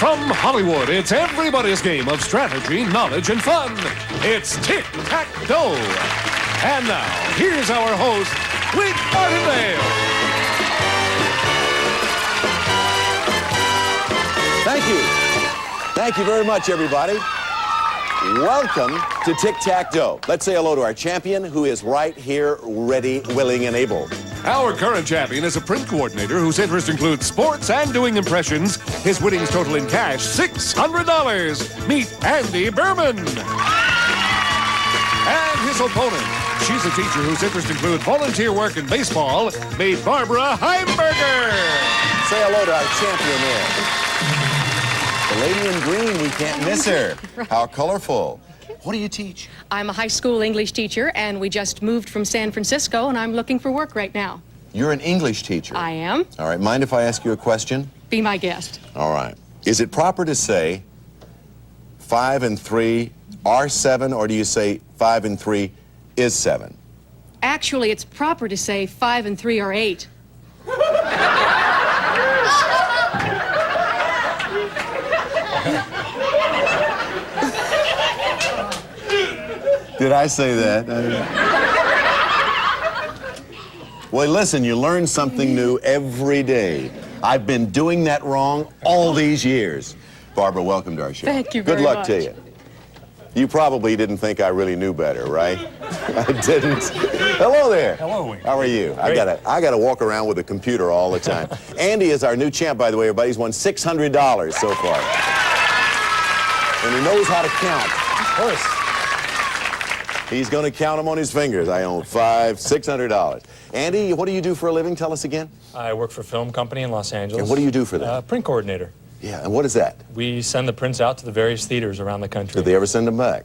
From Hollywood, it's everybody's game of strategy, knowledge, and fun. It's Tic Tac Dough. And now, here's our host, Whit Martindale. Thank you. Thank you very much, everybody. Welcome to Tic Tac Dough. Let's say hello to our champion, who is right here, ready, willing, and able. Our current champion is a print coordinator whose interests include sports and doing impressions. His winnings total in cash, $600. Meet Andy Berman. And his opponent, she's a teacher whose interests include volunteer work and baseball. Meet Barbara Heimberger. Say hello to our champion there. The lady in green, we can't miss her. How colorful. What do you teach? I'm a high school English teacher, and we just moved from San Francisco, and I'm looking for work right now. You're an English teacher? I am. All right, mind if I ask you a question? Be my guest. All right. Is it proper to say 5 and 3 are 7, or do you say 5 and 3 is 7? Actually, it's proper to say 5 and 3 are 8. Did I say that? Well, listen, you learn something new every day. I've been doing that wrong all these years. Barbara, welcome to our show. Thank you very much. Good luck much. to you. You probably didn't think I really knew better, right? I didn't. Hello there. Hello. How are you? I gotta walk around with a computer all the time. Andy is our new champ, by the way, everybody. He's won $600 so far. And he knows how to count. Of course. He's going to count them on his fingers. I own $500, $600. Andy, what do you do for a living? Tell us again. I work for a film company in Los Angeles. And what do you do for that? Print coordinator. Yeah, and what is that? We send the prints out to the various theaters around the country. Did they ever send them back?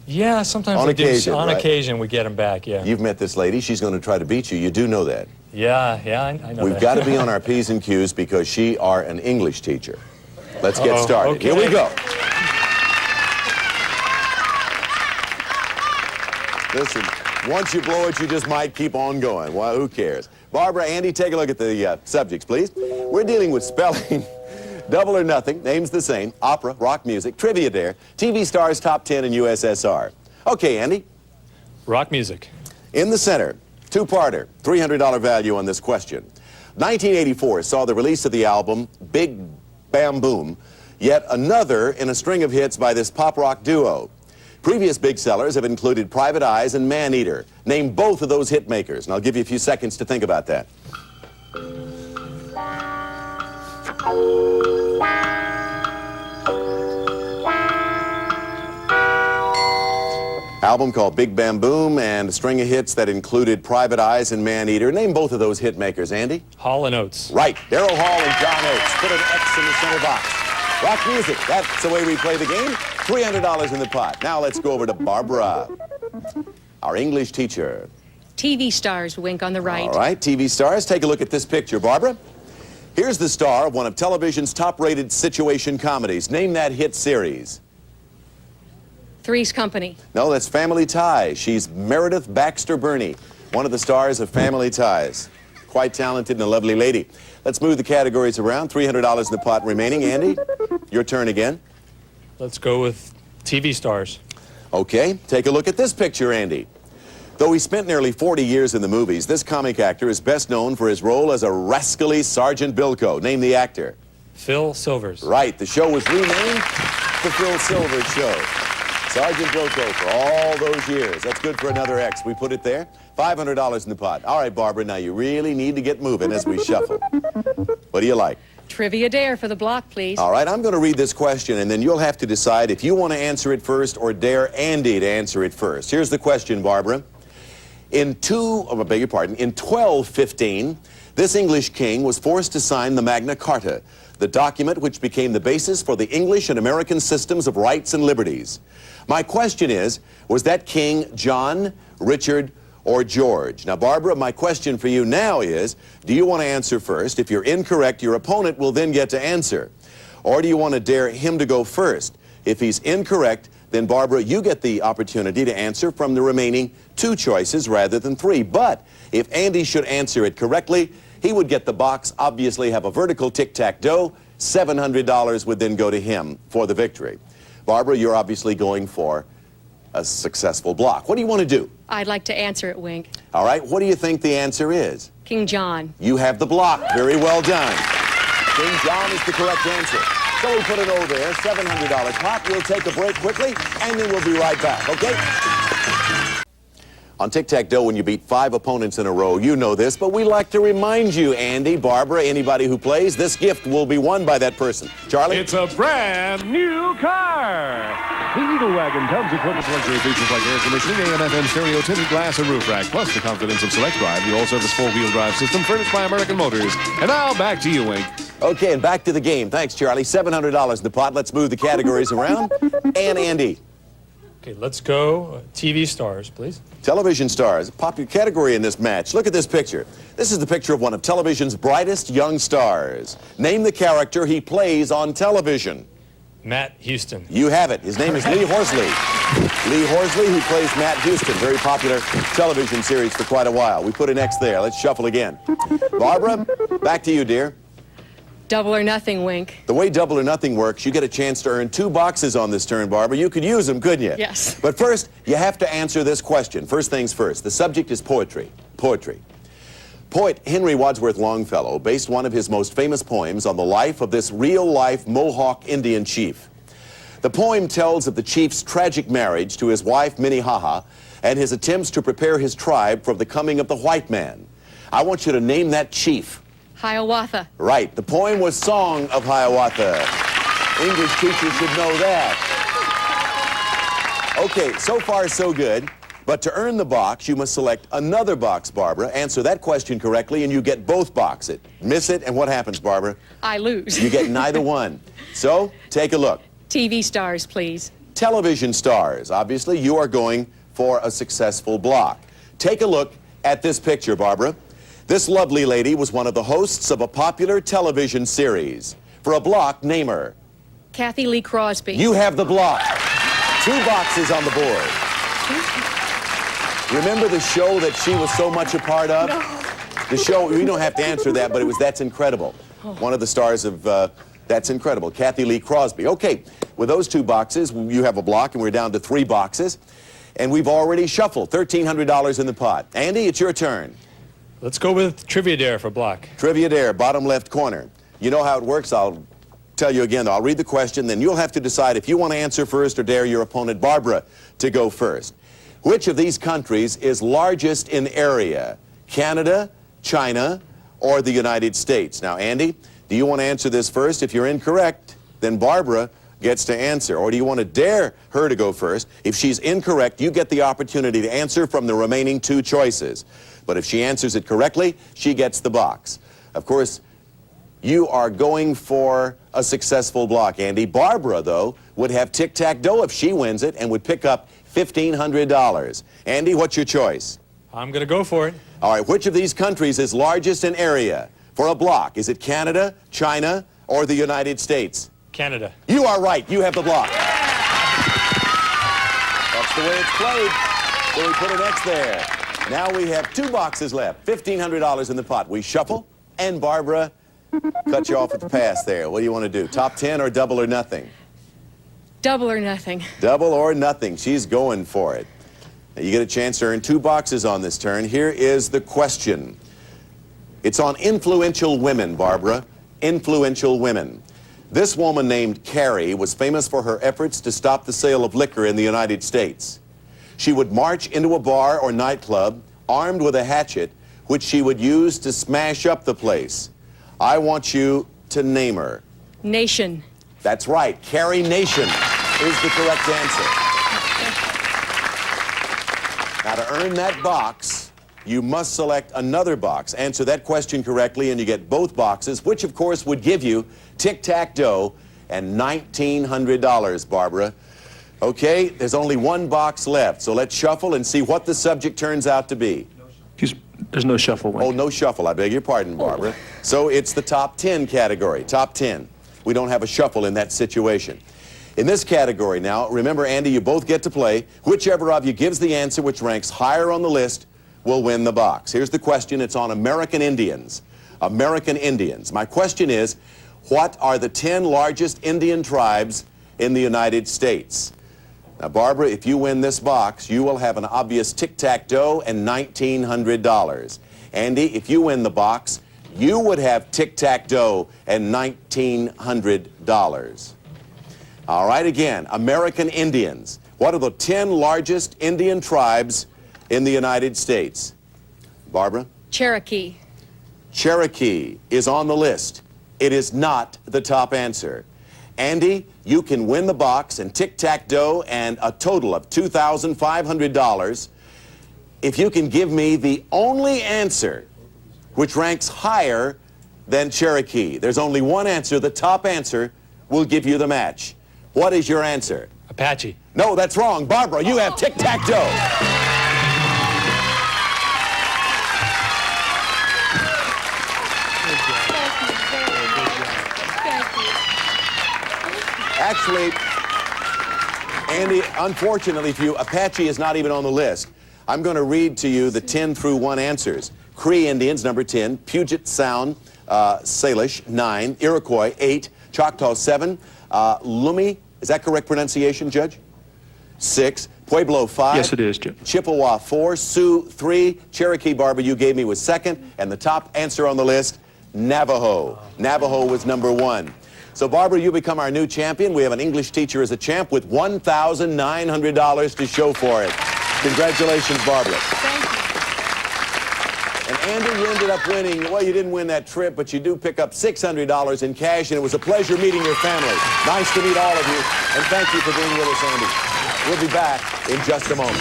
Yeah, sometimes On we occasion, do. On right? occasion, we get them back, yeah. You've met this lady. She's going to try to beat you. You do know that. Yeah, I know We've that. got to be on our P's and Q's because she are an English teacher. Let's get started. Okay. Here we go. Listen, once you blow it, you just might keep on going. Well, who cares? Barbara, Andy, take a look at the subjects, please. We're dealing with spelling, double or nothing, names the same, opera, rock music, trivia dare, TV stars, top 10 in USSR. Okay, Andy. Rock music. In the center, two-parter, $300 value on this question. 1984 saw the release of the album Big Bam Boom, yet another in a string of hits by this pop-rock duo. Previous big sellers have included Private Eyes and Man-Eater. Name both of those hit makers, and I'll give you a few seconds to think about that. Album called Big Bam Boom and a string of hits that included Private Eyes and Man-Eater. Name both of those hit makers, Andy. Hall & Oates. Right. Daryl Hall and John Oates. Put an X in the center box. Rock music. That's the way we play the game. $300 in the pot. Now let's go over to Barbara, our English teacher. TV stars, wink on the right. All right, TV stars. Take a look at this picture, Barbara. Here's the star of one of television's top-rated situation comedies. Name that hit series. Three's Company. No, that's Family Ties. She's Meredith Baxter Burney, one of the stars of Family Ties. Quite talented and a lovely lady. Let's move the categories around. $300 in the pot remaining. Andy, your turn again. Let's go with TV stars. Okay, take a look at this picture, Andy. Though he spent nearly 40 years in the movies, this comic actor is best known for his role as a rascally Sergeant Bilko. Name the actor. Phil Silvers. Right, the show was renamed the Phil Silvers Show. Sergeant Bilko for all those years. That's good for another X. We put it there. $500 in the pot. All right, Barbara, now you really need to get moving as we shuffle. What do you like? Trivia dare for the block, please. All right, I'm going to read this question, and then you'll have to decide if you want to answer it first or dare Andy to answer it first. Here's the question, Barbara. In 1215, this English king was forced to sign the Magna Carta, the document which became the basis for the English and American systems of rights and liberties. My question is, was that king John, Richard, or George? Now, Barbara, my question for you now is, do you want to answer first? If you're incorrect, your opponent will then get to answer. Or do you want to dare him to go first? If he's incorrect, then, Barbara, you get the opportunity to answer from the remaining 2 choices rather than 3. But if Andy should answer it correctly, he would get the box, obviously have a vertical tic-tac-dough. $700 would then go to him for the victory. Barbara, you're obviously going for a successful block. What do you want to do? I'd like to answer it, Wink. All right, what do you think the answer is? King John. You have the block. Very well done. King John is the correct answer. So we put it over there, $700 pot. We'll take a break quickly, and then we'll be right back, okay? On Tic-Tac-Dough, when you beat 5 opponents in a row, you know this, but we like to remind you, Andy, Barbara, anybody who plays, this gift will be won by that person. Charlie? It's a brand new car. The Eagle Wagon comes equipped with luxury features like air conditioning, AM/FM stereo, tinted glass, and roof rack, plus the confidence of Select Drive, the all-service four-wheel drive system furnished by American Motors. And now, back to you, Wink. Okay, and back to the game. Thanks, Charlie. $700 in the pot. Let's move the categories around. And Andy. Okay, let's go TV stars, please. Television stars, a popular category in this match. Look at this picture. This is the picture of one of television's brightest young stars. Name the character he plays on television. Matt Houston. You have it. His name is Lee Horsley. Lee Horsley, who plays Matt Houston. Very popular television series for quite a while. We put an X there. Let's shuffle again. Barbara, back to you, dear. Double or nothing, Wink. The way Double or Nothing works, you get a chance to earn 2 boxes on this turn, Barbara. You could use them, couldn't you? Yes. But first, you have to answer this question. First things first. The subject is poetry. Poetry. Poet Henry Wadsworth Longfellow based one of his most famous poems on the life of this real-life Mohawk Indian chief. The poem tells of the chief's tragic marriage to his wife, Minnehaha, and his attempts to prepare his tribe for the coming of the white man. I want you to name that chief. Hiawatha. Right. The poem was Song of Hiawatha. English teachers should know that. Okay, so far so good. But to earn the box, you must select another box, Barbara. Answer that question correctly, and you get both boxes. Miss it, and what happens, Barbara? I lose. You get neither one. So, take a look. TV stars, please. Television stars. Obviously, you are going for a successful block. Take a look at this picture, Barbara. This lovely lady was one of the hosts of a popular television series. For a block, name her. Kathy Lee Crosby. You have the block. 2 boxes on the board. Remember the show that she was so much a part of? No. The show, we don't have to answer that, but it was That's Incredible. One of the stars of That's Incredible, Kathy Lee Crosby. Okay, with those 2 boxes, you have a block, and we're down to 3 boxes. And we've already shuffled $1,300 in the pot. Andy, it's your turn. Let's go with Trivia Dare for block. Trivia Dare, bottom left corner. You know how it works. I'll tell you again. I'll read the question, then you'll have to decide if you want to answer first or dare your opponent, Barbara, to go first. Which of these countries is largest in area? Canada, China, or the United States? Now, Andy, do you want to answer this first? If you're incorrect, then Barbara gets to answer. Or do you want to dare her to go first? If she's incorrect, you get the opportunity to answer from the remaining 2 choices. But if she answers it correctly, she gets the box. Of course, you are going for a successful block, Andy. Barbara, though, would have tic-tac-dough if she wins it and would pick up $1,500. Andy, what's your choice? I'm going to go for it. All right, which of these countries is largest in area for a block? Is it Canada, China, or the United States? Canada. You are right. You have the block. That's the way it's played. So we put an X there. Now we have 2 boxes left, $1,500 in the pot. We shuffle, and Barbara cut you off at the pass there. What do you want to do, top 10 or double or nothing? Double or nothing. Double or nothing. She's going for it. Now you get a chance to earn 2 boxes on this turn. Here is the question. It's on influential women, Barbara. Influential women. This woman named Carrie was famous for her efforts to stop the sale of liquor in the United States. She would march into a bar or nightclub armed with a hatchet, which she would use to smash up the place. I want you to name her. Nation. That's right. Carrie Nation is the correct answer. Now, to earn that box, you must select another box. Answer that question correctly, and you get both boxes, which, of course, would give you tic-tac-dough and $1,900, Barbara. Okay, there's only 1 box left, so let's shuffle and see what the subject turns out to be. There's no shuffle, Wink. Oh, no shuffle. I beg your pardon, Barbara. So it's the top 10 category, top 10. We don't have a shuffle in that situation. In this category now, remember, Andy, you both get to play. Whichever of you gives the answer which ranks higher on the list will win the box. Here's the question. It's on American Indians. American Indians. My question is, what are the 10 largest Indian tribes in the United States? Now, Barbara, if you win this box, you will have an obvious tic-tac-dough and $1,900. Andy, if you win the box, you would have tic-tac-dough and $1,900. All right, again, American Indians. What are the 10 largest Indian tribes in the United States? Barbara? Cherokee. Cherokee is on the list. It is not the top answer. Andy, you can win the box and tic-tac-dough and a total of $2,500 if you can give me the only answer which ranks higher than Cherokee. There's only one answer. The top answer will give you the match. What is your answer? Apache. No, that's wrong. Barbara, you have tic-tac-dough. Actually, Andy, unfortunately for you, Apache is not even on the list. I'm going to read to you the 10 through 1 answers. Cree Indians, number 10. Puget Sound, Salish, 9. Iroquois, 8. Choctaw, 7. Lumi, is that correct pronunciation, Judge? 6. Pueblo, 5. Yes, it is, Judge. Chippewa, 4. Sioux, 3. Cherokee, Barbara, you gave me was 2nd. And the top answer on the list, Navajo. Navajo was number 1. So, Barbara, you become our new champion. We have an English teacher as a champ with $1,900 to show for it. Congratulations, Barbara. Thank you. And Andy, you ended up winning. Well, you didn't win that trip, but you do pick up $600 in cash, and it was a pleasure meeting your family. Nice to meet all of you, and thank you for being with us, Andy. We'll be back in just a moment.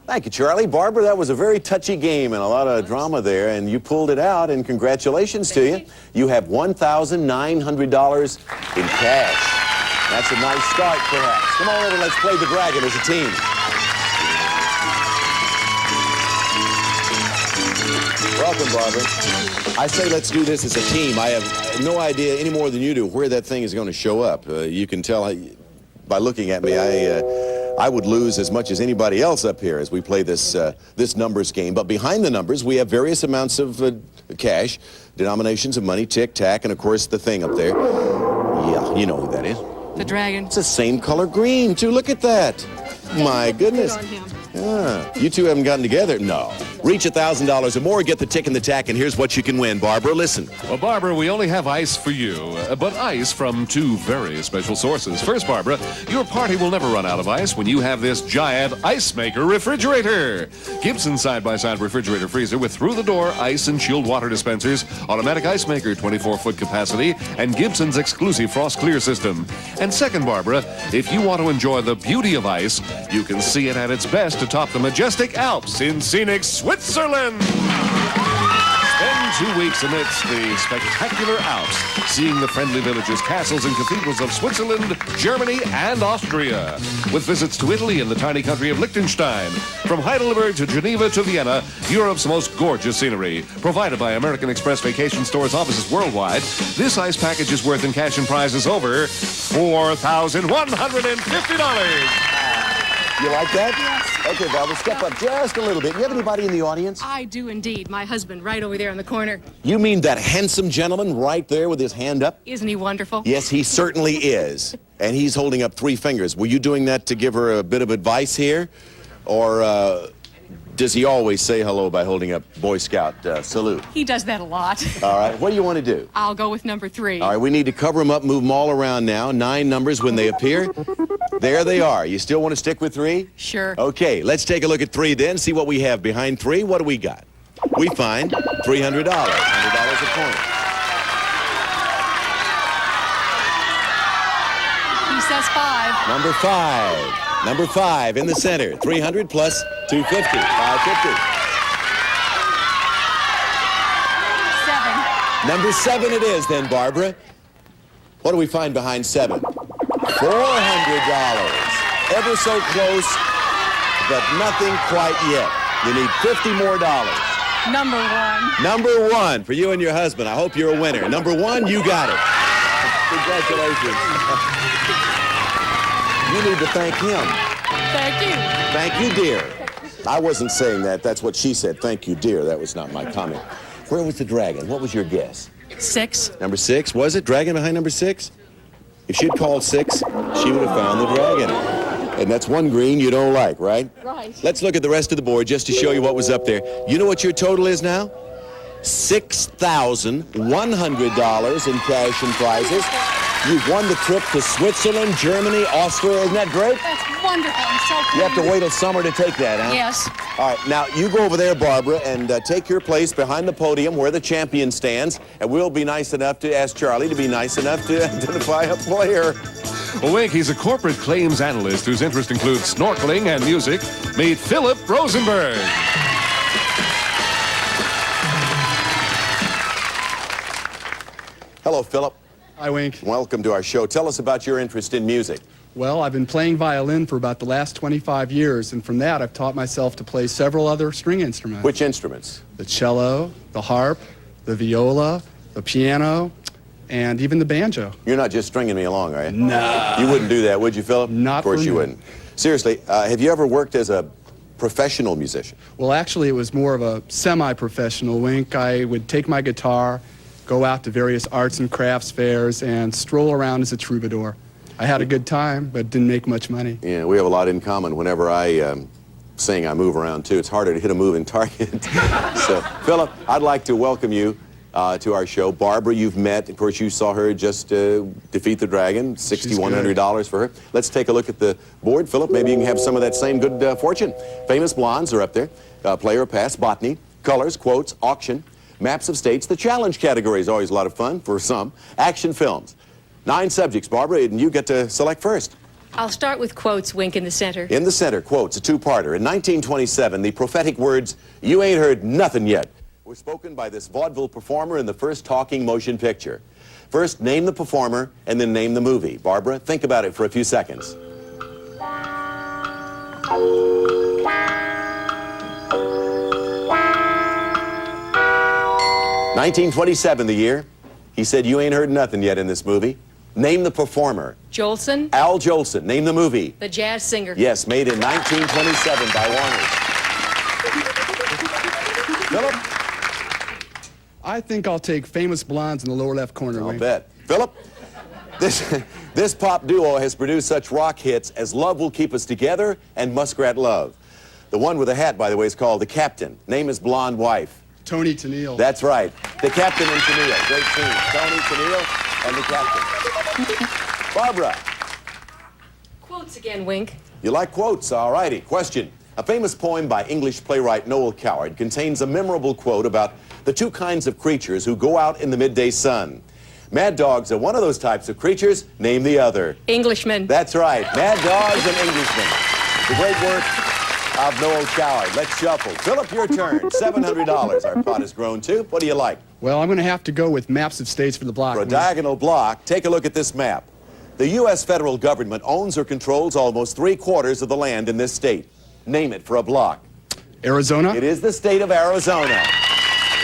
Thank you, Charlie. Barbara, that was a very touchy game and a lot of drama there, and you pulled it out, and congratulations to you. You have $1,900 in cash. That's a nice start, perhaps. Come on over, let's play the Dragon as a team. Welcome, Barbara. I say let's do this as a team. I have no idea any more than you do where that thing is going to show up. You can tell by looking at me, I would lose as much as anybody else up here as we play this this numbers game. But behind the numbers, we have various amounts of cash, denominations of money, tic-tac, and of course the thing up there. Yeah, you know who that is. The dragon. It's the same color green, too. Look at that. My goodness. Yeah. You two haven't gotten together? No. Reach $1,000 or more, get the tick and the tack, and here's what you can win. Barbara, listen. Well, Barbara, we only have ice for you, but ice from 2 very special sources. First, Barbara, your party will never run out of ice when you have this giant ice maker refrigerator. Gibson's side-by-side refrigerator freezer with through-the-door ice and chilled water dispensers, automatic ice maker, 24-foot capacity, and Gibson's exclusive frost clear system. And second, Barbara, if you want to enjoy the beauty of ice, you can see it at its best atop the majestic Alps in scenic Switzerland. Spend 2 weeks amidst the spectacular Alps, seeing the friendly villages, castles, and cathedrals of Switzerland, Germany, and Austria. With visits to Italy and the tiny country of Liechtenstein. From Heidelberg to Geneva to Vienna, Europe's most gorgeous scenery. Provided by American Express Vacation Stores offices worldwide, this ice package is worth in cash and prizes over $4,150. You like that? Yes. Okay, Barbara, step up just a little bit. You have anybody in the audience? I do indeed. My husband, right over there in the corner. You mean that handsome gentleman right there with his hand up? Isn't he wonderful? Yes, he certainly is. And he's holding up 3 fingers. Were you doing that to give her a bit of advice here? Or does he always say hello by holding up Boy Scout salute? He does that a lot. All right, what do you want to do? I'll go with number 3. All right, we need to cover them up, move them all around now. 9 numbers when they appear. There they are. You still want to stick with 3? Sure. Okay, let's take a look at 3 then, see what we have behind 3. What do we got? We find $300, $100 a point. He says 5. Number 5. Number 5 in the center. 300 plus 250. 550. 7. Number 7 it is then, Barbara. What do we find behind 7? $400. Ever so close, but nothing quite yet. You need $50 more. Number 1. Number 1 for you and your husband. I hope you're a winner. Number 1, you got it. Congratulations. You need to thank him. Thank you. Thank you, dear. I wasn't saying that. That's what she said. Thank you, dear. That was not my comment. Where was the dragon? What was your guess? 6. Number 6, was it? Dragon behind number 6? If she'd called 6, she would have found the dragon. And that's one green you don't like, right? Right. Let's look at the rest of the board just to show you what was up there. You know what your total is now? $6,100 in cash and prizes. You've won the trip to Switzerland, Germany, Austria. Isn't that great? That's wonderful. I'm so pleased. You have to wait till summer to take that, huh? Yes. All right, now you go over there, Barbara, and take your place behind the podium where the champion stands, and we'll be nice enough to ask Charlie to be nice enough to identify a player. Well, Wink, he's a corporate claims analyst whose interests include snorkeling and music. Meet Philip Rosenberg. Hello, Philip. Hi, Wink. Welcome to our show. Tell us about your interest in music. Well, I've been playing violin for about the last 25 years, and from that I've taught myself to play several other string instruments. Which instruments? The cello, the harp, the viola, the piano, and even the banjo. You're not just stringing me along, are you? No. You wouldn't do that, would you, Philip? Not Of course for you me. wouldn't. Seriously, have you ever worked as a professional musician? Well, actually, it was more of a semi-professional, Wink. I would take my guitar, go out to various arts and crafts fairs, and stroll around as a troubadour. I had a good time, but didn't make much money. Yeah, we have a lot in common. Whenever I sing, I move around, too. It's harder to hit a moving target. So, Philip, I'd like to welcome you to our show. Barbara, you've met. Of course, you saw her just defeat the dragon. $6,100 for her. Let's take a look at the board. Philip, maybe you can have some of that same good fortune. Famous blondes are up there. Player pass, botany, colors, quotes, auction, maps of states. The challenge category is always a lot of fun for some. Action films. 9 subjects, Barbara, and you get to select first. I'll start with quotes, Wink, in the center. In the center, quotes, a two-parter. In 1927, the prophetic words, "You ain't heard nothing yet," were spoken by this vaudeville performer in the first talking motion picture. First, name the performer, and then name the movie. Barbara, think about it for a few seconds. 1927, the year. He said, "You ain't heard nothing yet" in this movie. Name the performer. Jolson, Al Jolson. Name the movie. the jazz singer. Yes, made in 1927 by Warner. Philip? I think I'll take Famous Blondes in the lower left corner, I'll Wink. bet. Philip? This pop duo has produced such rock hits as Love Will Keep Us Together and Muskrat Love. The one with the hat, by the way, is called The Captain. Name his blonde wife. Tony Tennille. That's right. The Captain and Tennille. Great team. Tony, Tennille, and the Captain. Barbara. Quotes again, Wink. You like quotes? All righty. Question. A famous poem by English playwright Noel Coward contains a memorable quote about the two kinds of creatures who go out in the midday sun. Mad dogs are one of those types of creatures. Name the other. Englishman. That's right. Mad dogs and Englishmen. The great work of Noel Coward. Let's shuffle. Philip, your turn. $700. Our pot has grown too. What do you like? Well, I'm going to have to go with maps of states for the block. For a Wink. diagonal block, take a look at this map. The U.S. federal government owns or controls almost 3/4 of the land in this state. Name it for a block. Arizona? It is the state of Arizona.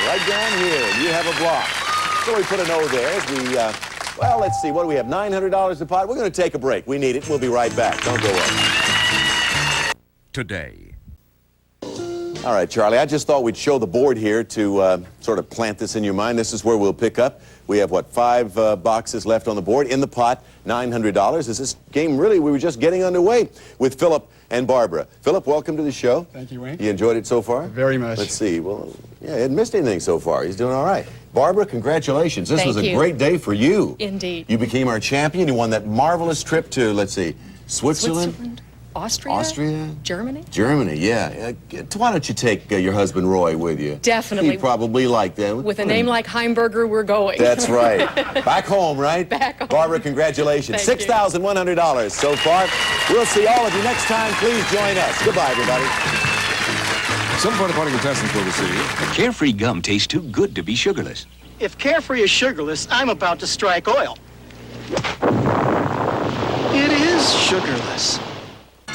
Right down here, you have a block. So we put an O there as we, well, let's see, what do we have, $900 a pot? We're going to take a break. We need it. We'll be right back. Don't go away. Today. All right, Charlie, I just thought we'd show the board here to sort of plant this in your mind. This is where we'll pick up. We have, what, 5 boxes left on the board. In the pot, $900. Is this game really, we were just getting underway with Philip and Barbara. Philip, welcome to the show. Thank you, Wink. You enjoyed it so far? Very much. Let's see. Well, yeah, he hadn't missed anything so far. He's doing all right. Barbara, congratulations. This was Thank a you. great day for you. Indeed. You became our champion. You won that marvelous trip to, let's see, Switzerland? Austria? Germany? Germany, yeah. Why don't you take your husband Roy with you? Definitely. He'd probably like that. With a name like Heimberger, we're going. That's right. Back home, right? Back home. Barbara, congratulations. Thank you. $6,100 so far. We'll see all of you next time. Please join us. Goodbye, everybody. Some party contestants will receive. Carefree gum tastes too good to be sugarless. If Carefree is sugarless, I'm about to strike oil. It is sugarless.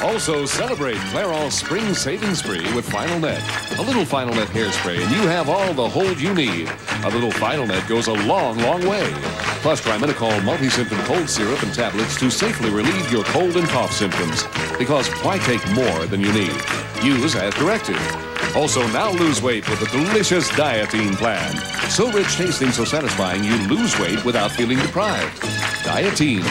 Also, celebrate Clairol's Spring Saving Spree with Final Net. A little Final Net hairspray, and you have all the hold you need. A little Final Net goes a long, long way. Plus, Trimenacol multi-symptom cold syrup and tablets to safely relieve your cold and cough symptoms. Because why take more than you need? Use as directed. Also, now lose weight with the delicious Dietine plan. So rich tasting, so satisfying, you lose weight without feeling deprived. Dietine.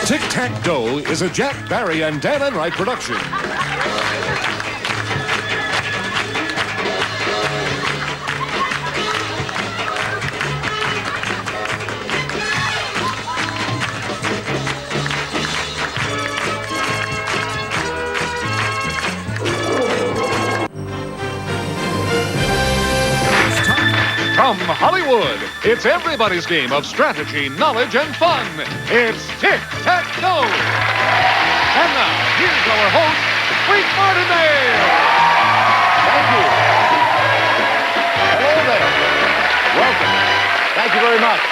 Tic Tac Dough is a Jack, Barry, and Dan Enright production. From Hollywood, it's everybody's game of strategy, knowledge, and fun. It's Tic Tac Dough. And now, here's our host, Frank Martindale. Thank you. Hello there. Welcome. Thank you very much.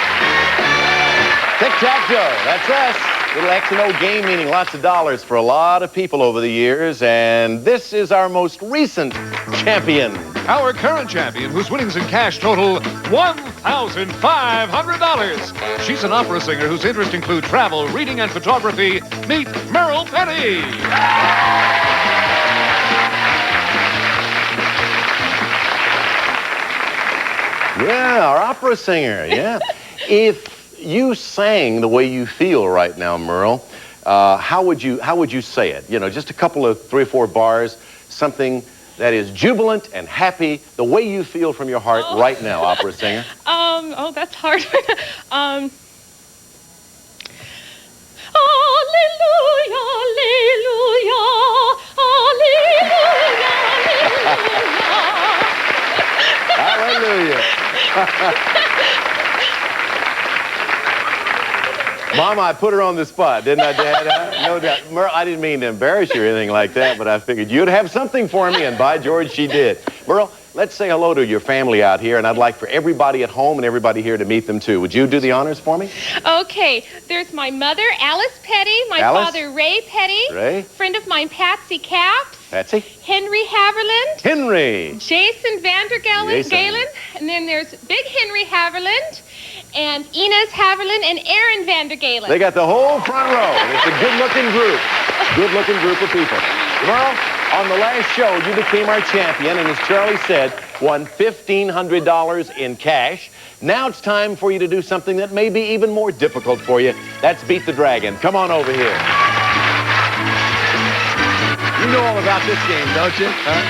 Tic Tac Dough, that's us. Little X and O game, meaning lots of dollars for a lot of people over the years. And this is our most recent champion. Our current champion, whose winnings in cash total $1,500. She's an opera singer whose interests include travel, reading, and photography. Meet Merle Petty. Yeah, our opera singer, yeah. If you sang the way you feel right now, Merle, how would you say it? You know, just a couple of 3 or 4 bars, something that is jubilant and happy, the way you feel from your heart right now, opera singer. Oh, that's hard. Alleluia, Hallelujah. alleluia, alleluia. Mama, I put her on the spot, didn't I, Dad? No doubt. Merle, I didn't mean to embarrass you or anything like that, but I figured you'd have something for me, and by George, she did. Merle, let's say hello to your family out here, and I'd like for everybody at home and everybody here to meet them, too. Would you do the honors for me? Okay. There's my mother, Alice Petty, my father, Ray Petty. Ray. Friend of mine, Patsy Capps. Patsy. Henry Haverland. Henry. Jason Galen. And then there's Big Henry Haverland. And Inez Haverland and Aaron Vandergalen. They got the whole front row. It's a good-looking group. Good-looking group of people. Merle, on the last show, you became our champion, and as Charlie said, won $1,500 in cash. Now it's time for you to do something that may be even more difficult for you. That's Beat the Dragon. Come on over here. You know all about this game, don't you? Huh?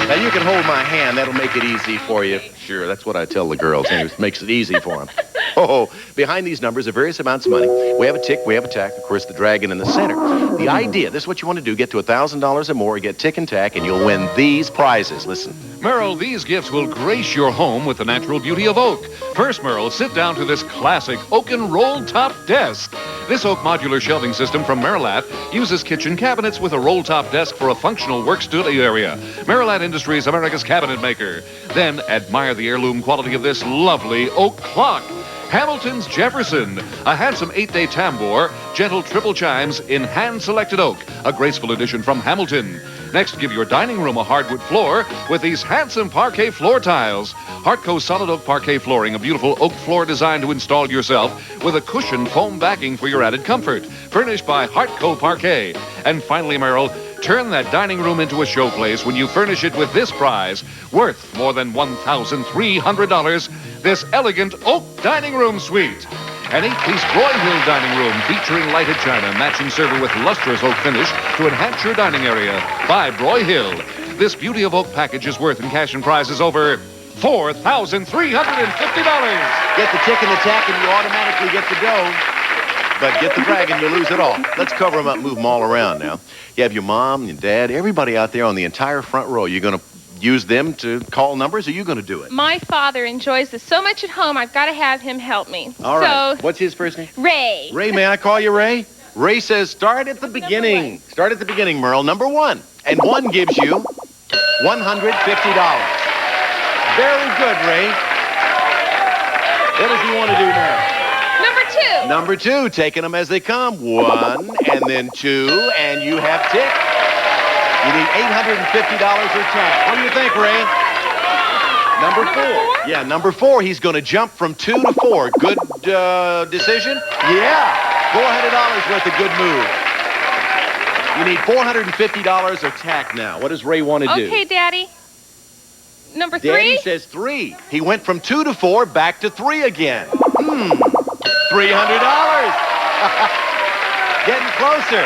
Now, you can hold my hand. That'll make it easy for you. Sure, that's what I tell the girls. It makes it easy for them. Oh, behind these numbers are various amounts of money. We have a tick, we have a tack, of course, the dragon in the center. The idea, this is what you want to do, get to $1,000 or more, get tick and tack, and you'll win these prizes. Listen. Merle, these gifts will grace your home with the natural beauty of oak. First, Merle, sit down to this classic oaken roll-top desk. This oak modular shelving system from Merilat uses kitchen cabinets with a roll-top desk for a functional work studio area. Merilat Industries, America's cabinet maker. Then admire the heirloom quality of this lovely oak clock. Hamilton's Jefferson, a handsome 8-day tambour, gentle triple chimes in hand-selected oak, a graceful addition from Hamilton. Next, give your dining room a hardwood floor with these handsome parquet floor tiles. Hartco solid oak parquet flooring, a beautiful oak floor designed to install yourself with a cushioned foam backing for your added comfort. Furnished by Hartco Parquet. And finally, Merrill, turn that dining room into a showplace when you furnish it with this prize, worth more than $1,300, this elegant oak dining room suite. An 8-piece Broyhill dining room featuring lighted china, matching server with lustrous oak finish to enhance your dining area by Broyhill. This beauty of oak package is worth in cash and prizes over $4,350. Get the tick and the tack and you automatically get the dough. But get the dragon, you lose it all. Let's cover them up, move them all around now. You have your mom, your dad, everybody out there on the entire front row. You're going to use them to call numbers, or are you going to do it? My father enjoys this so much at home, I've got to have him help me. All right. So, What's his first name? Ray. Ray, may I call you Ray? Ray says start at the beginning. Start at the beginning, Merle. Number 1. And 1 gives you $150. Very good, Ray. What does he want to do now? Number 2. Number 2, taking them as they come. 1, and then 2, and you have Tic. You need $850 or tax. What do you think, Ray? Number 4. Yeah, number 4. He's going to jump from 2 to 4. Good decision? Yeah. $400 worth of good move. You need $450 or tack now. What does Ray want to do? Okay, Daddy. Number 3? Daddy says 3. He went from 2 to 4, back to 3 again. $300. Getting closer.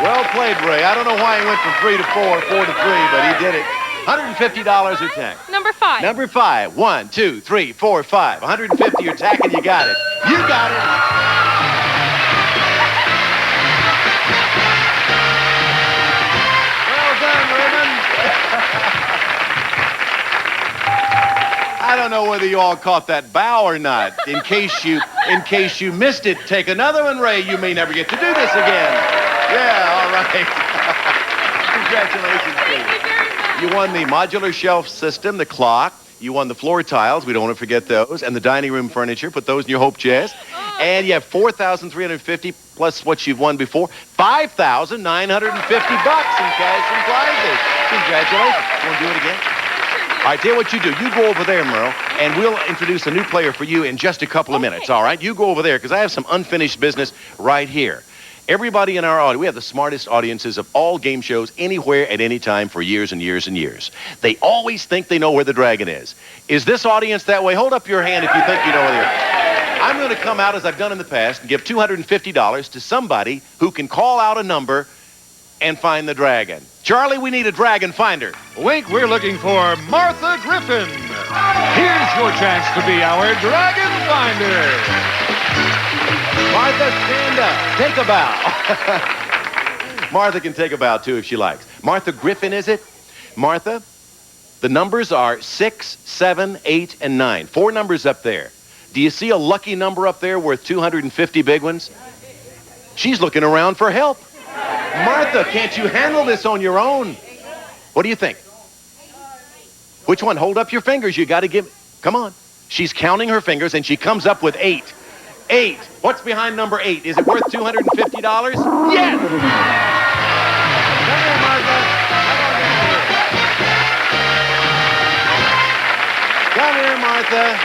Well played, Ray. I don't know why he went from 3 to 4, 4 to 3, but he did it. $150 or tack. Number 5. Number 5. 1, 2, 3, 4, 5. 150 or tack, and you got it. You got it. Well done, Raymond. I don't know whether you all caught that bow or not. In case you missed it, take another one, Ray. You may never get to do this again. Yeah, all right. Congratulations, Ray. You won the modular shelf system, the clock. You won the floor tiles. We don't want to forget those. And the dining room furniture. Put those in your hope chest. And you have $4,350 plus what you've won before. $5,950 in cash and prizes. Congratulations. You want to do it again? All right, tell you what you do. You go over there, Merle, and we'll introduce a new player for you in just a couple of minutes, all right? You go over there, because I have some unfinished business right here. Everybody in our audience, we have the smartest audiences of all game shows anywhere at any time for years and years and years. They always think they know where the dragon is. Is this audience that way? Hold up your hand if you think you know where the I'm going to come out, as I've done in the past, and give $250 to somebody who can call out a number and find the dragon. Charlie, we need a dragon finder. Wink, we're looking for Martha Griffin. Here's your chance to be our dragon finder. Martha, stand up. Take a bow. Martha can take a bow, too, if she likes. Martha Griffin, is it? Martha, the numbers are 6, 7, 8, and 9. 4 numbers up there. Do you see a lucky number up there worth 250 big ones? She's looking around for help. Martha, can't you handle this on your own? What do you think? Which one? Hold up your fingers. You got to give... Come on. She's counting her fingers, and she comes up with 8. 8. What's behind number 8? Is it worth $250? Yes! Come here, Martha. Come here, Martha.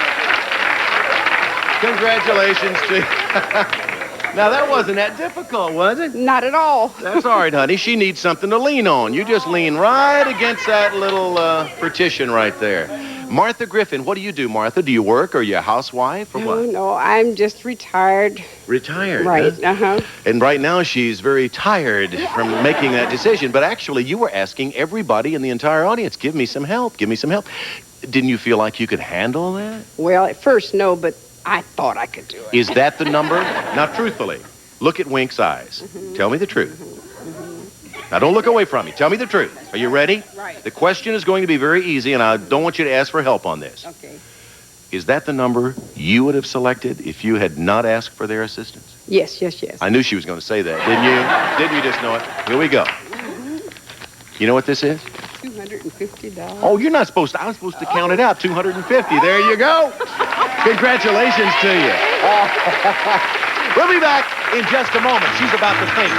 Congratulations to you. Now, that wasn't that difficult, was it? Not at all. That's all right, honey. She needs something to lean on. You just lean right against that little partition right there. Martha Griffin, what do you do, Martha? Do you work? Or are you a housewife or what? No, I'm just retired. Retired, right? Huh? And right now she's very tired from making that decision. But actually, you were asking everybody in the entire audience, give me some help, give me some help. Didn't you feel like you could handle that? Well, at first, no, but I thought I could do it. Is that the number? Now, truthfully, look at Wink's eyes. Tell me the truth. Now, don't look away from me. Tell me the truth. Are you ready? Right. The question is going to be very easy, and I don't want you to ask for help on this. Okay. Is that the number you would have selected if you had not asked for their assistance? Yes, yes, yes. I knew she was going to say that, didn't you? Didn't you just know it? Here we go. You know what this is? $250. Oh, you're not supposed to. I was supposed to count it out. 250. There you go. Congratulations to you. We'll be back in just a moment. She's about to think.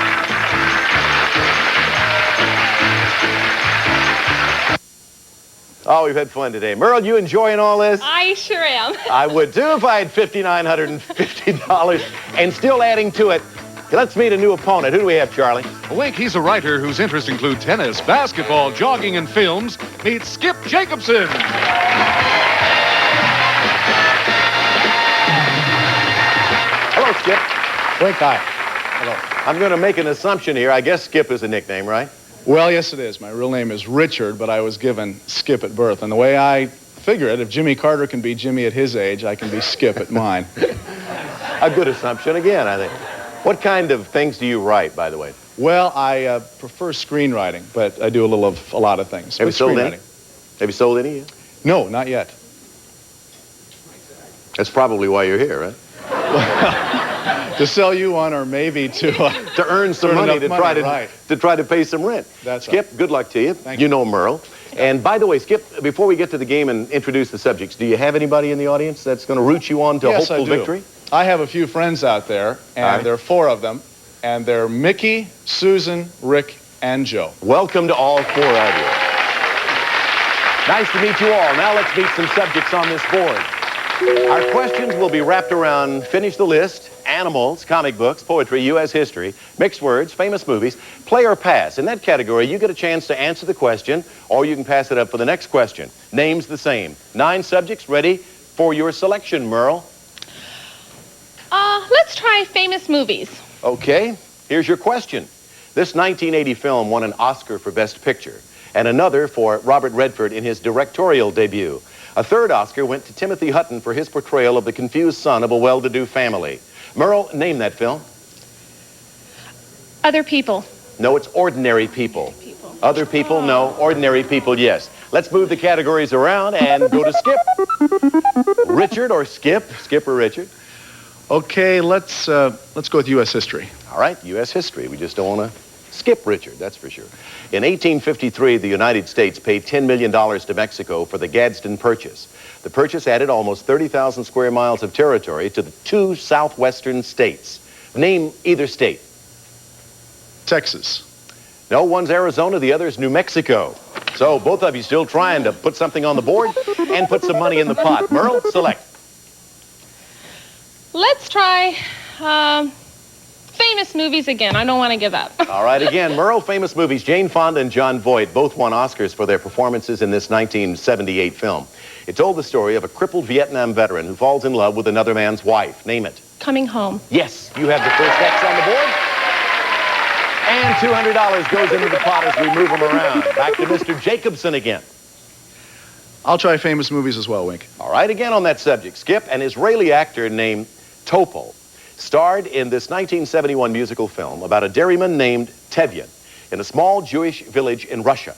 Oh, we've had fun today. Merle, you enjoying all this? I sure am. I would too if I had $5,950 and still adding to it. Let's meet a new opponent. Who do we have, Charlie? Wink, he's a writer whose interests include tennis, basketball, jogging, and films. Meet Skip Jacobson. Hello, Skip. Wink, hi. Hello. I'm going to make an assumption here. I guess Skip is a nickname, right? Well, yes, it is. My real name is Richard, but I was given Skip at birth. And the way I figure it, if Jimmy Carter can be Jimmy at his age, I can be Skip at mine. A good assumption again, I think. What kind of things do you write, by the way? Well, I prefer screenwriting, but I do a lot of things. Have you sold any? Have you sold any yet? No, not yet. That's probably why you're here, right? To sell you one, or maybe to earn some money to try to pay some rent. That's Skip, right. good luck to you. Thank you know Merle. And by the way, Skip, before we get to the game and introduce the subjects, do you have anybody in the audience that's going to root you on to a hopeful victory? I have a few friends out there, and there are 4 of them, and they're Mickey, Susan, Rick, and Joe. Welcome to all 4 of you. Nice to meet you all. Now let's meet some subjects on this board. Our questions will be wrapped around finish the list, animals, comic books, poetry, U.S. history, mixed words, famous movies, play or pass. In that category, you get a chance to answer the question, or you can pass it up for the next question. Names the same. 9 subjects ready for your selection, Merle. Let's try famous movies. Okay, here's your question. This 1980 film won an Oscar for Best Picture, and another for Robert Redford in his directorial debut. A 3rd Oscar went to Timothy Hutton for his portrayal of the confused son of a well-to-do family. Merle, name that film. Other People. No, it's Ordinary People. Other People, no. Ordinary People, yes. Let's move the categories around and go to Skip. Richard or Skip? Skip or Richard? Okay, let's go with U.S. history. All right, U.S. history. We just don't want to skip Richard, that's for sure. In 1853, the United States paid $10 million to Mexico for the Gadsden Purchase. The purchase added almost 30,000 square miles of territory to the 2 southwestern states. Name either state. Texas. No, one's Arizona, the other's New Mexico. So both of you still trying to put something on the board and put some money in the pot. Merle, select. Let's try famous movies again. I don't want to give up. All right, again, Merle, famous movies. Jane Fonda and John Voight both won Oscars for their performances in this 1978 film. It told the story of a crippled Vietnam veteran who falls in love with another man's wife. Name it. Coming Home. Yes, you have the first X on the board. And $200 goes into the pot as we move them around. Back to Mr. Jacobson again. I'll try famous movies as well, Wink. All right, again on that subject. Skip, an Israeli actor named Topol starred in this 1971 musical film about a dairyman named Tevye in a small Jewish village in Russia.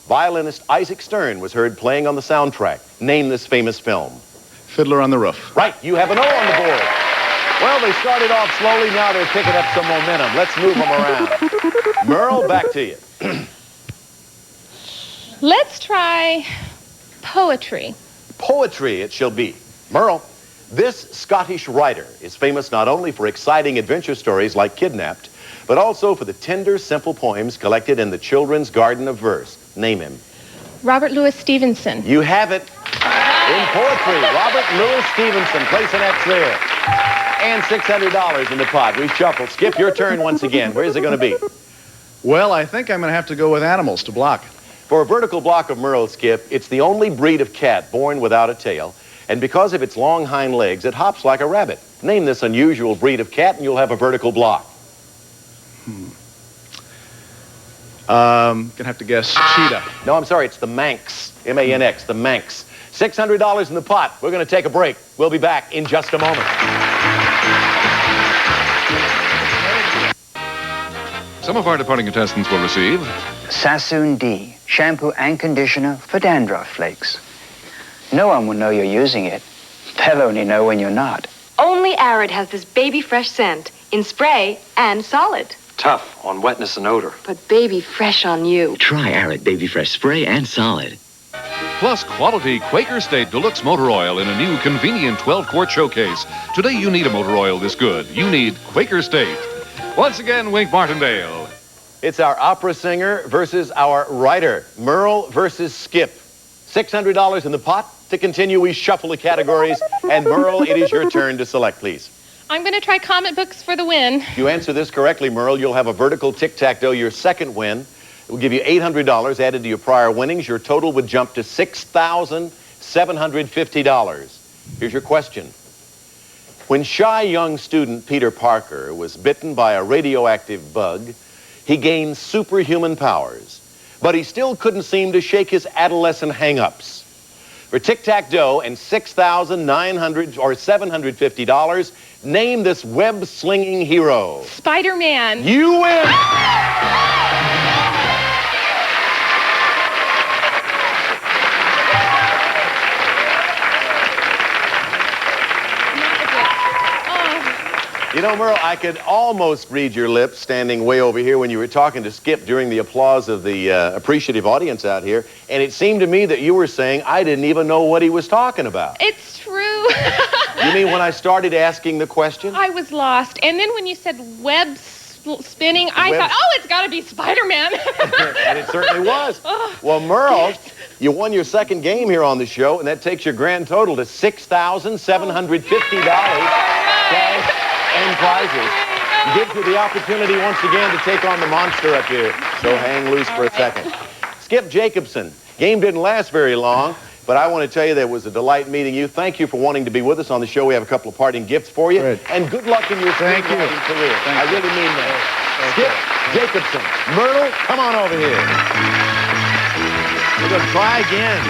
Violinist Isaac Stern was heard playing on the soundtrack. Name this famous film. Fiddler on the Roof. Right, you have an O on the board. Well, they started off slowly, now they're picking up some momentum. Let's move them around. Merle, back to you. Let's try poetry. Poetry it shall be. Merle, this Scottish writer is famous not only for exciting adventure stories like Kidnapped, but also for the tender, simple poems collected in the Children's Garden of Verse. Name him. Robert Louis Stevenson. You have it. In poetry, Robert Louis Stevenson. Place an X there. And $600 in the pot. We shuffle. Skip, your turn once again. Where's it going to be? Well, I think I'm going to have to go with animals to block. For a vertical block of Merle, Skip, it's the only breed of cat born without a tail. And because of its long hind legs, it hops like a rabbit. Name this unusual breed of cat and you'll have a vertical block. Gonna have to guess cheetah. No, I'm sorry, it's the Manx. M-A-N-X, the Manx. $600 in the pot. We're going to take a break. We'll be back in just a moment. Some of our departing contestants will receive Sassoon D, shampoo and conditioner for dandruff flakes. No one will know you're using it. They'll only know when you're not. Only Arid has this baby fresh scent in spray and solid. Tough on wetness and odor. But baby fresh on you. Try Arid Baby Fresh Spray and Solid. plus quality Quaker State Deluxe Motor Oil in a new convenient 12-quart showcase. Today you need a motor oil this good. You need Quaker State. Once again, Wink Martindale. It's our opera singer versus our writer. Merle versus Skip. $600 in the pot. To continue, we shuffle the categories. And Merle, it is your turn to select, please. I'm going to try comic books for the win. If you answer this correctly, Merle, you'll have a vertical tic-tac-toe, your second win. It will give you $800 added to your prior winnings. Your total would jump to $6,750. Here's your question. When shy young student Peter Parker was bitten by a radioactive bug, he gained superhuman powers, but he still couldn't seem to shake his adolescent hang-ups. For Tic-tac-Dough and $6,900 or $750, name this web-slinging hero. Spider-Man. You win! You know, Merle, I could almost read your lips standing way over here when you were talking to Skip during the applause of the appreciative audience out here, and it seemed to me that you were saying I didn't even know what he was talking about. It's true. You mean when I started asking the question? I was lost. And then when you said web spinning, I thought, oh, it's got to be Spider-Man. And it certainly was. Well, Merle, you won your second game here on the show, and that takes your grand total to $6,750 cash and prizes. Gives you the opportunity once again to take on the monster up here. So hang loose for a second. Skip Jacobson. Game didn't last very long, but I want to tell you that it was a delight meeting you. Thank you for wanting to be with us on the show. We have a couple of parting gifts for you. Great. And good luck in your screenwriting career. I really mean that. Skip Jacobson. Myrtle, come on over here. We're going to try again.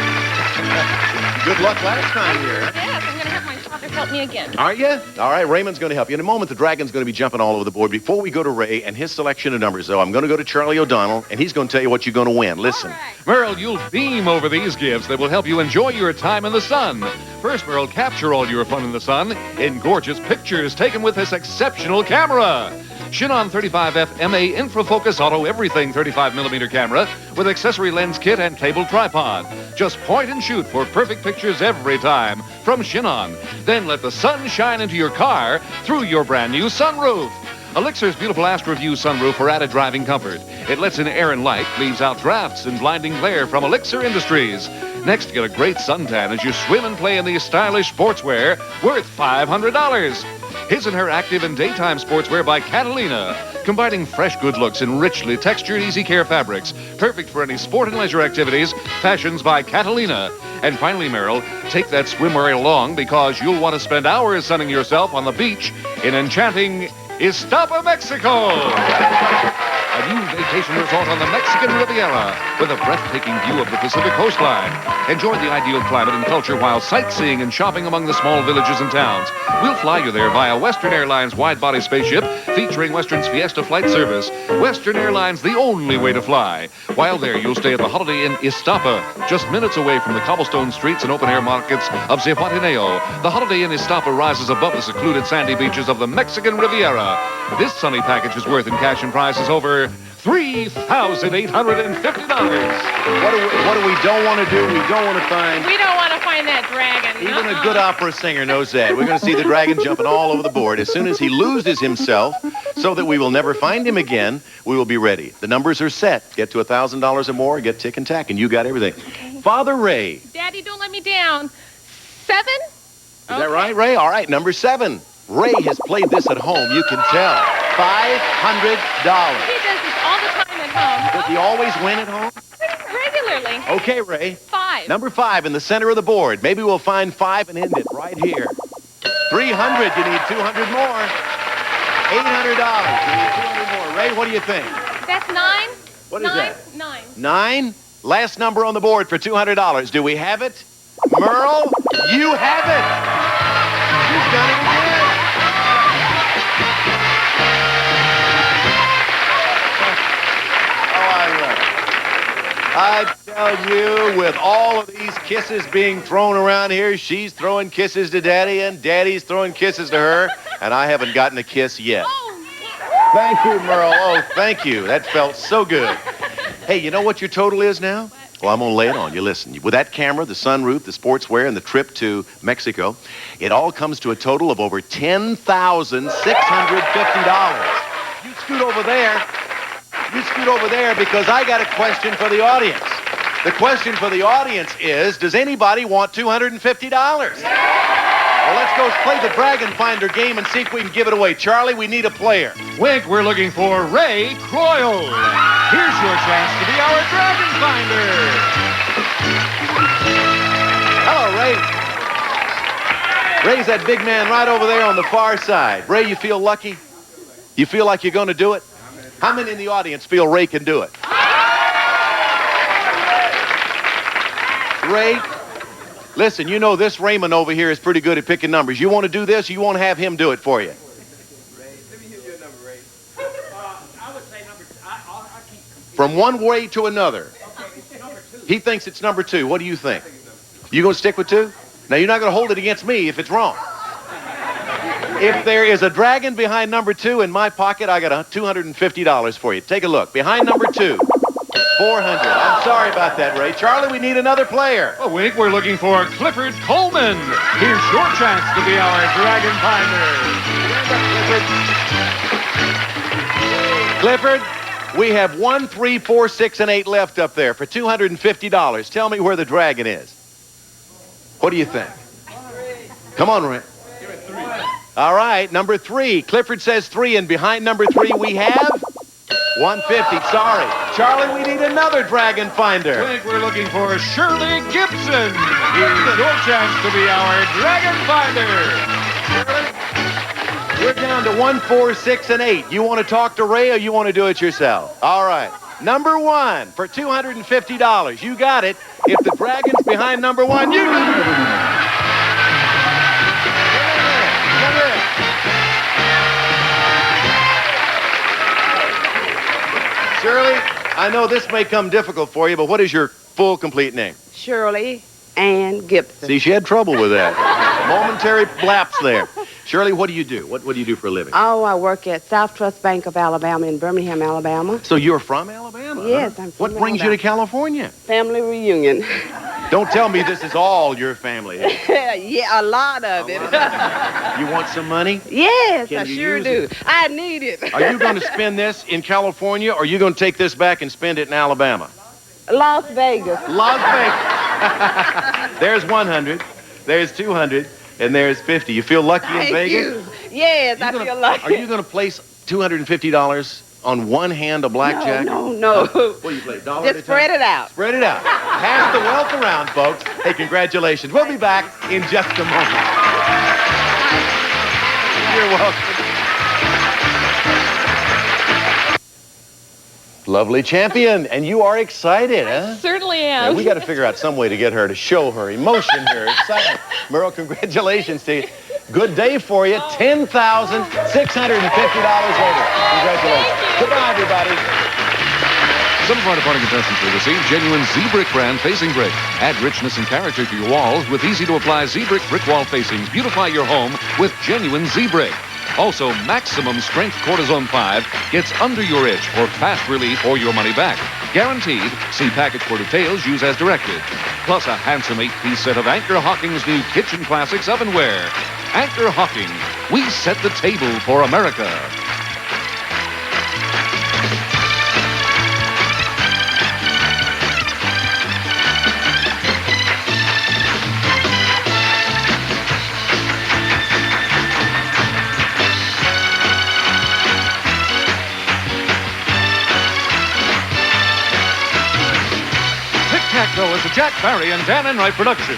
Good luck last time here. Yes, I'm going to have my father help me again. Are you? All right, Raymond's going to help you. In a moment, the Dragon's going to be jumping all over the board. Before we go to Ray and his selection of numbers, though, I'm going to go to Charlie O'Donnell, and he's going to tell you what you're going to win. Listen. Merle, you'll beam over these gifts that will help you enjoy your time in the sun. First, Merle, capture all your fun in the sun in gorgeous pictures taken with this exceptional camera. Chinon 35F MA Infrafocus Auto Everything 35mm camera with accessory lens kit and cable tripod. Just point and shoot for perfect pictures every time from Chinon. Then let the sun shine into your car through your brand new sunroof. Elixir's beautiful Astra View sunroof for added driving comfort. It lets in air and light, leaves out drafts and blinding glare from Elixir Industries. Next, get a great suntan as you swim and play in these stylish sportswear worth $500. His and Her Active and Daytime Sportswear by Catalina, combining fresh good looks in richly textured easy care fabrics, perfect for any sport and leisure activities, fashions by Catalina. And finally, Merrill, take that swimwear along because you'll want to spend hours sunning yourself on the beach in enchanting Iztapa, Mexico. A new vacation resort on the Mexican Riviera with a breathtaking view of the Pacific coastline. Enjoy the ideal climate and culture while sightseeing and shopping among the small villages and towns. We'll fly you there via Western Airlines wide-body spaceship featuring Western's Fiesta flight service. Western Airlines, the only way to fly. While there, you'll stay at the Holiday Inn Iztapa, just minutes away from the cobblestone streets and open-air markets of Zihuatanejo. The Holiday Inn Iztapa rises above the secluded sandy beaches of the Mexican Riviera. This sunny package is worth in cash and prizes over $3,850. What do we don't want to do? We don't want to find... We don't want to find that dragon. Even a good opera singer knows that. We're going to see the dragon jumping all over the board. As soon as he loses himself, so that we will never find him again, we will be ready. The numbers are set. Get to $1,000 or more, get Tic and Tac, and you got everything. Father Ray. Daddy, don't let me down. 7? Is that right, Ray? All right, number 7. Ray has played this at home. You can tell. $500. He does this all the time at home. Does he always win at home? Regularly. Okay, Ray. 5. Number 5 in the center of the board. Maybe we'll find 5 and end it right here. 300. You need 200 more. $800. You need 200 more. Ray, what do you think? That's 9. What is that? 9. 9. Last number on the board for $200. Do we have it? Merle, you have it. You've done it again. I tell you, with all of these kisses being thrown around here, she's throwing kisses to Daddy, and Daddy's throwing kisses to her, and I haven't gotten a kiss yet. Thank you, Merle. Oh, thank you. That felt so good. Hey, you know what your total is now? Well, I'm going to lay it on you. Listen, with that camera, the sunroof, the sportswear, and the trip to Mexico, it all comes to a total of over $10,650. You scoot over there. You scoot over there because I got a question for the audience. The question for the audience is, does anybody want $250? Well, let's go play the Dragon Finder game and see if we can give it away. Charlie, we need a player. Wink, we're looking for Ray Croyle. Here's your chance to be our Dragon Finder. Hello, Ray. Ray's that big man right over there on the far side. Ray, you feel lucky? You feel like you're going to do it? How many in the audience feel Ray can do it? Ray, listen, you know this Raymond over here is pretty good at picking numbers. You want to do this, or you want to have him do it for you? Ray, let me hear your number, Ray. I would say number 2. I'll keep... From one way to another. Okay, it's number 2. He thinks it's number 2. What do you think? You going to stick with 2? Now, you're not going to hold it against me if it's wrong. If there is a dragon behind number 2 in my pocket, I got $250 for you. Take a look. Behind number 2, 400. I'm sorry about that, Ray. Charlie, we need another player. A wink, we're looking for Clifford Coleman. Here's your chance to be our dragon finder. Clifford, we have 1, 3, 4, 6, and 8 left up there for $250. Tell me where the dragon is. What do you think? Come on, Ray. All right, number 3. Clifford says 3, and behind number 3 we have 150. Sorry. Charlie, we need another dragon finder. I think we're looking for Shirley Gibson. Here's your chance to be our dragon finder. We're down to 1, 4, 6, and 8. You want to talk to Ray or you want to do it yourself? All right. Number 1 for $250. You got it. If the dragon's behind number 1, you got it. Come here. Shirley, I know this may come difficult for you, but what is your full, complete name? Shirley Ann Gibson. See, she had trouble with that. Momentary lapse there. Shirley, what do you do? What do you do for a living? Oh, I work at South Trust Bank of Alabama in Birmingham, Alabama. So you're from Alabama? Yes, huh? I'm from What brings you to California? Family reunion. Don't tell me this is all your family. Yeah, a lot of it. You want some money? Yes, Can I you sure use do. it? I need it. Are you going to spend this in California, or are you going to take this back and spend it in Alabama? Las Vegas. Las Vegas. There's 100, there's 200, and there's 50. You feel lucky in Vegas? You. Yes, I feel lucky. Are you going to place $250 on one hand of blackjack? No. What do you play? Dollar Just spread it out. Spread it out. Pass the wealth around, folks. Hey, congratulations. We'll be back in just a moment. You're welcome. Lovely champion, and you are excited, huh? Certainly am. Yeah, we got to figure out some way to get her to show her emotion here, excitement. Merle, congratulations to you. Good day for you. $10,650 later. Congratulations. Goodbye, everybody. Some of our departing contestants will receive genuine Z-Brick brand facing brick. Add richness and character to your walls with easy-to-apply Z-Brick brick wall facings. Beautify your home with genuine Z-Brick. Also, Maximum Strength Cortisone 5 gets under your itch for fast relief or your money back. Guaranteed. See package for details. Use as directed. Plus a handsome 8-piece set of Anchor Hawking's new Kitchen Classics ovenware. Anchor Hawking. We set the table for America. Tic Tac Dough is a Jack Barry and Dan Enright production.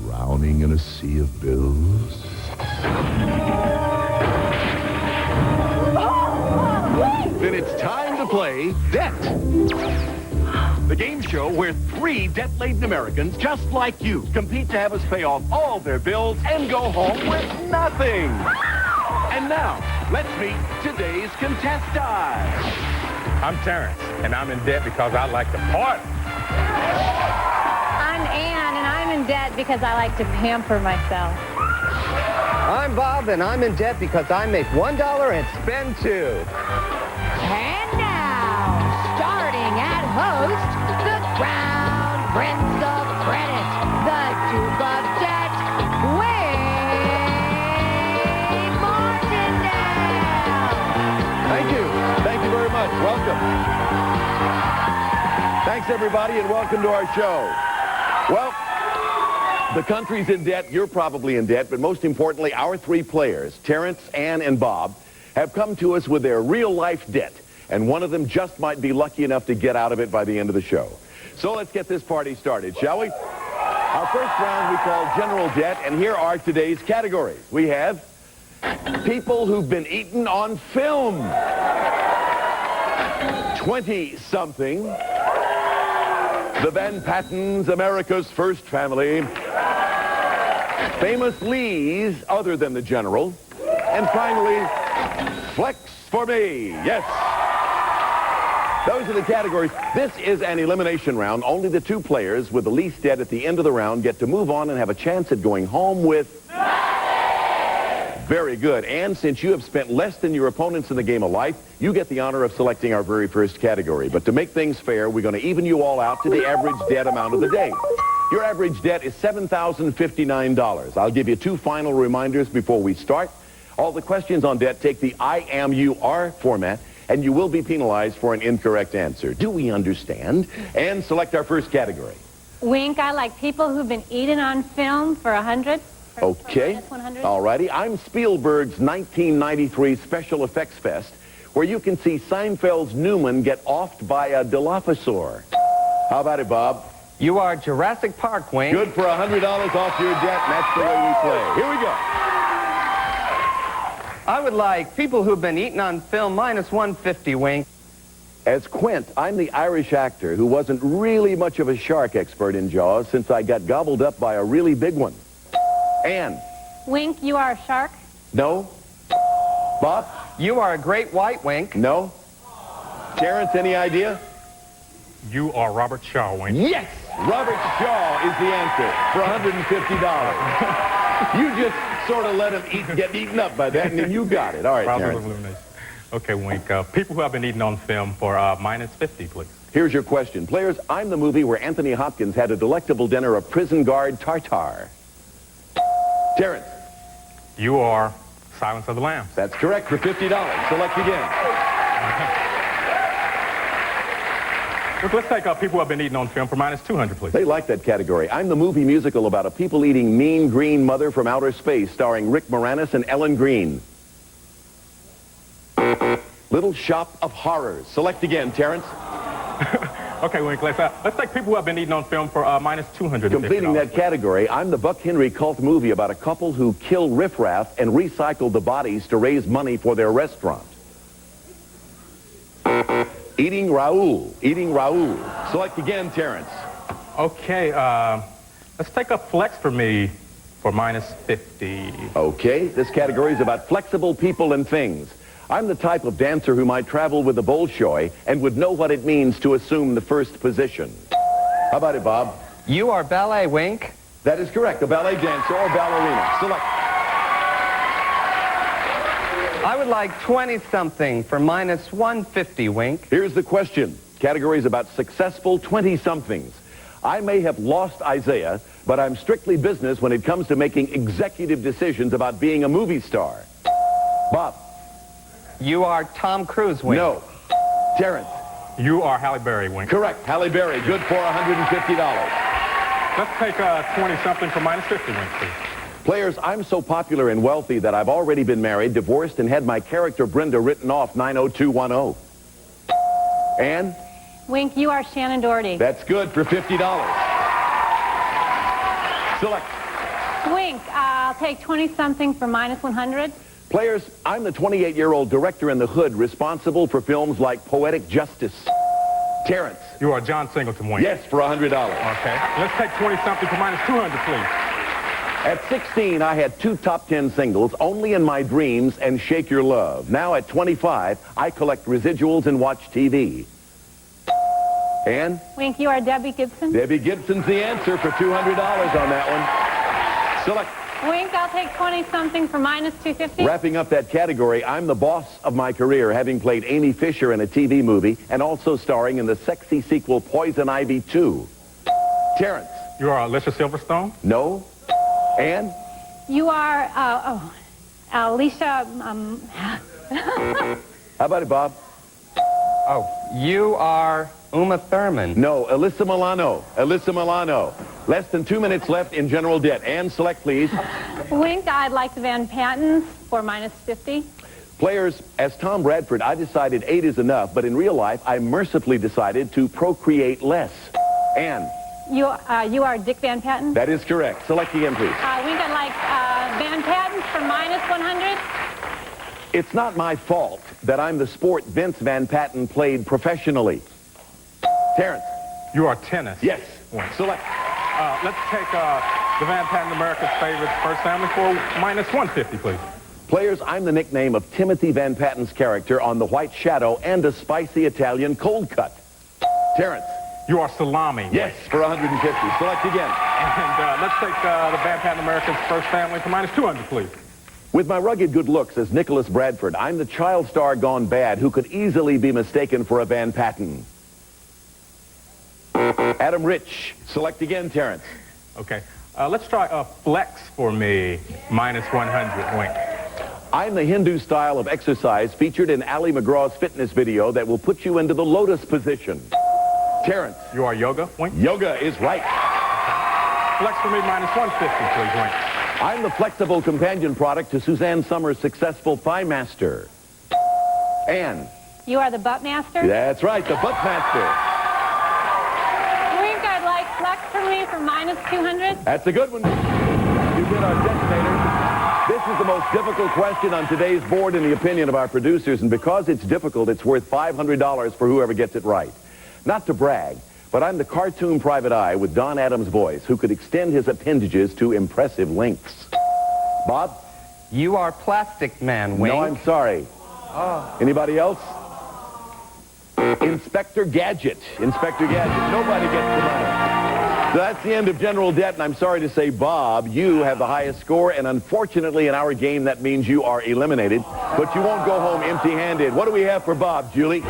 Drowning in a sea of bills. Then it's time to play Debt. The game show where 3 debt-laden Americans just like you compete to have us pay off all their bills and go home with nothing. And now, let's meet today's contestant. I'm Terrence, and I'm in debt because I like to party. I'm Ann, and I'm in debt because I like to pamper myself. I'm Bob, and I'm in debt because I make $1 and spend $2. And now, starting at host, the Crown Prince of Credit, the Duke of Debt, Wayne Martindale. Thank you. Thank you very much. Welcome. Thanks, everybody, and welcome to our show. Well, the country's in debt. You're probably in debt. But most importantly, our 3 players, Terrence, Ann, and Bob, have come to us with their real-life debt. And one of them just might be lucky enough to get out of it by the end of the show. So let's get this party started, shall we? Our first round we call General Debt, and here are today's categories. We have people who've been eaten on film. 20-something. The Van Pattens, America's First Family. Famous Lees other than the General. And finally, Flex for Me. Yes. Those are the categories. This is an elimination round. Only the two players with the least debt at the end of the round get to move on and have a chance at going home with... Very good. And since you have spent less than your opponents in the game of life, you get the honor of selecting our very first category. But to make things fair, we're going to even you all out to the average debt amount of the day. Your average debt is $7,059. I'll give you two final reminders before we start. All the questions on debt take the I am you are format, and you will be penalized for an incorrect answer. Do we understand? And select our first category. Wink, I like people who've been eaten on film for 100. Okay. All righty. I'm Spielberg's 1993 Special Effects Fest, where you can see Seinfeld's Newman get offed by a Dilophosaur. How about it, Bob? You are Jurassic Park, Wink. Good for $100 off your debt, and that's the way we play. Here we go. I would like people who've been eaten on film minus 150, Wink. As Quint, I'm the Irish actor who wasn't really much of a shark expert in Jaws since I got gobbled up by a really big one. Ann. Wink, you are a shark? No. Bob? You are a great white, Wink. No. Terrence, any idea? You are Robert Shaw, Wink. Yes! Robert Shaw is the answer for $150. You just sort of let him get eaten up by that, and then you got it. All right, Terrence. Okay, Wink. People who have been eaten on film for minus 50, please. Here's your question. Players, I'm the movie where Anthony Hopkins had a delectable dinner of prison guard tartare. Terrence. You are Silence of the Lambs. That's correct for $50. Select again. Let's take people who have been eaten on film for minus 200, please. They like that category. I'm the movie musical about a people-eating mean green mother from outer space starring Rick Moranis and Ellen Greene. Little Shop of Horrors. Select again, Terrence. Okay, Wink, let's take people who have been eaten on film for minus 200. Completing that category, I'm the Buck Henry cult movie about a couple who kill riffraff and recycle the bodies to raise money for their restaurant. Eating Raoul. Eating Raoul. Select again, Terrence. Okay, let's take up Flex for me for minus 50. Okay, this category is about flexible people and things. I'm the type of dancer who might travel with the Bolshoi and would know what it means to assume the first position. How about it, Bob? You are ballet, Wink. That is correct, a ballet dancer or ballerina. Select. I would like 20-something for minus 150, Wink. Here's the question. Categories about successful 20-somethings. I may have lost Isaiah, but I'm strictly business when it comes to making executive decisions about being a movie star. Bob. You are Tom Cruise, Wink. No. Terrence. You are Halle Berry, Wink. Correct. Halle Berry. Good for $150. Let's take 20-something for minus 50, Wink, please. Players, I'm so popular and wealthy that I've already been married, divorced, and had my character Brenda written off 90210. Ann? Wink, you are Shannon Doherty. That's good for $50. Select. Wink, I'll take 20-something for minus 100. Players, I'm the 28-year-old director in the hood responsible for films like Poetic Justice. Terrence. You are John Singleton, Wink. Yes, for $100. Okay. Let's take 20-something for minus 200, please. At 16, I had two top 10 singles, Only in My Dreams and Shake Your Love. Now at 25, I collect residuals and watch TV. Ann? Wink, you are Debbie Gibson. Debbie Gibson's the answer for $200 on that one. Select. Wink, I'll take 20-something for minus 250. Wrapping up that category, I'm the boss of my career, having played Amy Fisher in a TV movie and also starring in the sexy sequel Poison Ivy 2. Terrence. You are Alicia Silverstone? No. Ann? You are, Alicia, How about it, Bob? Oh, you are Uma Thurman. No, Alyssa Milano. Alyssa Milano. Less than 2 minutes left in general debt. Ann, select, please. Wink, I'd like the Van Pattens for minus 50. Players, as Tom Bradford, I decided 8 is enough, but in real life, I mercifully decided to procreate less. Ann? You are Dick Van Patten? That is correct. Select again, please. Wink, I'd like Van Pattens for minus 100. It's not my fault that I'm the sport Vince Van Patten played professionally. Terrence. You are tennis. Yes. Select. Let's take the Van Patten America's Favorite First Family for minus 150, please. Players, I'm the nickname of Timothy Van Patten's character on The White Shadow and a spicy Italian cold cut. Terrence. You are salami. Yes, for 150. Select again. And let's take the Van Patten American's first family for minus 200, please. With my rugged good looks as Nicholas Bradford, I'm the child star gone bad who could easily be mistaken for a Van Patten. Adam Rich. Select again, Terrence. Okay. Let's try a flex for me, minus 100, Wink. I'm the Hindu style of exercise featured in Ali McGraw's fitness video that will put you into the lotus position. Terrence. You are yoga, Wink. Yoga is right. Flex for me, minus 150, please, Wink. I'm the flexible companion product to Suzanne Summers' successful Thigh Master. Ann. You are the butt master? That's right, the butt master. Wink, I'd like flex for me for minus 200. That's a good one. You did our detonator. This is the most difficult question on today's board in the opinion of our producers, and because it's difficult, it's worth $500 for whoever gets it right. Not to brag, but I'm the cartoon private eye with Don Adams' voice who could extend his appendages to impressive lengths. Bob? You are Plastic Man, Wink. No, I'm sorry. Oh. Anybody else? Inspector Gadget. Inspector Gadget. Nobody gets the money. So that's the end of General Debt, and I'm sorry to say, Bob, you have the highest score, and unfortunately in our game that means you are eliminated, but you won't go home empty-handed. What do we have for Bob, Julie?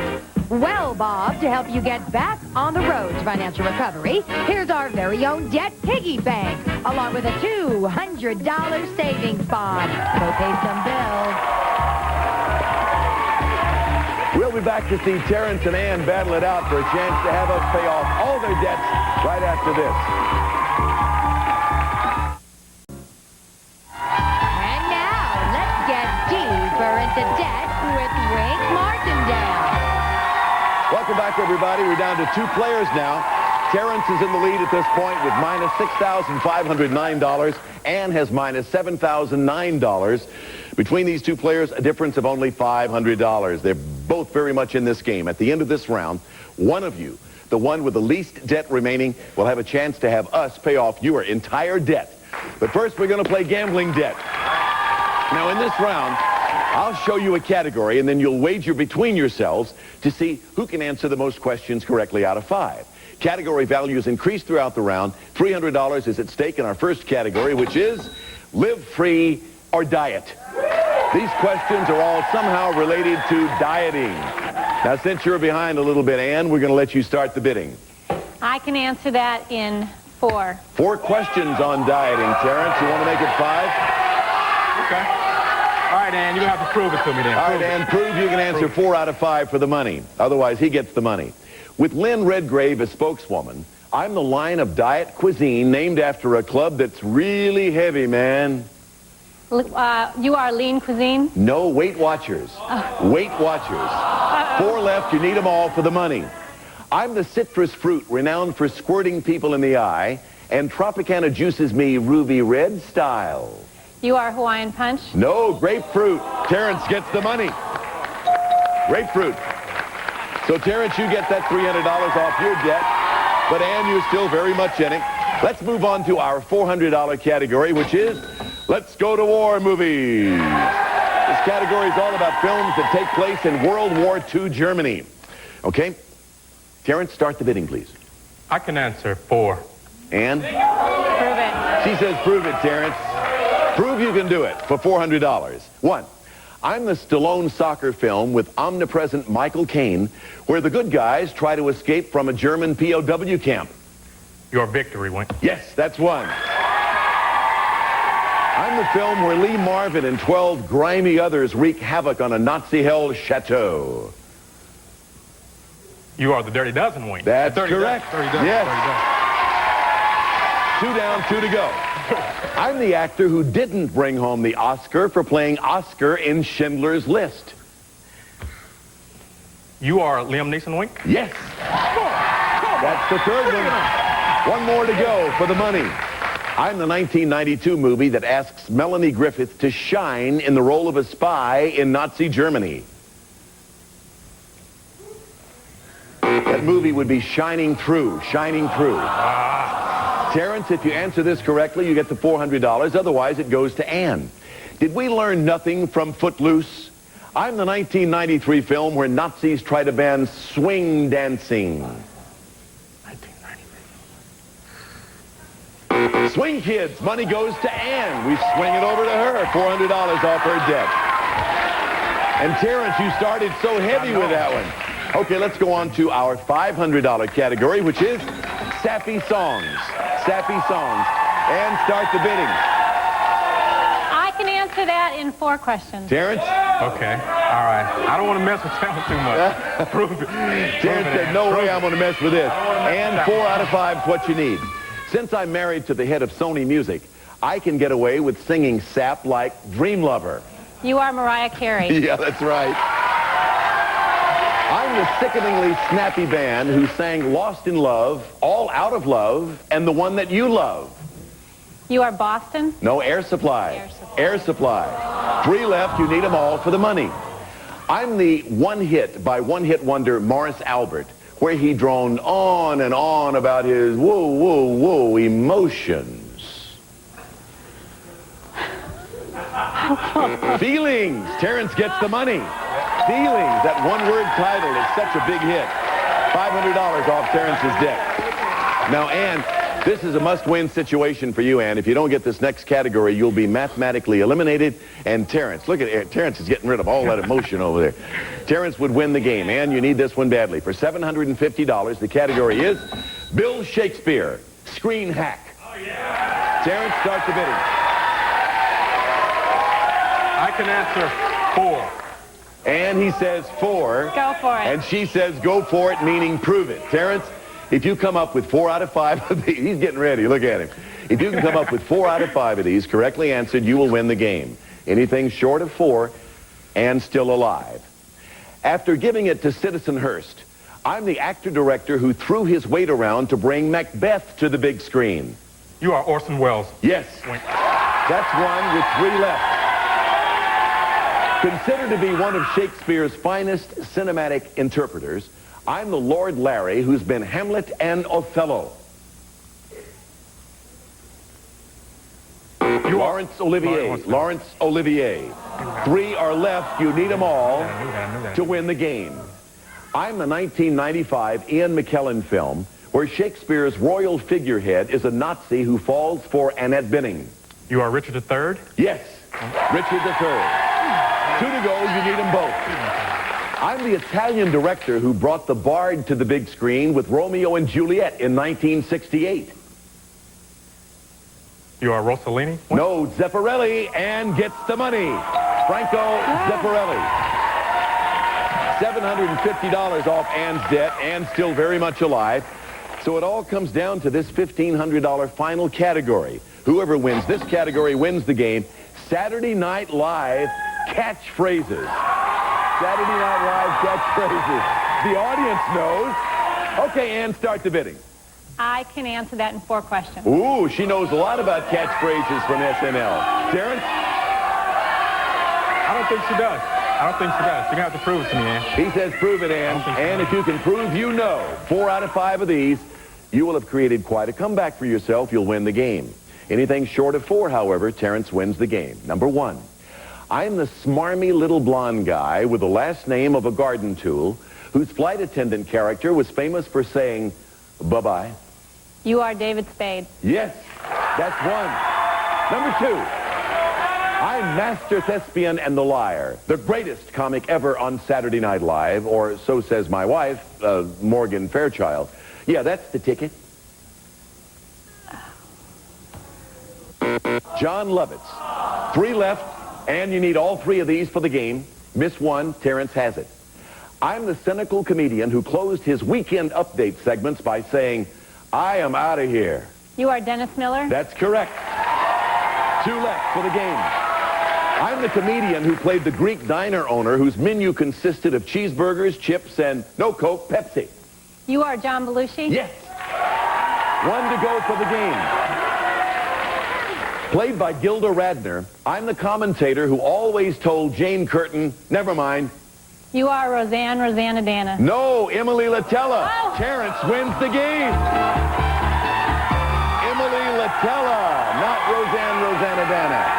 Well, Bob, to help you get back on the road to financial recovery, here's our very own Debt Piggy Bank, along with a $200 savings bond. Go pay some bills. We'll be back to see Terrence and Ann battle it out for a chance to have us pay off all their debts right after this. And now, let's get deeper into debt with Wink Martindale. Welcome back, everybody. We're down to 2 players now. Terrence is in the lead at this point with minus $6,509. Ann has minus $7,009. Between these 2 players, a difference of only $500. They're both very much in this game. At the end of this round, one of you, the one with the least debt remaining, will have a chance to have us pay off your entire debt. But first, we're going to play gambling debt. Now, in this round, I'll show you a category, and then you'll wager between yourselves to see who can answer the most questions correctly out of 5. Category values increase throughout the round. $300 is at stake in our first category, which is live free or diet. These questions are all somehow related to dieting. Now, since you're behind a little bit, Ann, we're going to let you start the bidding. I can answer that in 4. 4 questions on dieting, Terrence. You want to make it 5? Okay. All right, Ann, you're going to have to prove it to me then. All right, Ann, prove you can answer 4 out of 5 for the money. Otherwise, he gets the money. With Lynn Redgrave as spokeswoman, I'm the line of diet cuisine named after a club that's really heavy, man. You are Lean Cuisine? No, Weight Watchers. Weight Watchers. 4 left. You need them all for the money. I'm the citrus fruit renowned for squirting people in the eye, and Tropicana juices me ruby red style. You are Hawaiian Punch? No, grapefruit. Terrence gets the money. Grapefruit. So, Terrence, you get that $300 off your debt, but Ann, you're still very much in it. Let's move on to our $400 category, which is Let's Go to War movies. This category is all about films that take place in World War II Germany. Okay? Terrence, start the bidding, please. I can answer 4. Ann? Prove it. She says prove it, Terrence. Prove you can do it for $400. 1. I'm the Stallone soccer film with omnipresent Michael Caine, where the good guys try to escape from a German POW camp. Your victory, Wink. Yes, that's 1. I'm the film where Lee Marvin and 12 grimy others wreak havoc on a Nazi-held chateau. You are the Dirty Dozen, Wink. That's Dirty correct. Dozen. Dirty Dozen. Yes. Dirty Dozen. 2 down, 2 to go. I'm the actor who didn't bring home the Oscar for playing Oscar in Schindler's List. You are Liam Neeson, Wink? Yes. That's the 3rd one. 1 more to go for the money. I'm the 1992 movie that asks Melanie Griffith to shine in the role of a spy in Nazi Germany. That movie would be Shining Through, Shining Through. Terrence, if you answer this correctly, you get the $400. Otherwise, it goes to Ann. Did we learn nothing from Footloose? I'm the 1993 film where Nazis try to ban swing dancing. Swing Kids, money goes to Ann. We swing it over to her, $400 off her debt. And Terrence, you started so heavy with that one. Okay, let's go on to our $500 category, which is Sappy Songs. Sappy Songs. And start the bidding. I can answer that in 4 questions. Terrence? Okay. All right. I don't want to mess with Terrence too much. Prove it. Terrence said, no way I'm going to mess with this. And 4 out of 5 is what you need. Since I'm married to the head of Sony Music, I can get away with singing sap like Dream Lover. You are Mariah Carey. Yeah, that's right. I'm the sickeningly snappy band who sang Lost in Love, All Out of Love, and The One That You Love. You are Boston. No, Air Supply. Air Supply. 3 left, you need them all for the money. I'm the one-hit by one-hit wonder Morris Albert, where he droned on and on about his whoa, whoa, whoa emotions. Feelings. Terrence gets the money. Feelings. That one-word title is such a big hit. $500 off Terrence's debt. Now, Ann, this is a must-win situation for you, Ann. If you don't get this next category, you'll be mathematically eliminated. And Terrence, look at it. Terrence is getting rid of all that emotion over there. Terrence would win the game. Ann, you need this one badly. For $750, the category is Bill Shakespeare, Screen Hack. Oh, yeah. Terrence, start the bidding. I can answer 4. And he says 4. Go for it. And she says go for it, meaning prove it. Terrence, if you come up with 4 out of 5 of these, he's getting ready, look at him. If you can come up with 4 out of 5 of these correctly answered, you will win the game. Anything short of 4, and still alive. After giving it to Citizen Hearst, I'm the actor-director who threw his weight around to bring Macbeth to the big screen. You are Orson Welles. Yes. That's one with 3 left. Considered to be one of Shakespeare's finest cinematic interpreters, I'm the Lord Larry who's been Hamlet and Othello. Laurence Olivier. Laurence Olivier. 3 are left. You need them all to win the game. I'm the 1995 Ian McKellen film where Shakespeare's royal figurehead is a Nazi who falls for Annette Bening. You are Richard III? Yes, Richard III. 2 to go, you need them both. I'm the Italian director who brought The Bard to the big screen with Romeo and Juliet in 1968. You are Rossellini? What? No, Zeffirelli, and gets the money. Franco Zeffirelli. $750 off Ann's debt. Ann still very much alive. So it all comes down to this $1,500 final category. Whoever wins this category wins the game. Saturday Night Live catchphrases. Saturday Night Live catchphrases. The audience knows. Okay, Ann, start the bidding. I can answer that in 4 questions. Ooh, she knows a lot about catchphrases from SNL. Terrence? I don't think she does. I don't think she does. You're going to have to prove it to me, Ann. He says prove it, Ann. And if you can prove you know 4 out of 5 of these, you will have created quite a comeback for yourself. You'll win the game. Anything short of 4, however, Terrence wins the game. Number 1. I'm the smarmy little blonde guy with the last name of a garden tool whose flight attendant character was famous for saying, bye-bye. You are David Spade. Yes, that's 1. Number 2. I'm Master Thespian and the Liar, the greatest comic ever on Saturday Night Live, or so says my wife, Morgan Fairchild. Yeah, that's the ticket. John Lovitz. 3 left, and you need all 3 of these for the game. Miss 1, Terrence has it. I'm the cynical comedian who closed his weekend update segments by saying, I am out of here. You are Dennis Miller? That's correct. 2 left for the game. I'm the comedian who played the Greek diner owner whose menu consisted of cheeseburgers, chips, and no Coke, Pepsi. You are John Belushi? Yes. 1 to go for the game. Played by Gilda Radner, I'm the commentator who always told Jane Curtin, never mind. You are Rosanna Dana. No, Emily Latella. Oh. Terrence wins the game. Emily Latella, not Rosanna Dana.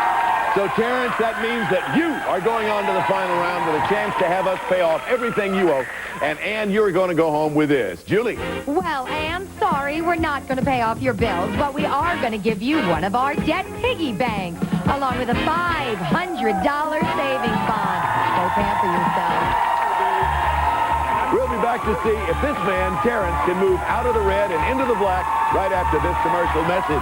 So, Terrence, that means that you are going on to the final round with a chance to have us pay off everything you owe. And, Ann, you're going to go home with this. Julie? Well, Ann, sorry, we're not going to pay off your bills, but we are going to give you one of our debt piggy banks, along with a $500 savings bond. Go pamper yourself. We'll be back to see if this man, Terrence, can move out of the red and into the black right after this commercial message.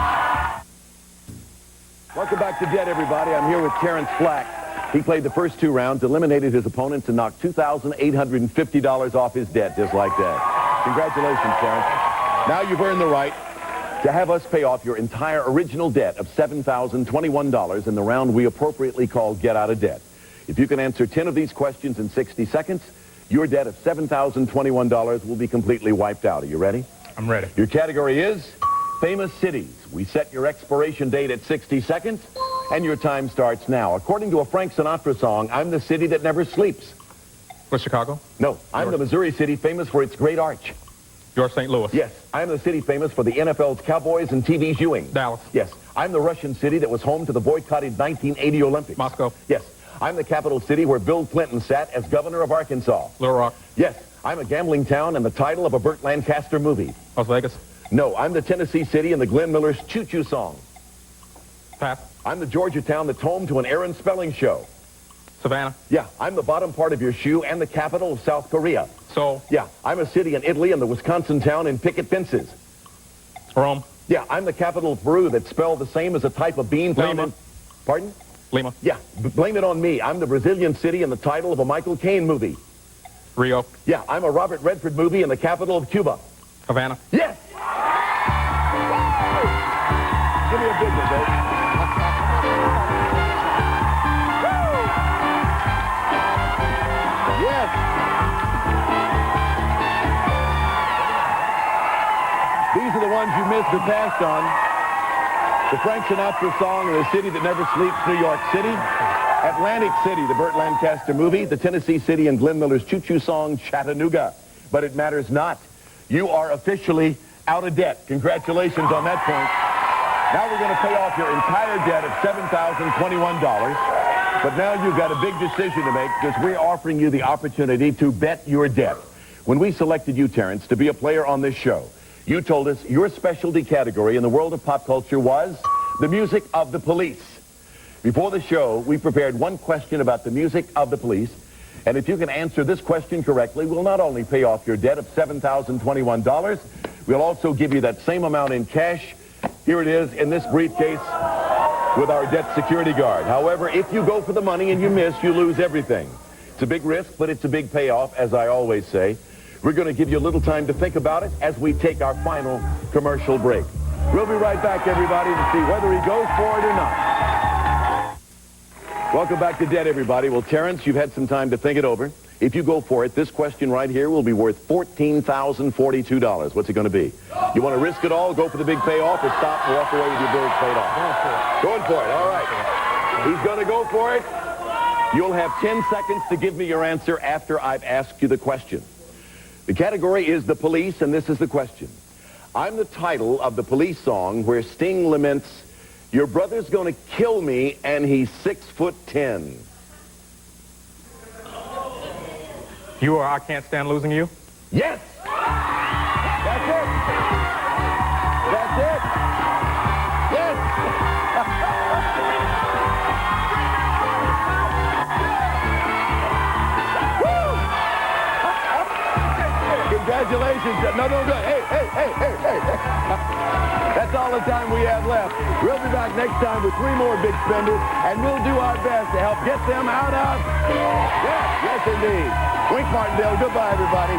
Welcome back to Debt, everybody. I'm here with Terrence Flack. He played the first 2 rounds, eliminated his opponents, and knocked $2,850 off his debt just like that. Congratulations, Terrence. Now you've earned the right to have us pay off your entire original debt of $7,021 in the round we appropriately call Get Out of Debt. If you can answer 10 of these questions in 60 seconds, your debt of $7,021 will be completely wiped out. Are you ready? I'm ready. Your category is famous cities. We set your expiration date at 60 seconds, and your time starts now. According to a Frank Sinatra song, I'm the city that never sleeps. What's Chicago? No, I'm the Missouri city famous for its great arch. You're St. Louis. Yes, I'm the city famous for the NFL's Cowboys and TV's Ewing. Dallas. Yes, I'm the Russian city that was home to the boycotted 1980 Olympics. Moscow. Yes, I'm the capital city where Bill Clinton sat as governor of Arkansas. Little Rock. Yes, I'm a gambling town and the title of a Burt Lancaster movie. Las Vegas. No, I'm the Tennessee city in the Glenn Miller's Choo Choo song. Pass. I'm the Georgia town that's home to an Aaron Spelling show. Savannah. Yeah, I'm the bottom part of your shoe and the capital of South Korea. Seoul. Yeah, I'm a city in Italy and the Wisconsin town in picket fences. Rome. Yeah, I'm the capital of Peru that's spelled the same as a type of bean found in... Pardon? Lima. Yeah, blame it on me. I'm the Brazilian city in the title of a Michael Caine movie. Rio. Yeah, I'm a Robert Redford movie in the capital of Cuba. Havana. Yes! Give me a big one, Dave. Yes! These are the ones you missed or passed on. The Frank Sinatra song and the city that never sleeps, New York City. Atlantic City, the Burt Lancaster movie. The Tennessee city and Glenn Miller's Choo Choo song, Chattanooga. But it matters not. You are officially out of debt. Congratulations on that point. Now we're going to pay off your entire debt of $7,021. But now you've got a big decision to make because we're offering you the opportunity to bet your debt. When we selected you, Terrence, to be a player on this show, you told us your specialty category in the world of pop culture was the music of the Police. Before the show, we prepared one question about the music of the Police. And if you can answer this question correctly, we'll not only pay off your debt of $7,021, we'll also give you that same amount in cash. Here it is in this briefcase with our debt security guard. However, if you go for the money and you miss, you lose everything. It's a big risk, but it's a big payoff, as I always say. We're going to give you a little time to think about it as we take our final commercial break. We'll be right back, everybody, to see whether he goes for it or not. Welcome back to Debt, everybody. Well, Terrence, you've had some time to think it over. If you go for it, this question right here will be worth $14,042. What's it going to be? You want to risk it all, go for the big payoff, or stop and walk away with your bills paid off? Going for it. All right. He's going to go for it. You'll have 10 seconds to give me your answer after I've asked you the question. The category is the Police, and this is the question. I'm the title of the Police song where Sting laments, "Your brother's going to kill me, and he's 6'10". You or I Can't Stand Losing You? Yes! That's it! That's it! Yes! Woo! Congratulations. No, good. Hey. That's all the time we have left. We'll be back next time with 3 more big spenders, and we'll do our best to help get them out of... Yes, indeed. Wink Martindale. Goodbye, everybody.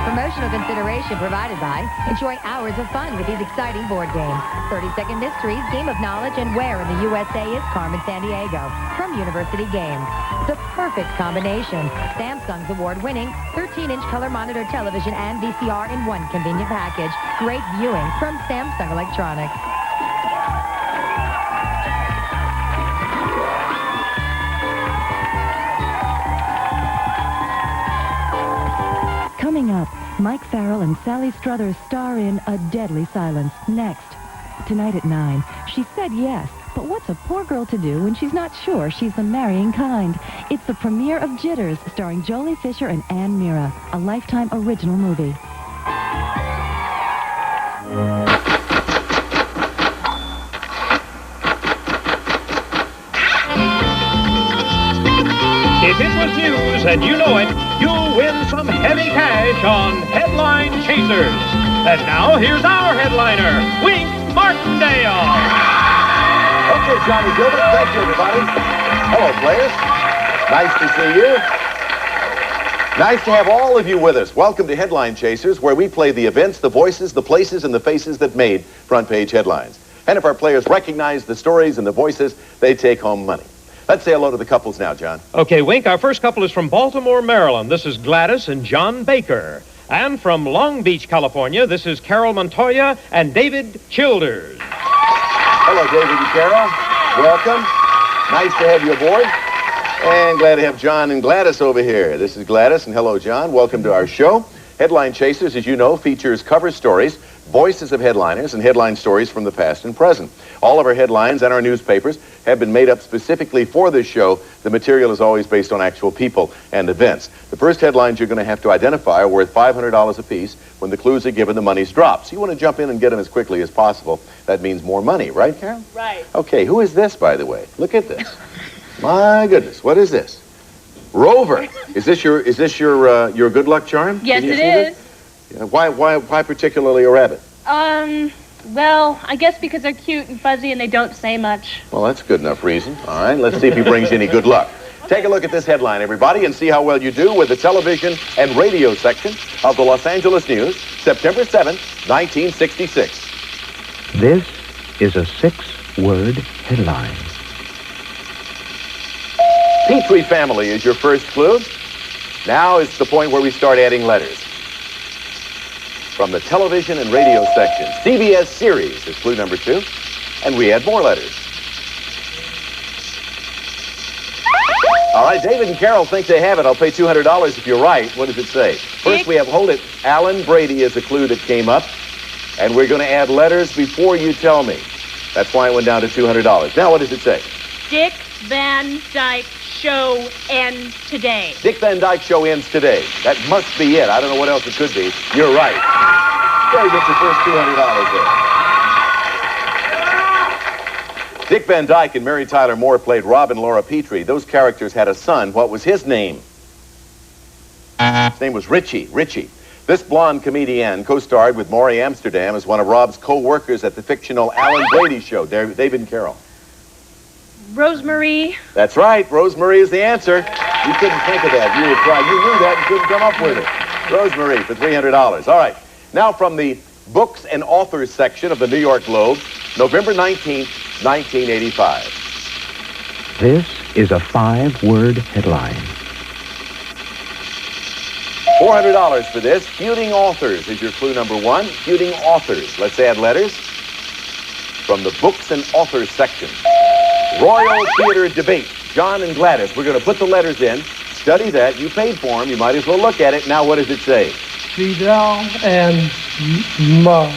Promotional consideration provided by enjoy hours of fun with these exciting board games. 30-Second Mysteries, Game of Knowledge, and Where in the USA is Carmen Sandiego from University Games. The perfect combination. Samsung's award-winning 13-inch color monitor television and VCR in one convenient package. Great viewing from Samsung Electronics. Coming up, Mike Farrell and Sally Struthers star in A Deadly Silence. Next, tonight at 9, she said yes But what's a poor girl to do when she's not sure she's the marrying kind? It's the premiere of Jitters, starring Jolie Fisher and Ann Mira, a Lifetime original movie. If it was news and you know it, you'll win some heavy cash on Headline Chasers. And now, here's our headliner, Wink Martindale. Okay, Johnny Gilbert. Thank you, everybody. Hello, players. Nice to see you. Nice to have all of you with us. Welcome to Headline Chasers, where we play the events, the voices, the places, and the faces that made front page headlines. And if our players recognize the stories and the voices, they take home money. Let's say hello to the couples now, John. Okay, Wink, our first couple is from Baltimore, Maryland. This is Gladys and John Baker. And from Long Beach, California, this is Carol Montoya and David Childers. Hello, David and Carol. Welcome. Nice to have you aboard. And glad to have John and Gladys over here. This is Gladys, and hello, John. Welcome to our show. Headline Chasers, as you know, features cover stories, voices of headliners, and headline stories from the past and present. All of our headlines and our newspapers have been made up specifically for this show. The material is always based on actual people and events. The first headlines you're going to have to identify are worth $500 apiece. When the clues are given, the money's dropped. So you want to jump in and get them as quickly as possible. That means more money, right, Carol? Right. Okay, who is this, by the way? Look at this. My goodness, what is this? Rover. Is this your good luck charm? Yes, Can you it see is. this? Yeah, why particularly a rabbit? Well, I guess because they're cute and fuzzy and they don't say much. Well, that's a good enough reason. All right, let's see if he brings any good luck. Take a look at this headline, everybody, and see how well you do with the television and radio section of the Los Angeles News, September 7th, 1966. This is a 6-word headline. Petrie family is your first clue. Now is the point where we start adding letters. From the television and radio section, CBS series is clue number 2, and we add more letters. All right, David and Carol think they have it. I'll pay $200 if you're right. What does it say? First, we have hold it. Alan Brady is a clue that came up, and we're going to add letters before you tell me. That's why it went down to $200. Now, what does it say? Dick Van Dyke Show ends today. Dick Van Dyke Show ends today. That must be it. I don't know what else it could be. You're right. There you get your first $200 there. Dick Van Dyke and Mary Tyler Moore played Rob and Laura Petrie. Those characters had a son. What was his name? His name was Richie. Richie. This blonde comedian co-starred with Maury Amsterdam as one of Rob's co-workers at the fictional Alan Brady Show. David and Carol. Rosemary. That's right. Rosemary is the answer. You couldn't think of that. You would try. You knew that and couldn't come up with it. Rosemary for $300. All right. Now from the books and authors section of the New York Globe, November 19th, 1985. This is a 5-word headline. $400 for this. Feuding authors is your clue number 1. Feuding authors. Let's add letters. From the books and authors section. Royal Theater Debate. John and Gladys. We're going to put the letters in. Study that. You paid for them. You might as well look at it. Now, what does it say? Vidal and Mahler.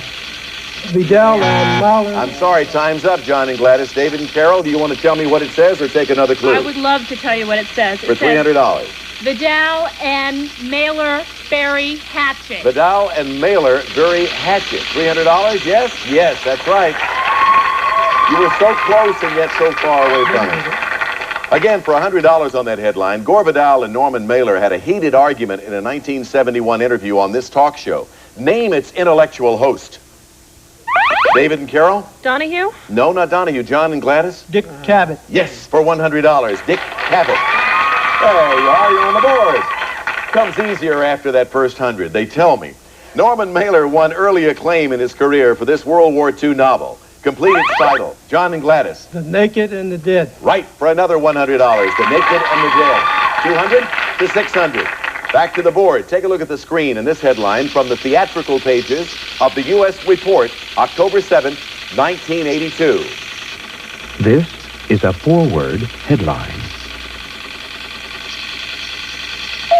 I'm sorry. Time's up, John and Gladys. David and Carol, do you want to tell me what it says or take another clue? I would love to tell you what it says. For $300. Vidal and Mailer Berry Hatchet. Vidal and Mailer Berry Hatchet. $300? Yes? Yes, that's right. You were so close and yet so far away from it. Again, for $100 on that headline, Gore Vidal and Norman Mailer had a heated argument in a 1971 interview on this talk show. Name its intellectual host. David and Carol? Donahue? No, not Donahue. John and Gladys? Dick Cavett. Yes, for $100. Dick Cavett. There you are. You're on the board. Comes easier after that first 100, they tell me. Norman Mailer won early acclaim in his career for this World War II novel. Complete its title. John and Gladys. The Naked and the Dead. Right, for another $100. The Naked and the Dead. 200 to 600. Back to the board. Take a look at the screen and this headline from the theatrical pages of the U.S. Report, October 7th, 1982. This is a 4-word headline.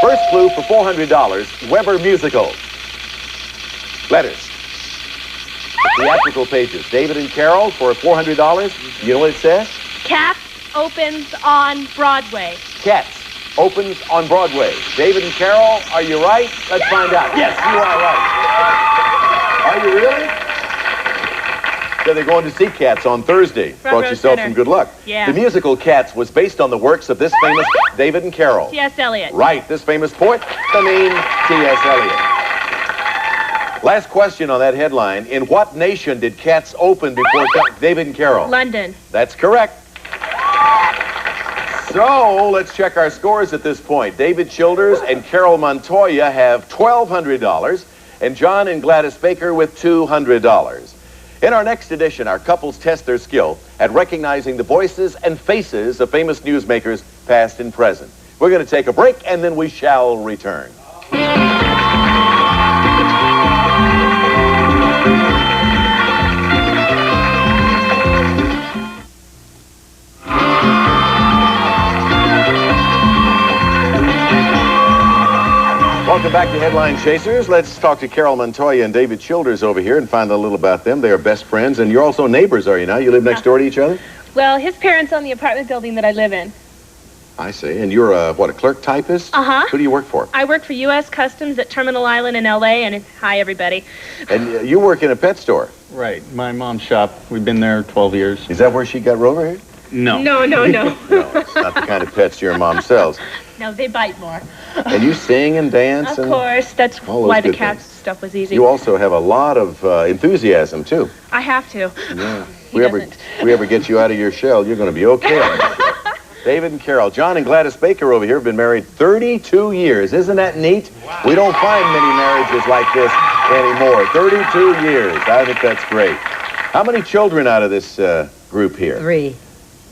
First clue for $400, Weber Musical. Letters. theatrical pages. David and Carol for $400. You know what it says? Cats opens on Broadway. Cats opens on Broadway. David and Carol, are you right? Let's find out. Yes, you are right. Are you really? So they're going to see Cats on Thursday. Front Brought row yourself center. some good luck. Yeah. The musical Cats was based on the works of this famous David and Carol. T.S. Eliot. Right, this famous poet, the mean T.S. Eliot. Last question on that headline. In what nation did Cats open before David and Carol? London. That's correct. So, let's check our scores at this point. David Childers and Carol Montoya have $1,200, and John and Gladys Baker with $200. In our next edition, our couples test their skill at recognizing the voices and faces of famous newsmakers, past and present. We're going to take a break, and then we shall return. Welcome back to Headline Chasers. Let's talk to Carol Montoya and David Childers over here and find out a little about them. They are best friends, and you're also neighbors, are you now? You live next door to each other? Well, his parents own the apartment building that I live in. I see. And you're a clerk typist? Uh-huh. Who do you work for? I work for U.S. Customs at Terminal Island in L.A., and hi, everybody. And you work in a pet store? Right. My mom's shop. We've been there 12 years. Is that where she got Rover here? No. No. No, it's not the kind of pets your mom sells. No, they bite more. And you sing and dance? Of course. That's all those why the good cat things. stuff was easy. You also have a lot of enthusiasm, too. I have to. Yeah. We ever get you out of your shell, you're going to be okay. David and Carol. John and Gladys Baker over here have been married 32 years. Isn't that neat? Wow. We don't find many marriages like this anymore. 32 years. I think that's great. How many children out of this group here? 3.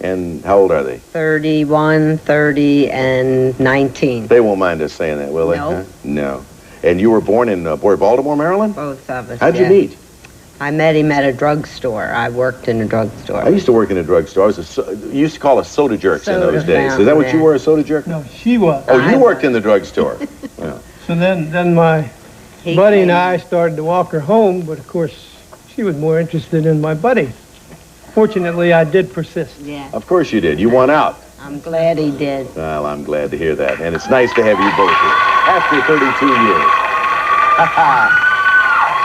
And how old are they? 31, 30, and 19. They won't mind us saying that, will they? No. Huh? No. And you were born in Baltimore, Maryland? Both of us. How'd you meet? I met him at a drugstore. I worked in a drugstore. I used to work in a drugstore. I was you used to call us soda jerks in those days. Is that what you were, a soda jerk? No, she was. Oh, you worked in the drugstore. Yeah. So then my buddy and I started to walk her home, but of course she was more interested in my buddy. Fortunately, I did persist. Yeah. Of course you did. You won out. I'm glad he did. Well, I'm glad to hear that. And it's nice to have you both here after 32 years.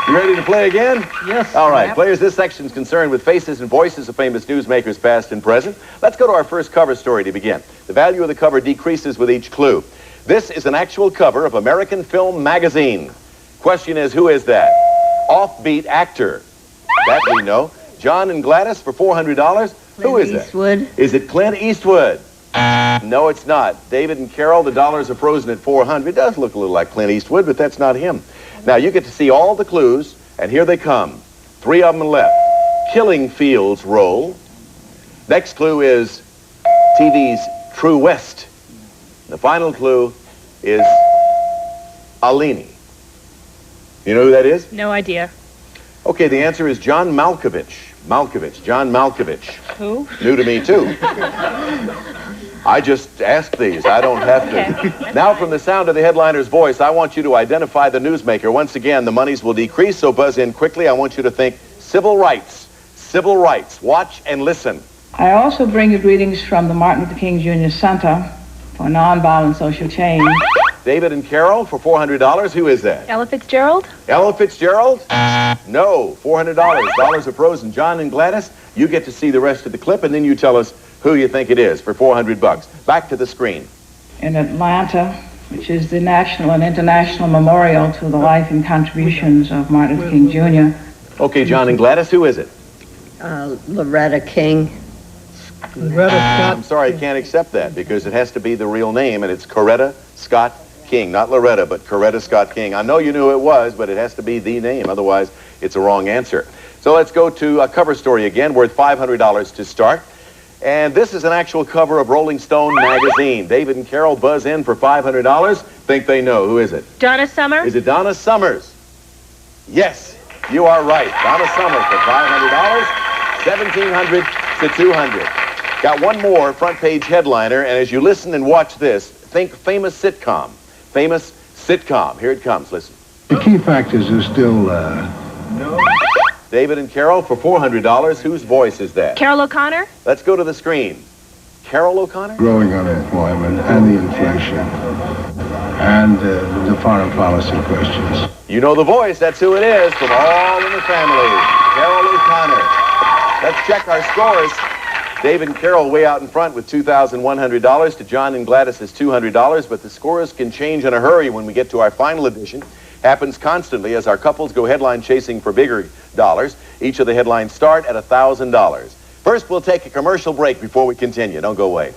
You ready to play again? Yes. All right. Yep. Players, this section is concerned with faces and voices of famous newsmakers past and present. Let's go to our first cover story to begin. The value of the cover decreases with each clue. This is an actual cover of American Film Magazine. Question is, who is that? Offbeat actor. That we know. John and Gladys for $400. Who is that? Eastwood. Is it Clint Eastwood? No, it's not. David and Carol, the dollars are frozen at $400. It does look a little like Clint Eastwood, but that's not him. Now, you get to see all the clues, and here they come. 3 of them left. Killing Fields role. Next clue is TV's True West. The final clue is Alini. You know who that is? No idea. Okay, the answer is John Malkovich. John Malkovich. Who? New to me, too. I just asked these. I don't have to. Okay. Now, from the sound of the headliner's voice, I want you to identify the newsmaker. Once again, the monies will decrease, so buzz in quickly. I want you to think civil rights. Civil rights. Watch and listen. I also bring you greetings from the Martin Luther King Jr. Center for Nonviolent Social Change. David and Carol for $400. Who is that? Ella Fitzgerald? Ella Fitzgerald? No. $400. Dollars are frozen. John and Gladys, you get to see the rest of the clip, and then you tell us who you think it is for $400. Back to the screen. In Atlanta, which is the national and international memorial to the life and contributions of Martin Luther King Jr. Okay, John and Gladys, who is it? Loretta King. Loretta Scott. I'm sorry, I can't accept that because it has to be the real name, and it's Coretta Scott King. Not Loretta, but Coretta Scott King. I know you knew who it was, but it has to be the name. Otherwise, it's a wrong answer. So let's go to a cover story again, worth $500 to start. And this is an actual cover of Rolling Stone magazine. David and Carol buzz in for $500. Think they know. Who is it? Donna Summer? Is it Donna Summers? Yes, you are right. Donna Summers for $500. $1,700 to $200. Got one more front page headliner, and as you listen and watch this, think famous sitcom. Famous sitcom. Here it comes. Listen. The key factors are still David and Carol for $400. Whose voice is that? Carol O'Connor? Let's go to the screen. Carol O'Connor? Growing unemployment and the inflation and the foreign policy questions. You know the voice. That's who it is from All in the Family. Carol O'Connor. Let's check our scores. David and Carol way out in front with $2,100 to John and Gladys' $200, but the scores can change in a hurry when we get to our final edition. Happens constantly as our couples go headline chasing for bigger dollars. Each of the headlines start at $1,000. First, we'll take a commercial break before we continue. Don't go away.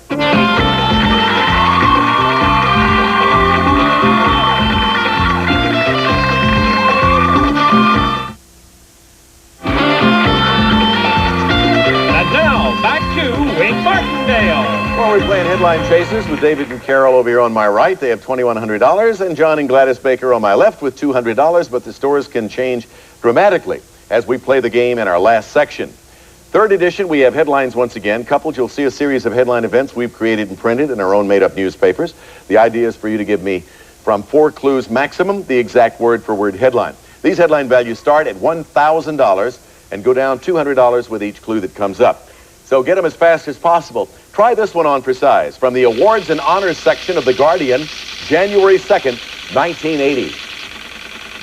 Well, we're playing Headline Chasers with David and Carol over here on my right. They have $2,100, and John and Gladys Baker on my left with $200, but the scores can change dramatically as we play the game in our last section. Third edition, we have headlines once again. Couples, you'll see a series of headline events we've created and printed in our own made-up newspapers. The idea is for you to give me, from 4 clues maximum, the exact word-for-word headline. These headline values start at $1,000 and go down $200 with each clue that comes up. So get them as fast as possible. Try this one on for size. From the Awards and Honors section of The Guardian, January 2nd, 1980.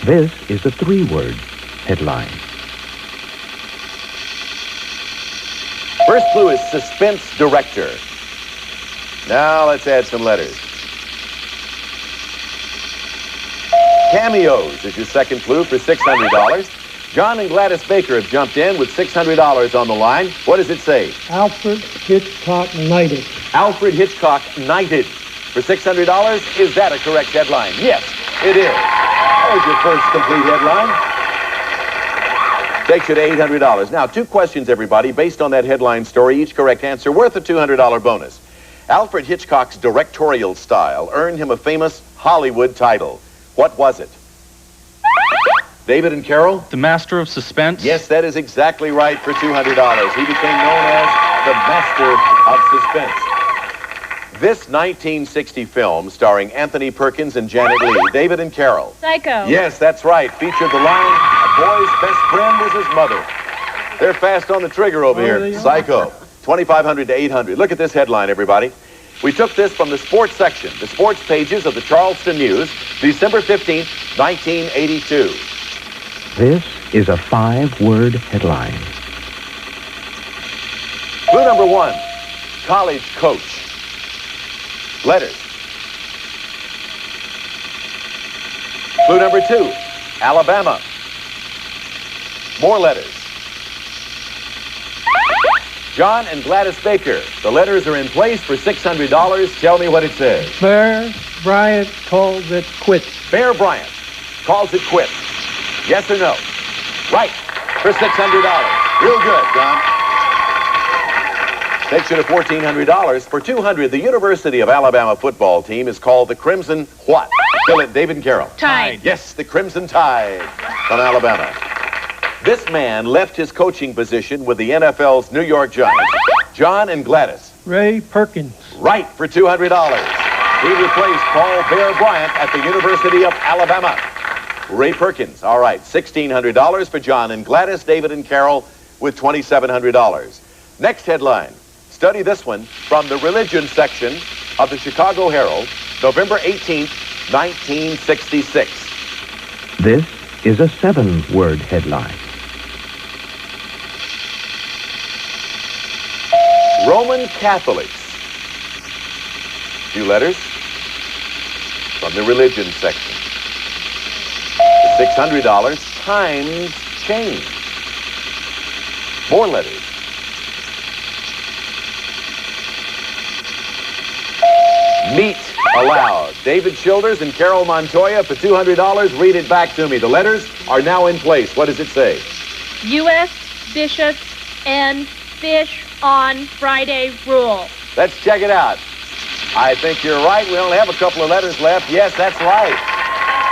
This is a 3-word headline. First clue is suspense director. Now let's add some letters. Cameos is your second clue for $600. John and Gladys Baker have jumped in with $600 on the line. What does it say? Alfred Hitchcock Knighted. Alfred Hitchcock Knighted. For $600, is that a correct headline? Yes, it is. There's your first complete headline. Takes you to $800. Now, 2 questions, everybody, based on that headline story. Each correct answer worth a $200 bonus. Alfred Hitchcock's directorial style earned him a famous Hollywood title. What was it? David and Carol? The Master of Suspense? Yes, that is exactly right for $200. He became known as the Master of Suspense. This 1960 film, starring Anthony Perkins and Janet Leigh, David and Carol. Psycho. Yes, that's right. Featured the line, a boy's best friend was his mother. They're fast on the trigger over here. Psycho. 2,500 to 800. Look at this headline, everybody. We took this from the sports section, the sports pages of the Charleston News, December 15th, 1982. This is a 5-word headline. Clue number 1, college coach. Letters. Clue number 2, Alabama. More letters. John and Gladys Baker. The letters are in place for $600. Tell me what it says. Bear Bryant calls it quits. Bear Bryant calls it quits. Yes or no? Right, for $600. Real good, John. Takes you to $1,400. For $200, the University of Alabama football team is called the Crimson what? Fill it, David and Carol. Tide. Yes, the Crimson Tide from Alabama. This man left his coaching position with the NFL's New York Giants. John and Gladys. Ray Perkins. Right, for $200. He replaced Paul Bear Bryant at the University of Alabama. Ray Perkins. All right, $1,600 for John and Gladys, David and Carol with $2,700. Next headline. Study this one from the religion section of the Chicago Herald, November 18th, 1966. This is a 7-word headline. Roman Catholics. 2 letters from the religion section. For $600, times change. More letters. Meat allowed. David Childers and Carol Montoya for $200. Read it back to me. The letters are now in place. What does it say? U.S. bishops and fish on Friday rule. Let's check it out. I think you're right. We only have a couple of letters left. Yes, that's right.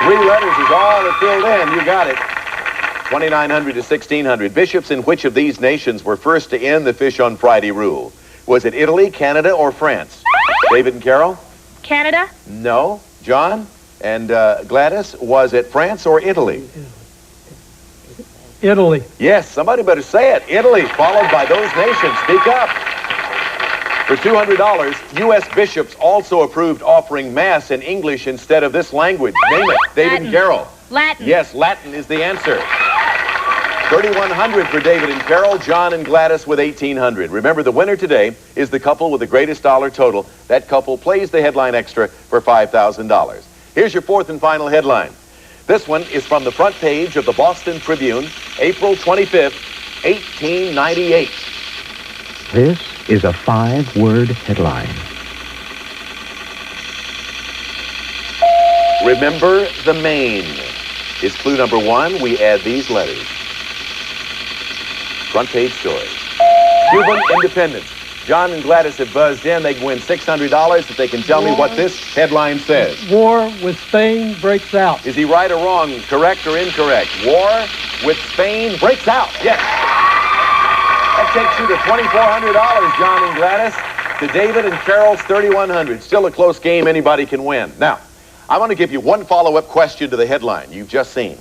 3 letters is all that filled in. You got it. 2,900 to 1,600. Bishops in which of these nations were first to end the fish on Friday rule? Was it Italy, Canada, or France? David and Carol? Canada? No. John and Gladys, was it France or Italy? Italy. Yes, somebody better say it. Italy, followed by those nations. Speak up. For $200, U.S. bishops also approved offering Mass in English instead of this language. Name it. David and Carol. Latin. Yes, Latin is the answer. $3,100 for David and Carol. John and Gladys with $1,800. Remember, the winner today is the couple with the greatest dollar total. That couple plays the headline extra for $5,000. Here's your fourth and final headline. This one is from the front page of the Boston Tribune, April 25th, 1898. This is a 5-word headline. Remember the Maine is clue number 1. We add these letters. Front page story. Cuban independence. John and Gladys have buzzed in. They can win $600 if they can tell me what this headline says. War with Spain breaks out. Is he right or wrong? Correct or incorrect? War with Spain breaks out. Yes. That takes you to $2,400, John and Gladys. To David and Carol's $3,100. Still a close game. Anybody can win. Now, I want to give you one follow-up question to the headline you've just seen.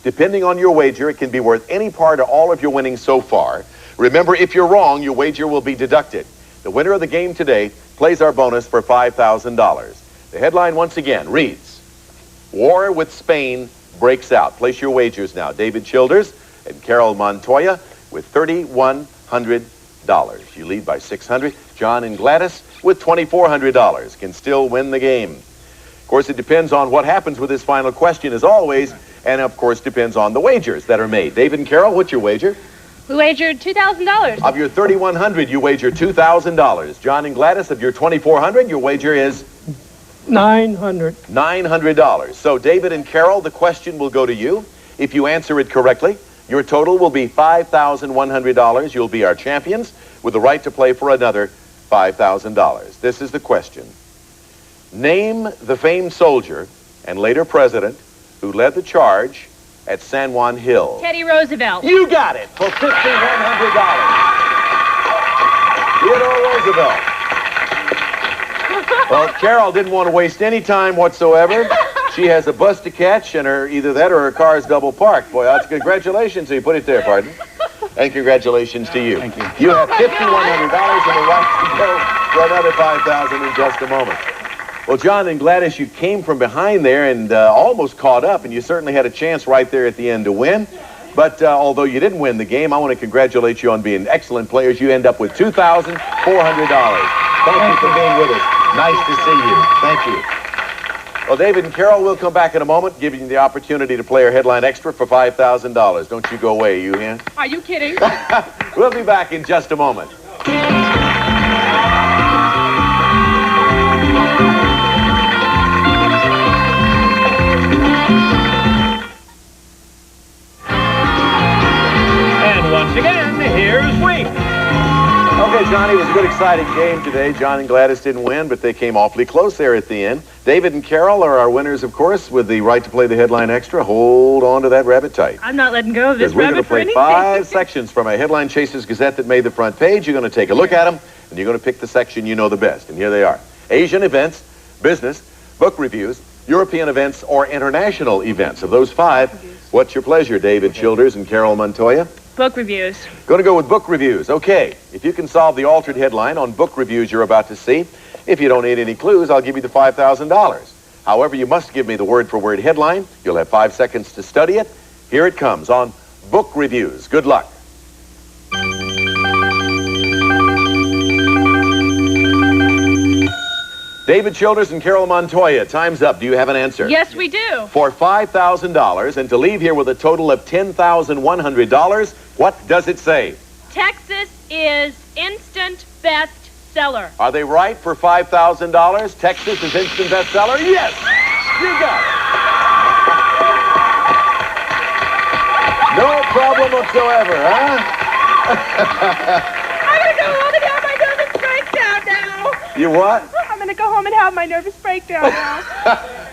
Depending on your wager, it can be worth any part or all of your winnings so far. Remember, if you're wrong, your wager will be deducted. The winner of the game today plays our bonus for $5,000. The headline once again reads, War with Spain breaks out. Place your wagers now. David Childers and Carol Montoya with $3,100. You lead by $600. John and Gladys with $2,400 can still win the game. Of course, it depends on what happens with this final question as always, and of course depends on the wagers that are made. David and Carol, what's your wager? We wagered $2,000. Of your $3,100, you wager $2,000. John and Gladys, of your $2,400, your wager is $900. $900. So David and Carol, the question will go to you. If you answer it correctly, your total will be $5,100. You'll be our champions with the right to play for another $5,000. This is the question. Name the famed soldier and later president who led the charge at San Juan Hill. Teddy Roosevelt. You got it for $5,100. Theodore Roosevelt. Well, Carol didn't want to waste any time whatsoever. She has a bus to catch, and either that or her car is double parked. Boy, that's congratulations. So you put it there, pardon. And congratulations to you. Thank you. You have $5,100 and the right to go for another $5,000 in just a moment. Well, John and Gladys, you came from behind there and almost caught up, and you certainly had a chance right there at the end to win. But although you didn't win the game, I want to congratulate you on being excellent players. You end up with $2,400. Thank you for being with us. Nice to see you. Thank you. Well, David and Carol, we'll come back in a moment, giving you the opportunity to play our headline extra for $5,000. Don't you go away, you hear? Are you kidding? We'll be back in just a moment. Once again, here's Wink. Okay, Johnny, it was a good, exciting game today. John and Gladys didn't win, but they came awfully close there at the end. David and Carol are our winners, of course, with the right to play the headline extra. Hold on to that rabbit tight. I'm not letting go of this We're going rabbit to for play anything. 5 sections from a Headline Chasers Gazette that made the front page. You're going to take a look at them, and you're going to pick the section you know the best. And here they are. Asian events, business, book reviews, European events, or international events. Of those 5, what's your pleasure, David Childers and Carol Montoya? Book reviews. Going to go with book reviews. Okay, if you can solve the altered headline on book reviews you're about to see, if you don't need any clues, I'll give you the $5,000. However, you must give me the word-for-word headline. You'll have 5 seconds to study it. Here it comes on book reviews. Good luck. David Childers and Carol Montoya, time's up. Do you have an answer? Yes, we do. For $5,000 and to leave here with a total of $10,100, what does it say? Texas is instant bestseller. Are they right for $5,000? Texas is instant bestseller? Yes! You got it. No problem whatsoever, huh? I'm going to go home and have my nervous breakdown now. You what? I'm going to go home and have my nervous breakdown now.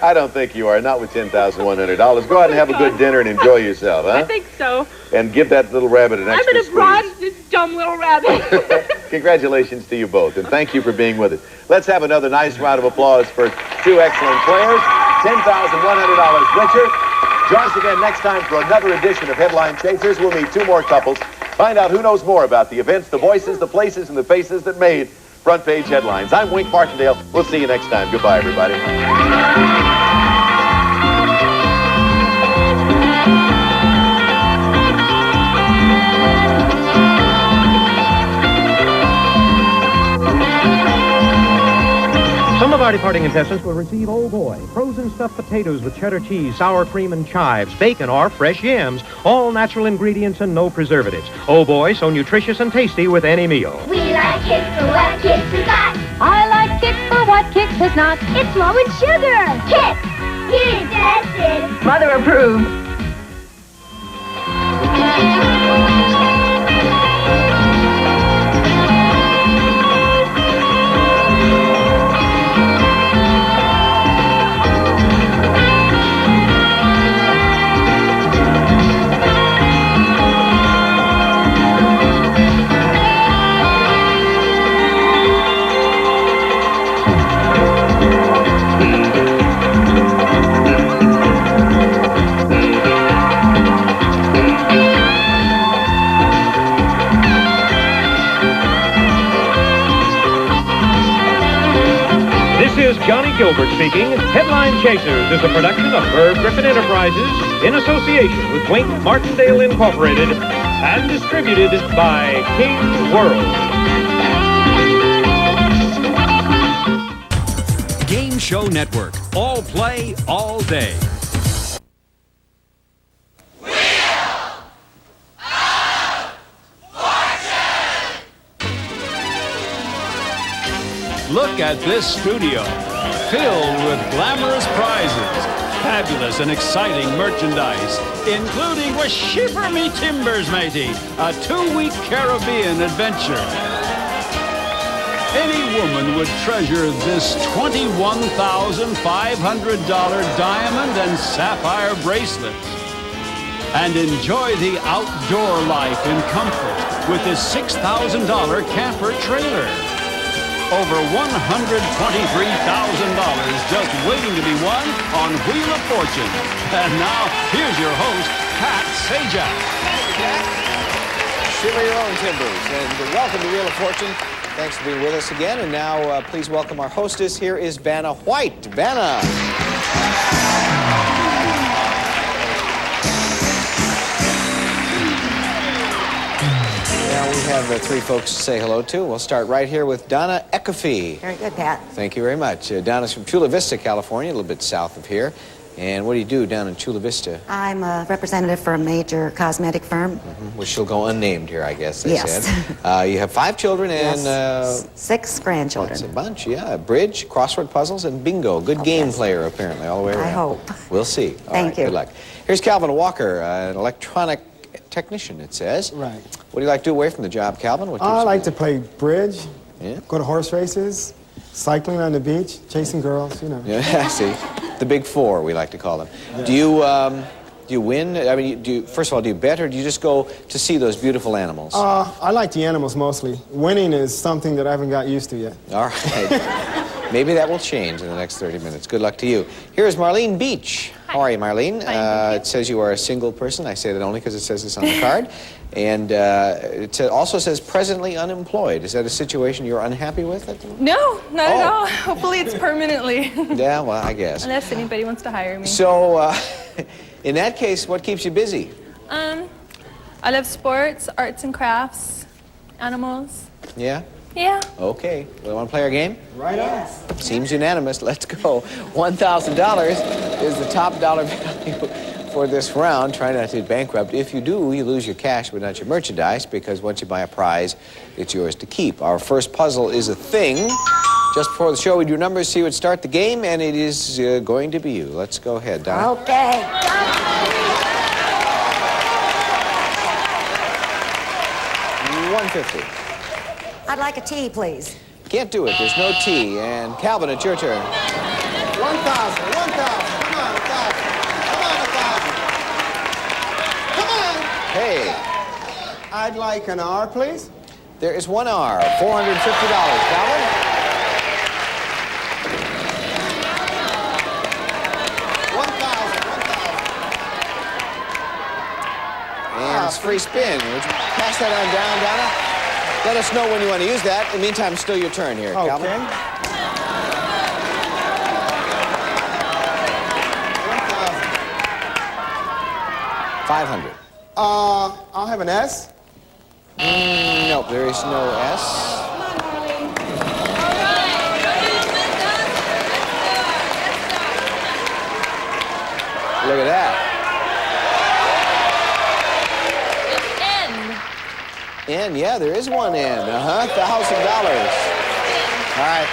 I don't think you are. Not with $10,100. Go out and have a good dinner and enjoy yourself, huh? I think so. And give that little rabbit an extra I'm going to squeeze. bronze this dumb little rabbit. Congratulations to you both, and thank you for being with us. Let's have another nice round of applause for 2 excellent players. $10,100 richer. Join us again next time for another edition of Headline Chasers. We'll meet two more couples, find out who knows more about the events, the voices, the places, and the faces that made front page headlines. I'm Wink Martindale. We'll see you next time. Goodbye, everybody. Some of our departing contestants will receive, oh boy, frozen stuffed potatoes with cheddar cheese, sour cream and chives, bacon, or fresh yams. All natural ingredients and no preservatives. Oh boy, so nutritious and tasty with any meal. We like Kix for what Kix is got. I like Kix for what Kix has not. It's low in sugar. Kix, get tested. Mother approved. This is Johnny Gilbert speaking. Headline Chasers is a production of Herb Griffin Enterprises in association with Wink Martindale Incorporated and distributed by King World. Game Show Network. All play, all day. Look at this studio, filled with glamorous prizes, fabulous and exciting merchandise, including with Shiver Me Timbers, matey, a 2-week Caribbean adventure. Any woman would treasure this $21,500 diamond and sapphire bracelet and enjoy the outdoor life in comfort with this $6,000 camper trailer. Over $123,000 just waiting to be won on Wheel of Fortune. And now, here's your host, Pat Sajak. Thank you, Jack. Shiver your own timbers, and welcome to Wheel of Fortune. Thanks for being with us again. And now, please welcome our hostess. Here is Vanna White. Vanna. We have three folks to say hello to. We'll start right here with Donna Ecafee. Very good, Pat. Thank you very much. Donna's from Chula Vista, California, a little bit south of here. And what do you do down in Chula Vista? I'm a representative for a major cosmetic firm. Well, she'll go unnamed here, I guess they Yes. said. You have 5 children and... Yes. 6 grandchildren. That's a bunch, yeah. Bridge, crossword puzzles, and bingo. Good game player, apparently, all the way around. I hope. We'll see. Thank you. Good luck. Here's Calvin Walker, an electronic technician, it says. Right. What do you like to do away from the job, Calvin? What I like to play bridge, Yeah. go to horse races, cycling on the beach, chasing girls, you know. Yeah, I see. The big 4, we like to call them. Yeah. Do you win? I mean, first of all, do you bet, or do you just go to see those beautiful animals? I like the animals mostly. Winning is something that I haven't got used to yet. All right. Maybe that will change in the next 30 minutes. Good luck to you. Here is Marlene Beach. How are you, Marlene? It says you are a single person. I say that only because it says this on the card. And it also says presently unemployed. Is that a situation you're unhappy with? No, not at all. Hopefully it's permanently. Yeah, well, I guess. Unless anybody wants to hire me. So, in that case, what keeps you busy? I love sports, arts and crafts, animals. Yeah? Yeah. Okay. We want to play our game? Right on. Seems unanimous. Let's go. $1,000 is the top dollar value for this round. Try not to get bankrupt. If you do, you lose your cash, but not your merchandise, because once you buy a prize, it's yours to keep. Our first puzzle is a thing. Just before the show, we do numbers, see who would start the game, and it is going to be you. Let's go ahead, Donna. Okay. $150. I'd like a tea, please. Can't do it. There's no tea. And Calvin, it's your turn. 1,000, 1,000. Come on, 1,000. Come on, 1,000. Come on. Hey. I'd like an R, please. There is 1 R. $450. Calvin? free spin. Would you pass that on down, Donna? Let us know when you want to use that. In the meantime, it's still your turn here, Calvin. Okay. 500. I'll have an S. Nope, there is no S. Look at that. N, yeah, there is one N. $1,000. All right.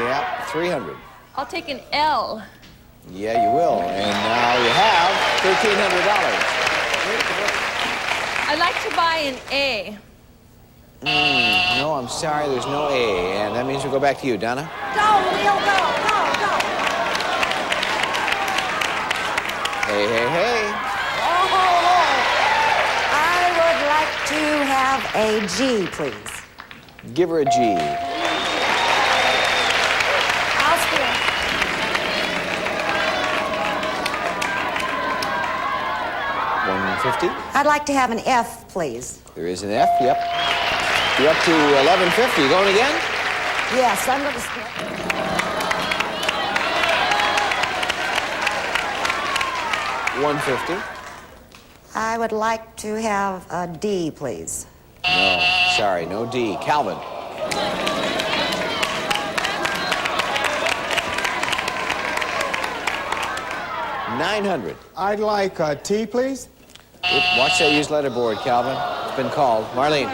Yep, 300. I'll take an L. Yeah, you will. And now you have $1,300. I'd like to buy an A. No, I'm sorry, there's no A. And that means we'll go back to you, Donna. Go, Will, go, go, go. Hey, hey, hey. Oh, I would like to have a G, please. Give her a G. I'll spin. $150. I'd like to have an F, please. There is an F, yep. You're up to $11.50. Going again? Yes, I'm going to spin. $150. I would like to have a D, please. No, sorry, no D. Calvin. $900. I'd like a T, please. Oop, watch that used letterboard, Calvin. It's been called. Marlene.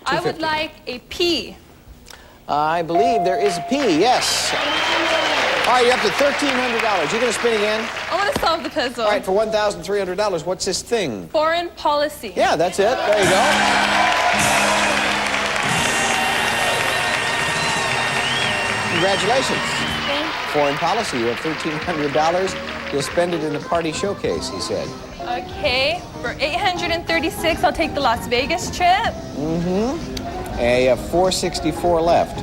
I would like a P. I believe there is a P, yes. All right, you're up to $1,300. You gonna spin again? I want to solve the puzzle. All right, for $1,300, what's this thing? Foreign policy. Yeah, that's it. There you go. Congratulations. Thank Foreign policy, you have $1,300. You'll spend it in the party showcase, he said. Okay, for $836, I'll take the Las Vegas trip. Mm-hmm. And you have $464 left.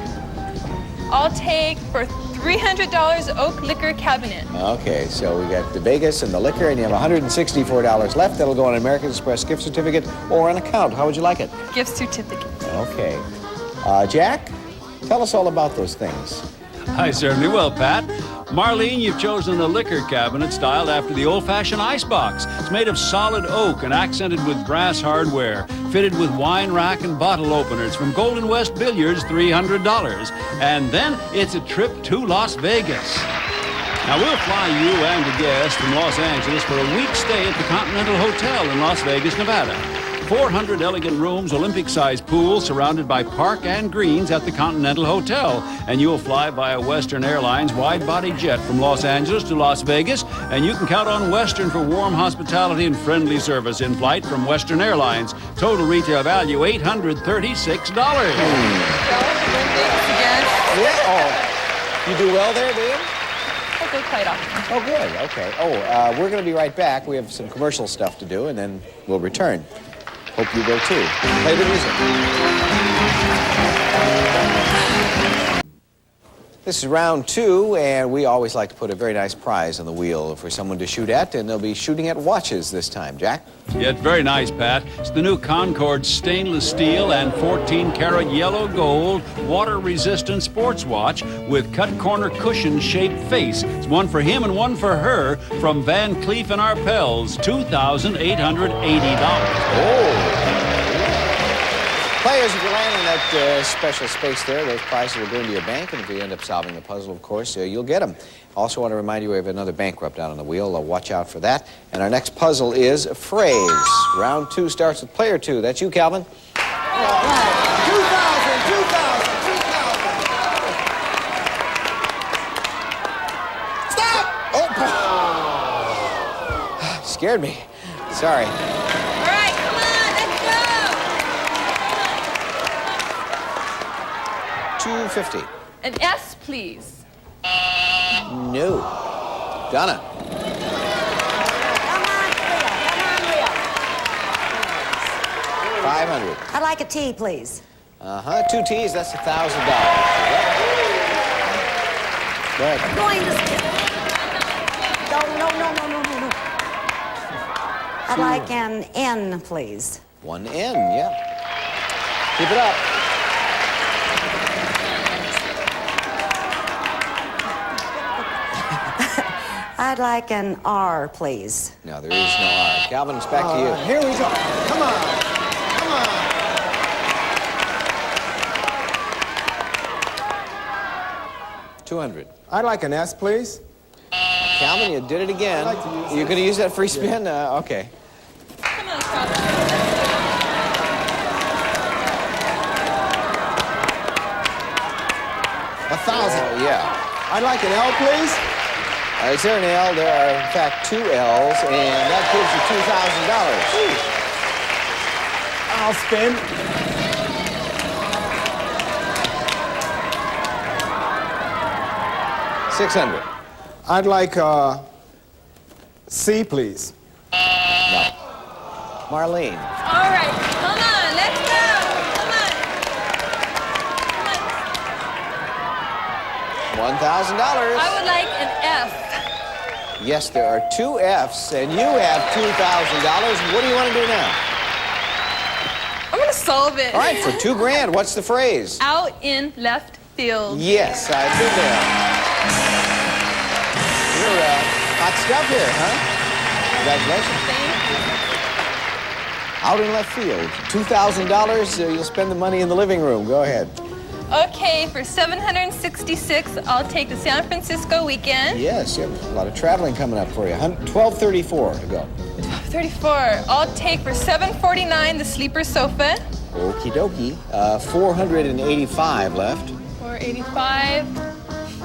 I'll take for $300 oak liquor cabinet. Okay, so we got the Vegas and the liquor, and you have $164 left. That'll go on an American Express gift certificate or an account. How would you like it? Gift certificate. Okay. Jack, tell us all about those things. I certainly will, Pat. Marlene, you've chosen a liquor cabinet styled after the old-fashioned icebox. It's made of solid oak and accented with brass hardware, fitted with wine rack and bottle openers from Golden West Billiards, $300. And then it's a trip to Las Vegas. Now, we'll fly you and a guest from Los Angeles for a week's stay at the Continental Hotel in Las Vegas, Nevada. 400 elegant rooms, Olympic-sized pool surrounded by park and greens at the Continental Hotel. And you'll fly via Western Airlines wide-body jet from Los Angeles to Las Vegas. And you can count on Western for warm hospitality and friendly service in flight from Western Airlines. Total retail value, $836. Yeah, oh, you do well there, do you? I go quite often. Oh, good, okay. Oh, we're going to be right back. We have some commercial stuff to do, and then we'll return. Hope you will too. Play the music. This is round 2, and we always like to put a very nice prize on the wheel for someone to shoot at, and they'll be shooting at watches this time. Jack? Yeah, it's very nice, Pat. It's the new Concord stainless steel and 14-karat yellow gold water-resistant sports watch with cut-corner cushion-shaped face. It's one for him and one for her from Van Cleef & Arpels, $2,880. Oh! Players, if you land in that special space there, those prizes will go into your bank, and if you end up solving the puzzle, of course, you'll get them. Also want to remind you we have another bankrupt out on the wheel. Watch out for that. And our next puzzle is a phrase. Round 2 starts with player 2. That's you, Calvin. All right. 2,000. Stop! Oh! Scared me. Sorry. $250. An S, please. No. Donna. $500. 500. I'd like a T, please. 2 T's, that's $1,000. Go ahead. Going to skip. No. I'd like an N, please. 1 N, yeah. Keep it up. I'd like an R, please. No, there is no R. Calvin, it's back to you. Here we go. Come on. 200. I'd like an S, please. Calvin, you did it again. I'd like to use You're going to use that free spin? Okay. Come on, Calvin. 1,000. Yeah. I'd like an L, please. Is there an L? There are, in fact, 2 L's, and that gives you $2,000. I'll spin. $600. I'd like C, please. No. Marlene. All right, come on, let's go. Come on. $1,000. I would like an F. Yes, there are 2 F's, and you have $2,000. What do you want to do now? I'm gonna solve it. All right, for $2,000, what's the phrase? Out in left field. Yes, I've been there. You're hot stuff here, huh? Congratulations. Out in left field. $2,000, you'll spend the money in the living room. Go ahead. Okay, for $766, I'll take the San Francisco weekend. Yes, you have a lot of traveling coming up for you. $1,234 to go. $34. I'll take for $749 the sleeper sofa. Okie dokie. 485 left. $485.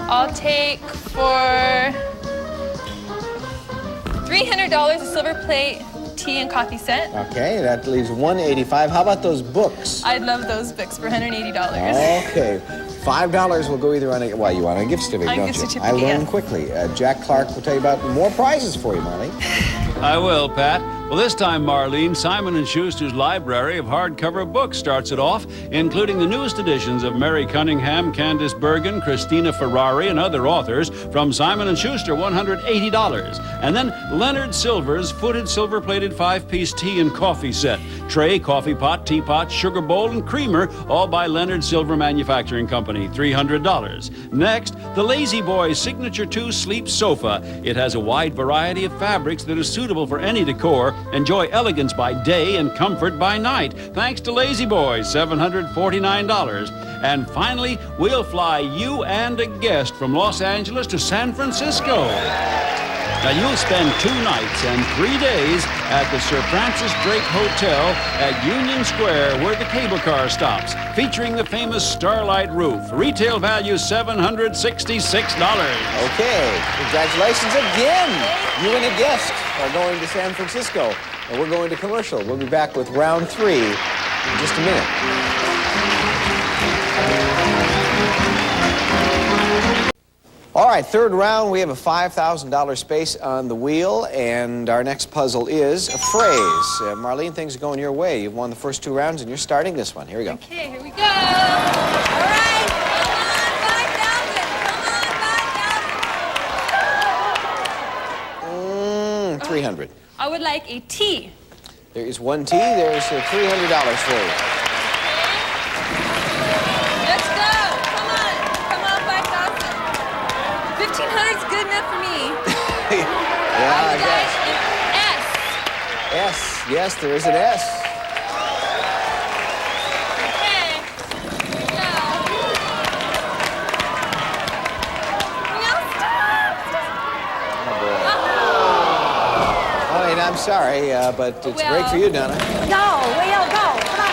I'll take for $300 a silver plate tea and coffee set. Okay, that leaves $185. How about those books? I'd love those books for $180. Okay. $5 will go either on a, well, you want a gift certificate, On a don't gift you? certificate, I learned yes. quickly. Jack Clark will tell you about more prizes for you, Marlene. I will, Pat. Well, this time, Marlene, Simon & Schuster's library of hardcover books starts it off, including the newest editions of Mary Cunningham, Candice Bergen, Christina Ferrari, and other authors from Simon & Schuster, $180. And then Leonard Silver's footed silver-plated 5-piece tea and coffee set. Tray, coffee pot, teapot, sugar bowl, and creamer, all by Leonard Silver Manufacturing Company, $300. Next, the Lazy Boy Signature 2 Sleep Sofa. It has a wide variety of fabrics that are suitable for any decor. Enjoy elegance by day and comfort by night, thanks to Lazy Boy, $749. And finally, we'll fly you and a guest from Los Angeles to San Francisco. Now, you'll spend 2 nights and 3 days at the Sir Francis Drake Hotel at Union Square, where the cable car stops, featuring the famous Starlight Roof. Retail value $766. Okay, congratulations again. You and a guest are going to San Francisco, and we're going to commercial. We'll be back with round 3 in just a minute. All right, third round, we have a $5,000 space on the wheel, and our next puzzle is a phrase. Marlene, things are going your way. You've won the first 2 rounds, and you're starting this one. Here we go. Okay, here we go. All right, come on, 5,000. Come on, 5,000. 300. I would like a T. There is 1 T. There's $300 for you. Let's go. Come on, 5,000. 1,500 is good enough for me. Yeah, I guess. An S. S. Yes, there is an S. Okay. No. No, stop. I mean, I'm sorry, but it's great for you, Donna. Go, Will, go. Come on,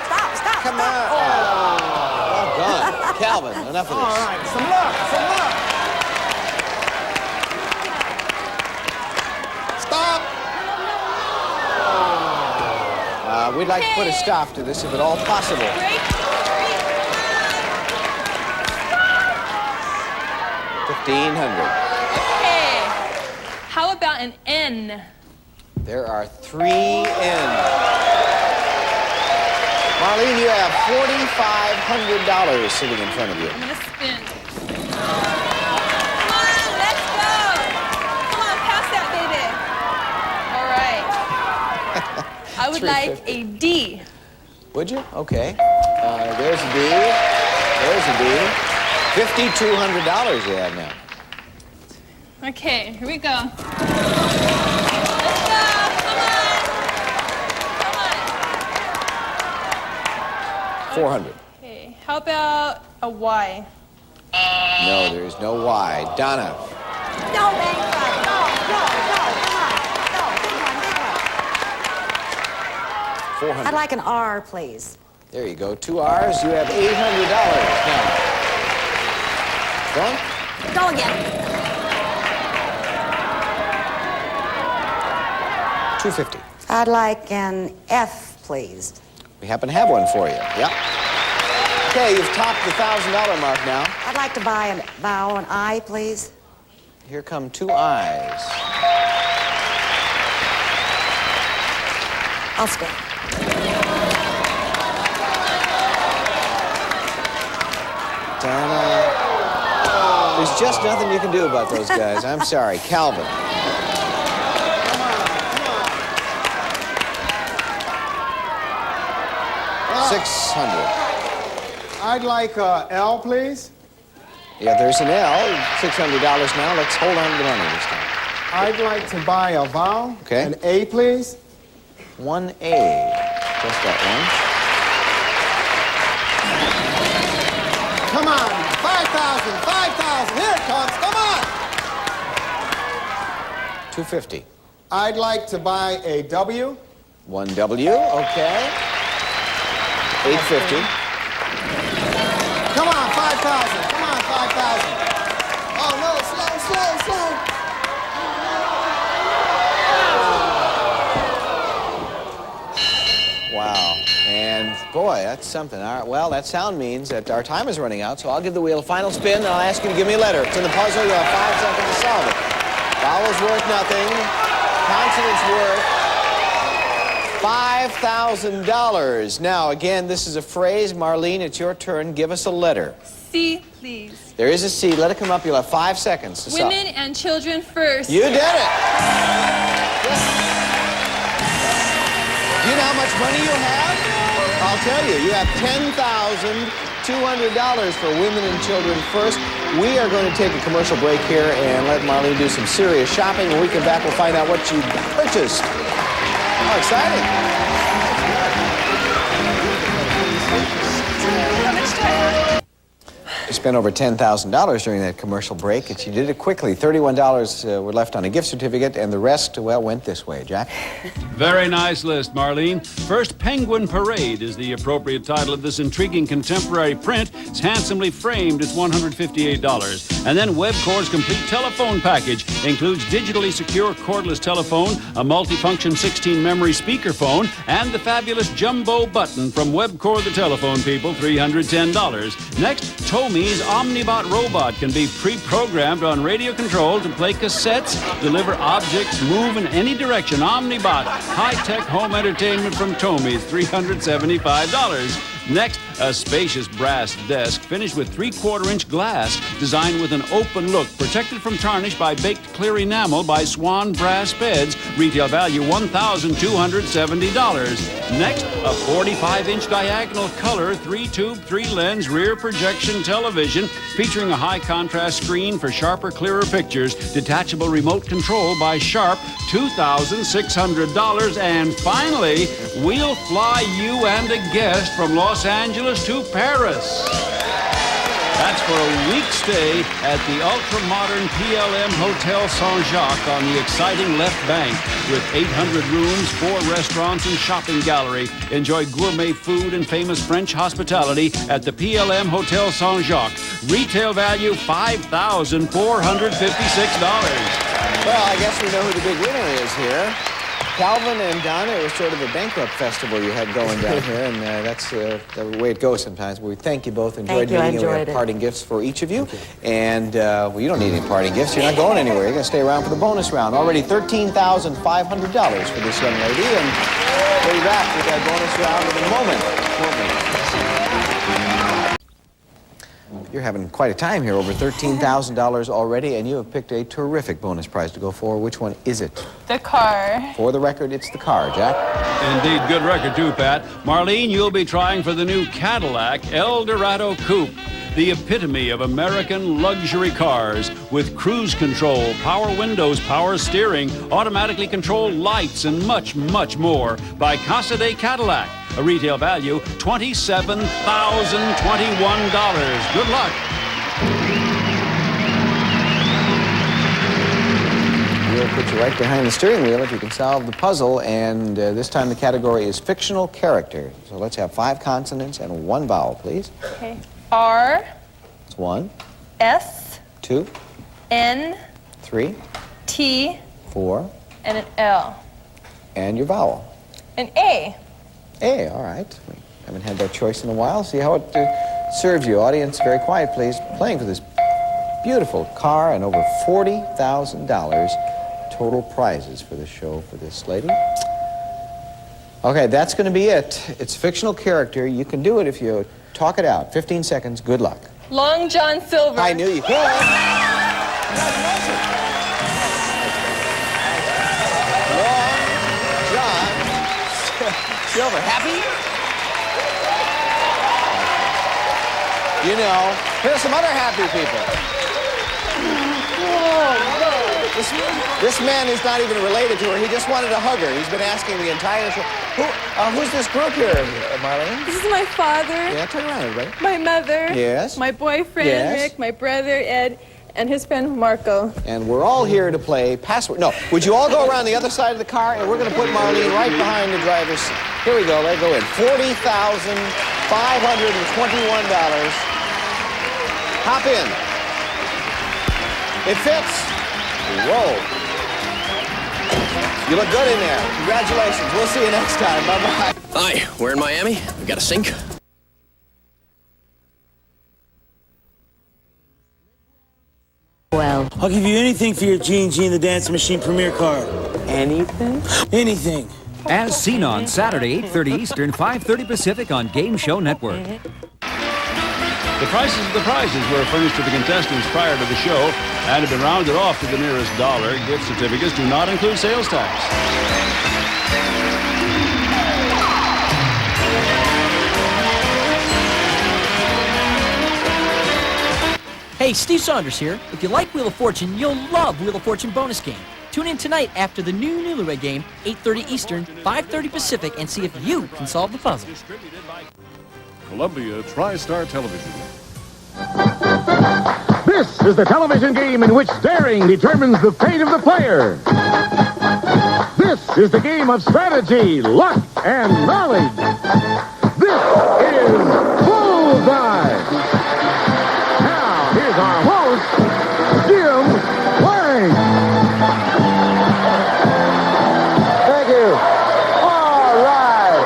Bob. Stop. Come on. Well done. Calvin, enough of this. All right, some luck. Stop. We'd like to put a stop to this, if at all possible. Break. 1,500. Okay. How about an N? There are 3 in. Marlene, you have $4,500 sitting in front of you. I'm gonna spin. Come on, let's go. Come on, pass that, baby. All right. I would like a D. Would you? Okay. There's a D. There's a D. $5,200 you have now. Okay, here we go. 400. Okay, how about a Y? No, there is no Y. Donna. No, bankrupt. No, come on. No, big one. 400. I'd like an R, please. There you go. 2 R's. You have $800 now. Go on. Go again. 250. I'd like an F, please. We happen to have one for you. Yep. Okay, you've topped the $1,000 mark now. I'd like to buy an vowel, an I, please. Here come 2 I's. I'll spin. Donna. There's just nothing you can do about those guys. I'm sorry. Calvin. $600. I'd like L, please. Yeah, there's an L. $600 now. Let's hold on to the money this time. I'd like to buy a vowel. Okay. An A, please. 1A. Just that Come on. 5,000. 5,000. Here it comes. Come on. 250. I'd like to buy a W. 1W. Okay. 850. Come on, 5,000. Come on, 5,000. Oh, no, slow. Wow. And boy, that's something. All right, well, that sound means that our time is running out, so I'll give the wheel a final spin, and I'll ask you to give me a letter. It's in the puzzle. You have 5 seconds to solve it. Vowel's worth nothing. Consonant's worth $5,000. Now, again, this is a phrase. Marlene, it's your turn. Give us a letter. C, please. There is a C. Let it come up. You'll have 5 seconds to solve. Women and children first. You did it. Do you know how much money you have? I'll tell you. You have $10,200 for women and children first. We are going to take a commercial break here and let Marlene do some serious shopping. When we come back, we'll find out what she purchased. How exciting. How much do I have? You spent over $10,000 during that commercial break, and she did it quickly. $31 were left on a gift certificate, and the rest, well, went this way. Jack? Very nice list, Marlene. First, Penguin Parade is the appropriate title of this intriguing contemporary print. It's handsomely framed. It's $158. And then Webcor's complete telephone package includes digitally secure cordless telephone, a multifunction 16-memory speakerphone, and the fabulous jumbo button from Webcor the telephone people, $310. Next, Tomy's Omnibot robot can be pre-programmed on radio control to play cassettes, deliver objects, move in any direction. Omnibot, high-tech home entertainment from Tomy's, $375. Next, a spacious brass desk finished with 3/4-inch glass, designed with an open look, protected from tarnish by baked clear enamel by Swan Brass Beds, retail value $1,270. Next, a 45-inch diagonal color 3-tube 3-lens rear projection television featuring a high-contrast screen for sharper, clearer pictures, detachable remote control by Sharp, $2,600. And finally, we'll fly you and a guest from Los Angeles to Paris. That's for a week stay at the ultra-modern PLM Hotel Saint-Jacques on the exciting left bank. With 800 rooms, 4 restaurants, and shopping gallery. Enjoy gourmet food and famous French hospitality at the PLM Hotel Saint-Jacques. Retail value $5,456. Well, I guess we know who the big winner is here. Calvin and Donna, it was sort of a bankrupt festival you had going down here, and that's the way it goes sometimes. We thank you both. Enjoyed meeting you. We have parting gifts for each of you. And, well, you don't need any parting gifts. You're not going anywhere. You're going to stay around for the bonus round. Already $13,500 for this young lady, and we'll be back with that bonus round in a moment. You're having quite a time here, over $13,000 already, and you have picked a terrific bonus prize to go for. Which one is it? The car. For the record, it's the car, Jack. Indeed, good record too, Pat. Marlene, you'll be trying for the new Cadillac Eldorado Coupe, the epitome of American luxury cars, with cruise control, power windows, power steering, automatically controlled lights, and much, much more by Casa de Cadillac. A retail value, $27,021. Good luck. We'll put you right behind the steering wheel if you can solve the puzzle, and this time the category is fictional character. So let's have 5 consonants and 1 vowel, please. Okay. R. It's 1. S. 2. N. 3. T. 4. And an L. And your vowel. An A. A, all right. We haven't had that choice in a while. See how it serves you. Audience, very quiet, please. Playing for this beautiful car and over $40,000 total prizes for the show for this lady. Okay, that's going to be it. It's a fictional character. You can do it if you talk it out. 15 seconds. Good luck. Long John Silver. I knew you could. Silver, happy? You know, here's some other happy people. This man is not even related to her. He just wanted to hug her. He's been asking the entire show. Who's this group here, Marlene? This is my father. Yeah, turn around, everybody. My mother. Yes. My boyfriend, Yes. Rick. My brother, Ed. And his friend, Marco. And we're all here to play password. No, would you all go around the other side of the car? And we're going to put Marlene right behind the driver's seat. Here we go. Let her go in. $40,521. Hop in. It fits. Whoa. You look good in there. Congratulations. We'll see you next time. Bye-bye. Hi, we're in Miami. We've got a sink. Well, I'll give you anything for your Gene the Dancing Machine Premier card. Anything? Anything. As seen on Saturday, 8:30 Eastern, 5:30 Pacific on Game Show Network. The prices of the prizes were furnished to the contestants prior to the show and have been rounded off to the nearest dollar. Gift certificates do not include sales tax. Hey, Steve Saunders here. If you like Wheel of Fortune, you'll love Wheel of Fortune bonus game. Tune in tonight after the new Newlywed Game, 8:30 Eastern, 5:30 Pacific, and see if you can solve the puzzle. Columbia TriStar Television. This is the television game in which daring determines the fate of the player. This is the game of strategy, luck, and knowledge. This is Bullseye. Now, here's our host, Jim Lang. Thank you. All right.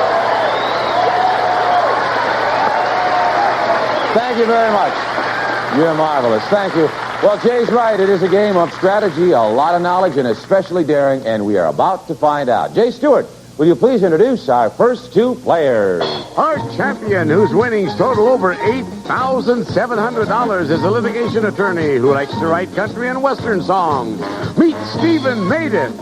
Thank you very much. You're marvelous. Thank you. Well, Jay's right. It is a game of strategy, a lot of knowledge, and especially daring, and we are about to find out. Jay Stewart, will you please introduce our first 2 players? Our champion, whose winnings total over $8,700, is a litigation attorney who likes to write country and western songs. Meet Stephen Maiden.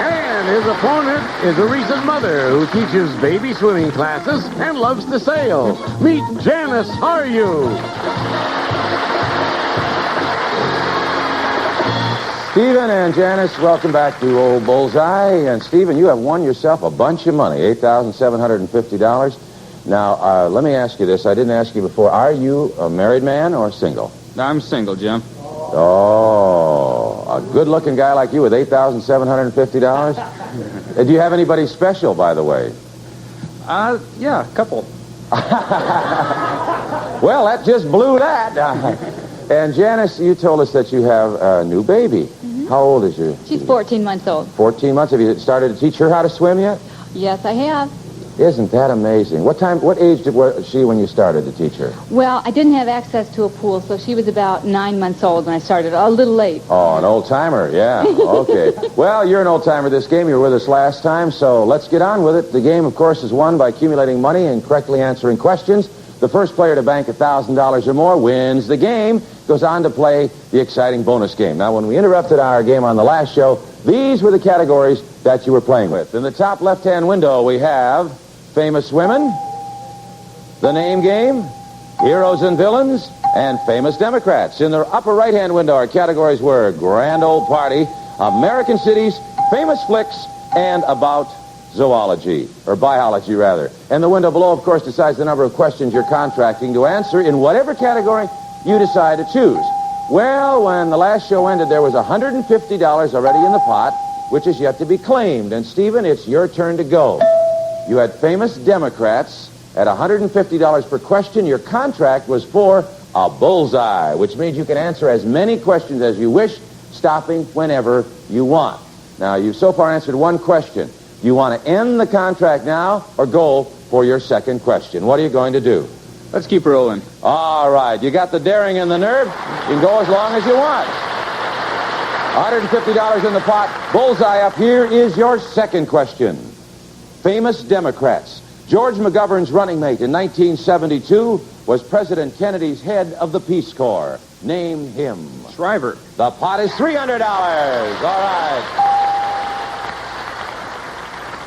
And his opponent is a recent mother who teaches baby swimming classes and loves to sail. Meet Janis. How are you? Stephen and Janis, welcome back to Old Bullseye. And Stephen, you have won yourself a bunch of money, $8,750. Now, let me ask you this. I didn't ask you before. Are you a married man or single? I'm single, Jim. Oh, a good-looking guy like you with $8,750? Do you have anybody special, by the way? Yeah, a couple. Well, that just blew that. And Janis, you told us that you have a new baby. Mm-hmm. How old is your... She's 14 months old. 14 months. Have you started to teach her how to swim yet? Yes, I have. Isn't that amazing? What age was she when you started to teach her? Well, I didn't have access to a pool, so she was about 9 months old when I started. A little late. Oh, an old-timer, yeah. Okay. Well, you're an old-timer this game. You were with us last time, so let's get on with it. The game, of course, is won by accumulating money and correctly answering questions. The first player to bank $1,000 or more wins the game, goes on to play the exciting bonus game. Now, when we interrupted our game on the last show, these were the categories that you were playing with. In the top left-hand window, we have famous women, the name game, heroes and villains, and famous Democrats. In the upper right-hand window, our categories were Grand Old Party, American cities, famous flicks, and about zoology, or biology, rather. And the window below, of course, decides the number of questions you're contracting to answer in whatever category you decide to choose. Well, when the last show ended, there was $150 already in the pot, which is yet to be claimed. And, Stephen, it's your turn to go. You had famous Democrats at $150 per question. Your contract was for a bullseye, which means you can answer as many questions as you wish, stopping whenever you want. Now, you've so far answered one question. Do you want to end the contract now or go for your second question? What are you going to do? Let's keep rolling. All right. You got the daring and the nerve. You can go as long as you want. $150 in the pot. Bullseye up. Here is your second question. Famous Democrats. George McGovern's running mate in 1972 was President Kennedy's head of the Peace Corps. Name him. Shriver. The pot is $300. All right.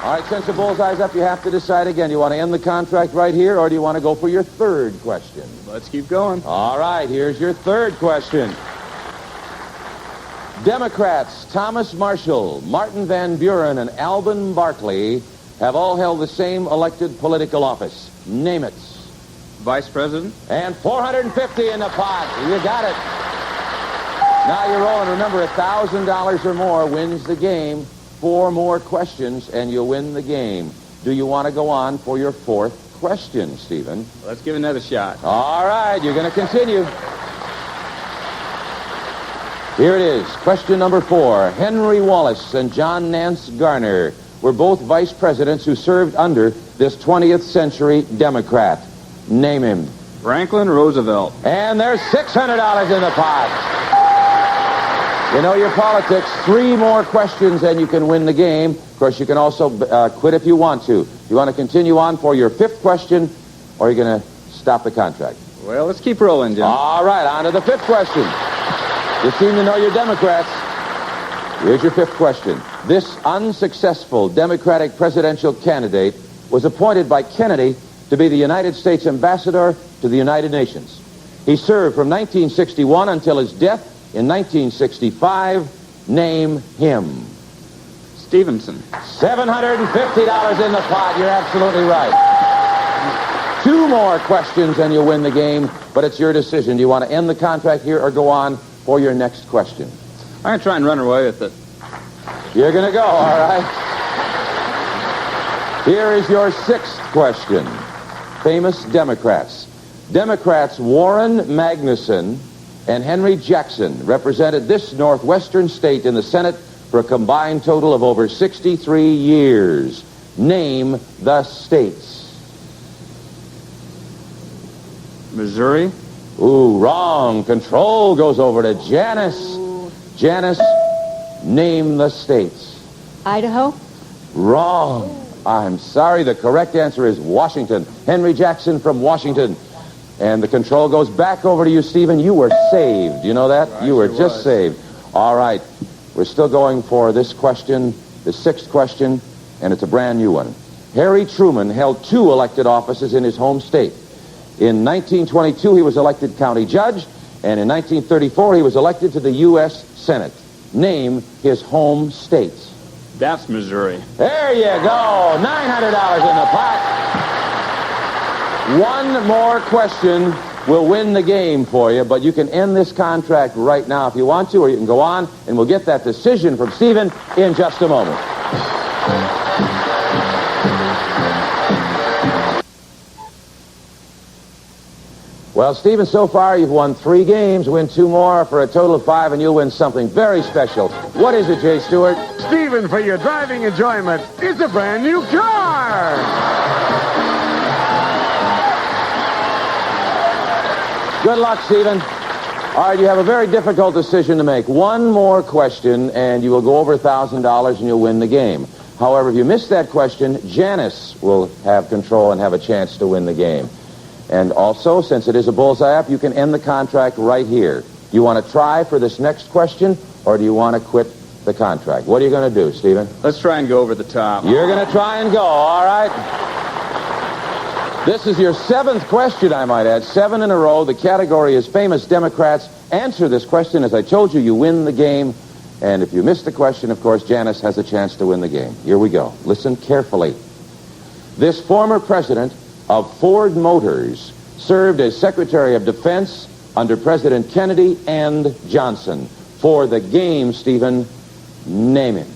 All right, since the bullseye's up, you have to decide again. Do you want to end the contract right here, or do you want to go for your third question? Let's keep going. All right, here's your third question. Democrats Thomas Marshall, Martin Van Buren, and Alvin Barkley have all held the same elected political office. Name it. Vice President. And $450 in the pot. You got it. Now you're rolling. Remember, $1,000 or more wins the game. 4 more questions, and you'll win the game. Do you want to go on for your fourth question, Stephen? Let's give it another shot. All right, you're going to continue. Here it is. Question number 4. Henry Wallace and John Nance Garner were both vice presidents who served under this 20th century Democrat. Name him. Franklin Roosevelt. And there's $600 in the pot. You know your politics. 3 more questions and you can win the game. Of course, you can also quit if you want to. You want to continue on for your 5th question, or are you going to stop the contract? Well, let's keep rolling, Jim. All right, on to the 5th question. You seem to know your Democrats. Here's your 5th question. This unsuccessful Democratic presidential candidate was appointed by Kennedy to be the United States ambassador to the United Nations. He served from 1961 until his death in 1965. Name him. Stevenson. $750 in the pot. You're absolutely right. 2 more questions and you'll win the game, but it's your decision. Do you want to end the contract here or go on for your next question? I'm going to try and run away with it. You're going to go, all right. Here is your 6th question. Famous Democrats. Democrats Warren Magnuson and Henry Jackson represented this northwestern state in the Senate for a combined total of over 63 years. Name the states. Missouri. Ooh, wrong. Control goes over to Janis. Janis, name the states. Idaho. Wrong. I'm sorry. The correct answer is Washington. Henry Jackson from Washington. And the control goes back over to you, Stephen. You were saved. You know that? Right, you were sure just was. saved. All right. We're still going for this question, the 6th question, and it's a brand new one. Harry Truman held 2 elected offices in his home state. In 1922, he was elected county judge, and in 1934, he was elected to the U.S. Senate. Name his home states. That's Missouri. There you go. $900 in the pot. 1 more question will win the game for you, but you can end this contract right now if you want to, or you can go on, and we'll get that decision from Stephen in just a moment. Well, Stephen, so far you've won 3 games, win 2 more for a total of 5, and you'll win something very special. What is it, Jay Stewart? Stephen, for your driving enjoyment, it's a brand new car. Good luck, Stephen. All right, you have a very difficult decision to make. One more question, and you will go over $1,000, and you'll win the game. However, if you miss that question, Janis will have control and have a chance to win the game. And also, since it is a Bullseye app, you can end the contract right here. Do you want to try for this next question, or do you want to quit the contract? What are you going to do, Stephen? Let's try and go over the top. You're going to try and go, all right? This is your 7th question, I might add. 7 in a row. The category is famous Democrats. Answer this question. As I told you, you win the game. And if you miss the question, of course, Janis has a chance to win the game. Here we go. Listen carefully. This former president of Ford Motors served as Secretary of Defense under President Kennedy and Johnson. For the game, Stephen, name him.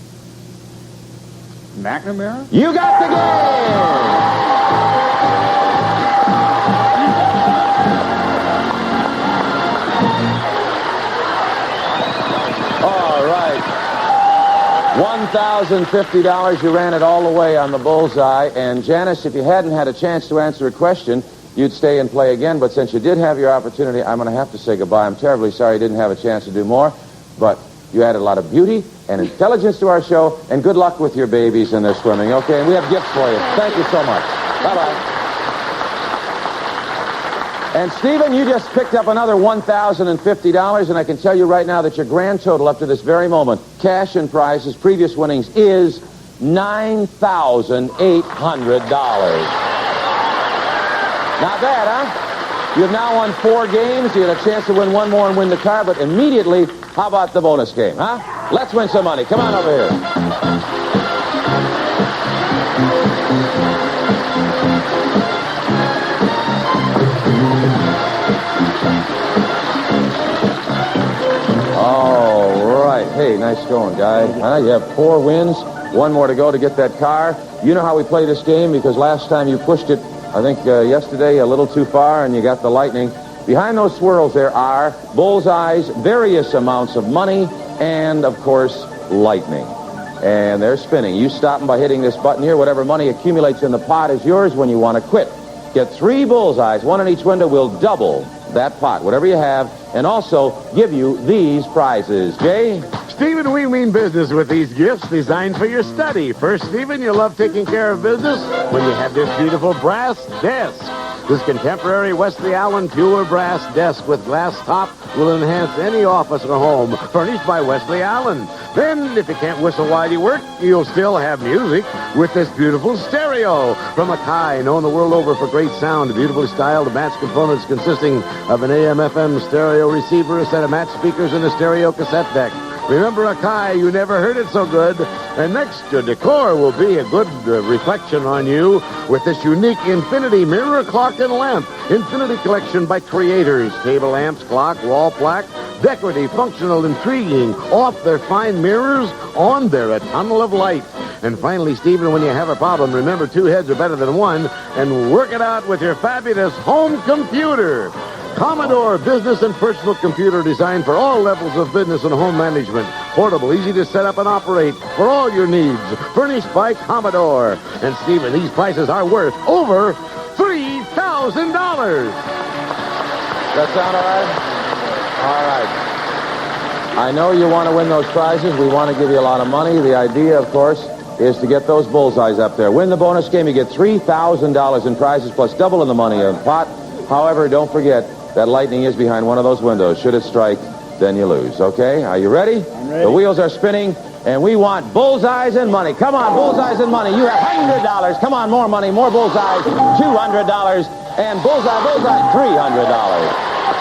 McNamara? You got the game! All right. $1,050. You ran it all the way on the Bullseye. And Janis, if you hadn't had a chance to answer a question, you'd stay and play again. But since you did have your opportunity, I'm going to have to say goodbye. I'm terribly sorry you didn't have a chance to do more. But you added a lot of beauty and intelligence to our show. And good luck with your babies and their swimming. Okay, and we have gifts for you. Thank you so much. Bye-bye. And, Stephen, you just picked up another $1,050, and I can tell you right now that your grand total up to this very moment, cash and prizes, previous winnings, is $9,800. Not bad, huh? You've now won 4 games. You had a chance to win 1 more and win the car, but immediately, how about the bonus game, huh? Let's win some money. Come on over here. All right. Hey, nice going, guy. You have 4 wins, 1 more to go to get that car. You know how we play this game because last time you pushed it, I think yesterday, a little too far, and you got the lightning. Behind those swirls there are bullseyes, various amounts of money, and, of course, lightning. And they're spinning. You stop them by hitting this button here. Whatever money accumulates in the pot is yours when you want to quit. Get 3 bullseyes. 1 in each window will double that pot, whatever you have, and also give you these prizes. Jay? Stephen, we mean business with these gifts designed for your study. First, Stephen, you love taking care of business when you have this beautiful brass desk. This contemporary Wesley Allen pure brass desk with glass top will enhance any office or home, furnished by Wesley Allen. Then, if you can't whistle while you work, you'll still have music with this beautiful stereo from Akai, known the world over for great sound, beautifully styled match components consisting of an AM/FM stereo receiver, a set of match speakers, and a stereo cassette deck. Remember Akai, you never heard it so good. And next, your decor will be a good reflection on you with this unique Infinity mirror clock and lamp. Infinity collection by creators. Table lamps, clock, wall plaque, decorative, functional, intriguing. Off their fine mirrors, on there a tunnel of light. And finally, Stephen, when you have a problem, remember 2 heads are better than 1, and work it out with your fabulous home computer. Commodore business and personal computer designed for all levels of business and home management. Portable, easy to set up and operate for all your needs. Furnished by Commodore. And, Stephen, these prices are worth over $3,000. That sound all right? All right. I know you want to win those prizes. We want to give you a lot of money. The idea, of course, is to get those bullseyes up there. Win the bonus game. You get $3,000 in prizes plus double in the money in the pot. However, don't forget that lightning is behind one of those windows. Should it strike, then you lose. Okay? Are you ready? I'm ready. The wheels are spinning, and we want bullseyes and money. Come on, bullseyes and money. You have $100. Come on, more money, more bullseyes. $200. And bullseye, $300.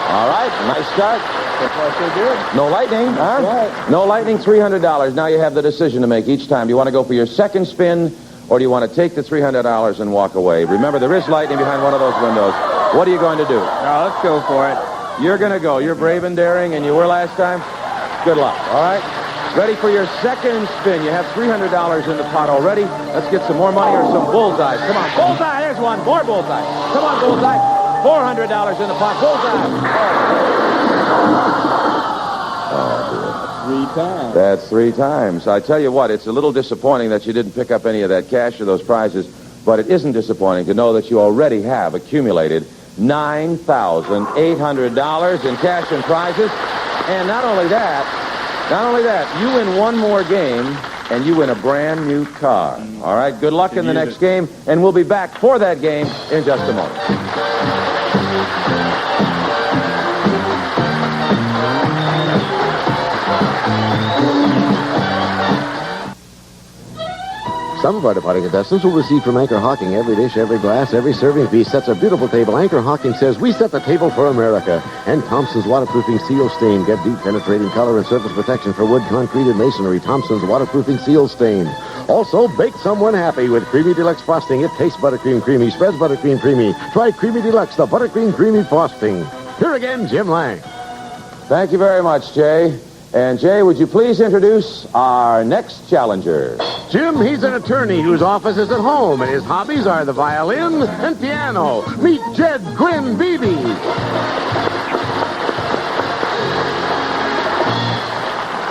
All right, nice start. So far, so good. No lightning, huh? Right. No lightning, $300. Now you have the decision to make each time. Do you want to go for your second spin, or do you want to take the $300 and walk away? Remember, there is lightning behind one of those windows. What are you going to do? No, let's go for it. You're going to go. You're brave and daring, and you were last time. Good luck, all right? Ready for your second spin. You have $300 in the pot already. Let's get some more money or some bullseyes. Come on, bullseye. There's one. More bullseye. Come on, bullseye. $400 in the pot. Bullseye. 3 times. That's 3 times. I tell you what, it's a little disappointing that you didn't pick up any of that cash or those prizes, but it isn't disappointing to know that you already have accumulated $9,800 in cash and prizes. And not only that, you win one more game and you win a brand new car. All right, good luck in the next game, and we'll be back for that game in just a moment. Some of our departing contestants will receive from Anchor Hawking every dish, every glass, every serving piece sets a beautiful table. Anchor Hawking says, we set the table for America. And Thompson's waterproofing seal stain. Get deep penetrating color and surface protection for wood, concrete, and masonry. Thompson's waterproofing seal stain. Also, bake someone happy with Creamy Deluxe frosting. It tastes buttercream creamy, spreads buttercream creamy. Try Creamy Deluxe, the buttercream creamy frosting. Here again, Jim Lang. Thank you very much, Jay. And Jay, would you please introduce our next challenger? Jim, he's an attorney whose office is at home, and his hobbies are the violin and piano. Meet Jed Gwynn Beebe.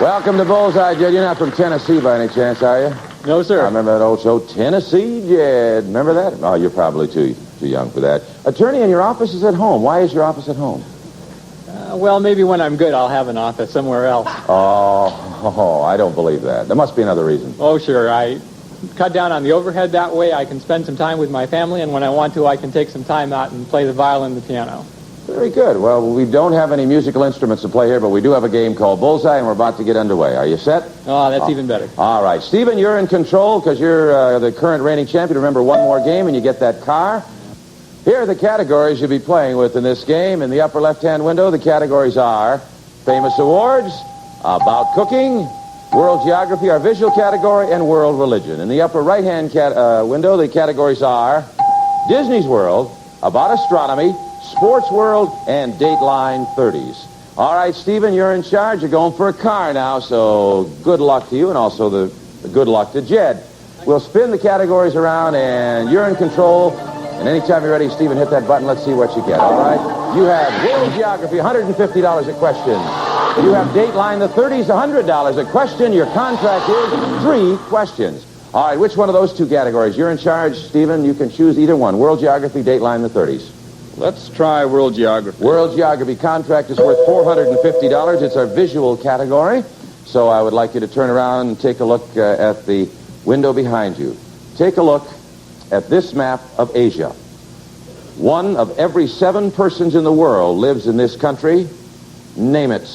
Welcome to Bullseye, Jed. You're not from Tennessee by any chance, are you? No, sir. I remember that old show, Tennessee Jed. Remember that? Oh, you're probably too young for that. Attorney, and your office is at home. Why is your office at home? Well, maybe when I'm good, I'll have an office somewhere else. Oh, I don't believe that. There must be another reason. Oh, sure. I cut down on the overhead that way. I can spend some time with my family, and when I want to, I can take some time out and play the violin and the piano. Very good. Well, we don't have any musical instruments to play here, but we do have a game called Bullseye, and we're about to get underway. Are you set? Oh, that's even better. All right. Stephen, you're in control because you're the current reigning champion. Remember, one more game, and you get that car. Here are the categories you'll be playing with in this game. In the upper left-hand window, the categories are famous awards, about cooking, world geography, our visual category, and world religion. In the upper right-hand window, the categories are Disney's World, about astronomy, sports world, and Dateline 30s. All right, Stephen, you're in charge. You're going for a car now, so good luck to you, and also the good luck to Jed. We'll spin the categories around, and you're in control. And anytime you're ready, Stephen, hit that button. Let's see what you get, all right? You have world geography, $150 a question. You have Dateline the 30s, $100 a question. Your contract is 3 questions. All right, which one of those 2 categories? You're in charge, Stephen. You can choose either one. World geography, Dateline the 30s. Let's try world geography. World geography contract is worth $450. It's our visual category. So I would like you to turn around and take a look at the window behind you. Take a look at this map of Asia. 1 of every 7 persons in the world lives in this country. Name it.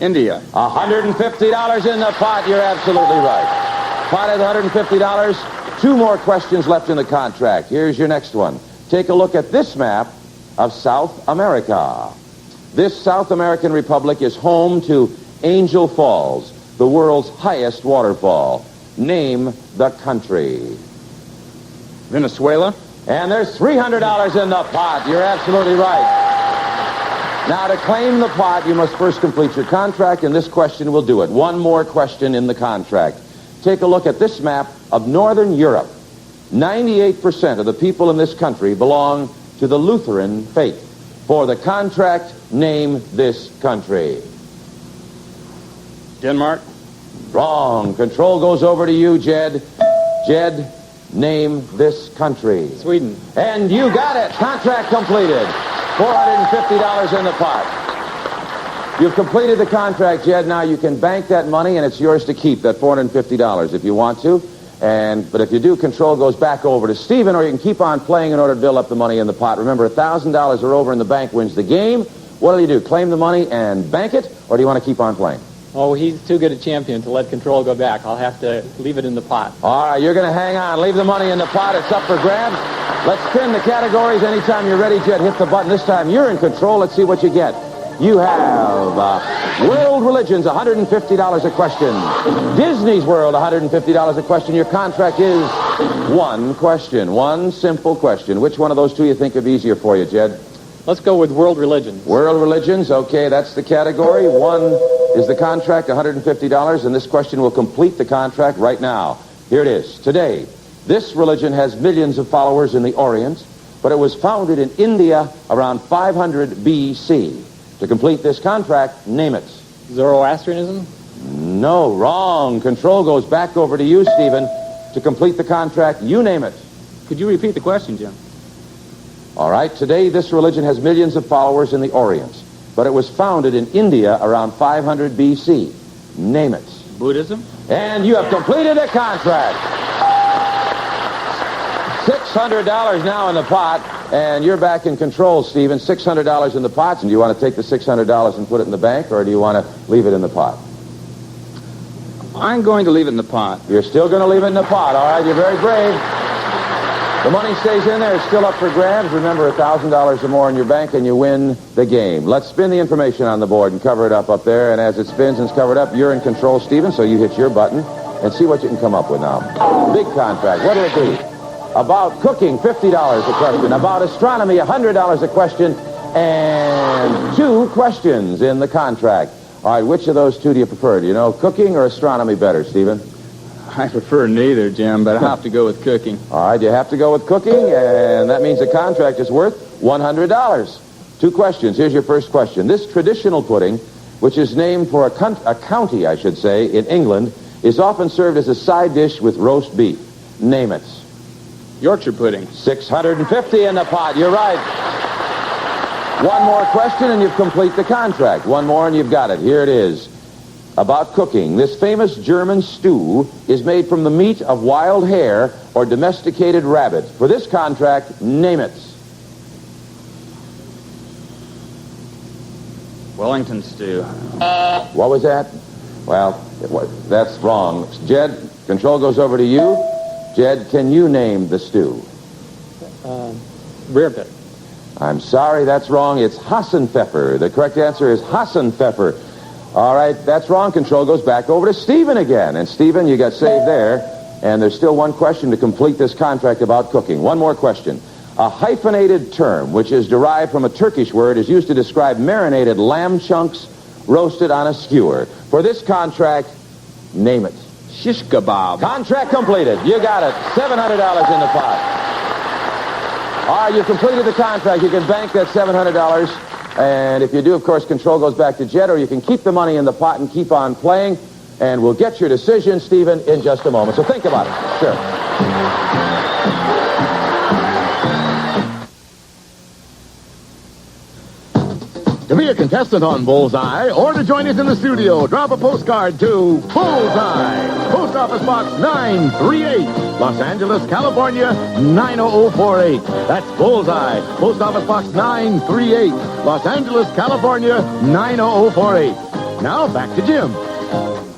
India. $150 in the pot. You're absolutely right. Pot at $150. 2 more questions left in the contract. Here's your next one. Take a look at this map of South America. This South American republic is home to Angel Falls, the world's highest waterfall. Name the country. Venezuela. And there's $300 in the pot. You're absolutely right. Now, to claim the pot, you must first complete your contract, and this question will do it. 1 more question in the contract. Take a look at this map of Northern Europe. 98% of the people in this country belong to the Lutheran faith. For the contract, name this country. Denmark. Wrong. Control goes over to you, Jed. Jed, name this country. Sweden. And you got it. Contract completed. $450 in the pot. You've completed the contract, Jed. Now you can bank that money, and it's yours to keep, that $450 if you want to. But if you do, control goes back over to Stephen, or you can keep on playing in order to build up the money in the pot. Remember, $1,000 or over in the bank wins the game. What do? Claim the money and bank it, or do you want to keep on playing? Oh, he's too good a champion to let control go back. I'll have to leave it in the pot. All right, you're going to hang on. Leave the money in the pot. It's up for grabs. Let's spin the categories. Anytime you're ready, Jed, hit the button. This time you're in control. Let's see what you get. You have World Religions, $150 a question. Disney's World, $150 a question. Your contract is 1 question, 1 simple question. Which one of those 2 you think would be easier for you, Jed? Let's go with World Religions. World Religions, okay, that's the category. 1 is the contract, $150, and this question will complete the contract right now. Here it is. Today, this religion has millions of followers in the Orient, but it was founded in India around 500 BC. To complete this contract, name it. Zoroastrianism? No, wrong. Control goes back over to you, Stephen. To complete the contract, you name it. Could you repeat the question, Jim? All right. Today, this religion has millions of followers in the Orient, but it was founded in India around 500 BC. Name it. Buddhism? And you have completed a contract. $600 now in the pot, and you're back in control, Stephen. $600 in the pot. And do you want to take the $600 and put it in the bank, or do you want to leave it in the pot? I'm going to leave it in the pot. You're still going to leave it in the pot. All right, you're very brave. The money stays in there. It's still up for grabs. Remember, $1,000 or more in your bank, and you win the game. Let's spin the information on the board and cover it up there. And as it spins and it's covered up, you're in control, Stephen, so you hit your button and see what you can come up with now. Big contract. What'll it be? About cooking, $50 a question. About astronomy, $100 a question. And 2 questions in the contract. All right, which of those 2 do you prefer? Do you know cooking or astronomy better, Stephen? I prefer neither, Jim, but I have to go with cooking. All right, you have to go with cooking, and that means the contract is worth $100. 2 questions. Here's your first question. This traditional pudding, which is named for a county, I should say, in England, is often served as a side dish with roast beef. Name it. Yorkshire pudding. $650 in the pot. You're right. 1 more question, and you've complete the contract. 1 more, and you've got it. Here it is. About cooking. This famous German stew is made from the meat of wild hare or domesticated rabbit. For this contract, name it. Wellington stew. What was that? Well, that's wrong. Jed, control goes over to you. Jed, can you name the stew? Rear pit. I'm sorry, that's wrong. It's Hassenpfeffer. The correct answer is Hassenpfeffer. All right, that's wrong. Control goes back over to Stephen again. And Stephen, you got saved there. And there's still 1 question to complete this contract about cooking. 1 more question. A hyphenated term, which is derived from a Turkish word, is used to describe marinated lamb chunks roasted on a skewer. For this contract, name it. Shish kebab. Contract completed. You got it. $700 in the pot. All right, you've completed the contract. You can bank that $700. And if you do, of course, control goes back to Jed, or you can keep the money in the pot and keep on playing. And we'll get your decision, Stephen, in just a moment. So think about it. Sure. To be a contestant on Bullseye or to join us in the studio, drop a postcard to Bullseye, Post Office Box 938, Los Angeles, California, 90048. That's Bullseye, Post Office Box 938, Los Angeles, California, 90048. Now, back to Jim.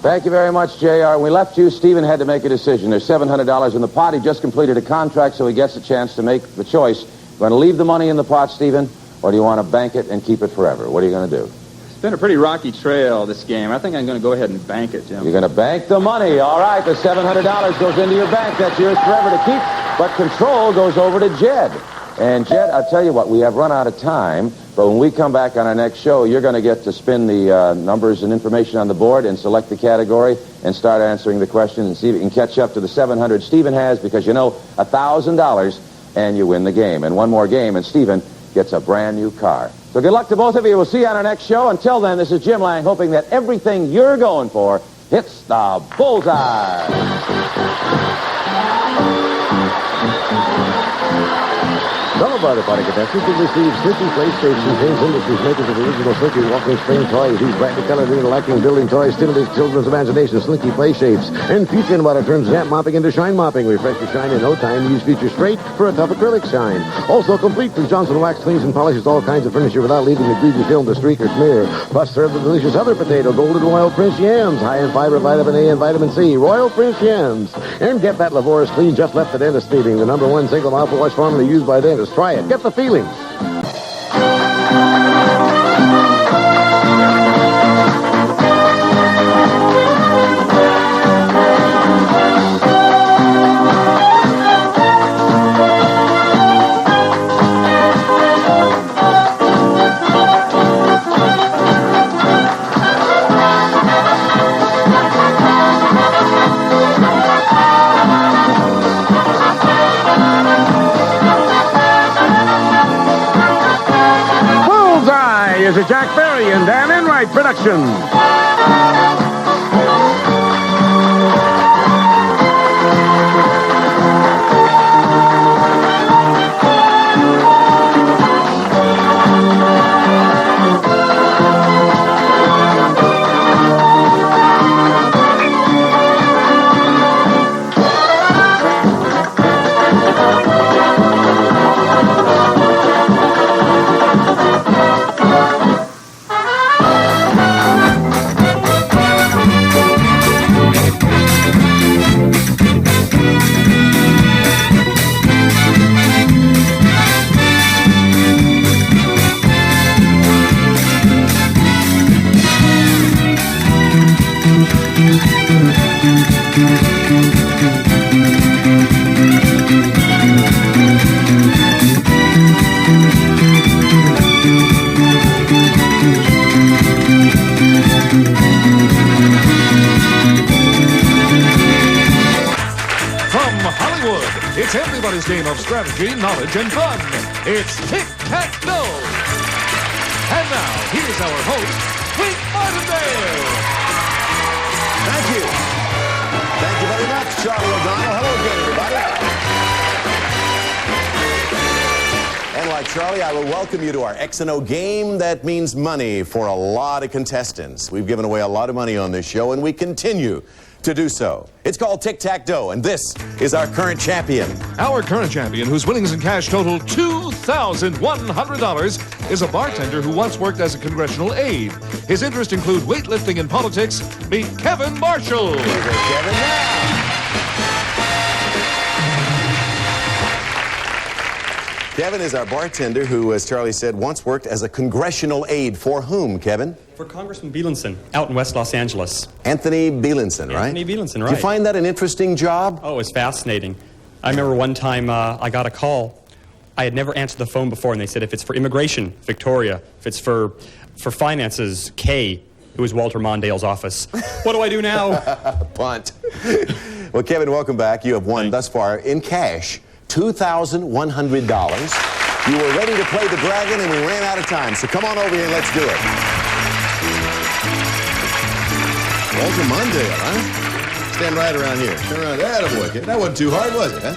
Thank you very much, J.R. We left you. Stephen had to make a decision. There's $700 in the pot. He just completed a contract, so he gets a chance to make the choice. You want to leave the money in the pot, Stephen? Or do you want to bank it and keep it forever? What are you going to do? It's been a pretty rocky trail, this game. I think I'm going to go ahead and bank it, Jim. You're going to bank the money. All right, the $700 goes into your bank. That's yours forever to keep. But control goes over to Jed. And Jed, I'll tell you what, we have run out of time. But when we come back on our next show, you're going to get to spin the numbers and information on the board and select the category and start answering the questions and see if you can catch up to the $700 Stephen has, because you know $1,000 and you win the game. And 1 more game, and Stephen gets a brand new car. So good luck to both of you. We'll see you on our next show. Until then, this is Jim Lang, hoping that everything you're going for hits the bullseye. Some of our departing contestants will receive Slinky PlayStation, James Industries, makers of the original Slinky walking spring toys. These brightly colored, interacting building toys stimulate children's imagination. Slinky Play Shapes. And Future in Water turns damp mopping into shine mopping. Refresh your shine in no time. Use Future Straight for a tough acrylic shine. Also complete from Johnson Wax cleans and polishes all kinds of furniture without leaving a greasy film to streak or smear. Plus, serve the delicious other potato, Golden Royal Prince Yams, high in fiber, vitamin A, and vitamin C. Royal Prince Yams. And get that Lavorus Clean just left the dentist meeting. The #1 single mouthwash formula used by dentists. Try it. Get the feeling. a Jack Berry and Dan Enright production. It's everybody's game of strategy, knowledge, and fun. It's Tic Tac Dough. And now, here's our host, Wink Martindale. Thank you. Thank you very much, Charlie O'Donnell. Hello again, everybody. And like Charlie, I will welcome you to our X and O game. That means money for a lot of contestants. We've given away a lot of money on this show, and we continue to do so. It's called Tic Tac Dough, and this is our current champion. Our current champion, whose winnings in cash total $2,100, is a bartender who once worked as a congressional aide. His interests include weightlifting and politics. Meet Kevin Marshall. Here goes Kevin now. Kevin is our bartender who, as Charlie said, once worked as a congressional aide. For whom, Kevin? For Congressman Bielenson, out in West Los Angeles. Anthony Bielenson, right? Anthony Bielenson, right. Did you find that an interesting job? Oh, it was fascinating. I remember one time I got a call. I had never answered the phone before, and they said, if it's for immigration, Victoria. If it's for finances, Kay. It was Walter Mondale's office. What do I do now? Punt. Well, Kevin, welcome back. You have won thus far in cash $2,100. You were ready to play the dragon, and we ran out of time. So come on over here and let's do it. Walter Mondale, huh? Stand right around here. Turn around. Attaboy, kid. That wasn't too hard, was it, huh?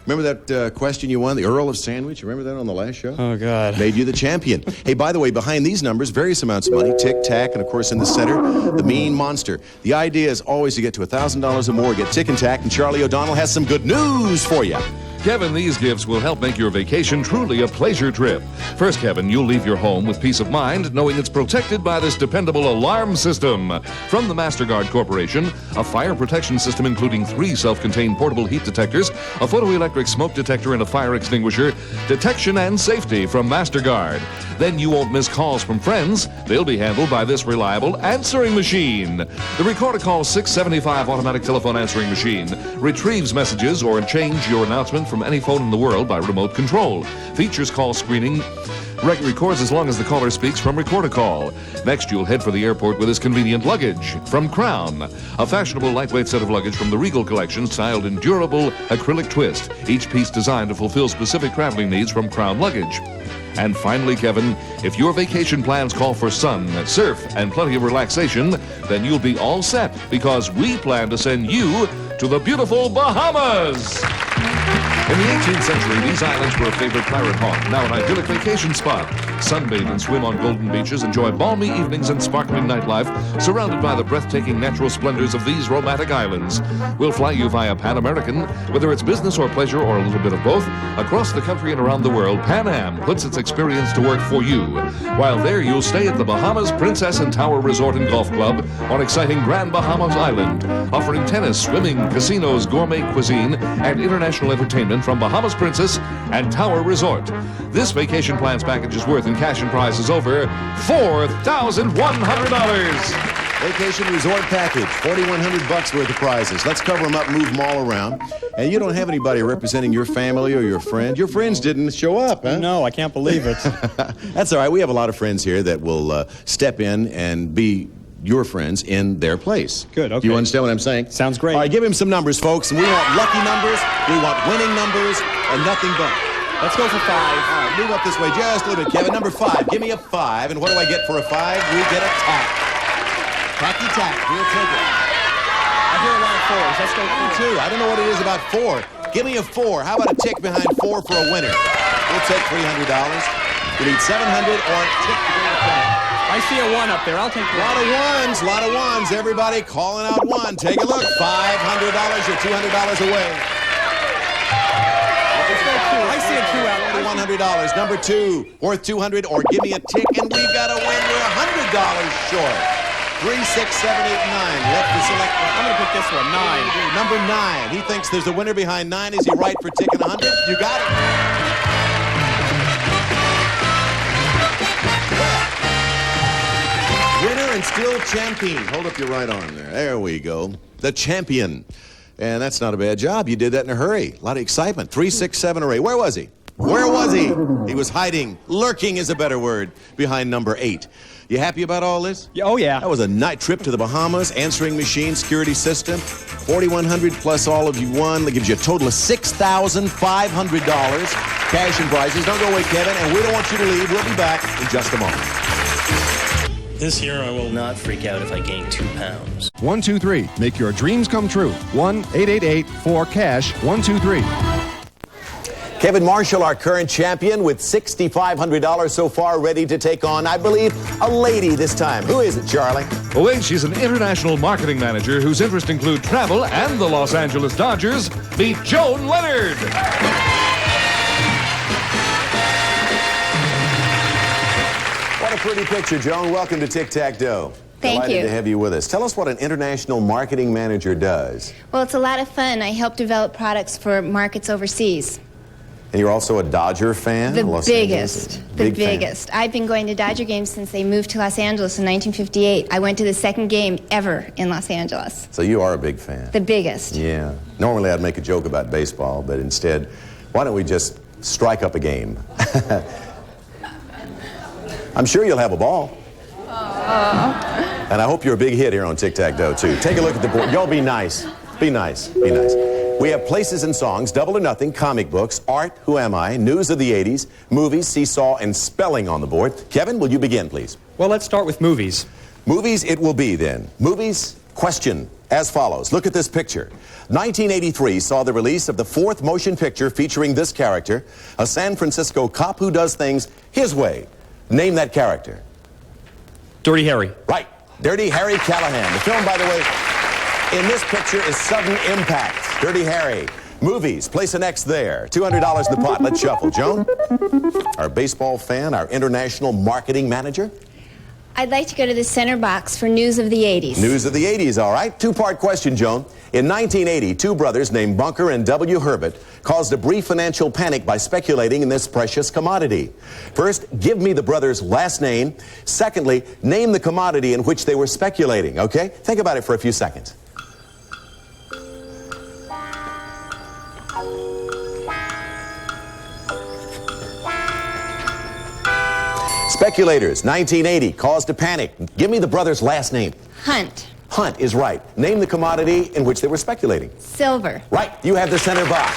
Remember that question you won, the Earl of Sandwich? Remember that on the last show? Oh, God. Made you the champion. Hey, by the way, behind these numbers, various amounts of money, tic-tac, and of course in the center, the mean monster. The idea is always to get to $1,000 or more, get tic and tac, and Charlie O'Donnell has some good news for you. Kevin, these gifts will help make your vacation truly a pleasure trip. First, Kevin, you'll leave your home with peace of mind knowing it's protected by this dependable alarm system. From the MasterGuard Corporation, a fire protection system including 3 self-contained portable heat detectors, a photoelectric smoke detector, and a fire extinguisher. Detection and safety from MasterGuard. Then you won't miss calls from friends. They'll be handled by this reliable answering machine. The Record-A-Call 675 automatic telephone answering machine retrieves messages or change your announcement from any phone in the world by remote control. Features call screening. Records as long as the caller speaks from Record-A-Call. Next, you'll head for the airport with this convenient luggage from Crown. A fashionable lightweight set of luggage from the Regal collection styled in durable acrylic twist. Each piece designed to fulfill specific traveling needs from Crown Luggage. And finally, Kevin, if your vacation plans call for sun, surf, and plenty of relaxation, then you'll be all set because we plan to send you to the beautiful Bahamas. In the 18th century, these islands were a favorite pirate haunt, now an idyllic vacation spot. Sunbathe and swim on golden beaches, enjoy balmy evenings and sparkling nightlife, surrounded by the breathtaking natural splendors of these romantic islands. We'll fly you via Pan American, whether it's business or pleasure or a little bit of both. Across the country and around the world, Pan Am puts its experience to work for you. While there, you'll stay at the Bahamas Princess and Tower Resort and Golf Club on exciting Grand Bahamas Island, offering tennis, swimming, casinos, gourmet cuisine, and international entertainment from Bahamas Princess and Tower Resort. This vacation plans package is worth in cash and prizes over $4,100. Vacation resort package, $4,100 worth of prizes. Let's cover them up, move them all around. And you don't have anybody representing your family or your friend. Your friends didn't show up, huh? No, I can't believe it. That's all right. We have a lot of friends here that will step in and be your friends in their place. Good, okay. Do you understand what I'm saying? Sounds great. All right, give him some numbers, folks. And we want lucky numbers, we want winning numbers, and nothing but. Let's go for 5. All right, move up this way just a little bit, Kevin. Number 5. Give me a 5. And what do I get for a 5? We get a tack. Tacky tack. We'll take it. I hear a lot of 4s. Let's go Me too. I don't know what it is about 4. Give me a 4. How about a tick behind 4 for a winner? We'll take $300. You need 700 or tick to bring it back. I see a 1 up there. I'll take 1. A lot of ones. Everybody calling out 1. Take a look. $500. You're $200 away. I see a 2 out. $100. Number 2, worth $200, or give me a tick, and we've got a win. We're $100 short. 3, 6, 7, 8, 9. Left to select one. I'm going to pick this one, 9. Number 9. He thinks there's a winner behind 9. Is he right for tick and 100? You got it. Winner and still champion. Hold up your right arm there. There we go. The champion. And that's not a bad job. You did that in a hurry. A lot of excitement. 3, 6, 7, or 8. Where was he? Where was he? He was hiding. Lurking is a better word. Behind number 8. You happy about all this? Oh, yeah. That was a night trip to the Bahamas, answering machine, security system. 4,100 plus all of you won. That gives you a total of $6,500 cash and prizes. Don't go away, Kevin, and we don't want you to leave. We'll be back in just a moment. This year, I will not freak out if I gain 2 pounds. 123. Make your dreams come true. 1-888-4-CASH. 123. Kevin Marshall, our current champion, with $6,500 so far, ready to take on, I believe, a lady this time. Who is it, Charlie? Oh, wait, she's an international marketing manager whose interests include travel and the Los Angeles Dodgers. Meet Joan Leonard. What a pretty picture, Joan. Welcome to Tic Tac Dough. Thank Delighted you. to have you with us. Tell us what an international marketing manager does. Well, it's a lot of fun. I help develop products for markets overseas. And you're also a Dodger fan? The Los biggest. Angeles. The Big fan. biggest. I've been going to Dodger games since they moved to Los Angeles in 1958. I went to the second game ever in Los Angeles. So you are a big fan. The biggest. Yeah. Normally I'd make a joke about baseball, but instead, why don't we just strike up a game? I'm sure you'll have a ball. And I hope you're a big hit here on Tic Tac Dough, too. Take a look at the board. Y'all be nice. Be nice. Be nice. We have places and songs, double or nothing, comic books, art, who am I, news of the 80s, movies, seesaw, and spelling on the board. Kevin, will you begin, please? Well, let's start with movies. Movies it will be, then. Movies, question, as follows. Look at this picture. 1983 saw the release of the 4th motion picture featuring this character, a San Francisco cop who does things his way. Name that character. Dirty Harry. Right. Dirty Harry Callahan. The film, by the way, in this picture is Sudden Impact. Dirty Harry. Movies. Place an X there. $200 in the pot. Let's shuffle. Joan, our baseball fan, our international marketing manager. I'd like to go to the center box for news of the 80s. News of the 80s, all right. 2-part question, Joan. In 1980, 2 brothers named Bunker and W. Herbert caused a brief financial panic by speculating in this precious commodity. First, give me the brothers' last name. Secondly, name the commodity in which they were speculating, okay? Think about it for a few seconds. Speculators, 1980, caused a panic. Give me the brothers' last name. Hunt. Hunt is right. Name the commodity in which they were speculating. Silver. Right. You have the center box.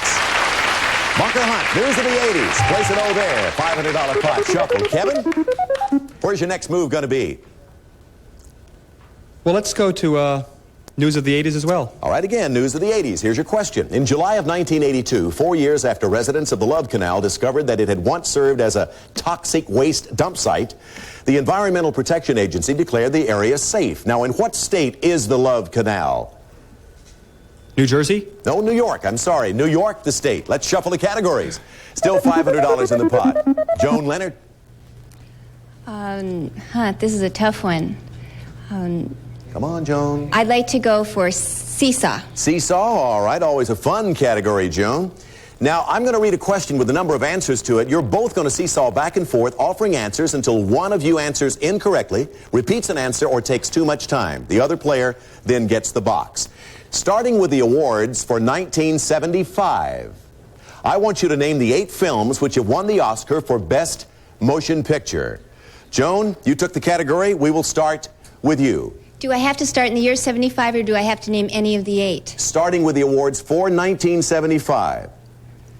Bunker Hunt, news of the 80s. Place it over there. $500 pot. Shuffle. Kevin, where's your next move going to be? Well, let's go to news of the 80s as well. All right, again, news of the 80s. Here's your question. In July of 1982, 4 years after residents of the Love Canal discovered that it had once served as a toxic waste dump site, the Environmental Protection Agency declared the area safe. Now, in what state is the Love Canal? New Jersey? No, New York. I'm sorry. New York, the state. Let's shuffle the categories. Still $500 in the pot. Joan Leonard? This is a tough one. Come on, Joan. I'd like to go for seesaw. Seesaw, all right. Always a fun category, Joan. Now, I'm going to read a question with a number of answers to it. You're both going to seesaw back and forth, offering answers until one of you answers incorrectly, repeats an answer, or takes too much time. The other player then gets the box. Starting with the awards for 1975, I want you to name the 8 films which have won the Oscar for Best Motion Picture. Joan, you took the category. We will start with you. Do I have to start in the year 75 or do I have to name any of the 8? Starting with the awards for 1975.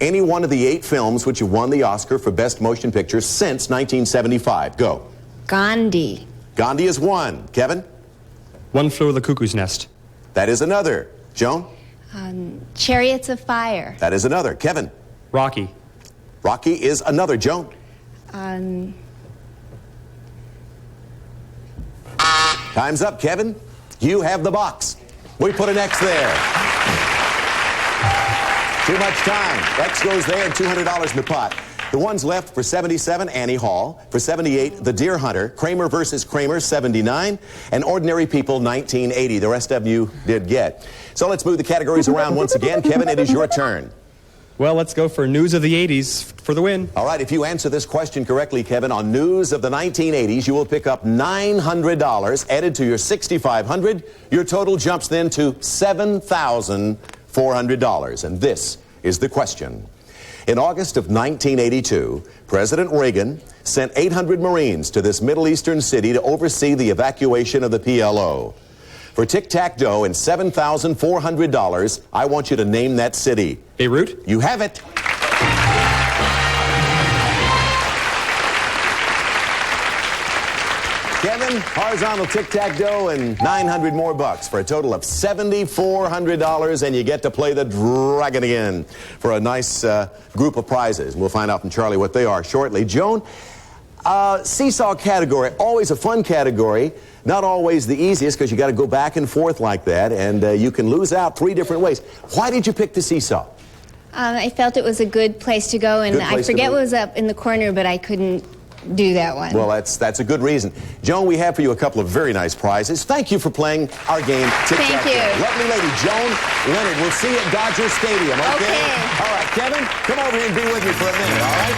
any one of the 8 films which have won the Oscar for Best Motion Picture since 1975. Go. Gandhi. Gandhi is one. Kevin? One Flew Over the Cuckoo's Nest. That is another. Joan? Chariots of Fire. That is another. Kevin? Rocky. Rocky is another. Joan? Time's up, Kevin. You have the box. We put an X there. Too much time. X goes there and $200 in the pot. The ones left for 77, Annie Hall. For 78, The Deer Hunter. Kramer versus Kramer, 79. And Ordinary People, 1980. The rest of you did get. So let's move the categories around once again. Kevin, it is your turn. Well, let's go for News of the 80s for the win. All right, if you answer this question correctly, Kevin, on News of the 1980s, you will pick up $900 added to your $6,500. Your total jumps then to $7,400. And this is the question. In August of 1982, President Reagan sent 800 Marines to this Middle Eastern city to oversee the evacuation of the PLO. For Tic Tac Dough and $7,400, I want you to name that city. Beirut? You have it. Kevin, horizontal tic-tac-toe and 900 more bucks for a total of $7,400, and you get to play the Dragon again for a nice group of prizes. We'll find out from Charlie what they are shortly. Joan, seesaw category, always a fun category, not always the easiest because you got to go back and forth like that, and you can lose out 3 different ways. Why did you pick the seesaw? I felt it was a good place to go, and I forget what was up in the corner, but I couldn't do that one. Well, that's a good reason. Joan, we have for you a couple of very nice prizes. Thank you for playing our game, Tic Tac Dough. Lovely lady, Joan Leonard. We'll see you at Dodger Stadium, okay? All right, Kevin, come over here and be with me for a minute, all right?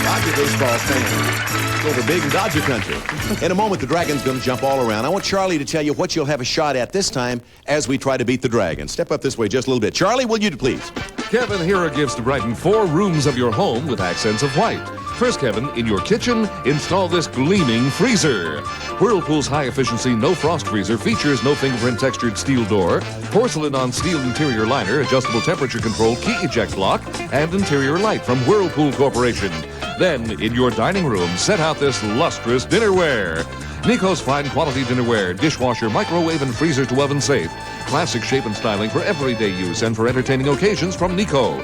Dodger baseball fan. Over big in Dodger country. In a moment, the Dragon's going to jump all around. I want Charlie to tell you what you'll have a shot at this time as we try to beat the Dragon. Step up this way just a little bit. Charlie, will you please? Kevin Hera gives to brighten 4 rooms of your home with accents of white. First, Kevin, in your kitchen, install this gleaming freezer. Whirlpool's high-efficiency no-frost freezer features no fingerprint textured steel door, porcelain on steel interior liner, adjustable temperature control key eject lock, and interior light from Whirlpool Corporation. Then, in your dining room, set out this lustrous dinnerware. Nico's fine quality dinnerware, dishwasher, microwave, and freezer to oven safe. Classic shape and styling for everyday use and for entertaining occasions from Nico.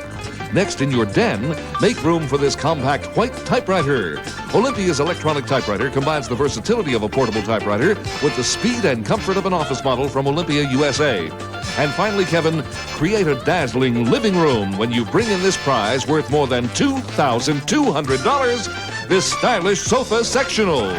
Next, in your den, make room for this compact white typewriter. Olympia's electronic typewriter combines the versatility of a portable typewriter with the speed and comfort of an office model from Olympia, USA. And finally, Kevin, create a dazzling living room when you bring in this prize worth more than $2,200, this stylish sofa sectional.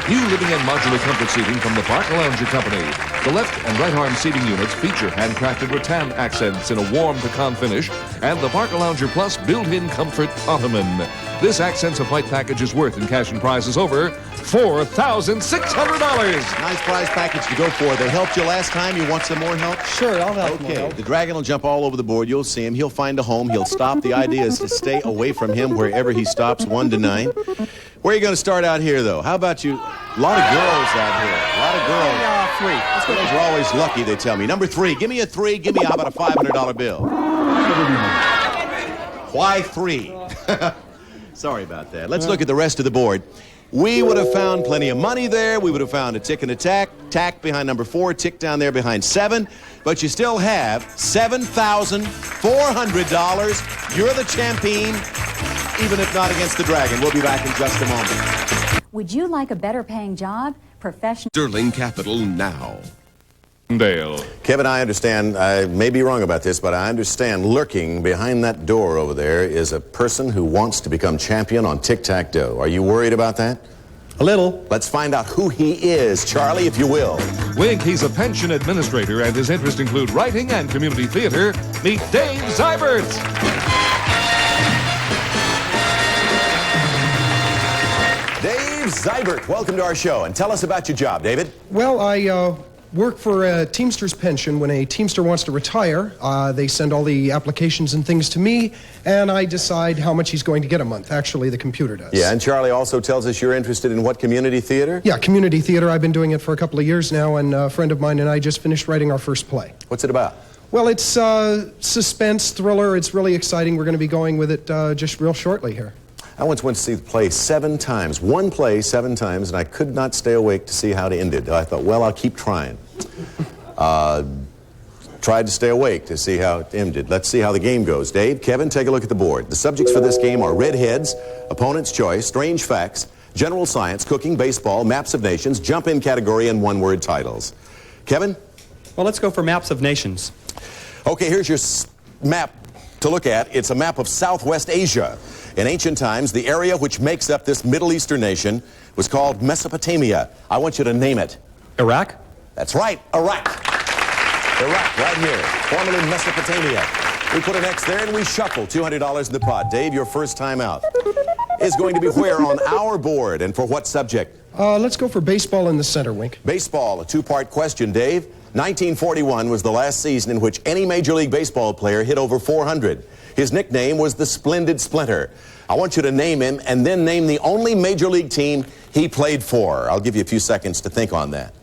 New living and modular comfort seating from the Barcalounger Company. The left and right arm seating units feature handcrafted rattan accents in a warm pecan finish and the Barcalounger Plus built-in comfort ottoman. This Accents of White package is worth in cash and prizes over $4,600. Nice prize package to go for. They helped you last time. You want some more help? Sure, I'll help. Okay, the Dragon will jump all over the board. You'll see him. He'll find a home. He'll stop. The idea is to stay away from him wherever he stops, 1 to 9. Where are you going to start out here, though? How about you? A lot of girls out here. A lot of girls. 3. Girls are always lucky, they tell me. Number 3. Give me a 3. Give me, how about a $500 bill? Why 3? Sorry about that. Let's look at the rest of the board. We would have found plenty of money there. We would have found a tick and a tack. Tack behind number 4. Tick down there behind 7. But you still have $7,400. You're the champion, even if not against the Dragon. We'll be back in just a moment. Would you like a better paying job? Professional. Sterling Capital now. Dale. Kevin, I understand, I may be wrong about this, but I understand lurking behind that door over there is a person who wants to become champion on Tic-tac-toe. Are you worried about that? A little. Let's find out who he is, Charlie, if you will. Wink, he's a pension administrator, and his interests include writing and community theater. Meet Dave Zybert. Dave Zybert, welcome to our show, and tell us about your job, David. Well, I work for a Teamster's pension. When a Teamster wants to retire, they send all the applications and things to me, and I decide how much he's going to get a month. Actually, the computer does. Yeah, and Charlie also tells us you're interested in what, community theater? Yeah, community theater. I've been doing it for a couple of years now, and a friend of mine and I just finished writing our first play. What's it about? Well, it's suspense, thriller. It's really exciting. We're going to be going with it just real shortly here. I once went to see the play 7 times. One play 7 times, and I could not stay awake to see how it ended. I thought, well, I'll keep trying. Tried to stay awake to see how it ended. Let's see how the game goes. Dave, Kevin, take a look at the board. The subjects for this game are redheads, opponent's choice, strange facts, general science, cooking, baseball, maps of nations, jump-in category, and one-word titles. Kevin? Well, let's go for maps of nations. Okay, here's your map to look at. It's a map of Southwest Asia. In ancient times, the area which makes up this Middle Eastern nation was called Mesopotamia. I want you to name it. Iraq? That's right, Iraq. Iraq, right here, formerly Mesopotamia. We put an X there and we shuffle $200 in the pot. Dave, your first time out is going to be where on our board and for what subject? Let's go for baseball in the center, Wink. Baseball, a 2-part question, Dave. 1941 was the last season in which any Major League Baseball player hit over 400. His nickname was the Splendid Splinter. I want you to name him and then name the only Major League team he played for. I'll give you a few seconds to think on that.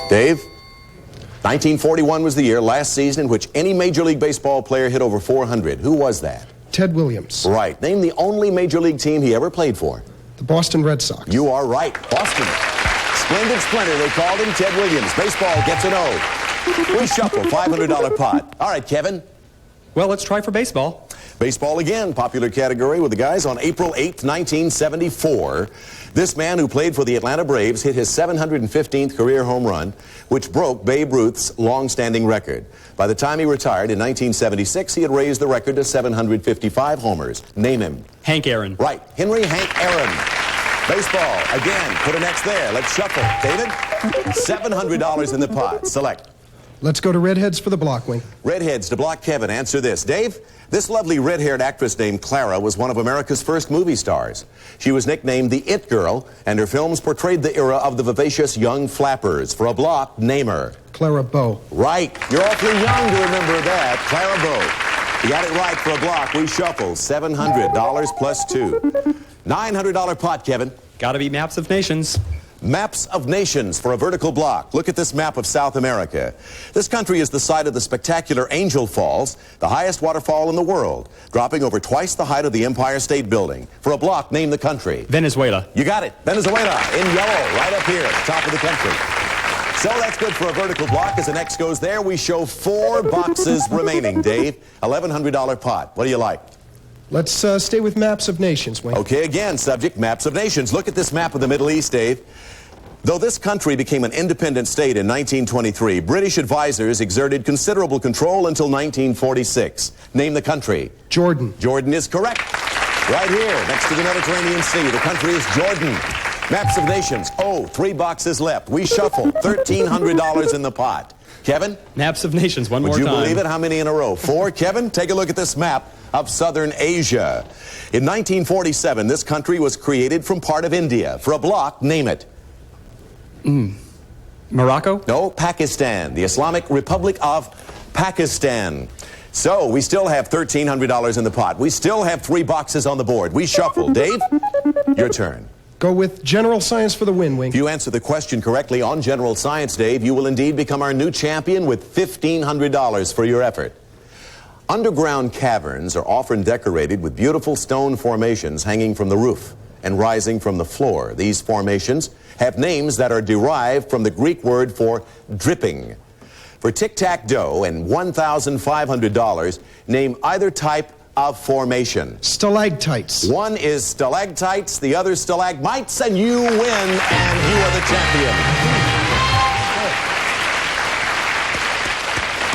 Dave? 1941 was the year, last season, in which any Major League Baseball player hit over 400. Who was that? Ted Williams. Right. Name the only Major League team he ever played for. The Boston Red Sox. You are right. Boston. Splendid Splinter, they called him Ted Williams. Baseball gets an O. We shuffle, $500 pot. All right, Kevin. Well, let's try for baseball. Baseball again, popular category with the guys on April 8th, 1974. This man who played for the Atlanta Braves hit his 715th career home run, which broke Babe Ruth's long-standing record. By the time he retired in 1976, he had raised the record to 755 homers. Name him. Hank Aaron. Right, Henry Hank Aaron. Baseball, again, put an X there. Let's shuffle. David, $700 in the pot. Select. Let's go to redheads for the block, Wink. Redheads to block Kevin. Answer this. Dave, this lovely red-haired actress named Clara was one of America's first movie stars. She was nicknamed the It Girl, and her films portrayed the era of the vivacious young flappers. For a block, name her. Clara Bow. Right. You're awfully young to remember that. Clara Bow. You got it right for a block. We shuffle. $700 plus 2. $900 pot, Kevin. Gotta be maps of nations. Maps of nations for a vertical block. Look at this map of South America. This country is the site of the spectacular Angel Falls, the highest waterfall in the world, dropping over twice the height of the Empire State Building. For a block, name the country. Venezuela. You got it. Venezuela, in yellow, right up here at the top of the country. So that's good for a vertical block. As the next goes there, we show 4 boxes remaining. Dave, $1,100 pot. What do you like? Let's stay with maps of nations, Wayne. Okay, again, subject, maps of nations. Look at this map of the Middle East, Dave. Though this country became an independent state in 1923, British advisors exerted considerable control until 1946. Name the country. Jordan. Jordan is correct. Right here, next to the Mediterranean Sea. The country is Jordan. Maps of nations. Oh, 3 boxes left. We shuffle. $1,300 in the pot. Kevin? Maps of nations, one more time. Would you believe it? How many in a row? 4. Kevin, take a look at this map of southern Asia. In 1947, this country was created from part of India. For a block, name it. Morocco? No, Pakistan. The Islamic Republic of Pakistan. So, we still have $1,300 in the pot. We still have 3 boxes on the board. We shuffle. Dave, your turn. Go with general science for the win, Wing. If you answer the question correctly on general science, Dave, you will indeed become our new champion with $1,500 for your effort. Underground caverns are often decorated with beautiful stone formations hanging from the roof and rising from the floor. These formations have names that are derived from the Greek word for dripping. For Tic Tac Dough and $1,500, name either type of formation. Stalactites. One is stalactites, the other stalagmites, and you win, and you are the champion.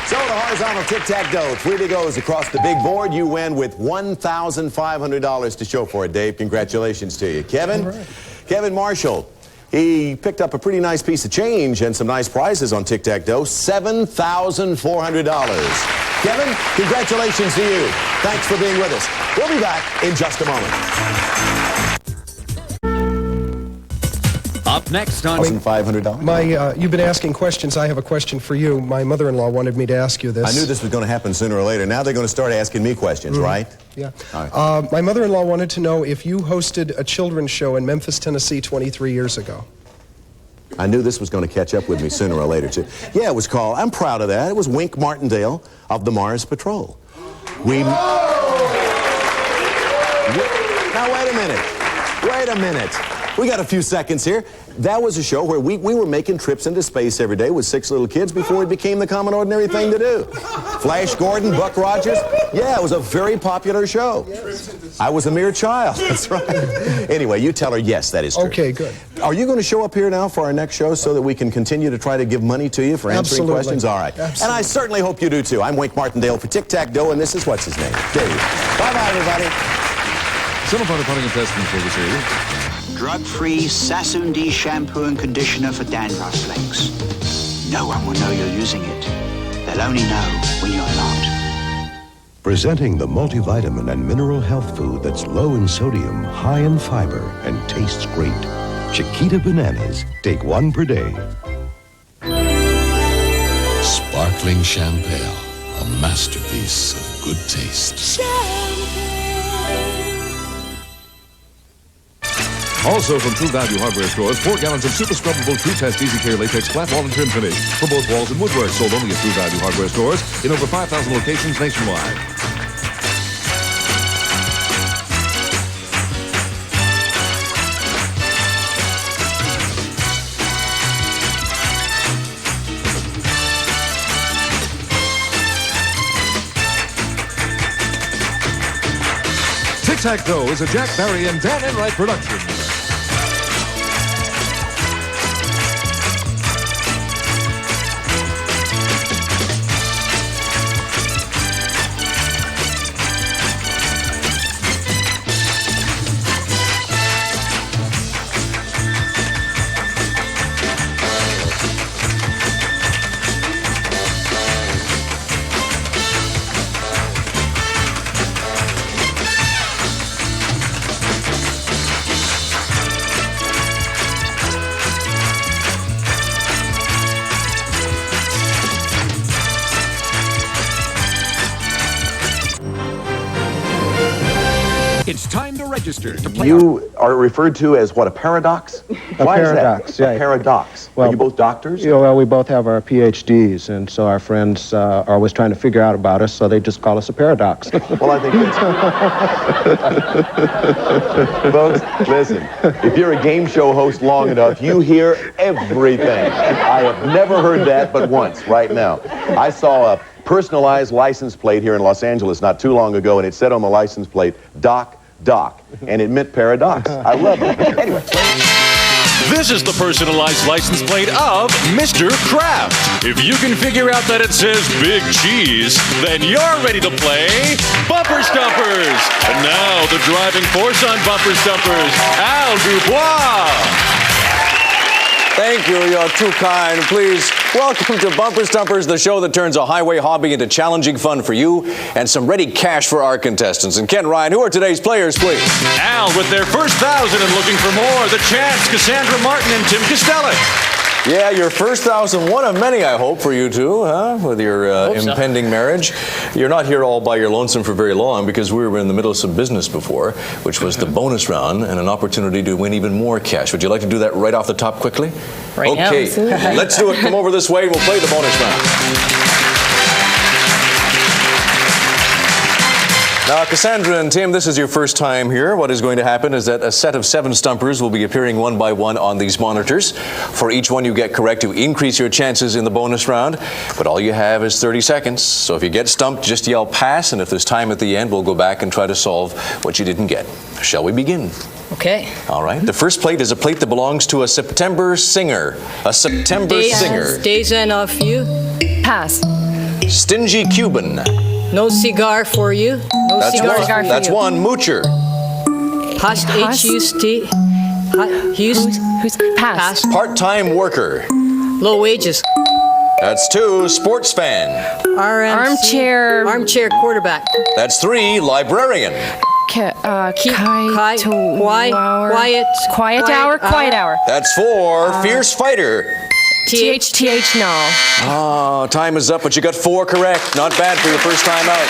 So the horizontal tic-tac-toe, 3 to goes across the big board. You win with $1,500 to show for it, Dave. Congratulations to you. Kevin? Right. Kevin Marshall. He picked up a pretty nice piece of change and some nice prizes on tic-tac-toe. $7,400. Kevin, congratulations to you. Thanks for being with us. We'll be back in just a moment. Up Next on $1,500. You've been asking questions. I have a question for you. My mother-in-law wanted me to ask you this. I knew this was going to happen sooner or later. Now they're going to start asking me questions, right? Yeah. All right. My mother-in-law wanted to know if you hosted a children's show in Memphis, Tennessee 23 years ago. I knew this was going to catch up with me sooner or later, too. Yeah, it was called, I'm proud of that, it was Wink Martindale of the Mars Patrol. Now, wait a minute. We got a few seconds here. That was a show where we were making trips into space every day with 6 little kids before it became the common ordinary thing to do. Flash Gordon, Buck Rogers. Yeah, it was a very popular show. I was a mere child. That's right. Anyway, you tell her, yes, that is true. Okay, good. Are you going to show up here now for our next show so that we can continue to try to give money to you for answering Absolutely. questions? All right. Absolutely. And I certainly hope you do, too. I'm Wink Martindale for Tic Tac Dough, and this is what's his name? Dave. Bye-bye, everybody. Semifinal contestants for this year. Drug-free Sassoon D shampoo and conditioner for dandruff flakes. No one will know you're using it. They'll only know when you're not. Presenting the multivitamin and mineral health food that's low in sodium, high in fiber, and tastes great. Chiquita bananas. Take 1 per day. Sparkling champagne, a masterpiece of good taste. Also from True Value Hardware Stores, 4 gallons of super scrubbable True Test Easy Care Latex flat wall and trim finish for both walls and woodwork, sold only at True Value Hardware Stores in over 5,000 locations nationwide. Tic Tac Dough is a Jack Barry and Dan Enright production. It's time to register to play. You are referred to as what, a paradox? Why paradox, is that? yeah. A paradox. Well, are you both doctors? Yeah, well, we both have our PhDs, and so our friends are always trying to figure out about us, so they just call us a paradox. Well, I think that's... Folks, listen, if you're a game show host long enough, you hear everything. I have never heard that but once, right now. I saw a personalized license plate here in Los Angeles not too long ago, and it said on the license plate, Doc, and it meant paradox. I love it. Anyway. This is the personalized license plate of Mr. Kraft. If you can figure out that it says Big Cheese, then you're ready to play Bumper Stumpers. And now the driving force on Bumper Stumpers, Al Dubois. Thank you, you're too kind. Please, welcome to Bumper Stumpers, the show that turns a highway hobby into challenging fun for you and some ready cash for our contestants. And Ken Ryan, who are today's players, please? Al with their first 1,000 and looking for more. The Chance, Cassandra Martin, and Tim Costellic. Yeah, your first 1,000, one of many, I hope, for you two, huh? With your impending marriage. You're not here all by your lonesome for very long because we were in the middle of some business before, which was the bonus round and an opportunity to win even more cash. Would you like to do that right off the top quickly? Right now, okay, absolutely. let's do it. Come over this way and we'll play the bonus round. Now, Cassandra and Tim, this is your first time here. What is going to happen is that a set of 7 stumpers will be appearing one by one on these monitors. For each one you get correct, you increase your chances in the bonus round. But all you have is 30 seconds. So if you get stumped, just yell pass. And if there's time at the end, we'll go back and try to solve what you didn't get. Shall we begin? Okay. All right. The first plate is a plate that belongs to a September singer. A September singer. Days and a few. Pass. Stingy Cuban. No cigar for you. No That's cigar one. for you. That's one. Moocher. Hust, H-U-S-T. Who's pass? Part-time worker. Low wages. That's 2. Sports fan. Armchair quarterback. That's 3. Librarian. Quiet hour. That's 4. Fierce fighter. TH, no. Oh, time is up, but you got 4 correct. Not bad for your first time out.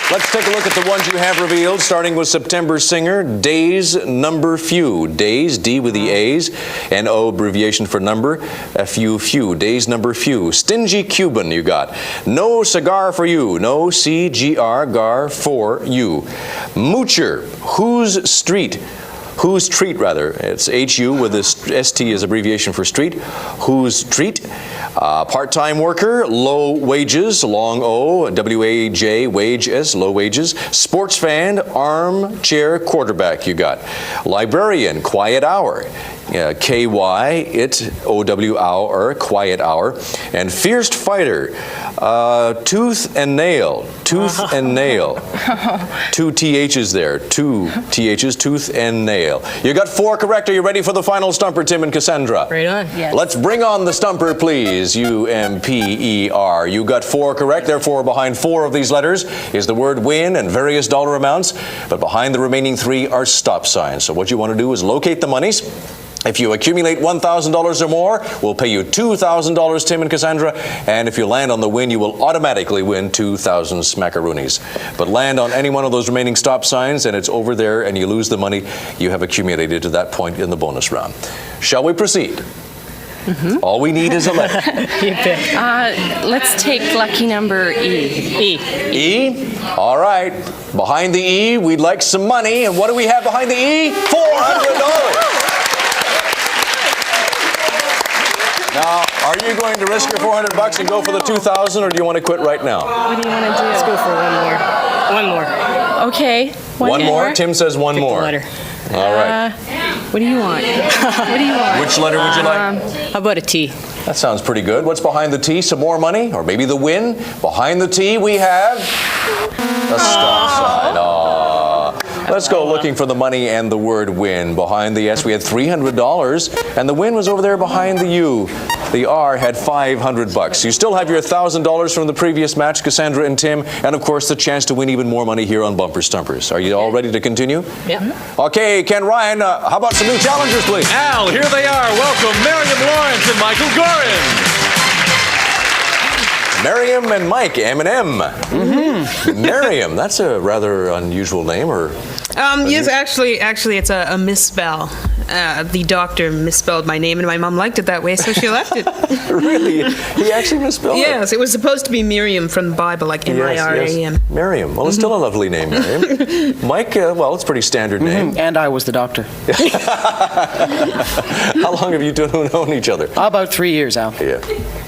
Let's take a look at the ones you have revealed, starting with September singer, Days Number Few. Days, D with the A's, N-O, abbreviation for number, few. Days Number Few. Stingy Cuban, you got. No Cigar for You. No C-G-R, gar for you. Moocher, Whose Street? Whose Treat, rather. It's H-U with this S-T as abbreviation for street. Whose Treat? Part-time worker, low wages, long O, W-A-J, wage S, low wages. Sports fan, armchair quarterback, you got. Librarian, quiet hour. K-Y, it, O-W-hour, quiet hour. And fierce fighter, tooth and nail. Tooth and nail. 2 T-H's there. 2 T-H's, tooth and nail. You got 4 correct. Are you ready for the final stumper, Tim and Cassandra? Right on. Yes. Let's bring on the stumper, please. U-M-P-E-R. You got 4 correct. Therefore, behind 4 of these letters is the word win and various dollar amounts. But behind the remaining 3 are stop signs. So what you want to do is locate the monies. If you accumulate $1,000 or more, we'll pay you $2,000, Tim and Cassandra. And if you land on the win, you will automatically win 2,000 smackaroonies. But land on any one of those remaining stop signs, and it's over there, and you lose the money you have accumulated to that point in the bonus round. Shall we proceed? All we need is a letter. Let's take lucky number E. E? All right. Behind the E, we'd like some money. And what do we have behind the E? $400. Now, are you going to risk your $400 and go for the $2,000, or do you want to quit right now? What do you want to do? Let's go for one more. One more. Okay. One more? Tim says one Pick more. the letter. All right. What do you want? What do you want? Which letter would you like? How about a T? That sounds pretty good. What's behind the T? Some more money? Or maybe the win? Behind the T, we have a stop sign. Let's go looking for the money and the word win. Behind the S, we had $300, and the win was over there behind the U. The R had $500. You still have your $1,000 from the previous match, Cassandra and Tim, and of course the chance to win even more money here on Bumper Stumpers. Are you all ready to continue? Yeah. Okay, Ken Ryan, how about some new challengers, please? Al, here they are. Welcome, Miriam Lawrence and Michael Gorin. Miriam and Mike, M&M. Miriam, that's a rather unusual name, or? Yes, actually, it's a misspell. The doctor misspelled my name, and my mom liked it that way, so she left it. Really? He actually misspelled it? Yes, it was supposed to be Miriam from the Bible, like M-I-R-A-M. Yes. Miriam. Well, it's still a lovely name, Miriam. Mike, well, it's a pretty standard name. And I was the doctor. How long have you two known each other? About 3 years, Al. Yeah.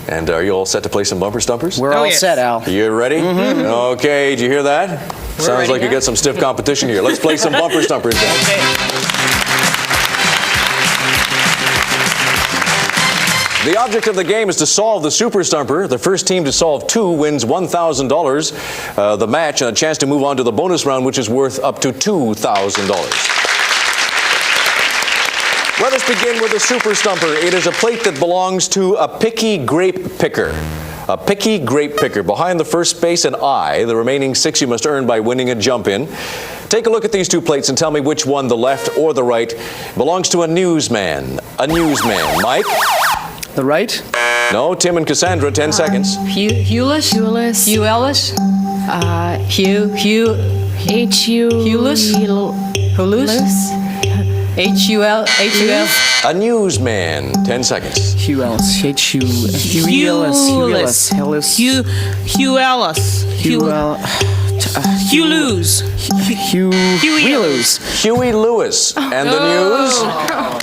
And are you all set to play some Bumper Stumpers? We're all set, Al. You ready? Okay, did you hear that? Sounds like you got some stiff competition here. Let's play some Bumper Stumpers then. Okay. The object of the game is to solve the Super Stumper. The first team to solve 2 wins $1,000, the match, and a chance to move on to the bonus round, which is worth up to $2,000. Let us begin with the Super Stumper. It is a plate that belongs to a picky grape picker. A picky grape picker. Behind the first space, an I. The remaining 6 you must earn by winning a jump-in. Take a look at these 2 plates and tell me which one, the left or the right, belongs to a newsman. A newsman. Mike? The right? No, Tim and Cassandra, 10 seconds. Hewless? Hugh Ellis? Hewless? H-U-L? A newsman, 10 seconds. Hugh Ellis. Hugh Ellis. Hugh Lewis. Huey Lewis. And the news?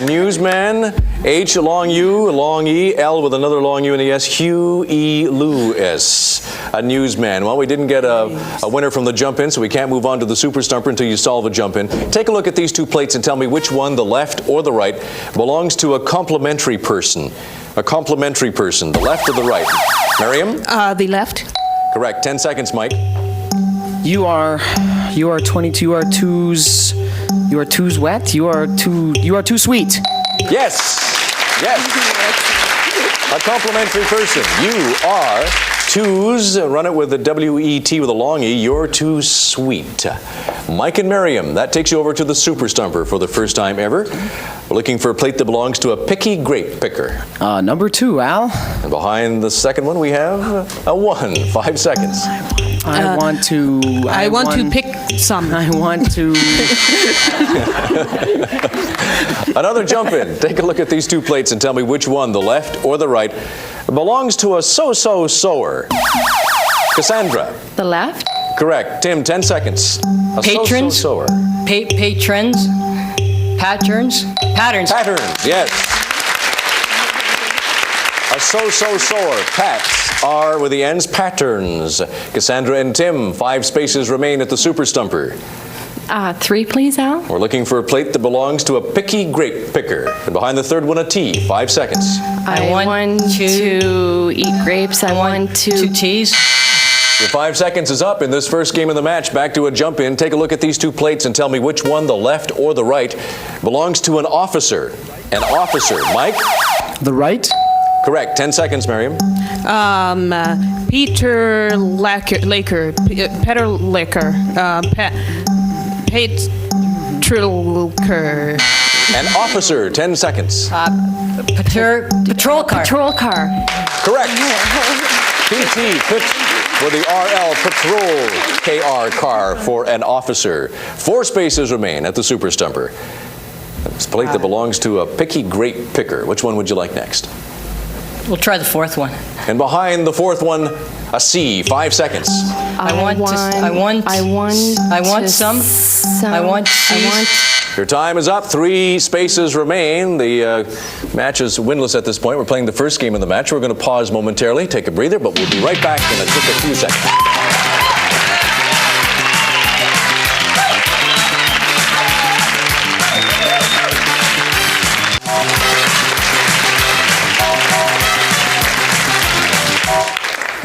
Newsman, H, a long U, a long E, L with another long U and a S, Huey Lewis. A newsman. Well, we didn't get a winner from the jump-in, so we can't move on to the Super Stumper until you solve a jump-in. Take a look at these 2 plates and tell me which one, the left or the right, belongs to a complimentary person. A complimentary person, the left or the right. Miriam? The left. Correct. 10 seconds, Mike. You are 22. You are too wet. You are too sweet. Yes. Yes. A complimentary person. You are twos. Run it with the W-E-T with a long E. You're too sweet. Mike and Miriam, that takes you over to the Super Stumper for the first time ever. We're looking for a plate that belongs to a picky grape picker. Number 2, Al. And behind the second one, we have a 1. 5 seconds. I want to pick some. I want to. Another jump in. Take a look at these two plates and tell me which one, the left or the right, belongs to a so-so sower. Cassandra. The left. Correct. Tim, 10 seconds. A Patrons. so-so sower. Patrons. Patterns. Patterns. Patterns, yes. A so-so sower. Pats are with the ends patterns. Cassandra and Tim, 5 spaces remain at the Super Stumper. 3, please, Al. We're looking for a plate that belongs to a picky grape picker. And behind the third one, a T. 5 seconds. I want to eat grapes. I want to... 2 T's. Your 5 seconds is up in this first game of the match. Back to a jump in. Take a look at these two plates and tell me which one, the left or the right, belongs to an officer. An officer. Mike? The right. Correct. 10 seconds, Miriam. Peter Laker. Peter Laker. Patrolker. An officer. 10 seconds. Patrol car. Patrol car. Correct. PT, with the RL, patrol, KR, car, for an officer. 4 spaces remain at the Super Stumper. It's a plate that belongs to a picky grape picker. Which one would you like next? We'll try the fourth one. And behind the fourth one, a C. 5 seconds. I want some. Your time is up. 3 spaces remain. The match is winless at this point. We're playing the first game of the match. We're going to pause momentarily, take a breather, but we'll be right back in just a few seconds.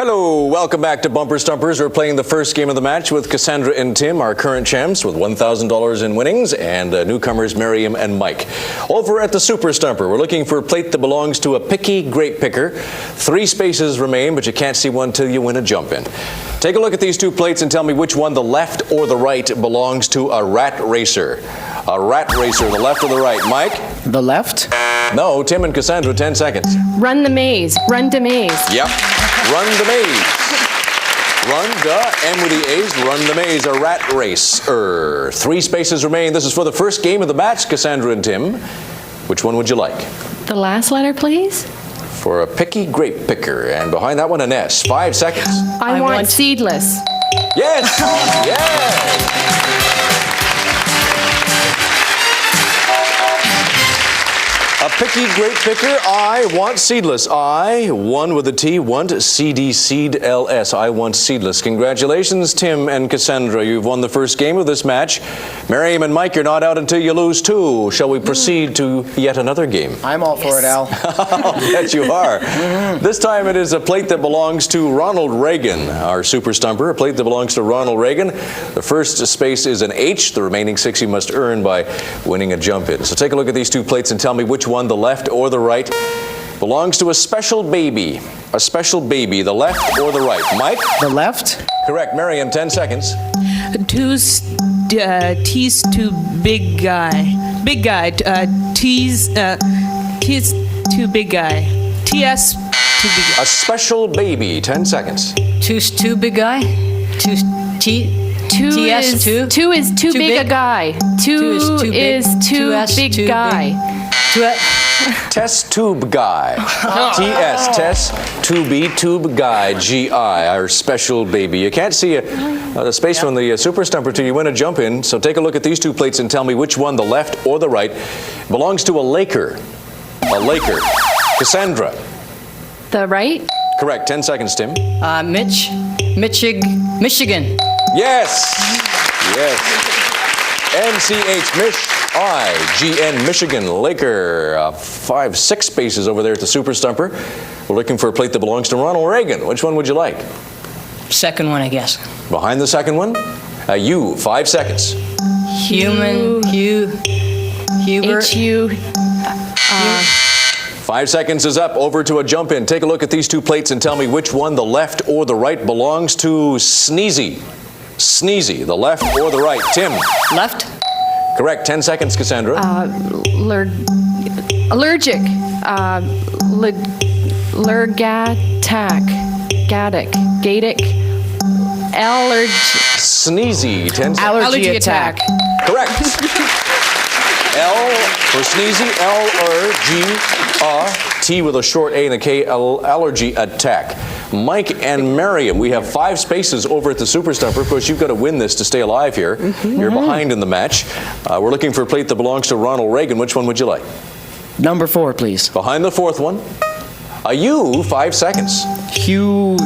Hello, welcome back to Bumper Stumpers. We're playing the first game of the match with Cassandra and Tim, our current champs, with $1,000 in winnings, and newcomers Miriam and Mike. Over at the Super Stumper, we're looking for a plate that belongs to a picky grape picker. 3 spaces remain, but you can't see one till you win a jump in. Take a look at these two plates and tell me which one, the left or the right, belongs to a rat racer. A rat racer, the left or the right. Mike? The left. No, Tim and Cassandra, 10 seconds. Run the maze. Run the maze. Yep. Run the maze. Run, and with the A's, run the maze, a rat race. 3 spaces remain. This is for the first game of the match, Cassandra and Tim. Which one would you like? The last letter, please. For a picky grape picker. And behind that one, an S. 5 seconds. I want seedless. Yes! Yes! A picky grape picker, I want seedless. I, 1 with a T, want CD, seed, LS. I want seedless. Congratulations, Tim and Cassandra. You've won the first game of this match. Miriam and Mike, you're not out until you lose 2. Shall we proceed to yet another game? I'm all for it, Al. I'll bet you are. This time it is a plate that belongs to Ronald Reagan, our Super Stumper. A plate that belongs to Ronald Reagan. The first space is an H. The remaining 6 you must earn by winning a jump in. So take a look at these two plates and tell me which one, the left or the right, belongs to a special baby. A special baby, the left or the right. Mike? The left. Correct. Miriam, 10 seconds. T's too big guy. Big guy. T's too big guy. TS too big guy. A special baby, 10 seconds. Too big guy. TS Two is too big a guy. Two is too big guy. Test tube guy. TS, test tube guy. GI, our special baby. You can't see the space from the Super Stumper till you win a jump in. So take a look at these two plates and tell me which one, the left or the right, belongs to a Laker. A Laker. Cassandra. The right. Correct. 10 seconds, Tim. Michigan. Yes. Yes. MCH, Michigan, Laker. 5, 6 spaces over there at the Super Stumper. We're looking for a plate that belongs to Ronald Reagan. Which one would you like? Second one, I guess. Behind the second one, U, 5 seconds. Huber. 5 5 seconds is up. Over to a jump in. Take a look at these two plates and tell me which one, the left or the right, belongs to Sneezy. Sneezy, the left or the right. Tim. Left. Correct. 10 seconds, Cassandra. Allergic. Gadic. Sneezy. 10 seconds. Allergy attack. Correct. L for sneezy, L-R-G-A-T with a short A and a K, allergy attack. Mike and Miriam, we have 5 spaces over at the Super Stumper. Of course, you've got to win this to stay alive here. You're behind in the match. We're looking for a plate that belongs to Ronald Reagan. Which one would you like? Number 4, please. Behind the 4th one. You, 5 seconds. Hugh,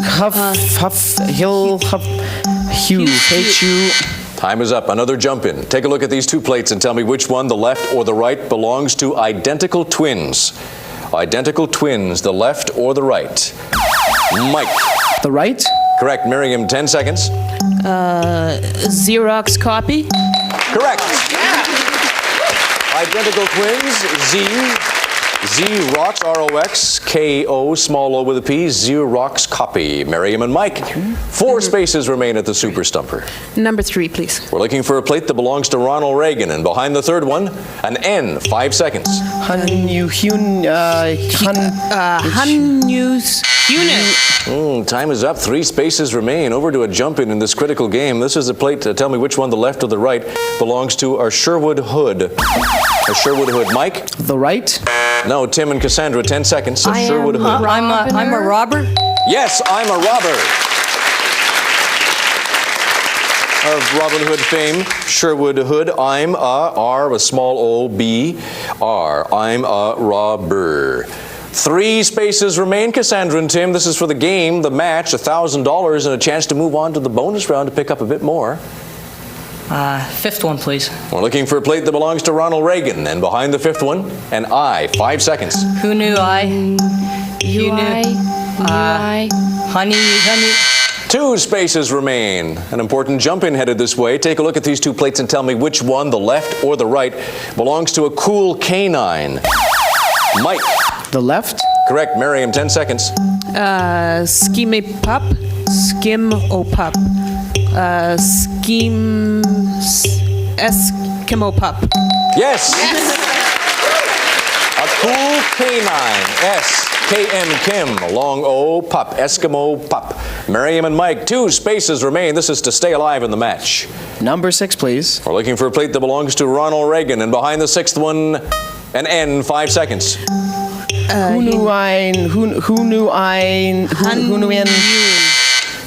hate you. Time is up. Another jump in. Take a look at these two plates and tell me which one, the left or the right, belongs to identical twins. Identical twins, the left or the right. Mike. The right? Correct. Miriam, 10 seconds. Xerox copy. Correct. Identical twins, Xerox, R-O-X-K-O, small o with a P, Xerox copy. Miriam and Mike. 4 spaces remain at the Super Stumper. Number 3, please. We're looking for a plate that belongs to Ronald Reagan, and behind the 3rd one, an N, 5 seconds. Time is up. 3 spaces remain. Over to a jump-in in this critical game. This is a plate to tell me which one, the left or the right, belongs to our Sherwood Hood. A Sherwood Hood. Mike? The right? No, Tim and Cassandra, 10 seconds. So Sherwood Hood. I'm a robber? Yes, I'm a robber. Of Robin Hood fame, Sherwood Hood. I'm a R, a small O, B, R. I'm a robber. 3 spaces remain, Cassandra and Tim. This is for the game, the match, $1,000, and a chance to move on to the bonus round to pick up a bit more. 5th one, please. We're looking for a plate that belongs to Ronald Reagan, and behind the 5th one, an I, 5 seconds. Who knew I? Honey. 2 spaces remain. An important jump-in headed this way. Take a look at these 2 plates and tell me which one, the left or the right, belongs to a cool canine. Mike. The left? Correct. Miriam, 10 seconds. Skim-o-pup. Eskimo-pup. Yes. A cool canine. S-K-M, Kim. Long O, pup. Eskimo pup. Miriam and Mike, 2 spaces remain. This is to stay alive in the match. Number 6, please. We're looking for a plate that belongs to Ronald Reagan, and behind the 6th one, an N, 5 seconds. Who knew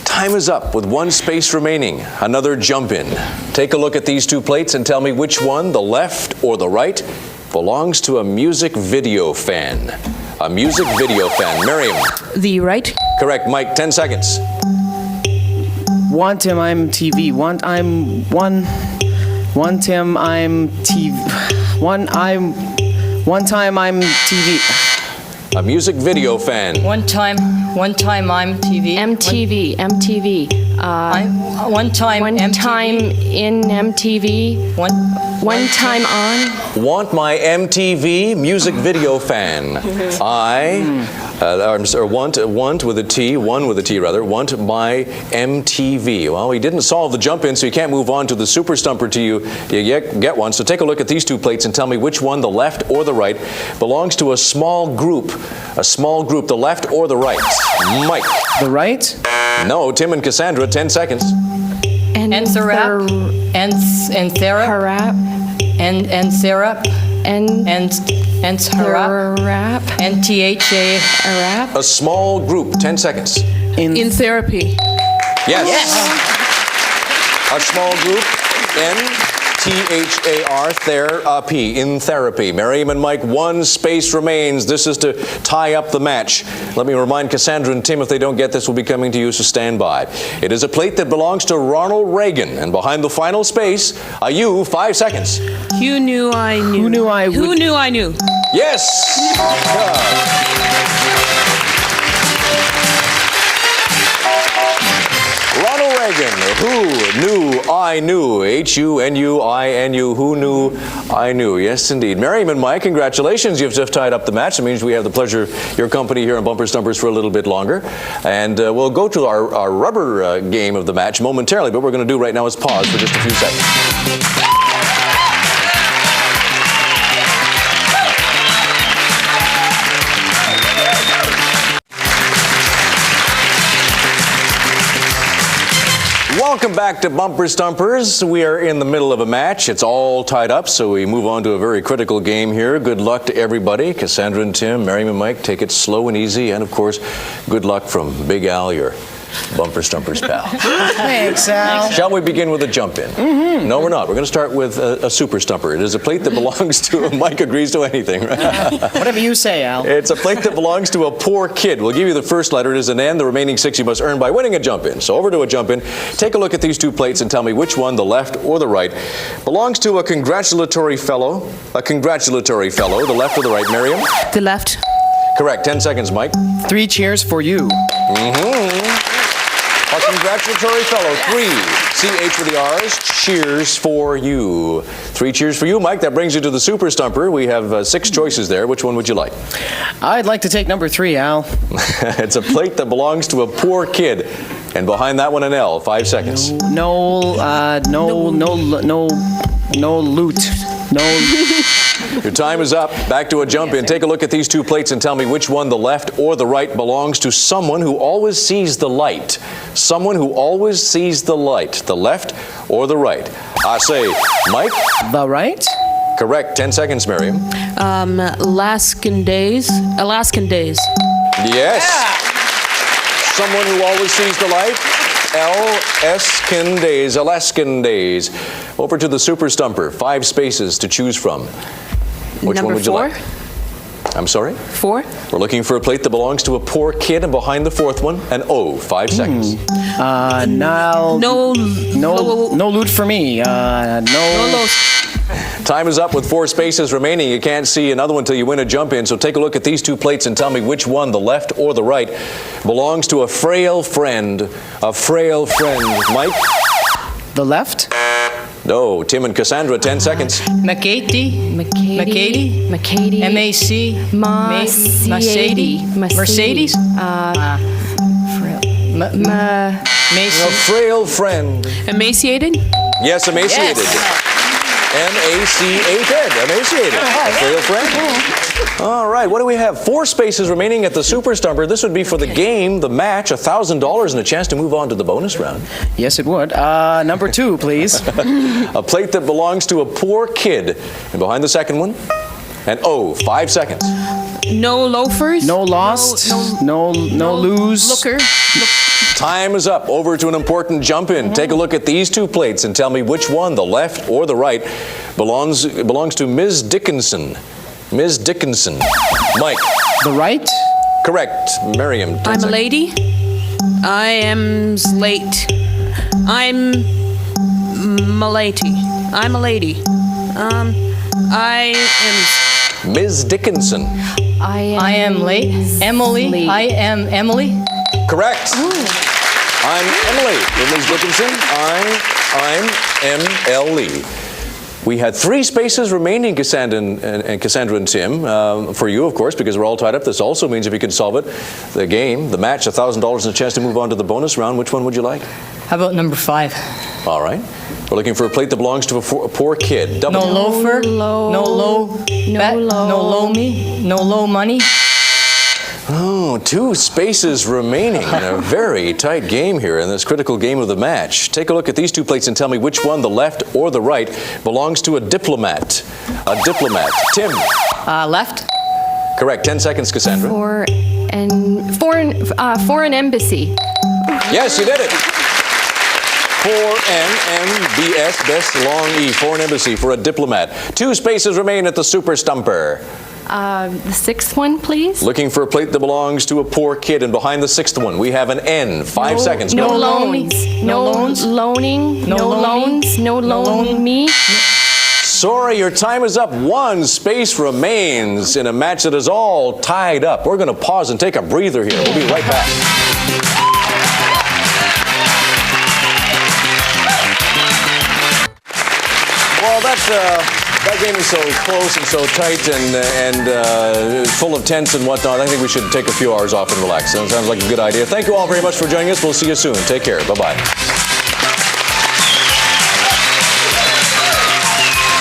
Time is up with 1 space remaining. Another jump in. Take a look at these 2 plates and tell me which one, the left or the right, belongs to a music video fan. A music video fan. Miriam. The right. Correct. Mike, 10 seconds. One time I'm TV. One time I'm TV. A music video fan. One time I'm TV. MTV. One time in MTV. One time on. Want my MTV music video fan. Want with a T, one with a T rather, want my MTV. Well, he didn't solve the jump in, so you can't move on to the Super Stumper till you get one. So take a look at these 2 plates and tell me which one, the left or the right, belongs to a small group. A small group, the left or the right. Mike. The right? No, Tim and Cassandra, 10 seconds. And syrup. And syrup. And syrup. And syrup. And THA. A small group, 10 seconds. In therapy. Yes. A small group, N-T-H-A-R, therapy, in therapy. Miriam and Mike, 1 space remains. This is to tie up the match. Let me remind Cassandra and Tim, if they don't get this, we'll be coming to you, so stand by. It is a plate that belongs to Ronald Reagan, and behind the final space, a U, 5 seconds. Who knew I knew? Who knew I would? Who knew I knew? Yes! Ronald Reagan, who knew I I knew. H-U-N-U-I-N-U. Who knew? I knew. Yes, indeed. Miriam and Mike, congratulations. You've just tied up the match. It means we have the pleasure of your company here on Bumper Stumpers for a little bit longer. And we'll go to our rubber game of the match momentarily. But what we're going to do right now is pause for just a few seconds. Welcome back to Bumper Stumpers. We are in the middle of a match. It's all tied up, so we move on to a very critical game here. Good luck to everybody. Cassandra and Tim, Miriam and Mike, take it slow and easy. And, of course, good luck from Big Al, your Bumper Stumpers pal. Thanks, Al. Shall we begin with a jump-in? Mm-hmm. No, we're not. We're going to start with a super stumper. It is a plate that belongs to... Mike agrees to anything, right? Whatever you say, Al. It's a plate that belongs to a poor kid. We'll give you the first letter. It is an N. The remaining 6 you must earn by winning a jump-in. So over to a jump-in. Take a look at these two plates and tell me which one, the left or the right, belongs to a congratulatory fellow. A congratulatory fellow. The left or the right, Miriam? The left. Correct. 10 seconds, Mike. 3 cheers for you. Mm-hmm. A congratulatory fellow. 3. C-H with the R's. Cheers for you. 3 cheers for you, Mike. That brings you to the Super Stumper. We have 6 choices there. Which one would you like? I'd like to take number 3, Al. It's a plate that belongs to a poor kid. And behind that one, an L. 5 seconds. No loot. No. Your time is up. Back to a jump-in. Take a look at these two plates and tell me which one, the left or the right, belongs to someone who always sees the light. Someone who always sees the light. The left or the right. I say, Mike? The right? Correct. 10 seconds, Miriam. Alaskan Days. Yes. Yeah. Someone who always sees the light. Alaskan Days. Over to the Super Stumper. 5 spaces to choose from. Which Number one would you 4? like? I'm sorry? 4. We're looking for a plate that belongs to a poor kid, and behind the 4th one, an O. 5 seconds. No loot for me. No. Time is up with 4 spaces remaining. You can't see another one until you win a jump-in, so take a look at these two plates and tell me which one, the left or the right, belongs to a frail friend. A frail friend. Mike? The left? No. Tim and Cassandra, 10 seconds. McCady. M-A-C. Mercedes. A frail friend. Emaciated? Yes, emaciated. Yes. M-A-C-A-T-E-D. Emaciated. A frail friend. All right, what do we have? 4 spaces remaining at the Super Stumper. This would be for the game, the match, $1,000 and a chance to move on to the bonus round. Yes, it would. Number 2, please. A plate that belongs to a poor kid. And behind the second one, an O. 5 seconds. No loafers. No lost. No lose. Looker. Time is up. Over to an important jump-in. Take a look at these two plates and tell me which one, the left or the right, belongs to Ms. Dickinson. Ms. Dickinson. Mike. The right? Correct. Miriam. 10 I'm a seconds. lady. I am late. I'm Malady. I'm a lady. I am... Ms. Dickinson. I am late. Emily. I am Emily. Correct. Ooh. I'm Emily. With Ms. Dickinson, I'm M-L-E. We had 3 spaces remaining, Cassandra and Tim, for you, of course, because we're all tied up. This also means if you can solve it, the game, the match, $1,000 and a chance to move on to the bonus round. Which one would you like? How about number 5? All right. We're looking for a plate that belongs to a poor kid. No loafer. No low me. No low money. Oh, 2 spaces remaining in a very tight game here in this critical game of the match. Take a look at these 2 plates and tell me which one, the left or the right, belongs to a diplomat. A diplomat. Tim. Left. Correct. 10 seconds, Cassandra. Foreign embassy. Yes, you did it. N-M-B-S, best long E. Foreign embassy for a diplomat. 2 spaces remain at the Super Stumper. The 6th one, please. Looking for a plate that belongs to a poor kid, and behind the 6th one, we have an N. 5 seconds. No Go. loans. No loans. Loaning. No loans. No loan me. Sorry, your time is up. 1 space remains in a match that is all tied up. We're going to pause and take a breather here. We'll be right back. that game is so close and so tight and full of tense and whatnot. I think we should take a few hours off and relax. That sounds like a good idea. Thank you all very much for joining us. We'll see you soon. Take care. Bye-bye.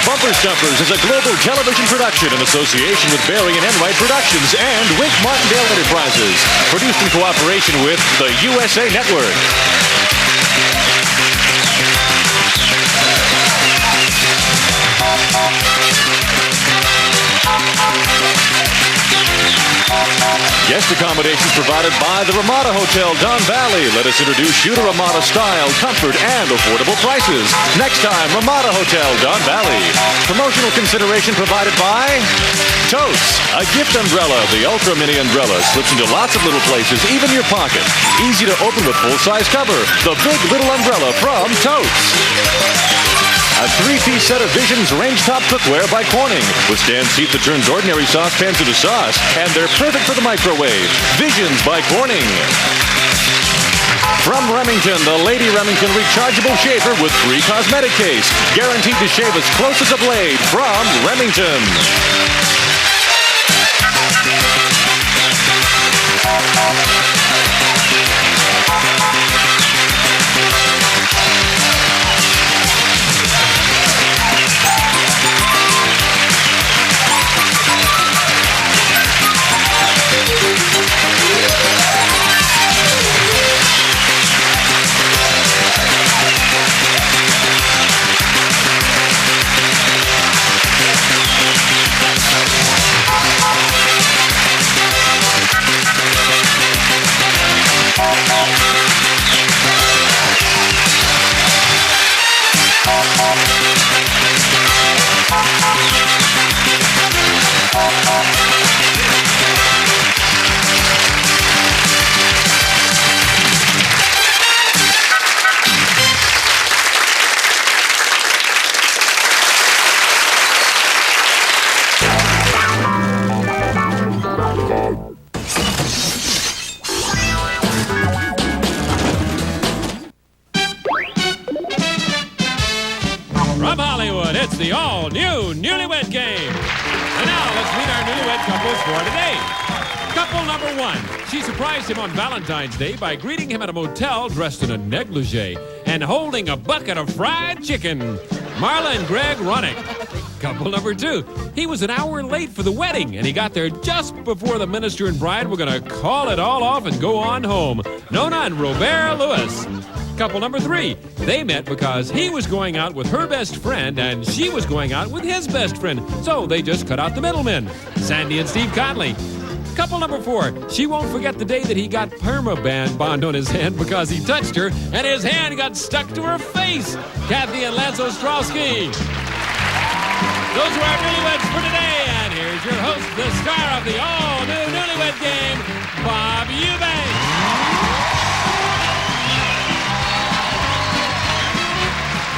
Bumper Stumpers is a global television production in association with Barry and Enright Productions and Wink Martindale Enterprises. Produced in cooperation with the USA Network. Guest accommodations provided by the Ramada Hotel, Don Valley. Let us introduce you to Ramada style, comfort, and affordable prices. Next time, Ramada Hotel, Don Valley. Promotional consideration provided by Totes, a gift umbrella. The Ultra Mini umbrella slips into lots of little places, even your pocket. Easy to open with full-size cover. The Big Little Umbrella from Totes. A 3-piece set of Visions range top cookware by Corning. Withstands heat that turns ordinary saucepans into sauce, and they're perfect for the microwave. Visions by Corning. From Remington, the Lady Remington rechargeable shaver with free cosmetic case. Guaranteed to shave as close as a blade from Remington. From Hollywood, it's the all-new Newlywed Game. And now, let's meet our newlywed couples for today. Couple number one. She surprised him on Valentine's Day by greeting him at a motel dressed in a negligee and holding a bucket of fried chicken. Marla and Greg Ronick. Couple number two. He was an hour late for the wedding, and he got there just before the minister and bride were going to call it all off and go on home. Nona and Robert Lewis. Couple number three. They met because he was going out with her best friend and she was going out with his best friend. So they just cut out the middlemen. Sandy and Steve Conley. Couple number four. She won't forget the day that he got permaband bond on his hand because he touched her and his hand got stuck to her face. Kathy and Lance Ostrowski. Those were our newlyweds for today. And here's your host, the star of the all-new Newlywed Game, Bob Eubanks.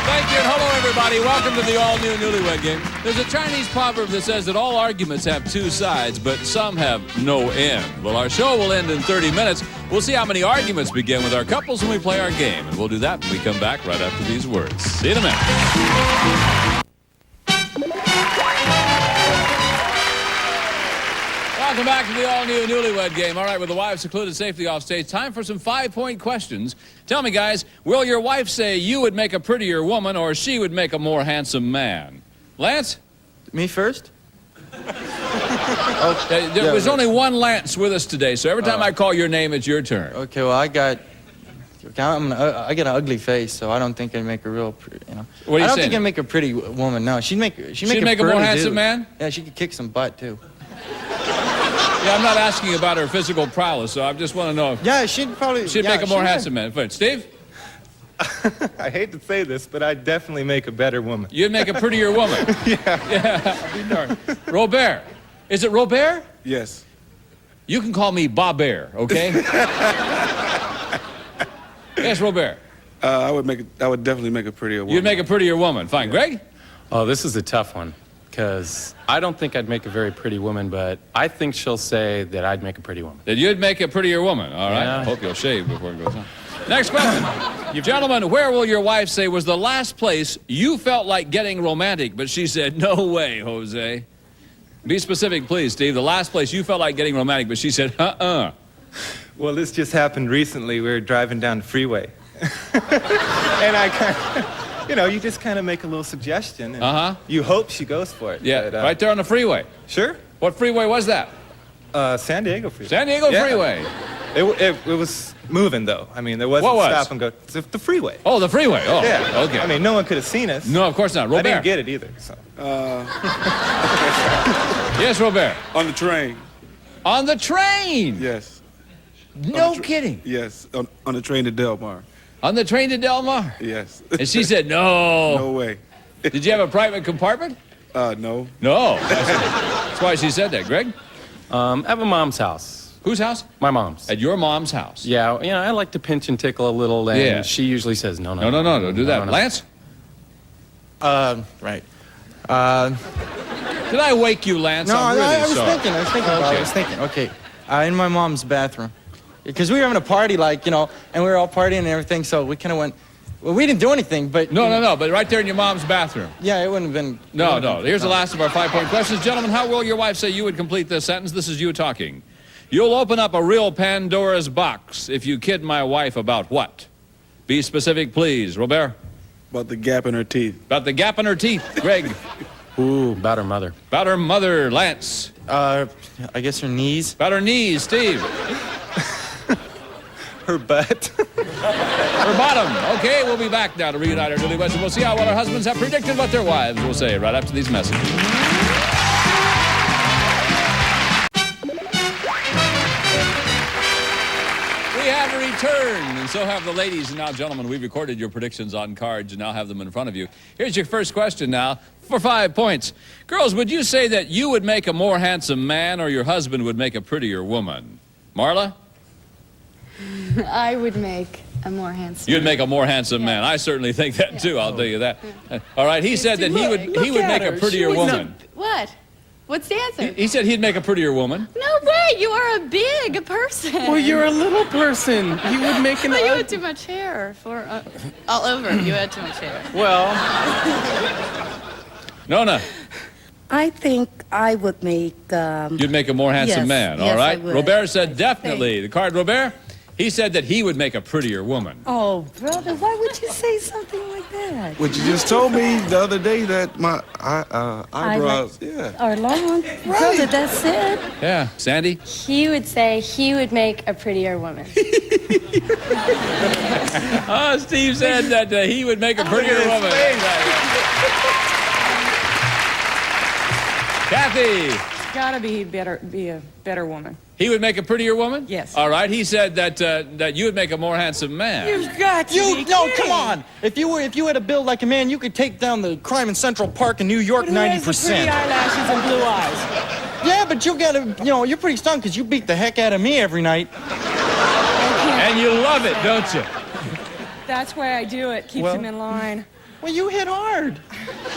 Thank you, and hello, everybody. Welcome to the all-new Newlywed Game. There's a Chinese proverb that says that all arguments have two sides, but some have no end. Well, our show will end in 30 minutes. We'll see how many arguments begin with our couples when we play our game, and we'll do that when we come back right after these words. See you in a minute. Welcome back to the all-new Newlywed Game. All right, with the wives secluded safely off stage, time for some 5-point questions. Tell me, guys, will your wife say you would make a prettier woman or she would make a more handsome man? Lance? Me first? There's only one Lance with us today, so every time I call your name, it's your turn. Okay, well, I got an ugly face, so I don't think I'd make a real, you know. What are you I don't saying? think I'd make a pretty woman. No, she'd make a more handsome man? Yeah, she could kick some butt too. Yeah, I'm not asking about her physical prowess, so I just want to know if... Yeah, she'd make a more handsome man. Steve? I hate to say this, but I'd definitely make a better woman. You'd make a prettier woman? Yeah. Be darned. Robert. Is it Robert? Yes. You can call me Bob-Bear, okay? Yes, Robert. I would definitely make a prettier woman. You'd make a prettier woman. Fine. Greg? Oh, this is a tough one. because I don't think I'd make a very pretty woman, but I think she'll say that I'd make a pretty woman. That you'd make a prettier woman. All right. Yeah. Hope you'll shave before it goes on. Next question. You gentlemen, where will your wife say was the last place you felt like getting romantic, but she said, no way, Jose? Be specific, please, Steve. The last place you felt like getting romantic, but she said, Well, this just happened recently. We were driving down the freeway. And I kind of, you know, you just kind of make a little suggestion. And you hope she goes for it. Yeah, but, right there on the freeway. Sure. What freeway was that? San Diego freeway. San Diego freeway. It was moving, though. I mean, there wasn't What was? stop and go. It's the freeway. Oh, the freeway. Oh, yeah. Okay. I mean, no one could have seen us. No, of course not. Robert. I didn't get it either. So. Yes, Robert. On the train. On the train? Yes. No kidding. Yes, on the train to Del Mar. On the train to Del Mar? Yes. And she said, no. No way. Did you have a private compartment? No. No. That's why she said that. Greg? At my mom's house. Whose house? My mom's. At your mom's house? Yeah, you know, I like to pinch and tickle a little, and Yeah. she usually says, no, don't do that. no. Lance? Right. Did I wake you, Lance? No, I'm really I was sorry. thinking. I was thinking. Okay. In my mom's bathroom. Because we were having a party, like, you know, and we were all partying and everything, so we kind of went, well, we didn't do anything, but... No, but right there in your mom's bathroom. Yeah, it wouldn't have been... No. Here's the last of our 5-point questions. Gentlemen, how will your wife say you would complete this sentence? This is you talking. You'll open up a real Pandora's box if you kid my wife about what? Be specific, please. Robert? About the gap in her teeth. About the gap in her teeth. Greg? Ooh, about her mother. About her mother. Lance? I guess her knees. About her knees. Steve? Her butt. Her bottom. Okay, we'll be back now to reunite our newlyweds, and we'll see how well our husbands have predicted what their wives will say right after these messages. We have returned, and so have the ladies. And now, gentlemen, we've recorded your predictions on cards and now have them in front of you. Here's your first question now for 5 points. Girls, would you say that you would make a more handsome man or your husband would make a prettier woman? Marla? I would make a more handsome. You'd make a more handsome man. I certainly think that too. I'll tell you that. All right. He said that he would make a prettier woman. What? What's the answer? He said he'd make a prettier woman. No way! You are a big person. Well, you're a little person. You would make an... Well, you had too much hair for all over. You had too much hair. Well... Nona. I think I would make... You'd make a more handsome man. Yes, all right. I would. Robert said definitely. The card, Robert. He said that he would make a prettier woman. Oh, brother, why would you say something like that? What you just told me the other day that my eyebrows, Are long. Brother, that's it. Yeah. Sandy? He would say he would make a prettier woman. Steve said that he would make a prettier woman. Kathy? Gotta be a better woman. He would make a prettier woman? Yes. All right. He said that you would make a more handsome man. You've got to be No, kidding. come on. If you had to build like a man, you could take down the crime in Central Park in New York But who has the 90%. pretty eyelashes and blue eyes? Yeah, but you gotta, you're pretty stunned because you beat the heck out of me every night. And you love it, don't you? That's why I do it. Keeps him in line. Well, you hit hard.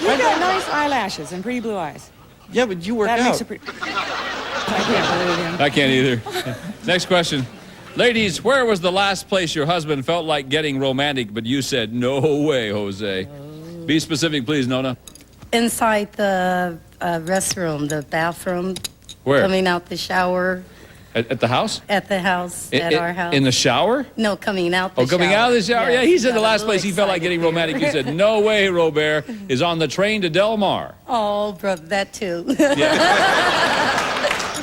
You got nice eyelashes and pretty blue eyes. Yeah, but you work That out. makes it pretty... I can't believe him. I can't either. Next question. Ladies, where was the last place your husband felt like getting romantic, but you said, no way, Jose? Be specific, please, Nona. Inside the restroom, the bathroom. Where? Coming out the shower. At the house? At the house, at our house. In the shower? No, coming out the shower. Oh, coming out of the shower? Yes, Yeah, he said got the a last little place he felt like getting romantic. You said, no way, Robert, is on the train to Del Mar. Oh, brother, that too.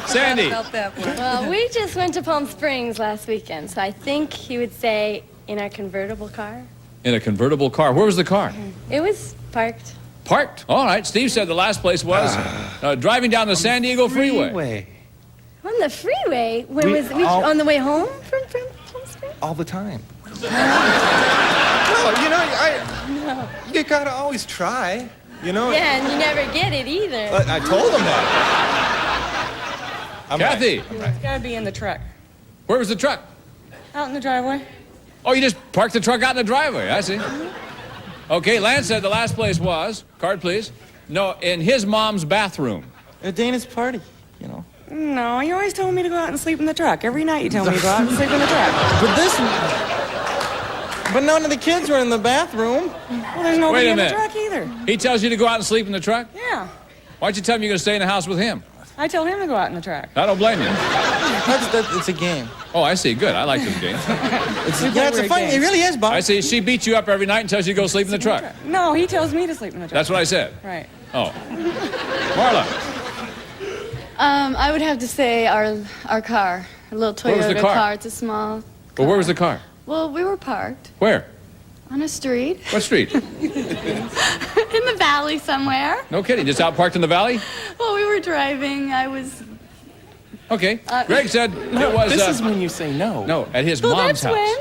Sandy. I felt that one. Well, we just went to Palm Springs last weekend, so I think he would say in our convertible car. In a convertible car. Where was the car? It was parked. Parked. All right. Steve said the last place was driving down the San Diego freeway. On the freeway? When We was we all- on the way home from Palm Springs? All the time. No, you gotta always try. You know. Yeah, and you never get it either. I told him that. Kathy. It's gotta be in the truck. Where was the truck? Out in the driveway. Oh, you just parked the truck out in the driveway. I see. Okay, Lance said the last place was, card please. No, in his mom's bathroom. At Dana's party, you know. No, you always told me to go out and sleep in the truck. Every night you tell me to go out and sleep in the truck. But none of the kids were in the bathroom. Well, there's nobody in the truck either. He tells you to go out and sleep in the truck? Yeah. Why'd you tell him you're going to stay in the house with him? I tell him to go out in the truck. I don't blame you. It's a game. Oh, I see. Good. I like this game. It's a fun. It really is, Bob. I see. She beats you up every night and tells you to go sleep in the truck. No, he tells me to sleep in the truck. That's what I said. Right. Oh. Marla. I would have to say our car. A little Toyota car. It's a small car. Well, where was the car? Well, we were parked. Where? On a street. What street? In the valley somewhere. No kidding. Just out parked in the valley? Well, we were driving. I was... Okay. Greg said it was... This is when you say no. No, at his well, mom's that's house. When?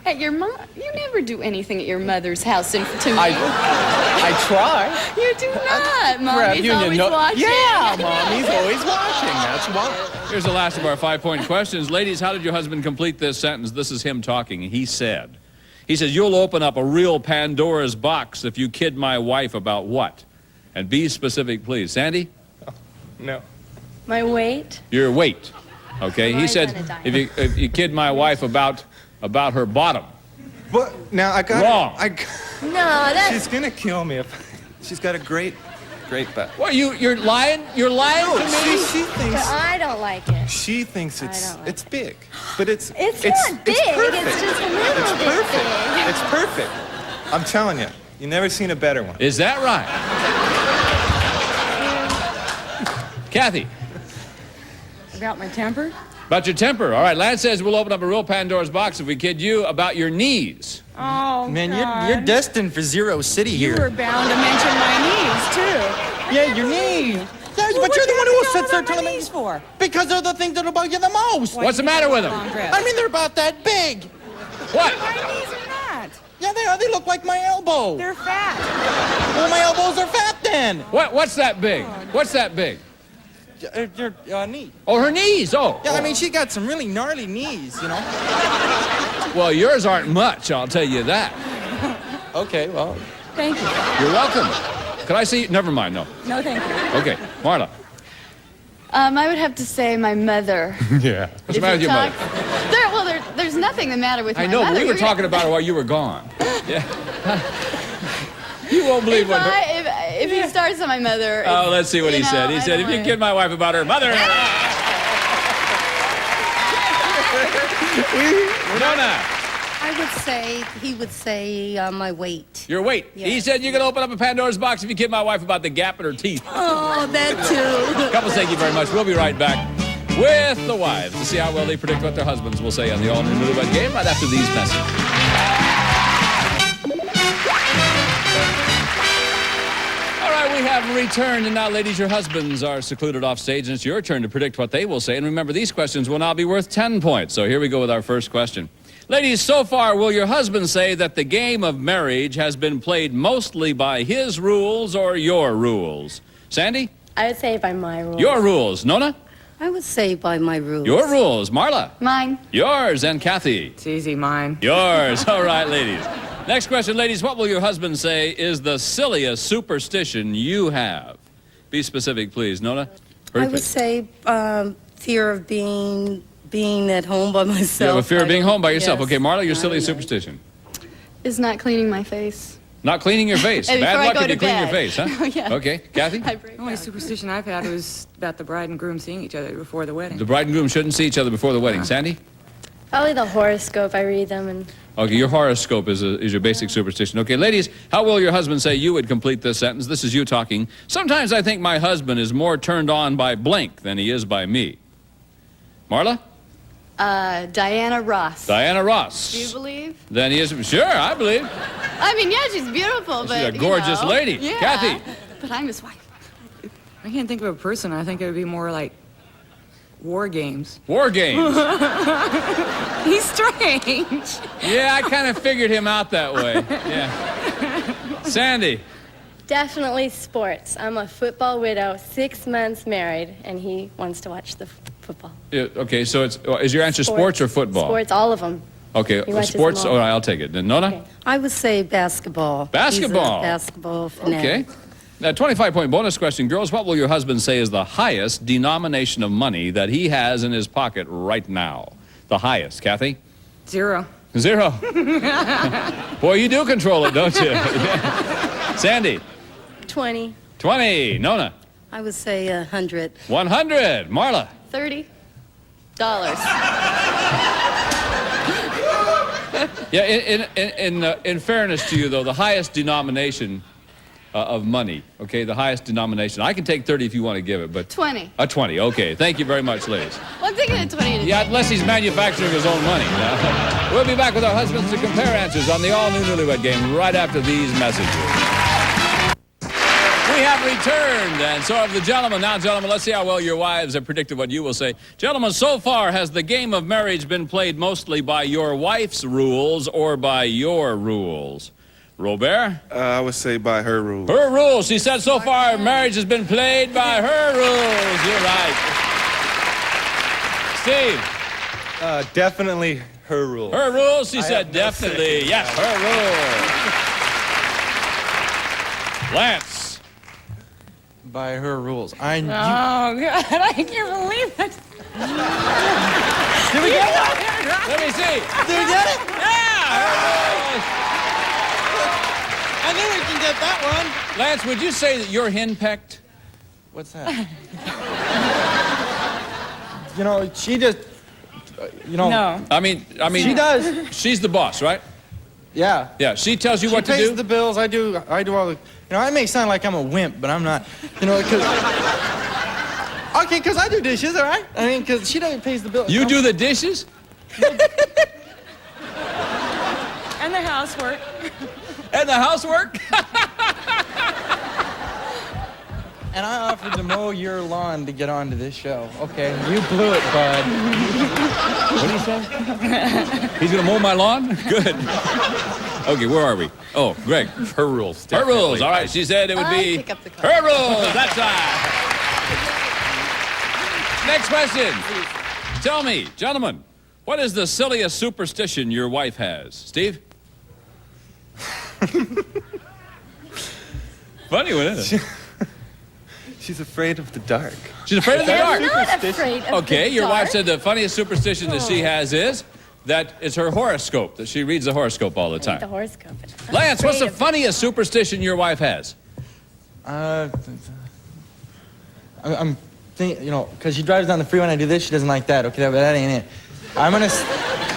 At your mom... You never do anything at your mother's house to me. I try. You do not. Mommy's always watching. Yeah, Mommy's always watching. That's why. Here's the last of our 5-point questions. Ladies, how did your husband complete this sentence? This is him talking. He says, you'll open up a real Pandora's box if you kid my wife about what? And be specific, please. Sandy? No. My weight? Your weight. Okay. He said, if you kid my wife about her bottom. But now I got wrong. No, that's... She's gonna kill me if she's got a great butt. What, you're lying? You're lying to me? She thinks... But I don't like it. She thinks it's big. But it's not big. It's just a little bit big. It's perfect. I'm telling you. You've never seen a better one. Is that right? Kathy? About my temper? About your temper. All right, Lance says we'll open up a real Pandora's box if we kid you about your knees. Oh, man, God. you're destined for Zero City here. You were bound to mention my knees, too. Yeah, your knees. Yeah, well, but you're the one who sits there telling me for. Because they're the things that bug you the most. What's the matter with them? I mean, they're about that big. What? My knees are not. Yeah, they are. They look like my elbow. They're fat. Well, my elbows are fat then. What's that big? What's that big? Your knee. Oh, her knees. Oh. Yeah, I mean, she got some really gnarly knees, you know. Well, yours aren't much, I'll tell you that. Okay, well. Thank you. You're welcome. Could I see? Never mind, no. No, thank you. Okay, Marla. I would have to say my mother. Yeah. What's the matter with your mother? There's nothing the matter with my mother. I know, but we were talking about her while you were gone. Yeah. You won't believe what if he starts on my mother... Oh, let's see what he said. He said, if you kid my wife about her mother... Donna. He would say my weight. Your weight. Yeah. He said you're going to open up a Pandora's box if you kid my wife about the gap in her teeth. Oh, that too. Couples, thank you very much. We'll be right back with the wives to see how well they predict what their husbands will say on the all-new Newlywed Game right after these messages. We have returned, and now, ladies, your husbands are secluded off stage, and it's your turn to predict what they will say. And remember, these questions will now be worth 10 points. So here we go with our first question. Ladies, so far, will your husband say that the game of marriage has been played mostly by his rules or your rules? Sandy? I would say by my rules. Your rules. Nona? I would say by my rules. Your rules. Marla? Mine. Yours. And Kathy? It's easy, mine. Yours. All right, ladies. Next question, ladies. What will your husband say is the silliest superstition you have? Be specific, please. Nona? I would say fear of being at home by myself. You have a fear of being home by yourself. Yes. Okay, Marla, your silliest superstition? Is not cleaning my face. Not cleaning your face. Bad luck if you clean your face, huh? Yeah. Okay, Kathy? The only superstition I've had was about the bride and groom seeing each other before the wedding. The bride and groom shouldn't see each other before the wedding. Sandy? Probably the horoscope. I read them and... Okay, your horoscope is your basic superstition. Okay, ladies, how will your husband say you would complete this sentence? This is you talking. Sometimes I think my husband is more turned on by blank than he is by me. Marla? Diana Ross. Diana Ross. Do you believe? Then he is... Sure, I believe. I mean, yeah, she's beautiful, but... She's a gorgeous lady. Yeah. Kathy? But I'm his wife. I can't think of a person. I think it would be more like war games. War games? He's strange. Yeah, I kind of figured him out that way. Yeah. Sandy? Definitely sports. I'm a football widow, 6 months married, and he wants to watch the football. Yeah, okay, so is your answer sports or football? Sports, all of them. Okay, sports, all right, I'll take it. Then Nona? I would say basketball. Basketball? He's a basketball fanatic. Okay. A 25-point bonus question, girls. What will your husband say is the highest denomination of money that he has in his pocket right now? The highest, Kathy? 0. 0. Boy, you do control it, don't you? Sandy? 20. 20. Nona? I would say 100. 100. Marla? $30. Yeah, in fairness to you, though, the highest denomination of money, okay, the highest denomination. I can take 30 if you want to give it, but... 20. 20, okay. Thank you very much, ladies. Well, I'm thinking of 20 today. Yeah, unless he's manufacturing his own money. We'll be back with our husbands to compare answers on the all-new Newlywed Game right after these messages. We have returned, and so have the gentlemen. Now, gentlemen, let's see how well your wives have predicted what you will say. Gentlemen, so far, has the game of marriage been played mostly by your wife's rules or by your rules? Robert? I would say by her rules. Her rules. She said so far marriage has been played by her rules. You're right. Steve? Definitely her rules. Her rules? She said definitely. Yes, her rules. Lance? By her rules. Oh, God, I can't believe it. Did we get it? Let me see. Did we get it? Yeah! I knew we can get that one. Lance, would you say that you're henpecked? What's that? You know, she just, No. I mean, she does. She's the boss, right? Yeah. Yeah, she tells you what to do? She pays the bills, I do all the... You know, I may sound like I'm a wimp, but I'm not. You know, because... Okay, because I do dishes, all right? I mean, because she doesn't pay the bills. You do the dishes? And the housework. And the housework? And I offered to mow your lawn to get onto this show. Okay, you blew it, bud. What did he say? He's gonna mow my lawn? Good. Okay, where are we? Oh, Greg. Her rules. Her rules. All right, she said it would be her rules. That's right. Next question. Tell me, gentlemen, what is the silliest superstition your wife has? Steve? Funny one, isn't it? She's afraid of the dark. She's afraid of the dark? I'm not afraid of Okay, the your dark. wife said the funniest superstition that she has is that it's her horoscope, that she reads the horoscope all the time. The horoscope. Lance, what's the funniest superstition your wife has? I'm thinking, you know, because she drives down the freeway and I do this, she doesn't like that. Okay, that ain't it. I'm gonna...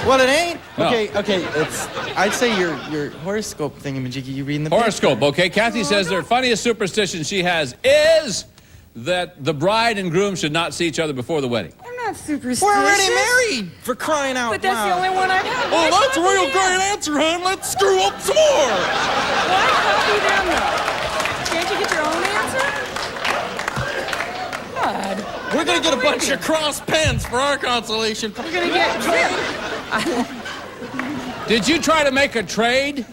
Well, it ain't? No. Okay, it's... I'd say your horoscope thingamajiggy, you reading the Horoscope, okay. Kathy says their funniest superstition she has is that the bride and groom should not see each other before the wedding. I'm not superstitious. We're already married, for crying out But that's loud. the only one I've had. Oh, that's a real great answer, hon. Let's screw up some more. Why copy them, though? Can't you get your own answer? God. We're gonna get a bunch of cross pens for our consolation. We're gonna get... Did you try to make a trade?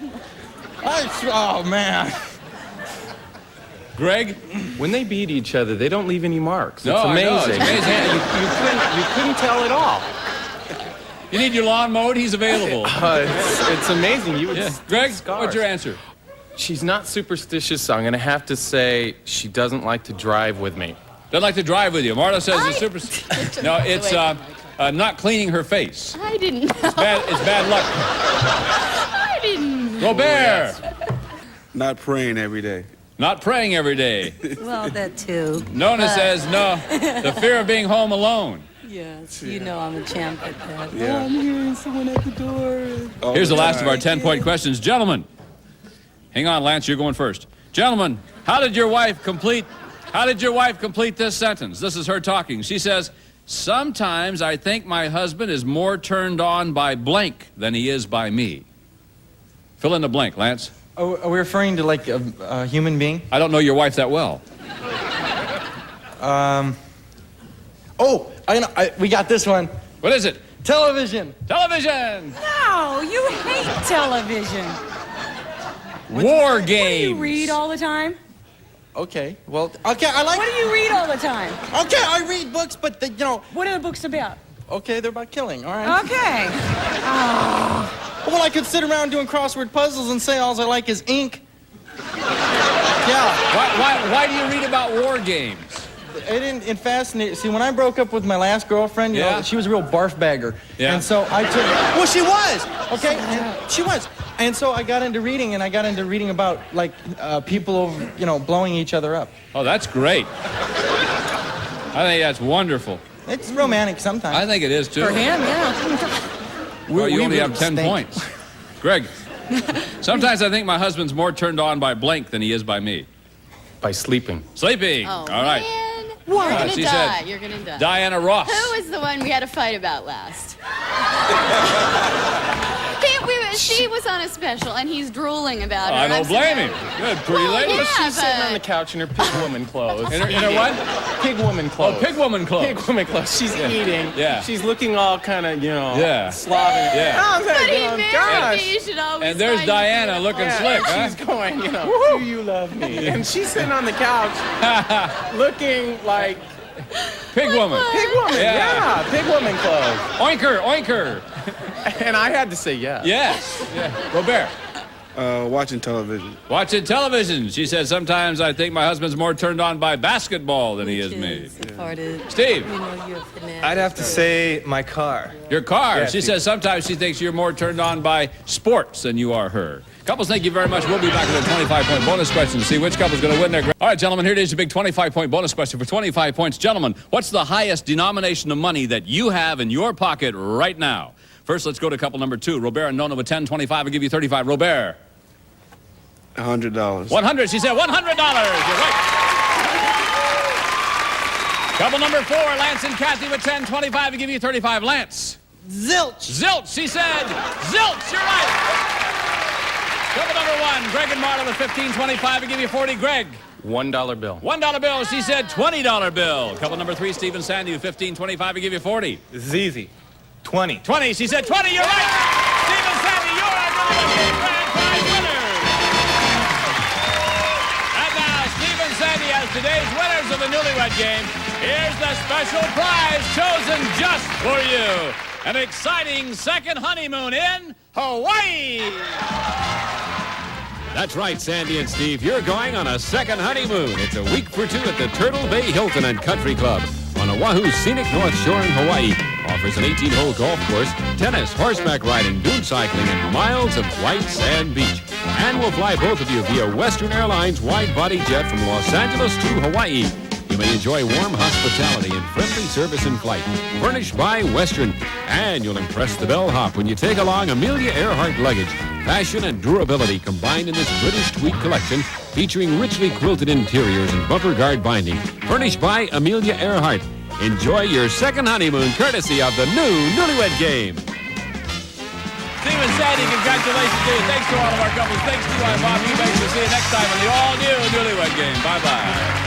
Oh, man. Greg? When they beat each other, they don't leave any marks. No, It's I know, amazing. it's amazing. Yeah, you couldn't tell at all. You need your lawn mowed? He's available. It's amazing. You would Yeah. Greg, scars. what's your answer? She's not superstitious, so I'm going to have to say she doesn't like to drive with me. Doesn't like to drive with you. Marta says it's super... No, it's not cleaning her face. I didn't know. It's bad luck. I didn't. Robert! Not praying every day. Not praying every day. Well, that too. Nona says no. The fear of being home alone. Yes, you know I'm a champ at that. Yeah. Oh, I'm hearing someone at the door. Oh, Here's the last of our God. 10-point questions. Gentlemen, hang on, Lance, you're going first. Gentlemen, how did your wife complete this sentence? This is her talking. She says, sometimes I think my husband is more turned on by blank than he is by me. Fill in the blank, Lance. Are we referring to, like, a human being? I don't know your wife that well. Oh, we got this one. What is it? Television. Television! No, you hate television. War What do games. you read all the time? Okay, well, okay, I like... What do you read all the time? Okay, I read books, but, you know... What are the books about? Okay, they're about killing, all right? Okay. Well, I could sit around doing crossword puzzles and say all I like is ink. Yeah. Why do you read about war games? It fascinates. See, when I broke up with my last girlfriend, you know, she was a real barf bagger. Yeah. And so I took... Well, she was! Okay? And she was. And so I got into reading, and I got into reading about, like, people, you know, blowing each other up. Oh, that's great. I think that's wonderful. It's romantic sometimes. I think it is, too. For him, yeah. Well, you we only really have 10 stink. points. Greg, sometimes I think my husband's more turned on by blank than he is by me. By sleeping. Sleeping. Oh, All right. man. You're gonna she die. said You're gonna die. Diana Ross. Who was the one we had a fight about last? She was on a special, and he's drooling about her. I don't blame him. Good, pretty lady. Yeah, She's sitting on the but... couch in her pig woman clothes. In her what? Pig woman clothes. Oh, pig woman clothes. Pig woman clothes. She's eating. Yeah. She's looking all kind of, you know, Yeah. slobbing. Yeah. I was like, But he you know, married gosh. me. You should always And there's find Diana you. looking Yeah, slick, huh? She's going, you know, do you love me? And she's sitting on the couch looking like Pig woman. pig woman. Yeah, pig woman clothes. Oinker, oinker. And I had to say yes. Yes. Yeah. Robert. Watching television. Watching television. She said, sometimes I think my husband's more turned on by basketball than he is me. Steve. You know, you're a fanatic. I'd have to say my car. Your car. Yeah, She says sometimes she thinks you're more turned on by sports than you are her. Couples, thank you very much. We'll be back with a 25-point bonus question to see which couple's going to win their... All right, gentlemen, here it is, a big 25-point bonus question for 25 points. Gentlemen, what's the highest denomination of money that you have in your pocket right now? First, let's go to couple number 2. Robert and Nona with 10, 25. I'll give you 35. Robert. $100. 100. She said $100. You're right. Couple number 4. Lance and Kathy with 10, 25. I'll give you 35. Lance. Zilch. Zilch. She said zilch. You're right. Couple number 1. Greg and Marla with 15, 25. I'll give you 40. Greg. $1 bill. $1 bill. She said $20 bill. Couple number 3. Steve and Sandy with 15, 25. I'll give you 40. This is easy. 20. 20. She said 20. You're right. Steve and Sandy, you're our Newlywed Game grand prize winners. And now, Steve and Sandy, as today's winners of the Newlywed Game, here's the special prize chosen just for you. An exciting second honeymoon in Hawaii. That's right, Sandy and Steve. You're going on a second honeymoon. It's a week for 2 at the Turtle Bay Hilton and Country Club on Oahu's scenic North Shore in Hawaii. Offers an 18-hole golf course, tennis, horseback riding, dune cycling, and miles of white sand beach. And we'll fly both of you via Western Airlines wide-body jet from Los Angeles to Hawaii. You may enjoy warm hospitality and friendly service in flight, furnished by Western. And you'll impress the bellhop when you take along Amelia Earhart luggage. Fashion and durability combined in this British tweed collection, featuring richly quilted interiors and bumper guard binding. Furnished by Amelia Earhart. Enjoy your second honeymoon courtesy of the new Newlywed Game. Steve and Sandy, congratulations to you. Thanks to all of our couples. Thanks to our Bob Eubanks. We'll see you next time on the all-new Newlywed Game. Bye-bye.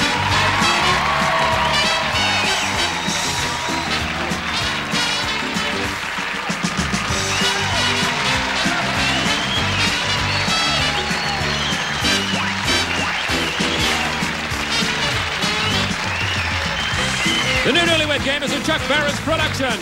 The new Newlywed Game is a Chuck Barris production.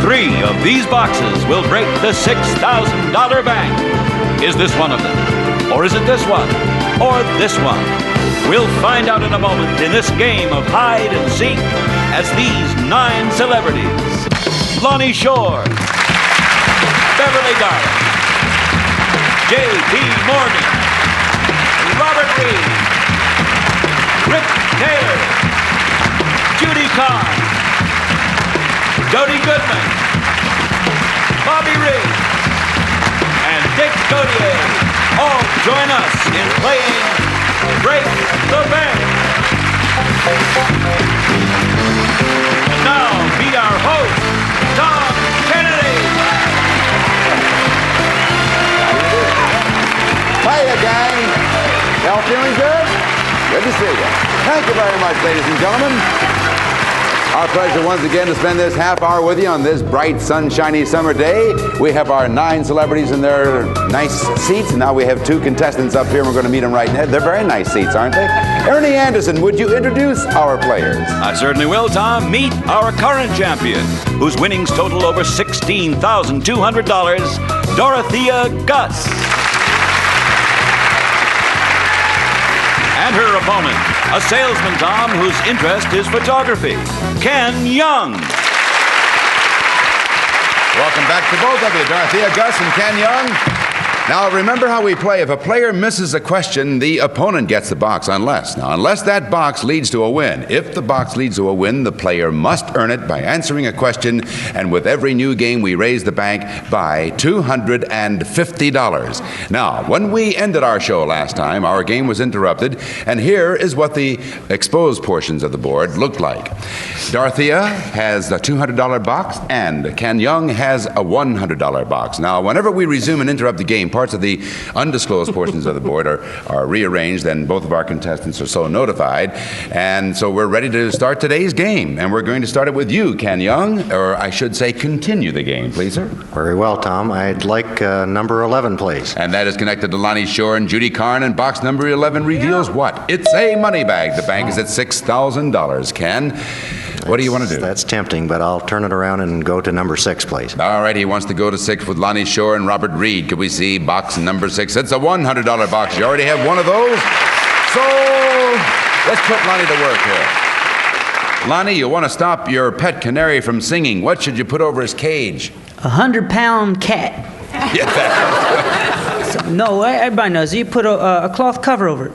Three of these boxes will break the $6,000 bank. Is this one of them? Or is it this one? Or this one? We'll find out in a moment in this game of hide and seek as these 9 celebrities: Lonnie Shore, Beverly Darling, J.P. Morgan, Robert Reed, Rick Taylor, Judy Carr, Dodie Goodman, Bobby Riggs, and Dick Gautier all join us in playing Break the Bank. And now meet our host, Tom Kennedy. Hiya, gang. Y'all feeling good? Good to see you. Thank you very much, ladies and gentlemen. Our pleasure once again to spend this half hour with you on this bright, sunshiny summer day. We have our 9 celebrities in their nice seats. Now we have 2 contestants up here. We're going to meet them right now. They're very nice seats, aren't they? Ernie Anderson, would you introduce our players? I certainly will, Tom. Meet our current champion, whose winnings total over $16,200, Dorothea Gus. And her opponent, a salesman, Tom, whose interest is photography, Ken Young. Welcome back to both of you, Dorothea Gus and Ken Young. Now, remember how we play. If a player misses a question, the opponent gets the box, unless that box leads to a win. If the box leads to a win, the player must earn it by answering a question, and with every new game, we raise the bank by $250. Now, when we ended our show last time, our game was interrupted, and here is what the exposed portions of the board looked like. Dorothea has a $200 box, and Ken Young has a $100 box. Now, whenever we resume and interrupt the game, parts of the undisclosed portions of the board are rearranged, and both of our contestants are so notified. And so we're ready to start today's game. And we're going to start it with you, Ken Young, or I should say continue the game, please, sir. Very well, Tom. I'd like number 11, please. And that is connected to Lonnie Shore and Judy Carn, and box number 11 reveals what? It's a money bag. The bank is at $6,000. Ken, what do you want to do? That's tempting, but I'll turn it around and go to number 6, please. All right, he wants to go to 6 with Lonnie Shore and Robert Reed. Could we see box number 6? It's a $100 box. You already have one of those. So let's put Lonnie to work here. Lonnie, you want to stop your pet canary from singing. What should you put over his cage? A 100-pound cat. Yeah, No, everybody knows. You put a cloth cover over it,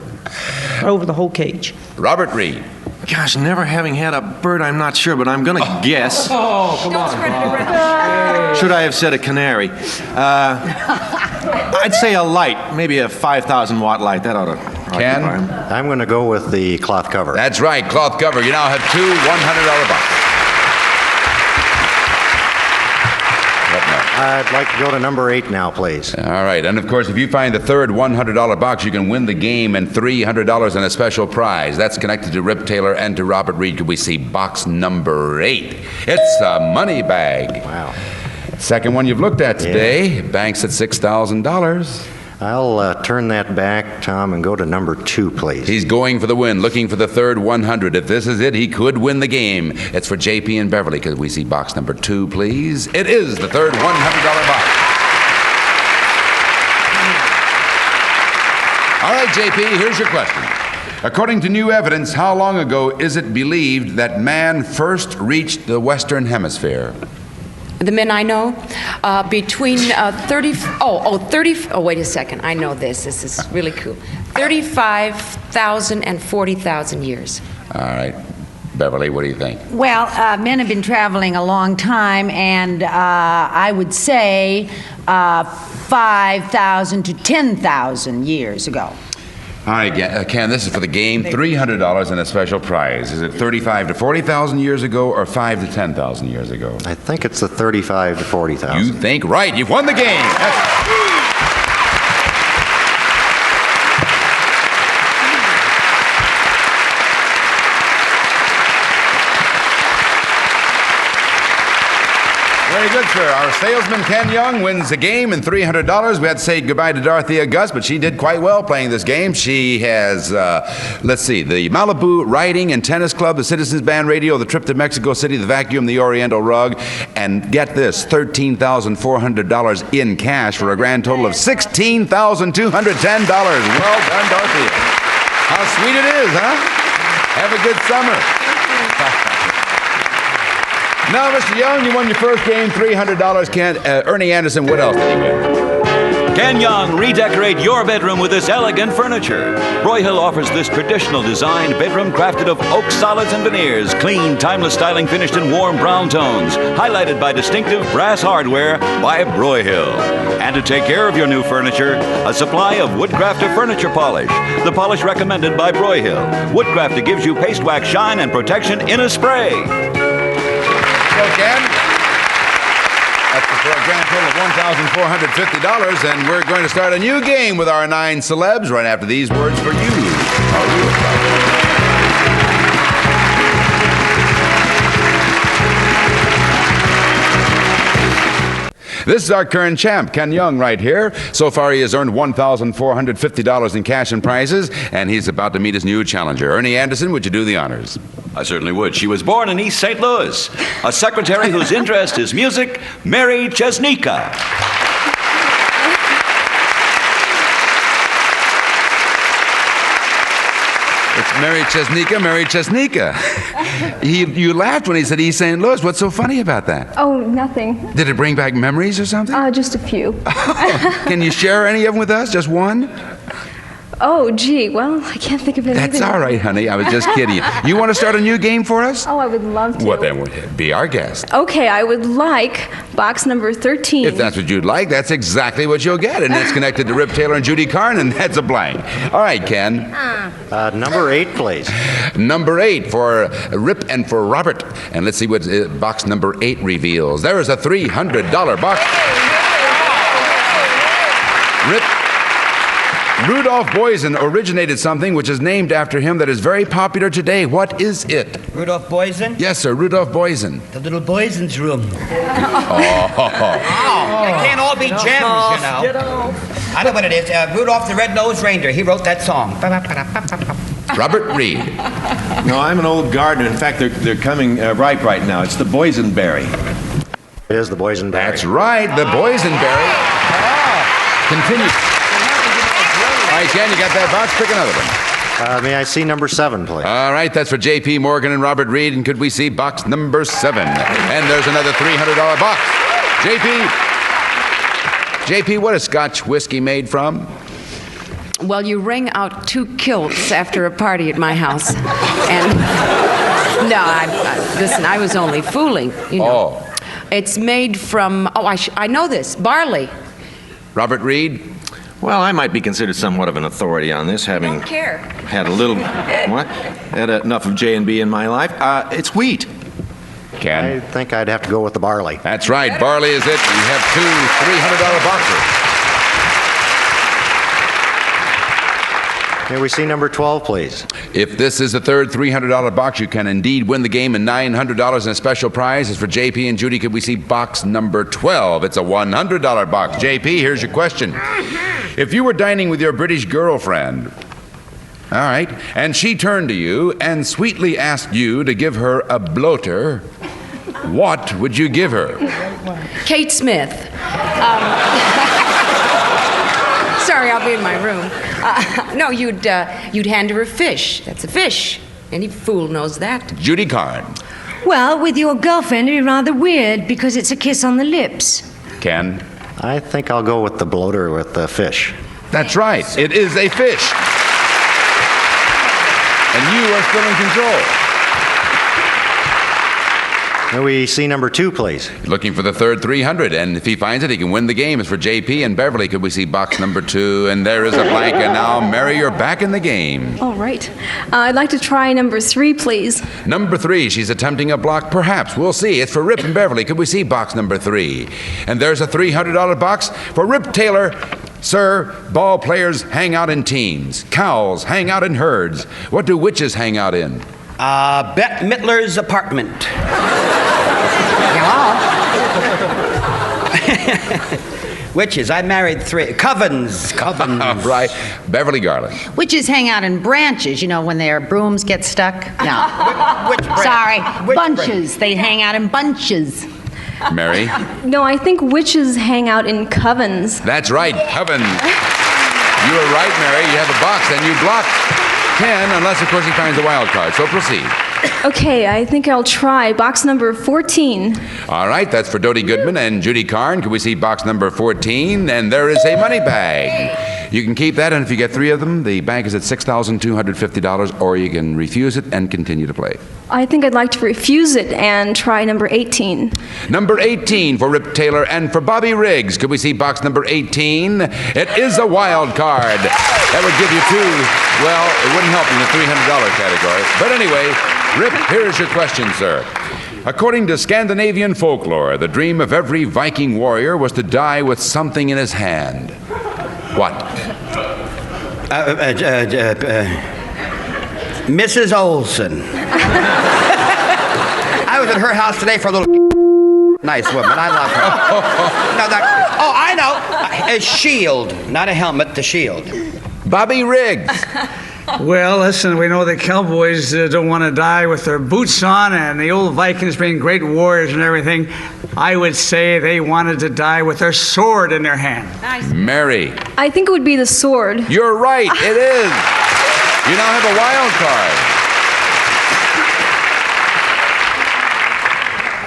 over the whole cage. Robert Reed. Gosh, never having had a bird, I'm not sure, but I'm going to guess. Oh, come on. Should I have said a canary? I'd say a light, maybe a 5,000-watt light. That ought to Ken? I'm going to go with the cloth cover. That's right, cloth cover. You now have two $100 boxes. I'd like to go to number 8 now, please. All right, and of course, if you find the third $100 box, you can win the game and $300 and a special prize. That's connected to Rip Taylor and to Robert Reed. Could we see box number 8? It's a money bag. Wow. Second one you've looked at today. Yeah. Bank's at $6,000. I'll turn that back, Tom, and go to number 2, please. He's going for the win, looking for the third 100. If this is it, he could win the game. It's for JP and Beverly. Could we see box number 2, please? It is the third $100 box. All right, JP, here's your question. According to new evidence, how long ago is it believed that man first reached the Western Hemisphere? The men I know, between 30, wait a second, I know this is really cool. 35,000 and 40,000 years. All right. Beverly, what do you think? Well, men have been traveling a long time, and I would say 5,000 to 10,000 years ago. All right, Ken, this is for the game. $300 and a special prize. Is it 35 to 40,000 years ago or 5 to 10,000 years ago? I think it's the 35 to 40,000. You think right. You've won the game. Very good, sir. Our salesman, Ken Young, wins the game and $300. We had to say goodbye to Dorothea Gus, but she did quite well playing this game. She has, let's see, the Malibu Riding and Tennis Club, the Citizens Band Radio, the trip to Mexico City, the vacuum, the Oriental rug, and get this, $13,400 in cash for a grand total of $16,210. Well done, Dorothea. How sweet it is, huh? Have a good summer. Now, Mr. Young, you won your first game, $300. Ernie Anderson, what else did he win? Ken Young, redecorate your bedroom with this elegant furniture. Broyhill offers this traditional designed bedroom crafted of oak solids and veneers, clean, timeless styling finished in warm brown tones, highlighted by distinctive brass hardware by Broyhill. And to take care of your new furniture, a supply of Woodcrafter furniture polish, the polish recommended by Broyhill. Woodcrafter gives you paste wax shine and protection in a spray. Again, that's for a grand total of $1,450, and we're going to start a new game with our 9 celebs right after these words for you. This is our current champ, Ken Young, right here. So far, he has earned $1,450 in cash and prizes, and he's about to meet his new challenger. Ernie Anderson, would you do the honors? I certainly would. She was born in East St. Louis. A secretary whose interest is music, Mary Chesnica. It's Mary Chesnica, Mary Chesnica. You laughed when he said East St. Louis. What's so funny about that? Oh, nothing. Did it bring back memories or something? Just a few. Can you share any of them with us? Just one? Oh, gee, well, I can't think of anything. That's all right, honey. I was just kidding you. You want to start a new game for us? Oh, I would love to. Well, then be our guest. Okay, I would like box number 13. If that's what you'd like, that's exactly what you'll get. And it's connected to Rip Taylor and Judy Carn, and that's a blank. All right, Ken. Number 8, please. Number 8 for Rip and for Robert. And let's see what box number 8 reveals. There is a $300 box. Rip. Rudolph Boysen originated something which is named after him that is very popular today. What is it? Rudolph Boysen? Yes, sir, Rudolph Boysen. The little Boysen's room. Oh. It can't all be gems, you know. I know what it is. Rudolph the Red-Nosed Reindeer. He wrote that song. Robert Reed. No, I'm an old gardener. In fact, they're coming ripe right now. It's the boysenberry. It is the boysenberry. That's right, the boysenberry. Continue. All right, Ken, you got that box? Pick another one. May I see number 7, please? All right, that's for J.P. Morgan and Robert Reed. And could we see box number 7? And there's another $300 box. J.P., what is Scotch whiskey made from? Well, you wring out 2 kilts after a party at my house. And no, listen, I was only fooling, you know. Oh. It's made from, I know this, barley. Robert Reed? Well, I might be considered somewhat of an authority on this, having Don't care. had a little, had enough of J&B in my life. It's wheat. Ken? I think I'd have to go with the barley. That's right, barley is it. We have 2 $300 boxes. May we see number 12, please? If this is the third $300 box, you can indeed win the game, and $900 in a special prize is for JP and Judy. Could we see box number 12? It's a $100 box. JP, here's your question. If you were dining with your British girlfriend, all right, and she turned to you and sweetly asked you to give her a bloater, what would you give her? Kate Smith. Sorry, I'll be in my room. No, you'd hand her a fish. That's a fish. Any fool knows that. Judy Carn. Well, with your girlfriend, it'd be rather weird because it's a kiss on the lips. Ken? I think I'll go with the bloater with the fish. That's right. It is a fish. And you are still in control. May we see number 2, please? Looking for the third 300, and if he finds it, he can win the game. It's for JP and Beverly. Could we see box number 2? And there is a blank, and now, Mary, you're back in the game. All right. I'd like to try number 3, please. Number 3, she's attempting a block, perhaps. We'll see. It's for Rip and Beverly. Could we see box number 3? And there's a $300 box for Rip Taylor. Sir, ball players hang out in teams. Cows hang out in herds. What do witches hang out in? Bette Midler's apartment. Witches. I married 3. Covens. Right. Beverly Garland. Witches hang out in branches, you know, when their brooms get stuck. No. Which branch? Sorry, Which bunches. branch? They hang out in bunches. Mary? No, I think witches hang out in covens. That's right, covens. You were right, Mary. You have a box, and you blocked Ken, unless, of course, he finds a wild card. So proceed. Okay, I think I'll try box number 14. All right, that's for Dodie Goodman and Judy Carn. Can we see box number 14? And there is a money bag. You can keep that, and if you get 3 of them, the bank is at $6,250, or you can refuse it and continue to play. I think I'd like to refuse it and try number 18. Number 18 for Rip Taylor and for Bobby Riggs. Could we see box number 18? It is a wild card. That would give you 2. Well, it wouldn't help in the $300 category. But anyway, Rip, here's your question, sir. According to Scandinavian folklore, the dream of every Viking warrior was to die with something in his hand. What? Mrs. Olson. I was at her house today for a little. Nice woman. I love her. No, I know. A shield, not a helmet, the shield. Bobby Riggs. Well, listen, we know the Cowboys don't want to die with their boots on, and the old Vikings being great warriors and everything. I would say they wanted to die with their sword in their hand. Nice. Mary. I think it would be the sword. You're right, it is. You now have a wild card.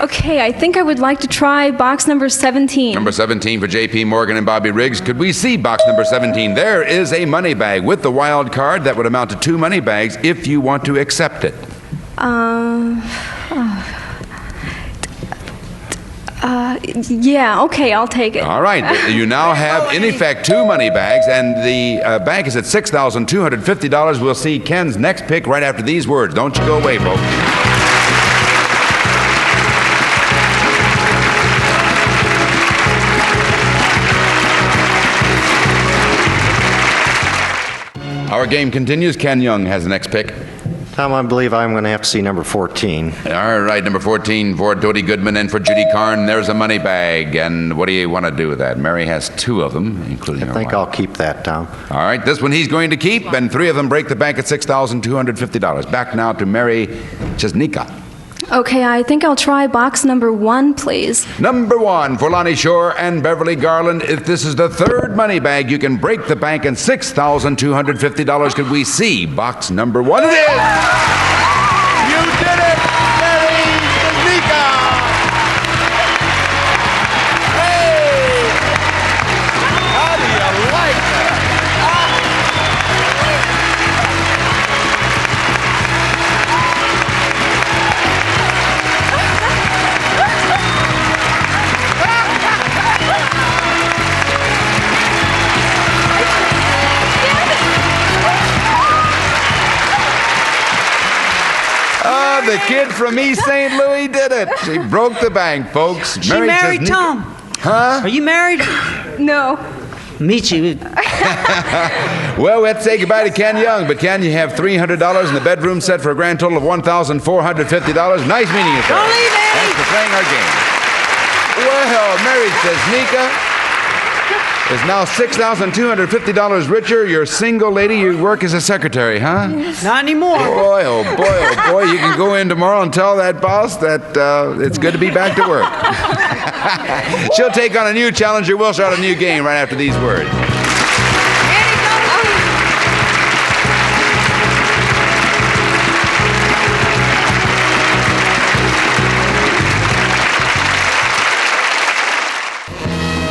Okay, I think I would like to try box number 17. Number 17 for J.P. Morgan and Bobby Riggs. Could we see box number 17? There is a money bag with the wild card that would amount to 2 money bags if you want to accept it. Yeah, okay, I'll take it. All right, you now have, in effect, 2 money bags, and the bank is at $6,250. We'll see Ken's next pick right after these words. Don't you go away, folks. Our game continues. Ken Young has the next pick. Tom, I believe I'm going to have to see number 14. All right, number 14 for Dodie Goodman and for Judy Carn. There's a money bag. And what do you want to do with that? Mary has 2 of them, including her I think wife. I'll keep that, Tom. All right, this one he's going to keep, and 3 of them break the bank at $6,250. Back now to Mary Chesnika. Okay, I think I'll try box number 1, please. Number 1 for Lonnie Shore and Beverly Garland. If this is the 3rd money bag, you can break the bank and $6,250. Could we see box number 1? It is! You did it, Mary Chesnika! Hey! How do you like that? The kid from East St. Louis did it. She broke the bank, folks. She married Tom. Huh? Are you married? No. Meet you. Well, we have to say goodbye to Ken Young, but Ken, you have $300 in the bedroom set for a grand total of $1,450. Nice meeting you, sir. Don't leave, Eddie. Thanks for playing our game. Well, Mary Chesnika is now $6,250 richer. You're a single lady. You work as a secretary, huh? Not anymore. Boy, oh boy, oh boy. You can go in tomorrow and tell that boss that it's good to be back to work. She'll take on a new challenger. We'll start a new game right after these words.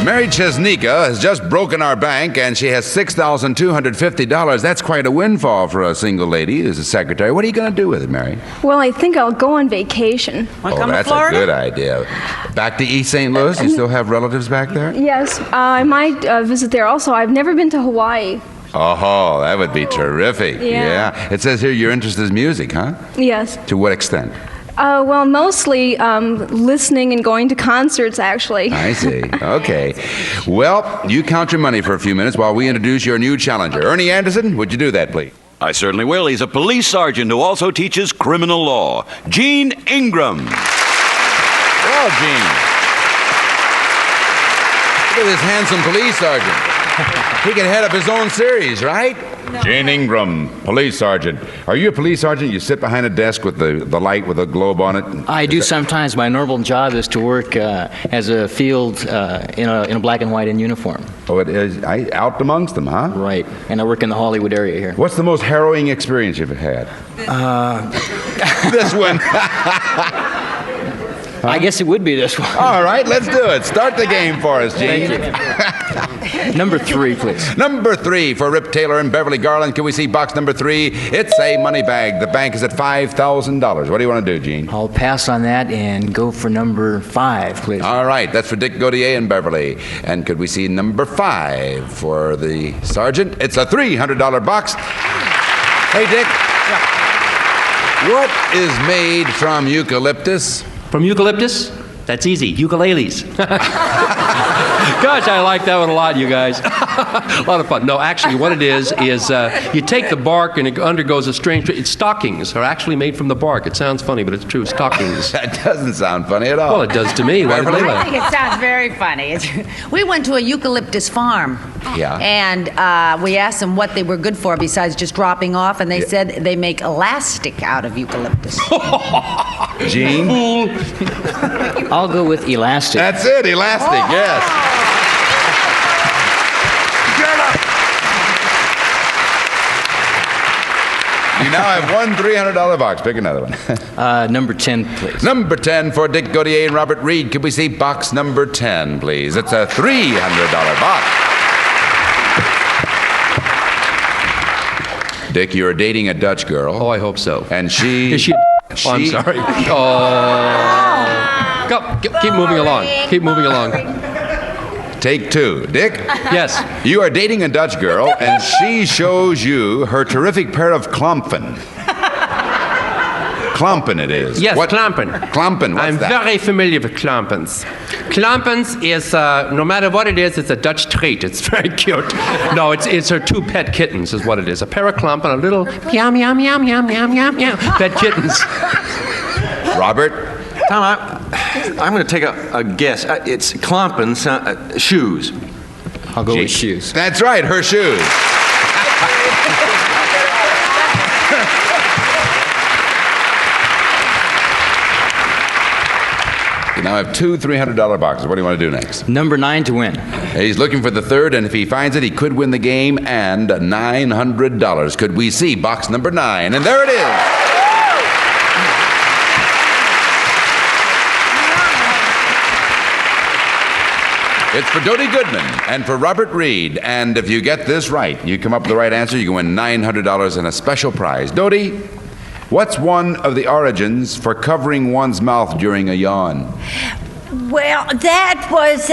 Mary Chesnika has just broken our bank, and she has $6,250. That's quite a windfall for a single lady as a secretary. What are you going to do with it, Mary? Well, I think I'll go on vacation. Oh, that's a good idea. Back to East St. Louis? You still have relatives back there? Yes, I might visit there also. I've never been to Hawaii. Oh, that would be terrific. Yeah. It says here your interest is music, huh? Yes. To what extent? Well, mostly listening and going to concerts, actually. I see. Okay. Well, you count your money for a few minutes while we introduce your new challenger. Ernie Anderson, would you do that, please? I certainly will. He's a police sergeant who also teaches criminal law. Gene Ingram. Well, Gene. Look at this handsome police sergeant. He can head up his own series, right? No. Gene Ingram, police sergeant. Are you a police sergeant? You sit behind a desk with the light with a globe on it? I do sometimes. My normal job is to work as a field in a black and white in uniform. Oh, it is out amongst them, huh? Right. And I work in the Hollywood area here. What's the most harrowing experience you've had? This one. I guess it would be this one. All right, let's do it. Start the game for us, Gene. Number 3, please. Number 3 for Rip Taylor and Beverly Garland. Can we see box number 3? It's a money bag. The bank is at $5,000. What do you want to do, Gene? I'll pass on that and go for number 5, please. All right, that's for Dick Gautier and Beverly. And could we see number 5 for the sergeant? It's a $300 box. Hey, Dick. Yeah. What is made from eucalyptus? From eucalyptus? That's easy. Ukuleles. Gosh, I like that one a lot, you guys. A lot of fun. No, actually, what it is you take the bark and it undergoes a strange... Stockings are actually made from the bark. It sounds funny, but it's true. Stockings. That doesn't sound funny at all. Well, it does to me. Why did they I laugh? think it sounds very funny. We went to a eucalyptus farm. Yeah. And we asked them what they were good for besides just dropping off, and they said they make elastic out of eucalyptus. Gene? I'll go with elastic. That's it, elastic, yes. You now have one $300 box. Pick another one. Number 10, please. Number 10 for Dick Gautier and Robert Reed. Could we see box number 10, please? It's a $300 box. Dick, you're dating a Dutch girl. Oh, I hope so. And she... Is she... Oh, I'm sorry. Oh. Go, keep moving along. Keep moving along. Take two. Dick? Yes. You are dating a Dutch girl, and she shows you her terrific pair of klompen. Klompen it is. Yes, what? klompen. Klompen, what's I'm that? very familiar with klompens. Klompens is, no matter what it is, it's a Dutch treat. It's very cute. No, it's her two pet kittens is what it is. A pair of klompen, a little meow, meow, meow, meow, meow, meow, meow. Pet kittens. Robert? Tom, I'm going to take a guess. It's Klompens, shoes. I'll go with shoes. That's right, her shoes. You now have two $300 boxes. What do you want to do next? Number 9 to win. He's looking for the third, and if he finds it, he could win the game and $900. Could we see box number 9? And there it is. It's for Dodie Goodman and for Robert Reed. And if you get this right, you come up with the right answer, you can win $900 and a special prize. Dodie, what's one of the origins for covering one's mouth during a yawn? Well, that was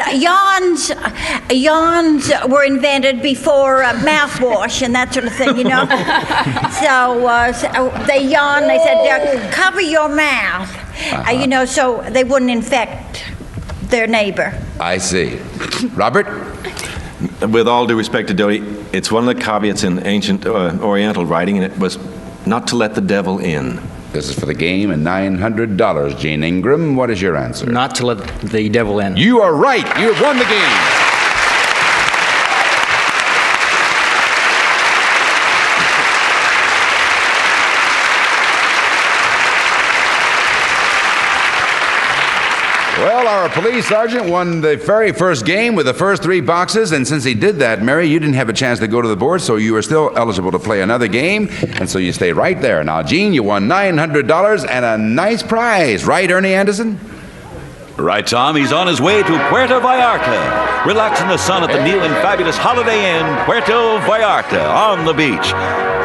yawns were invented before mouthwash and that sort of thing, you know. So they yawn. They said, "Cover your mouth," you know, so they wouldn't infect their neighbor. I see. Robert? With all due respect to Dodie, it's one of the caveats in ancient Oriental writing, and it was not to let the devil in. This is for the game and $900. Gene Ingram, what is your answer? Not to let the devil in. You are right. You have won the game. Well, our police sergeant won the very first game with the first 3 boxes, and since he did that, Mary, you didn't have a chance to go to the board, so you are still eligible to play another game, and so you stay right there. Now, Gene, you won $900 and a nice prize. Right, Ernie Anderson? Right, Tom. He's on his way to Puerto Vallarta. Relax in the sun at the new and fabulous Holiday Inn, Puerto Vallarta, on the beach.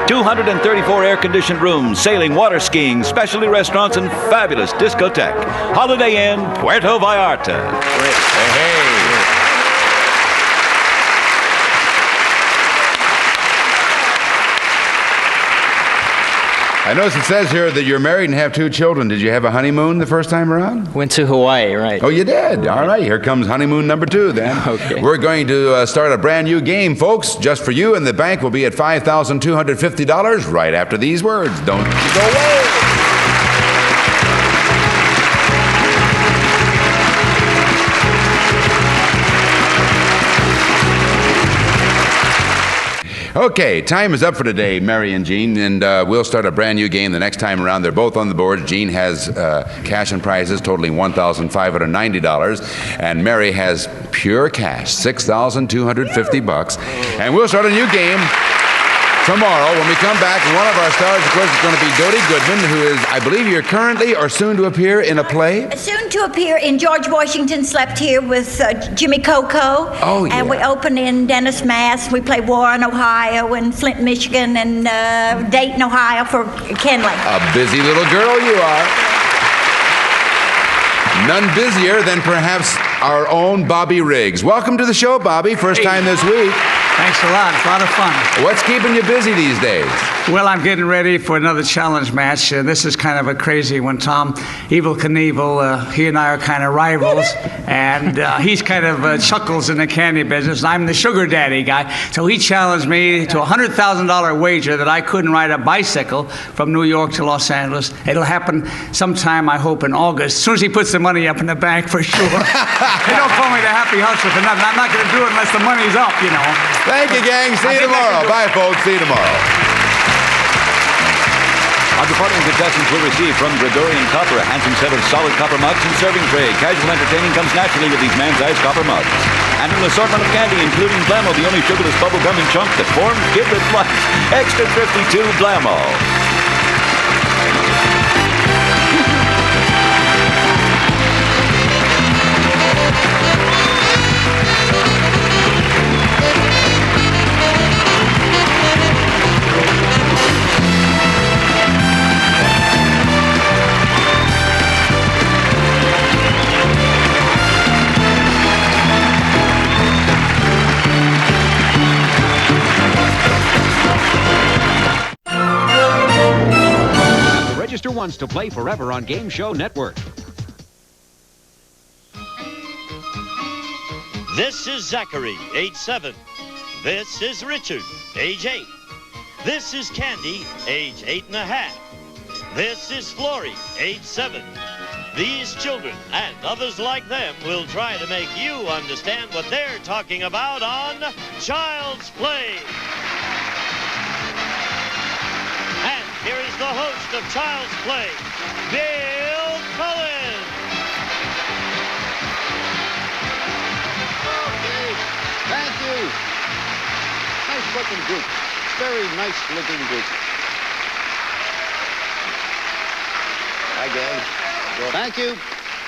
234 air-conditioned rooms, sailing, water skiing, specialty restaurants, and fabulous discotheque. Holiday Inn, Puerto Vallarta. Hey, hey. I notice it says here that you're married and have 2 children. Did you have a honeymoon the first time around? Went to Hawaii, right. Oh, you did? All right, here comes honeymoon number 2 then. Okay. We're going to start a brand new game, folks, just for you, and the bank will be at $5,250 right after these words. Don't you go away. Okay, time is up for today, Mary and Gene, and we'll start a brand new game the next time around. They're both on the board. Gene has cash and prizes totaling $1,590, and Mary has pure cash, $6,250. And we'll start a new game tomorrow when we come back. And one of our stars, of course, is going to be Dodie Goodman, who is, I believe you're currently or soon to appear in a play? Soon to appear in George Washington Slept Here with Jimmy Coco. Oh, yeah. And we open in Dennis, Mass. We play Warren, Ohio, and Flint, Michigan, and Dayton, Ohio for Kenley. A busy little girl you are. None busier than perhaps our own Bobby Riggs. Welcome to the show, Bobby. First time this week. Thanks a lot. It's a lot of fun. What's keeping you busy these days? Well, I'm getting ready for another challenge match. This is kind of a crazy one, Tom. Evel Knievel, he and I are kind of rivals, and he's kind of chuckles in the candy business, and I'm the sugar daddy guy. So he challenged me to a $100,000 wager that I couldn't ride a bicycle from New York to Los Angeles. It'll happen sometime, I hope, in August, as soon as he puts the money up in the bank for sure. They don't call me the happy hustler for nothing. I'm not going to do it unless the money's up, you know. Thank you, gang. See you tomorrow. Bye, folks. See you tomorrow. Our departing contestants will receive from Gregorian Copper a handsome set of solid copper mugs and serving tray. Casual entertaining comes naturally with these man-sized copper mugs. And an assortment of candy, including Blammo, the only sugarless bubble-gumming chunk that forms kidless life. Extra 52 Blammo. Register once to play forever on Game Show Network. This is Zachary, age 7. This is Richard, age 8. This is Candy, age 8.5. This is Flory, age 7. These children and others like them will try to make you understand what they're talking about on Child's Play. And here is the host of Child's Play, Bill Cullen. Okay, thank you. Nice looking group. Very nice looking group. Hi, gang. Well, thank you.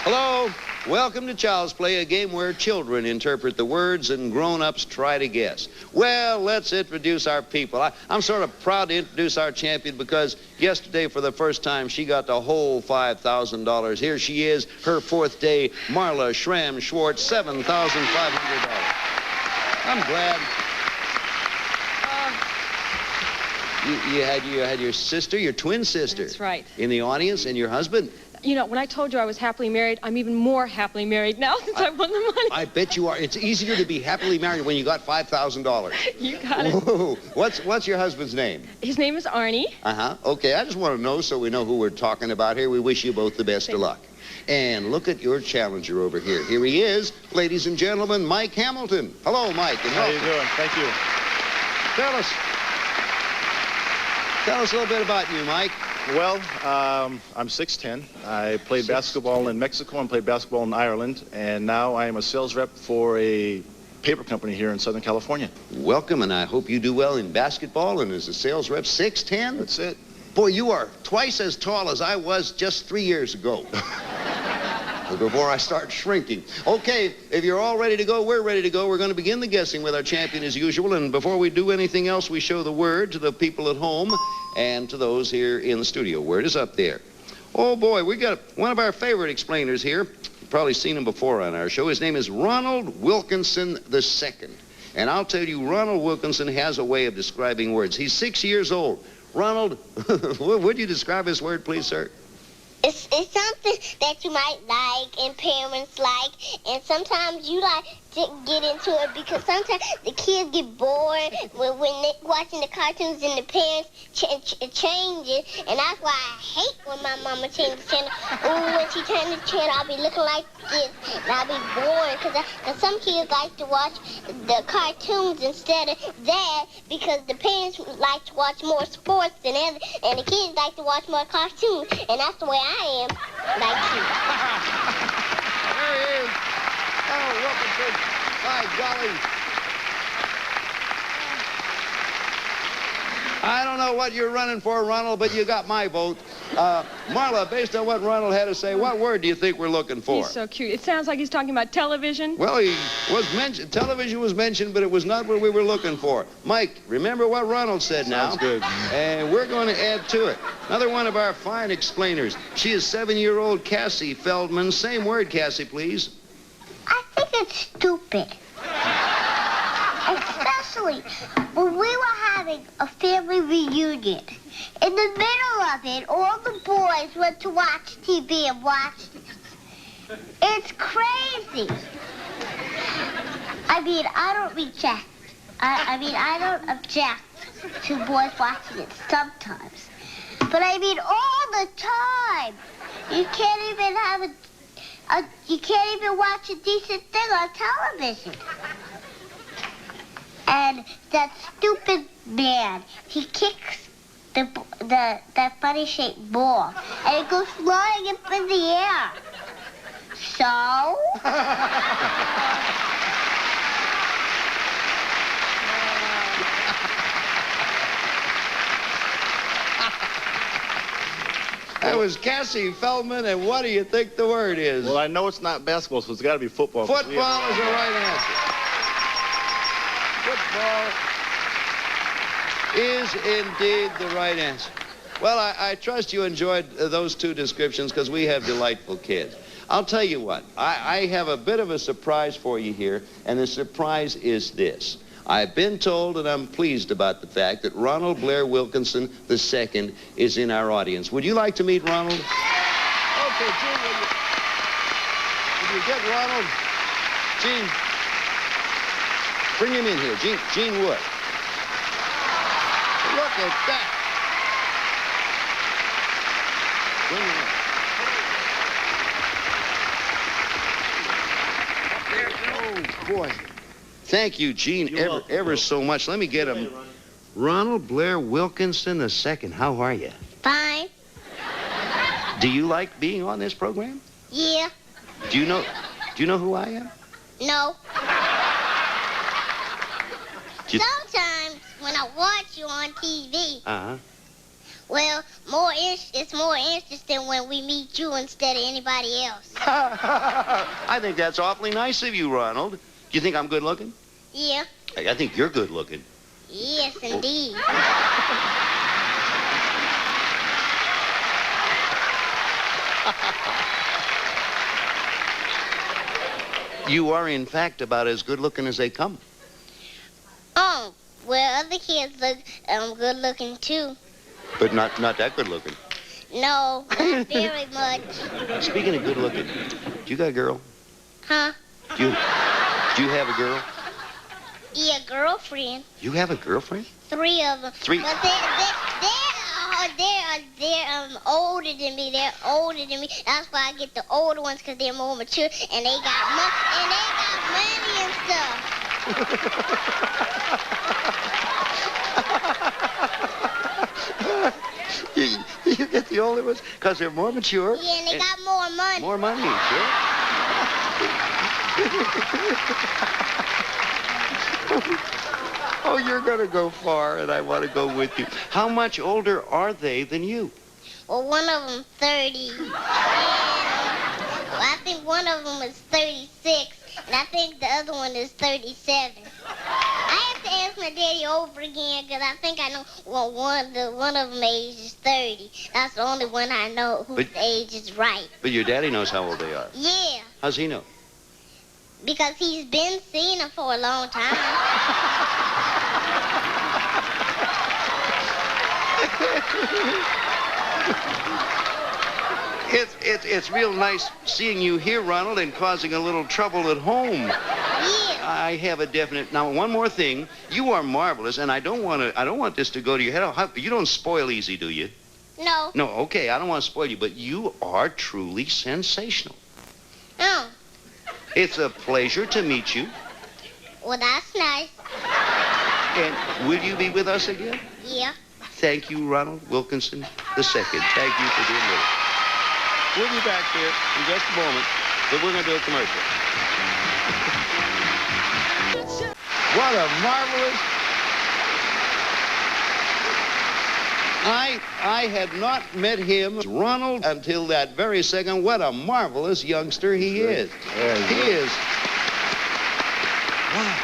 Hello. Welcome to Child's Play, a game where children interpret the words and grown-ups try to guess. Well, let's introduce our people. I'm sort of proud to introduce our champion because yesterday, for the first time, she got the whole $5,000. Here she is, her fourth day, Marla Schramm Schwartz, $7,500. I'm glad. You had your sister, your twin sister. That's right. In the audience, and your husband. You know, when I told you I was happily married, I'm even more happily married now since I won the money. I bet you are. It's easier to be happily married when you got $5,000. You got it. Whoa. What's your husband's name? His name is Arnie. Uh-huh. Okay, I just want to know so we know who we're talking about here. We wish you both the best of luck. And look at your challenger over here. Here he is, ladies and gentlemen, Mike Hamilton. Hello, Mike. And How you doing? Thank you. Tell us a little bit about you, Mike. Well, I'm 6'10". I played basketball in Mexico and played basketball in Ireland, and now I am a sales rep for a paper company here in Southern California. Welcome, and I hope you do well in basketball and as a sales rep. 6'10"? That's it. Boy, you are twice as tall as I was just 3 years ago. Before I start shrinking. Okay, if you're all ready to go, we're ready to go. We're going to begin the guessing with our champion as usual, and before we do anything else, we show the word to the people at home and to those here in the studio. Word is up there. Oh boy, we got one of our favorite explainers here. You've probably seen him before on our show. His name is Ronald Wilkenson II. And I'll tell you, Ronald Wilkenson has a way of describing words. He's 6 years old. Ronald, would you describe his word, please, sir? It's something that you might like and parents like, and sometimes you like to get into it because sometimes the kids get bored when they're watching the cartoons and the parents change it, and that's why I hate when my mama changes the channel. Ooh, when she changes the channel, I'll be looking like this, and I'll be bored because some kids like to watch the cartoons instead of that because the parents like to watch more sports than ever, and the kids like to watch more cartoons, and that's the way I am, like you. There he is. Oh, Wilkinson. By golly. I don't know what you're running for, Ronald, but you got my vote. Marla, based on what Ronald had to say, what word do you think we're looking for? He's so cute. It sounds like he's talking about television. Well, he was mentioned. Television was mentioned, but it was not what we were looking for. Mike, remember what Ronald said now. Sounds good. And we're going to add to it. Another one of our fine explainers. She is 7-year-old Cassie Feldman. Same word, Cassie, please. I think it's stupid. Especially really. When we were having a family reunion, in the middle of it, all the boys went to watch TV and watched it. It's crazy. I mean, I don't reject. I don't object to boys watching it sometimes. But I mean, all the time. You can't even have you can't even watch a decent thing on television. And that stupid man, he kicks that funny-shaped ball, and it goes flying up in the air. So? That was Cassie Feldman, and what do you think the word is? Well, I know it's not basketball, so it's got to be football. Football is the right answer. Football is indeed the right answer. Well, I trust you enjoyed those two descriptions because we have delightful kids. I'll tell you what, I have a bit of a surprise for you here, and the surprise is this. I've been told, and I'm pleased about the fact, that Ronald Blair Wilkenson II is in our audience. Would you like to meet Ronald? Okay, Gene, would you get Ronald? Gene, bring him in here. Gene Wood. Look at that. Bring him in. Oh, boy. Thank you, Gene, ever so much. Let me get him. Ronald Blair Wilkenson II. How are you? Fine. Do you like being on this program? Yeah. Do you know who I am? No. Sometimes when I watch you on TV, well, it's more interesting when we meet you instead of anybody else. I think that's awfully nice of you, Ronald. Do you think I'm good looking? Yeah. I think you're good looking. Yes, indeed. You are, in fact, about as good looking as they come. Oh, well, other kids look good looking too. But not that good looking. No, not very much. Speaking of good looking, do you got a girl? Huh? Do you have a girl? Yeah, girlfriend. You have a girlfriend? 3 of them. 3? But they're older than me. They're older than me. That's why I get the older ones because they're more mature and they got money and stuff. You get the older ones because they're more mature. Yeah, and they got more money. More money, sure. Oh, you're going to go far, and I want to go with you. How much older are they than you? Well, one of them 30. And, I think one of them is 36, and I think the other one is 37. I have to ask my daddy over again, because I think I know one of them age is 30. That's the only one I know whose age is right. But your daddy knows how old they are. Yeah. How's he know? Because he's been seeing them for a long time. It's real nice seeing you here, Ronald, and causing a little trouble at home. Yeah. I have a definite. Now, one more thing. You are marvelous, and I don't want this to go to your head. You don't spoil easy, do you? No. No. Okay, I don't want to spoil you, but you are truly sensational. Oh. It's a pleasure to meet you. Well, that's nice. And will you be with us again? Yeah. Thank you, Ronald Wilkenson II. Thank you for being with us. We'll be back here in just a moment, but we're going to do a commercial. What a marvelous... I had not met him, Ronald, until that very second. What a marvelous youngster he is. He is. Wow.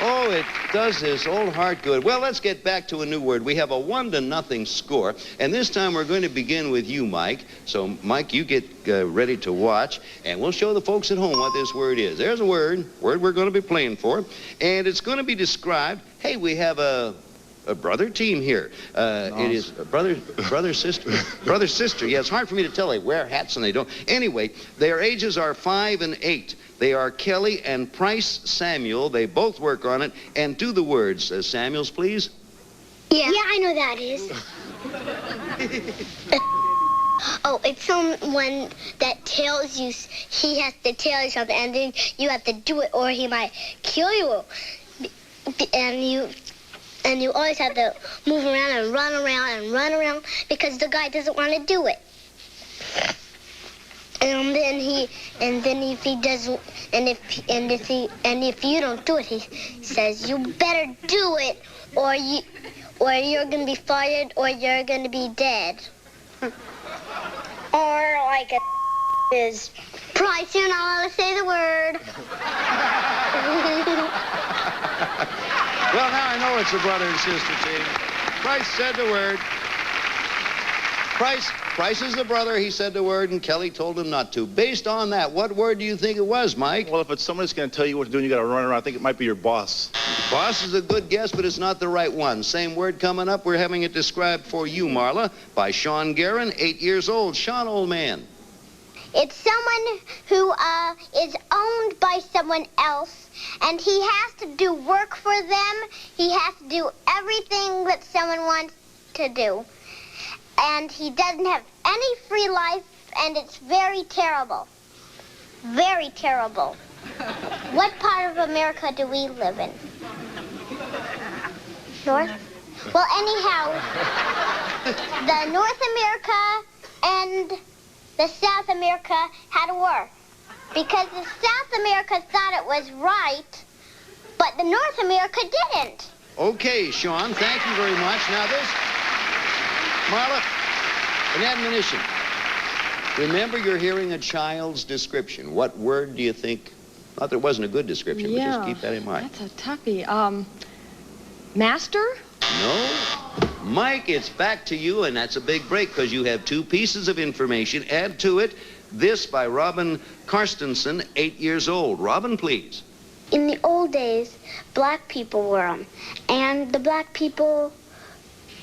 Oh, Does this old heart good. Well, let's get back to a new word. We have a 1-0 score, and this time we're going to begin with you, Mike. So, Mike, you get ready to watch, and we'll show the folks at home what this word is. There's a word we're going to be playing for, and it's going to be described. Hey, we have a brother team here. It is a brother, sister. Brother, sister. Yeah, it's hard for me to tell. They wear hats and they don't. Anyway, their ages are 5 and 8. They are Kelly and Price Samuel. They both work on it. And do the words, Samuels, please. Yeah, I know that is. Oh, it's someone that tells you he has to tell you something, and then you have to do it, or he might kill you. And you always have to move around and run around because the guy doesn't want to do it. And then if he doesn't, and if you don't do it, he says you better do it, or you're gonna be fired, or you're gonna be dead. Or like is Price, you're not allowed to say the word. Well, now I know it's a brother and sister team. Price said the word. Price is the brother. He said the word, and Kelly told him not to. Based on that, what word do you think it was, Mike? Well, if it's someone that's going to tell you what to do and you got to run around, I think it might be your boss. Boss is a good guess, but it's not the right one. Same word coming up. We're having it described for you, Marla, by Sean Guerin, 8 years old. Sean, old man. It's someone who is owned by someone else, and he has to do work for them. He has to do everything that someone wants to do. And he doesn't have any free life, and it's very terrible. Very terrible. What part of America do we live in? North? Well, anyhow, the North America and the South America had a war. Because the South America thought it was right, but the North America didn't. Okay, Sean, thank you very much. Now this, Marla, an admonition. Remember, you're hearing a child's description. What word do you think? Not that it wasn't a good description, but just keep that in mind. That's a toughie. Master? No. Mike, it's back to you, and that's a big break because you have 2 pieces of information. Add to it this by Robin Karstensen, 8 years old. Robin, please. In the old days, black people wore them, and the black people,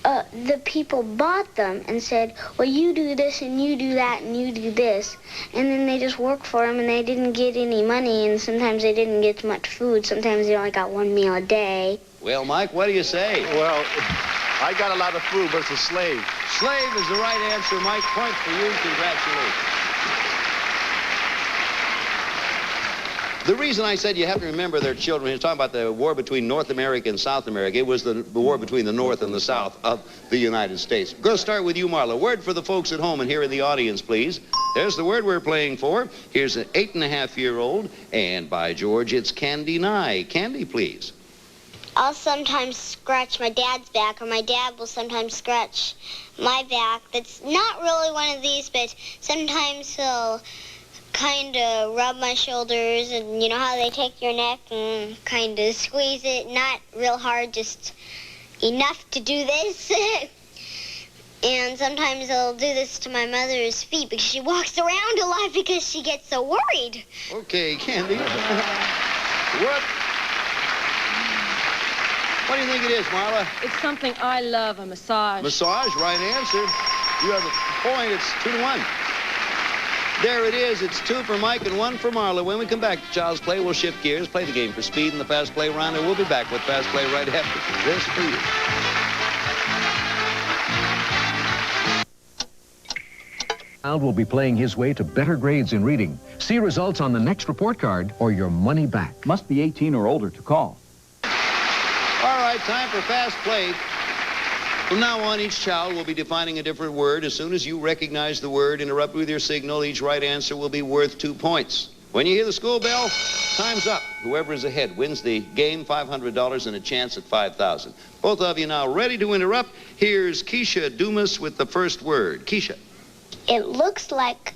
the people bought them and said, well, you do this and you do that and you do this, and then they just worked for them and they didn't get any money, and sometimes they didn't get much food. Sometimes they only got 1 meal a day. Well, Mike, what do you say? Well, I got a lot of food, but it's a slave. Slave is the right answer, Mike. Point for you. Congratulations. The reason I said you have to remember their children, he's talking about the war between North America and South America. It was the war between the North and the South of the United States. We're going to start with you, Marla. Word for the folks at home and here in the audience, please. There's the word we're playing for. Here's an 8-and-a-half-year-old, and by George, it's Candy Nye. Candy, please. I'll sometimes scratch my dad's back, or my dad will sometimes scratch my back. That's not really one of these, but sometimes he'll kind of rub my shoulders, and you know how they take your neck and kind of squeeze it, not real hard, just enough to do this. And sometimes he'll do this to my mother's feet because she walks around a lot because she gets so worried. Okay, Candy. What do you think it is, Marla? It's something I love, a massage. Massage, right answer. You have the point. It's 2-1. There it is. It's 2 for Mike and 1 for Marla. When we come back to Child's Play, we'll shift gears, play the game for speed in the Fast Play round, and we'll be back with Fast Play right after this for you. Child will be playing his way to better grades in reading. See results on the next report card or your money back. Must be 18 or older to call. All right, time for Fast Play. From now on, each child will be defining a different word. As soon as you recognize the word, interrupt with your signal. Each right answer will be worth 2 points. When you hear the school bell, time's up. Whoever is ahead wins the game, $500 and a chance at $5,000. Both of you now ready to interrupt. Here's Keisha Dumas with the first word. Keisha. It looks like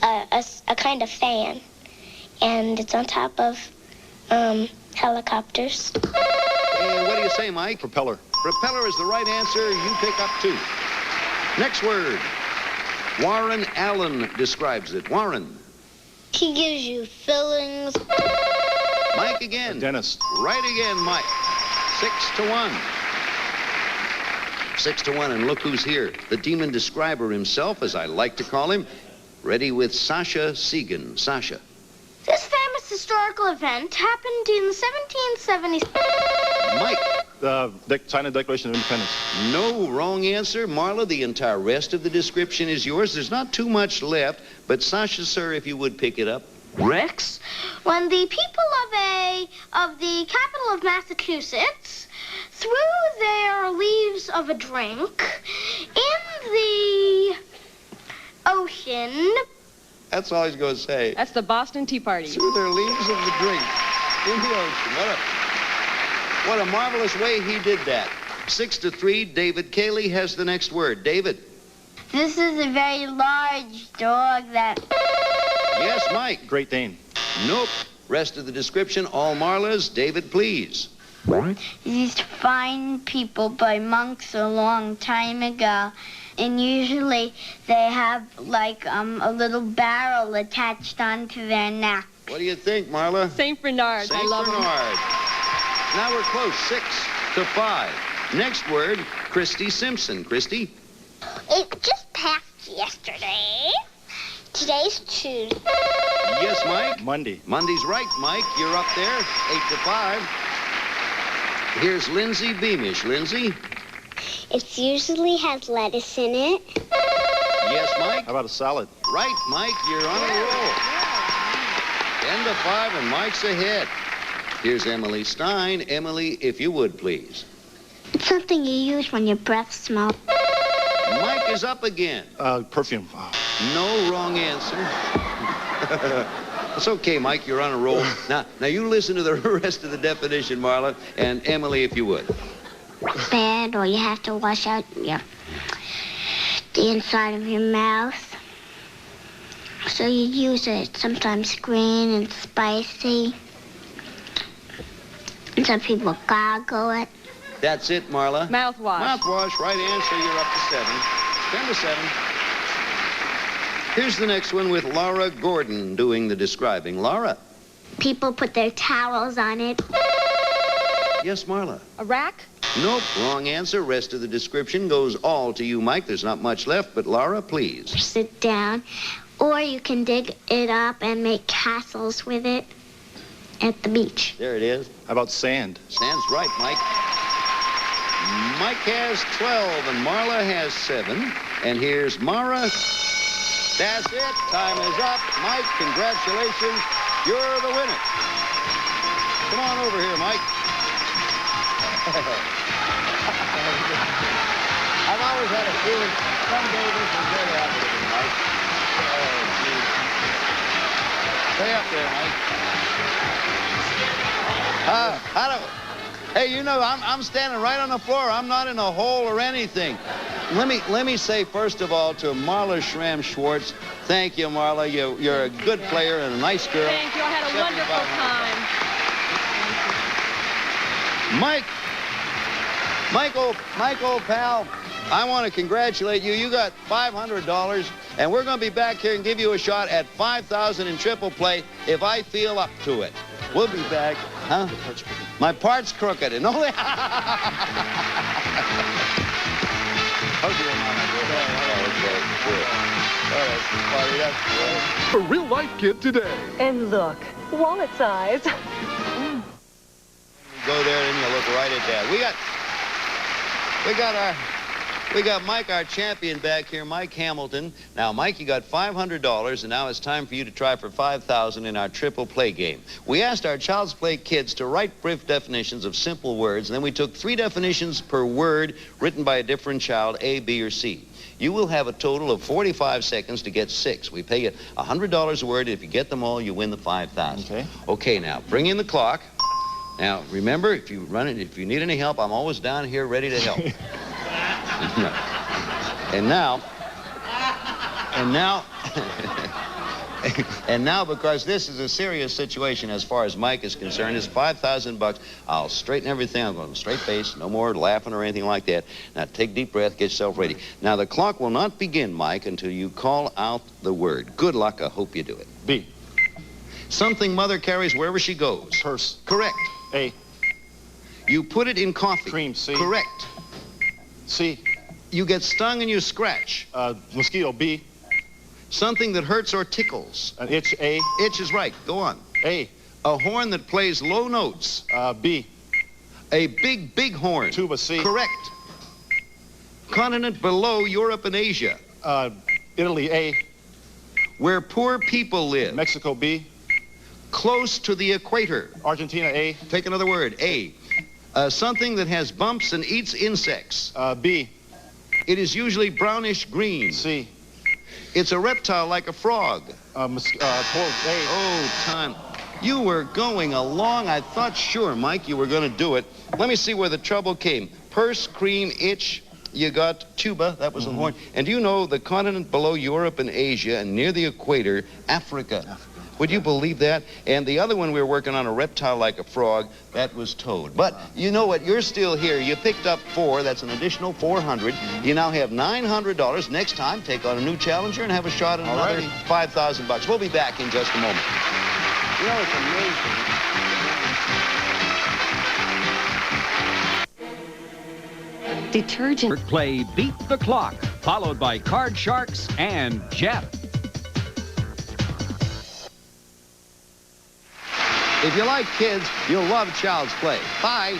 a kind of fan, and it's on top of helicopters. And you say, Mike? Propeller. Propeller is the right answer. You pick up 2. Next word. Warren Allen describes it. Warren. He gives you fillings. Mike again. A dentist. Right again, Mike. 6-1. 6-1, and look who's here. The demon describer himself, as I like to call him. Ready with Sasha Segan. Sasha. This famous historical event happened in 1770s. Mike. Sign the Declaration of Independence. No, wrong answer. Marla, the entire rest of the description is yours. There's not too much left, but Sasha, sir, if you would pick it up. Rex? When the people of the capital of Massachusetts threw their leaves of a drink in the ocean. That's all he's going to say. That's the Boston Tea Party. Threw their leaves of the drink in the ocean. What a marvelous way he did that. 6-3, David Cayley has the next word. David. This is a very large dog that... Yes, Mike. Great Dane. Nope. Rest of the description, all Marla's. David, please. He used to find people by monks a long time ago. And usually they have, like, a little barrel attached onto their neck. What do you think, Marla? St. Bernard. I love Bernard. Now we're close, 6-5. Next word, Christy Simpson. Christy? It just passed yesterday. Today's Tuesday. Yes, Mike? Monday. Monday's right, Mike. You're up there, 8-5. Here's Lindsay Beamish. Lindsay? It usually has lettuce in it. Yes, Mike? How about a salad? Right, Mike. You're on a roll. 10-5, and Mike's ahead. Here's Emily Stein. Emily, if you would, please. It's something you use when your breath smells. Mike is up again. Perfume. No, wrong answer. It's okay, Mike. You're on a roll. Now you listen to the rest of the definition, Marla, and Emily, if you would. Bad, or you have to wash out the inside of your mouth. So you use it. Sometimes green and spicy. And some people gargle it. That's it, Marla. Mouthwash. Mouthwash, right answer. You're up to 7. 10-7. Here's the next one with Laura Gordon doing the describing. Laura. People put their towels on it. Yes, Marla. A rack? Nope, wrong answer. Rest of the description goes all to you, Mike. There's not much left, but Laura, please. Sit down. Or you can dig it up and make castles with it at the beach. There it is. How about sand? Sand's right, Mike. Mike has 12 and Marla has 7. And here's Mara. That's it. Time is up. Mike, congratulations. You're the winner. Come on over here, Mike. I've always had a feeling someday this will get happening, Mike. Oh, geez. Stay up there, Mike. Hey, you know, I'm standing right on the floor. I'm not in a hole or anything. Let me say, first of all, to Marla Schramm-Schwartz, thank you, Marla. You're a good player and a nice girl. Thank you. I had a wonderful time. Mike, old pal, I want to congratulate you. You got $500, and we're going to be back here and give you a shot at $5,000 in triple play if I feel up to it. We'll be back. Huh? My part's crooked. And only... A real-life kid today. And look, wallet size. Go there and you look right at that. We got Mike, our champion, back here, Mike Hamilton. Now, Mike, you got $500, and now it's time for you to try for $5,000 in our triple play game. We asked our Child's Play kids to write brief definitions of simple words, and then we took 3 definitions per word written by a different child, A, B, or C. You will have a total of 45 seconds to get 6. We pay you $100 a word. If you get them all, you win the $5,000. Okay. Okay, now, bring in the clock. Now, remember, if you need any help, I'm always down here ready to help. And now, And now, because this is a serious situation as far as Mike is concerned, it's $5,000. I'll straighten everything. I'm going straight face, no more laughing or anything like that. Now, take a deep breath, get yourself ready. Now, the clock will not begin, Mike, until you call out the word. Good luck. I hope you do it. B. Something mother carries wherever she goes. Purse. Correct. A. You put it in coffee. Cream. C. Correct. C. You get stung and you scratch. Mosquito. B. Something that hurts or tickles. An itch. A. Itch is right. Go on. A. A horn that plays low notes. B. A big horn. Tuba. C. Correct. Continent below Europe and Asia. Italy. A. Where poor people live. Mexico. B. Close to the equator. Argentina. A. Take another word. A. Something that has bumps and eats insects. B. It is usually brownish green. C. It's a reptile like a frog. A. Oh, time. You were going along. I thought, sure, Mike, you were going to do it. Let me see where the trouble came. Purse, cream, itch. You got tuba. That was a horn. And do you know the continent below Europe and Asia and near the equator, Africa? Would you believe that? And the other one we were working on, a reptile like a frog, that was toad. But you know what? You're still here. You picked up 4. That's an additional $400. You now have $900. Next time, take on a new challenger and have a shot at another $5,000. We'll be back in just a moment. You know, it's amazing. Detergent. Play Beat the Clock, followed by Card Sharks and Jeff. If you like kids, you'll love Child's Play. Bye.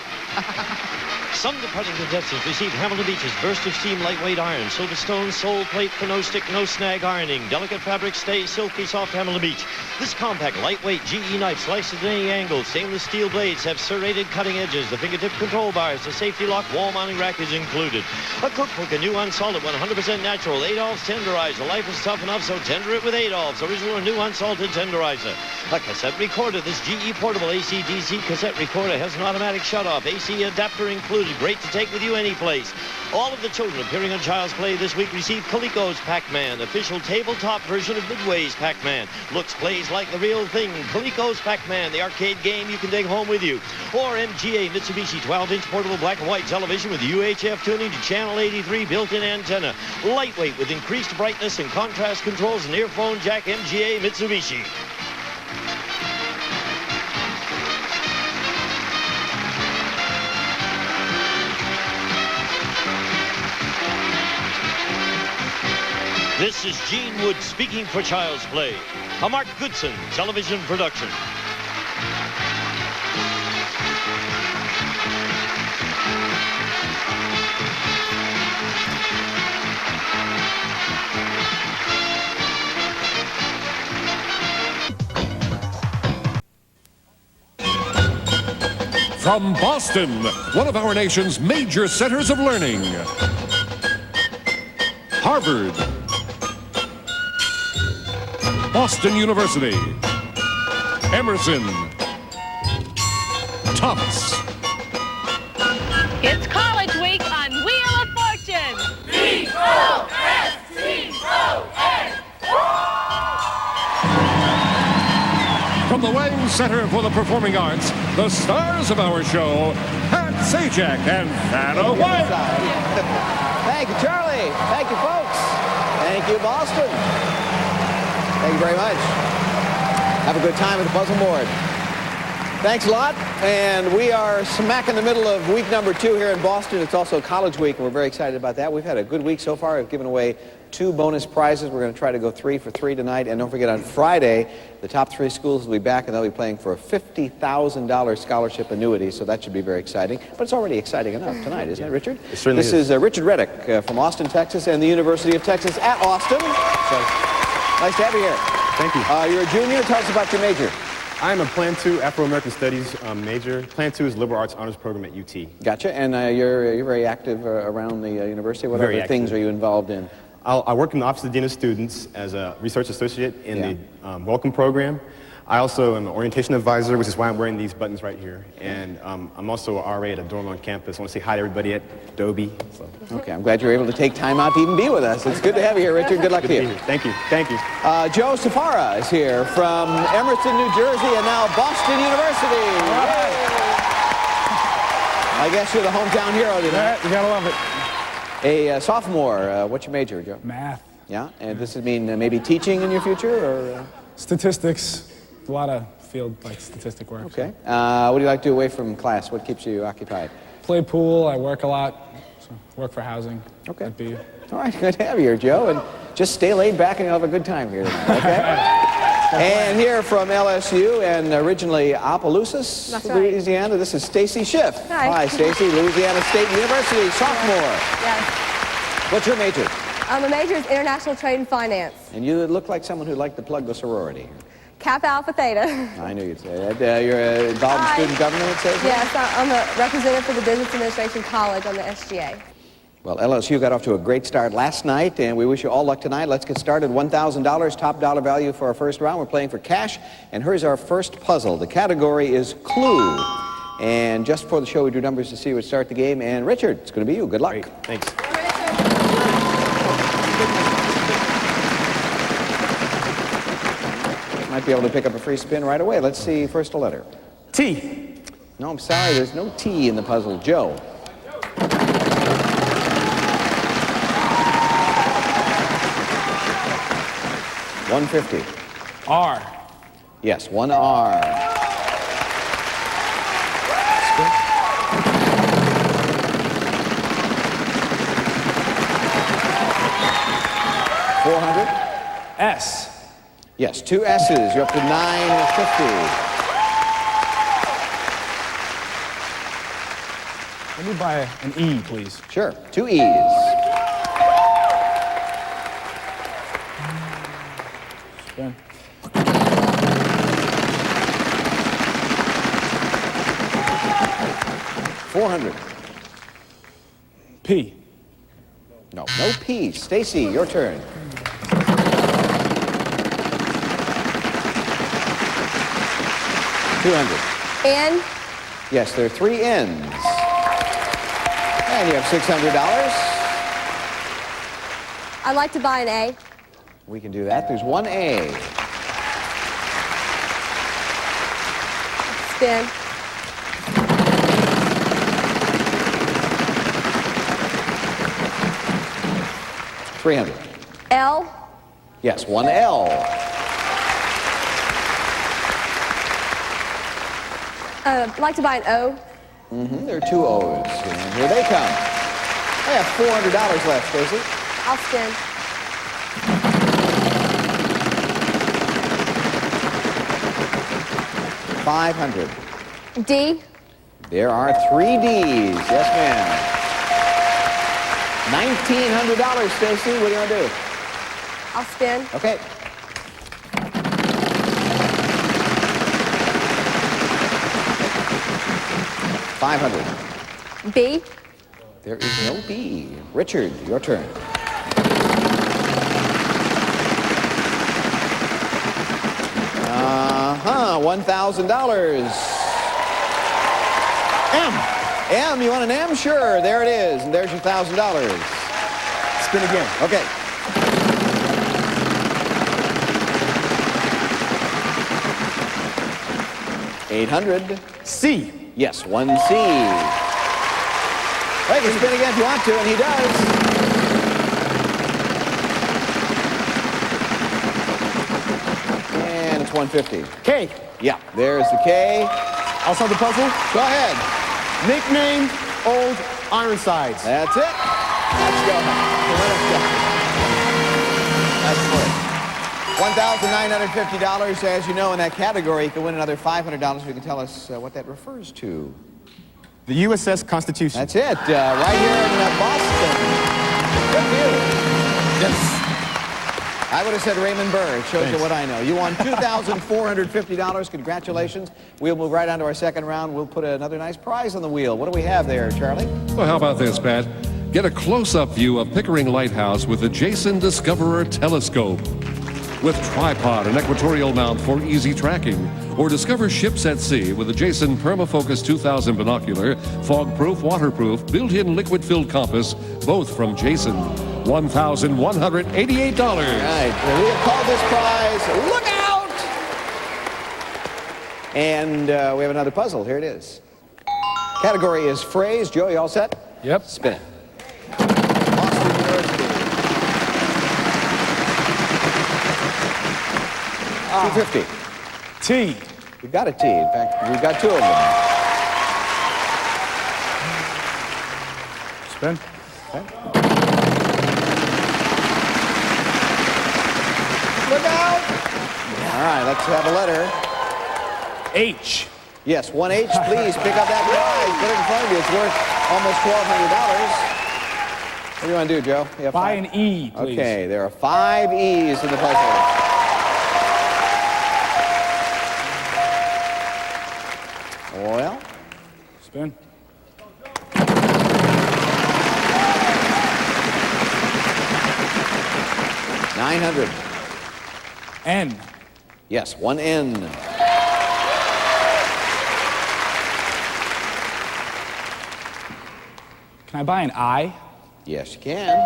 Some departing contestants received Hamilton Beach's Burst of Steam Lightweight Iron, Silverstone Soul Plate for no stick, no snag ironing, delicate fabric stay, silky soft Hamilton Beach. This compact, lightweight GE knife slices at any angle. Stainless steel blades have serrated cutting edges. The fingertip control bars, the safety lock, wall mounting rack is included. A cookbook, a new unsalted 100% natural. Adolph's Tenderizer. Life is tough enough, so tender it with Adolph's. Original or new unsalted tenderizer. A cassette recorder. This GE portable AC/DC cassette recorder has an automatic shutoff. AC adapter included. Great to take with you any place. All of the children appearing on Child's Play this week receive Coleco's Pac-Man, official tabletop version of Midway's Pac-Man. Looks, plays like the real thing. Coleco's Pac-Man, the arcade game you can take home with you. Or MGA Mitsubishi 12-inch portable black and white television with UHF tuning to channel 83 built-in antenna. Lightweight with increased brightness and contrast controls and earphone jack. MGA Mitsubishi. This is Gene Wood speaking for Child's Play, a Mark Goodson television production. From Boston, one of our nation's major centers of learning, Harvard, Boston University, Emerson, Tufts. It's College Week on Wheel of Fortune. V-O-S-T-O-N. From the Wang Center for the Performing Arts, the stars of our show, Pat Sajak and Vanna White. Thank you, Charlie. Thank you, folks. Thank you, Boston. Thank you very much. Have a good time at the puzzle board. Thanks a lot. And we are smack in the middle of week number 2 here in Boston. It's also College Week, and we're very excited about that. We've had a good week so far. We've given away 2 bonus prizes. We're going to try to go 3 for 3 tonight. And don't forget, on Friday, the top 3 schools will be back, and they'll be playing for a $50,000 scholarship annuity, so that should be very exciting. But it's already exciting enough tonight, isn't it, Richard? It certainly is. This is Richard Reddick from Austin, Texas, and the University of Texas at Austin. So, nice to have you here. Thank you. You're a junior. Tell us about your major. I'm a Plan 2 Afro-American Studies major. Plan 2 is Liberal Arts Honors Program at UT. Gotcha. And you're very active around the university. What Very other things are you involved in? I work in the Office of the Dean of Students as a research associate in the Welcome Program. I also am an orientation advisor, which is why I'm wearing these buttons right here. And I'm also an RA at a dorm on campus. I want to say hi to everybody at Adobe. So. Okay, I'm glad you're able to take time out to even be with us. It's good to have you here, Richard. Good luck to you. Thank you. Thank you. Joe Safara is here from Emerson, New Jersey, and now Boston University. I guess you're the hometown hero tonight. You gotta love it. A sophomore. What's your major, Joe? Math. Yeah, and this would mean maybe teaching in your future, or? Statistics. A lot of field like statistic work. Okay. What do you like to do away from class? What keeps you occupied? Play pool. I work a lot. So work for housing. Okay. That'd be... All right, good to have you here, Joe. And just stay laid back and you'll have a good time here tonight, okay? And here from LSU and originally Opelousas, Louisiana, this is Stacy Schiff. Hi. Hi, Stacy. Louisiana State University, sophomore. Yes. What's your major? My major is international trade and finance. And you look like someone who'd like to plug the sorority. Kappa Alpha Theta. I knew you'd say that. You're involved in student government, it says? Yes, I'm a representative for the Business Administration College on the SGA. Well, LSU got off to a great start last night, and we wish you all luck tonight. Let's get started. $1,000, top dollar value for our first round. We're playing for cash, and here's our first puzzle. The category is Clue. And just before the show, we do numbers to see who would start the game. And Richard, it's going to be you. Good luck. Great. Thanks. Might be able to pick up a free spin right away. Let's see first a letter. T. No, I'm sorry, there's no T in the puzzle. Joe. $150. R. Yes, one R. Spin. $400. S. Yes, two S's. You're up to $950. Let me buy an E, please. Sure, two E's. Spin. $400. P. No P. Stacy, your turn. $200. N. Yes, there are three N's. And you have $600. I'd like to buy an A. We can do that. There's one A. Spin. $300. L. Yes, one L. I'd like to buy an O. There are two O's. And here they come. I have $400 left, Stacy. I'll spin. $500. D. There are three D's. Yes, ma'am. $1,900, Stacy. What do you want to do? I'll spin. Okay. $500. B. There is no B. Richard, your turn. $1,000. M. M, you want an M? Sure, there it is. And there's your $1,000. Spin again. Okay. $800. C. Yes, one C. Well, you can spin again if you want to, and he does. And it's $150. K. Yeah, there's the K. I'll solve the puzzle. Go ahead. Nickname Old Ironsides. That's it. Let's go. That's it. $1,950. As you know, in that category, you can win another $500 if you can tell us what that refers to. The USS Constitution. That's it. Right here in Boston. Good view. Yes. I would have said Raymond Burr. It shows you what I know. You won $2,450. Congratulations. We'll move right on to our second round. We'll put another nice prize on the wheel. What do we have there, Charlie? Well, how about this, Pat? Get a close-up view of Pickering Lighthouse with the Jason Discoverer Telescope. with tripod and equatorial mount for easy tracking. Or discover ships at sea with the Jason Permafocus 2000 binocular, fog-proof, waterproof, built-in liquid-filled compass, both from Jason. $1,188. All right, we have called this prize, look out! And we have another puzzle. Here it is. Category is phrase. Joe, you all set? Yep. Spin it. Boston University. 250. T. We've got a T. In fact, we've got two of them. Spin. Okay. Look out! All right, let's have a letter. H. Yes, one H, please pick up that prize. Put it in front of you. It's worth almost $1,200. What do you want to do, Joe? You have Buy five? an E, please. Okay, there are 5 E's in the puzzle. Well, spin. $900. N. Yes, one N. Can I buy an I? Yes, you can.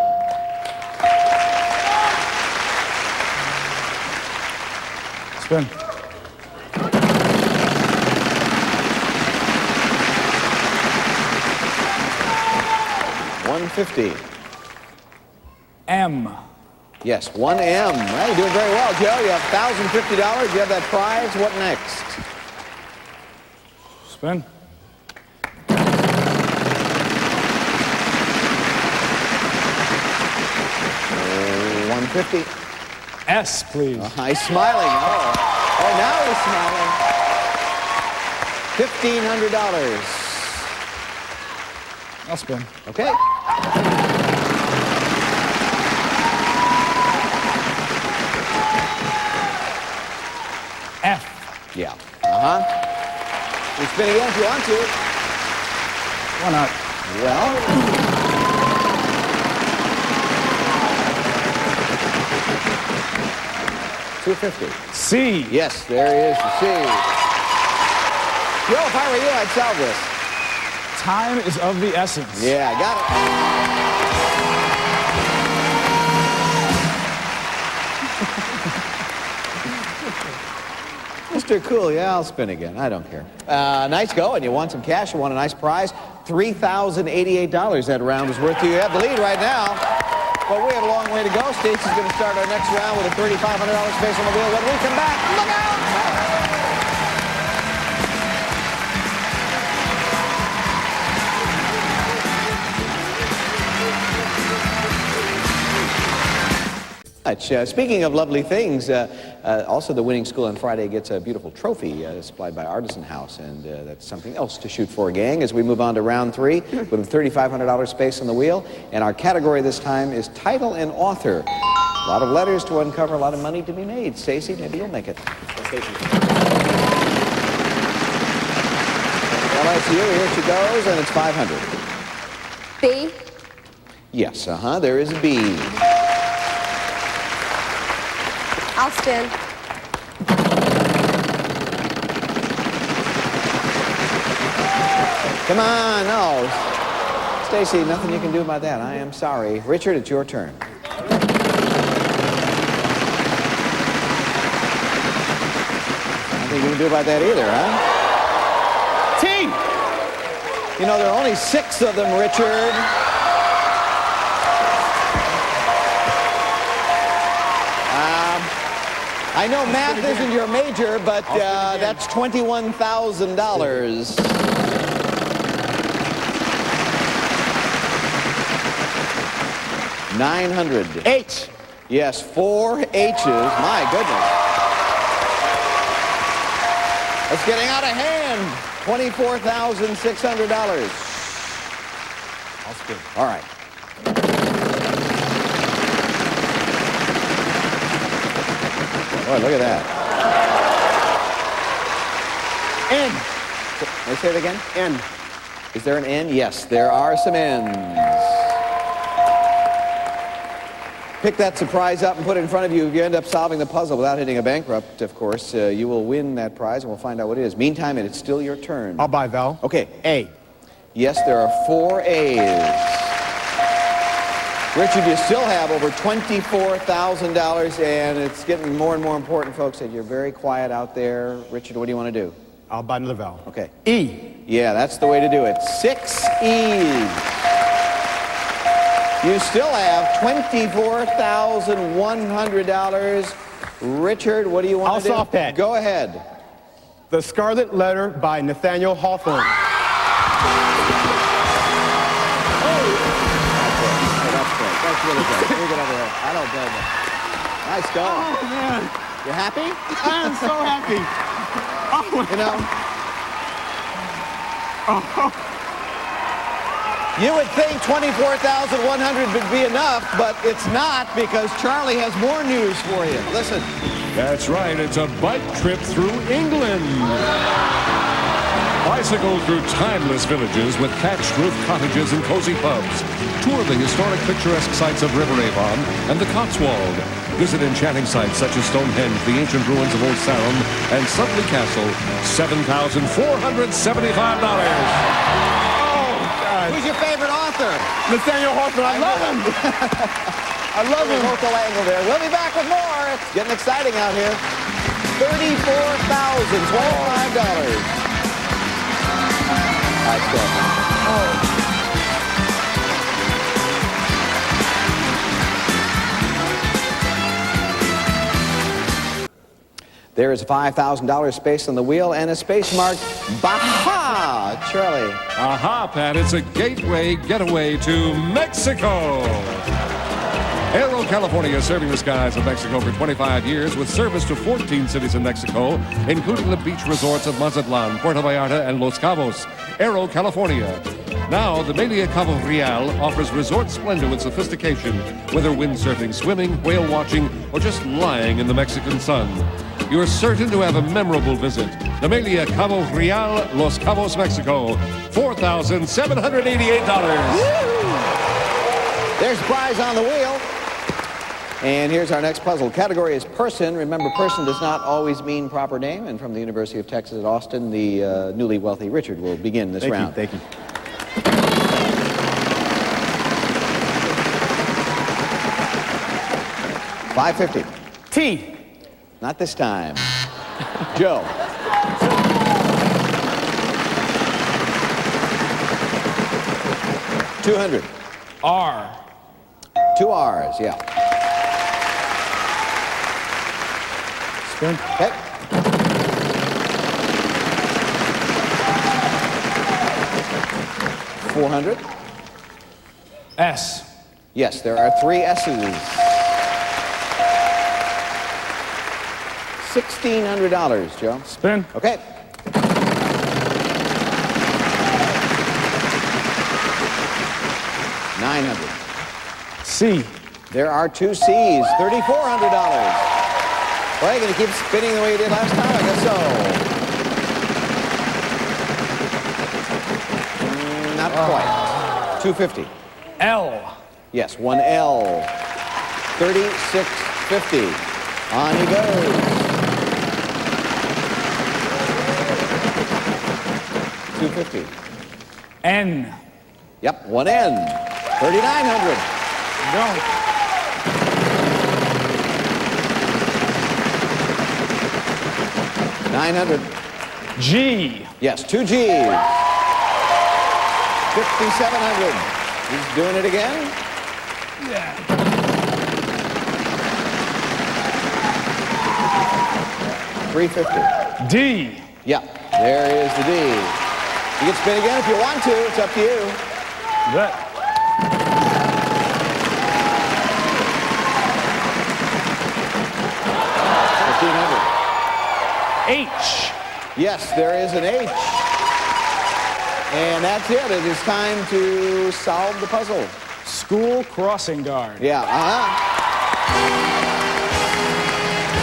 Spin. $150. M. Yes, one M. Well, you're doing very well, Joe. You have $1,050. You have that prize. What next? Spin. $150. S, please. Oh, he's smiling. Oh, now he's smiling. $1,500. I'll spin. Okay. F. Yeah. You spin again if you want to. Why not? Well. $250. C. Yes, there is the C. Joe, if I were you, I'd solve this. Time is of the essence. Yeah, I got it. Mr. Cool, yeah, I'll spin again. I don't care. Nice going. You won some cash. You won a nice prize. $3,088 that round was worth to you. You have the lead right now. But we have a long way to go. Stacey's going to start our next round with a $3,500 space on the wheel. When we come back, look out! Speaking of lovely things, also the winning school on Friday gets a beautiful trophy supplied by Artisan House, and that's something else to shoot for, gang, as we move on to round 3 with a $3,500 space on the wheel. And our category this time is title and author. A lot of letters to uncover, a lot of money to be made. Stacey, maybe you'll make it. LSU, here she goes, and it's $500. B. Yes, there is a B. I'll spin. Come on, no. Stacey, nothing you can do about that. I am sorry. Richard, it's your turn. Nothing you can do about that either, huh? T. You know, there are only 6 of them, Richard. I know math isn't your major, but that's $21,000. $900. H. Yes, 4 H's. My goodness. It's getting out of hand. $24,600. I'll spin. All right. Boy, look at that. N. May I say it again? N. Is there an N? Yes, there are some N's. pick that surprise up and put it in front of you. If you end up solving the puzzle without hitting a bankrupt, of course, you will win that prize, and we'll find out what it is. Meantime, it's still your turn. I'll buy Val. Okay. A. Yes, there are 4 A's. Richard, you still have over $24,000, and it's getting more and more important, folks, that you're very quiet out there. Richard, what do you want to do? I'll buy another Val. Okay. E. Yeah, that's the way to do it. 6 E's. You still have $24,100. Richard, what do you want to do? I'll soft that. Go ahead. The Scarlet Letter by Nathaniel Hawthorne. That's really good. Let me get over here. I don't blame you. Nice go. Oh, man. You happy? I'm so happy. Oh, you know? You would think $24,100 would be enough, but it's not, because Charlie has more news for you. Listen. That's right. It's a bike trip through England. Bicycle through timeless villages with thatched roof cottages and cozy pubs. Tour the historic picturesque sites of River Avon and the Cotswold. Visit enchanting sites such as Stonehenge, the ancient ruins of Old Sarum, and Sudley Castle. $7,475. Who's your favorite author? Nathaniel Hawthorne. I love him. I love him. Local angle there. We'll be back with more. It's getting exciting out here. $34,025. Nice go. There is a $5,000 space on the wheel and a space marked Baja. Charlie. Aha, Pat. It's a gateway getaway to Mexico. Aero California is serving the skies of Mexico for 25 years with service to 14 cities in Mexico, including the beach resorts of Mazatlan, Puerto Vallarta, and Los Cabos. Aero California. Now, the Melia Cabo Real offers resort splendor with sophistication, whether windsurfing, swimming, whale watching, or just lying in the Mexican sun. You're certain to have a memorable visit. The Melia Cabo Real, Los Cabos, Mexico. $4,788. There's a prize on the wheel. And here's our next puzzle. Category is person. Remember, person does not always mean proper name. And from the University of Texas at Austin, the newly wealthy Richard will begin this round. Thank you. $550. T. Not this time. Joe. $200. R. 2 R's, yeah. Spin. Okay. $400. S. Yes, there are 3 S's. $1,600, Joe. Spin. Okay. $900. C. There are 2 C's. $3,400. Well, you're going to keep spinning the way you did last time? I guess so. Not quite. $250. L. Yes, 1 L. $3,650. On he goes. $250. N. Yep, 1 N. $3,900. Go. $900. G. Yes, 2 G's. $5,700. He's doing it again? Yeah. $350. D. Yeah, there is the D. You can spin again if you want to. It's up to you. Good. H. Yes, there is an H. And that's it. It is time to solve the puzzle. School crossing guard. Yeah,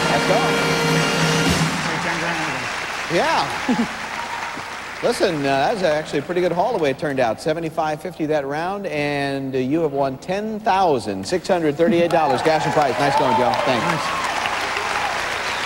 Let's go. Yeah. Listen, that's actually a pretty good haul the way it turned out. $75.50 that round, and you have won $10,638 cash and prize. Nice going, Joe. Thanks.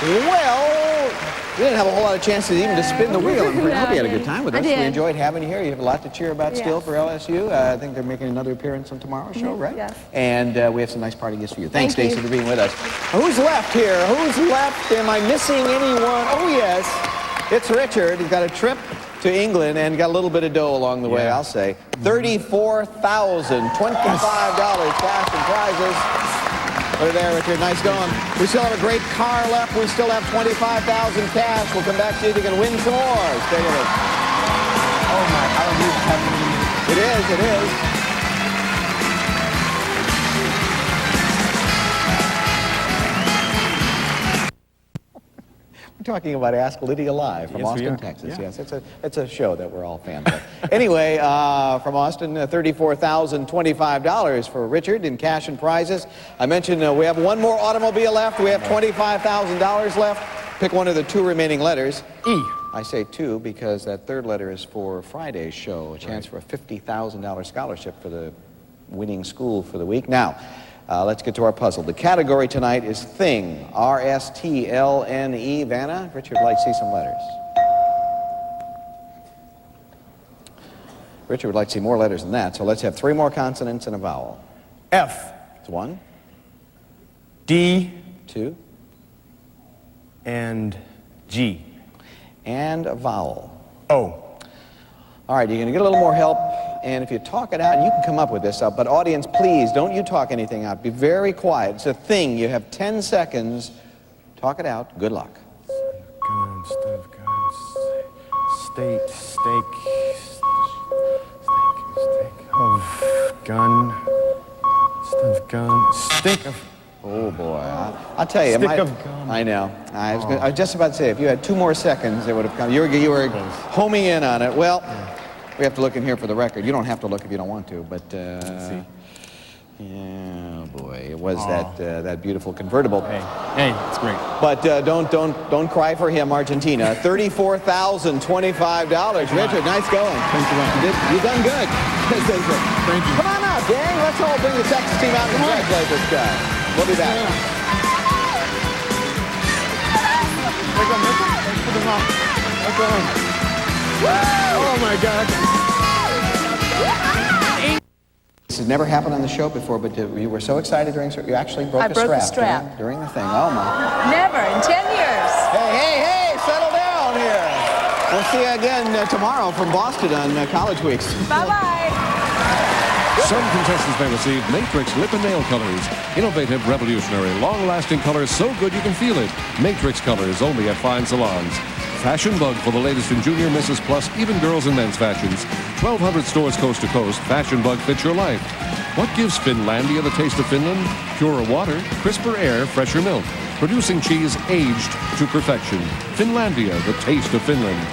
Well, we didn't have a whole lot of chances even to spin the wheel. I hope you had a good time with us. We enjoyed having you here. You have a lot to cheer about still for LSU. I think they're making another appearance on tomorrow's show, right? Yes. And we have some nice party gifts for you. Thanks, Stacy, for being with us. Who's left here? Who's left? Am I missing anyone? Oh, yes. It's Richard. He's got a trip to England and got a little bit of dough along the way, I'll say. $34,025 cash and prizes. Put it there, Richard. Nice going. We still have a great car left. We still have $25,000 cash. We'll come back to you if you can win some more. Stay with us. Oh, my. I don't need to have it. It is. Talking about Ask Lydia Live from Austin, Texas. Yes, it's a show that we're all fans of. Anyway, from Austin, $34,025 for Richard in cash and prizes. I mentioned we have one more automobile left. We have $25,000 left. Pick one of the 2 remaining letters. E. I say 2 because that third letter is for Friday's show, a chance for a $50,000 scholarship for the winning school for the week. Now, let's get to our puzzle. The category tonight is Thing, R-S-T-L-N-E. Vanna, Richard would like to see some letters. Richard would like to see more letters than that, so let's have 3 more consonants and a vowel. F. It's 1. D. 2. And G. And a vowel. O. All right, you're going to get a little more help, and if you talk it out, you can come up with this up. But audience, please, don't you talk anything out. Be very quiet. It's a thing. You have 10 seconds. Talk it out. Good luck. Gun, stuff, gun, state, steak, of gun, stuff, gun, stink of... Oh, boy. I'll tell you. Stick of gum. I know. I was just about to say, if you had 2 more seconds, it would have come. You were homing in on it. Well, we have to look in here for the record. You don't have to look if you don't want to, but... yeah, boy. It was that beautiful convertible. Hey, it's great. But don't cry for him, Argentina. $34,025. Richard, nice going. Thank you. You've done good. Thank you. Come on out, gang. Let's all bring the Texas team out and congratulate this guy. We'll be back. Oh my God. This has never happened on the show before, but you were so excited during... You actually broke the strap. During the thing. Oh, my. Never in 10 years. Hey, settle down here. We'll see you again tomorrow from Boston on College Weeks. Bye-bye. Some contestants may receive Matrix lip and nail colors. Innovative, revolutionary, long-lasting colors so good you can feel it. Matrix colors only at fine salons. Fashion Bug for the latest in junior, Mrs. Plus, even girls and men's fashions. 1,200 stores coast to coast. Fashion Bug fits your life. What gives Finlandia the taste of Finland? Purer water, crisper air, fresher milk. Producing cheese aged to perfection. Finlandia, the taste of Finland.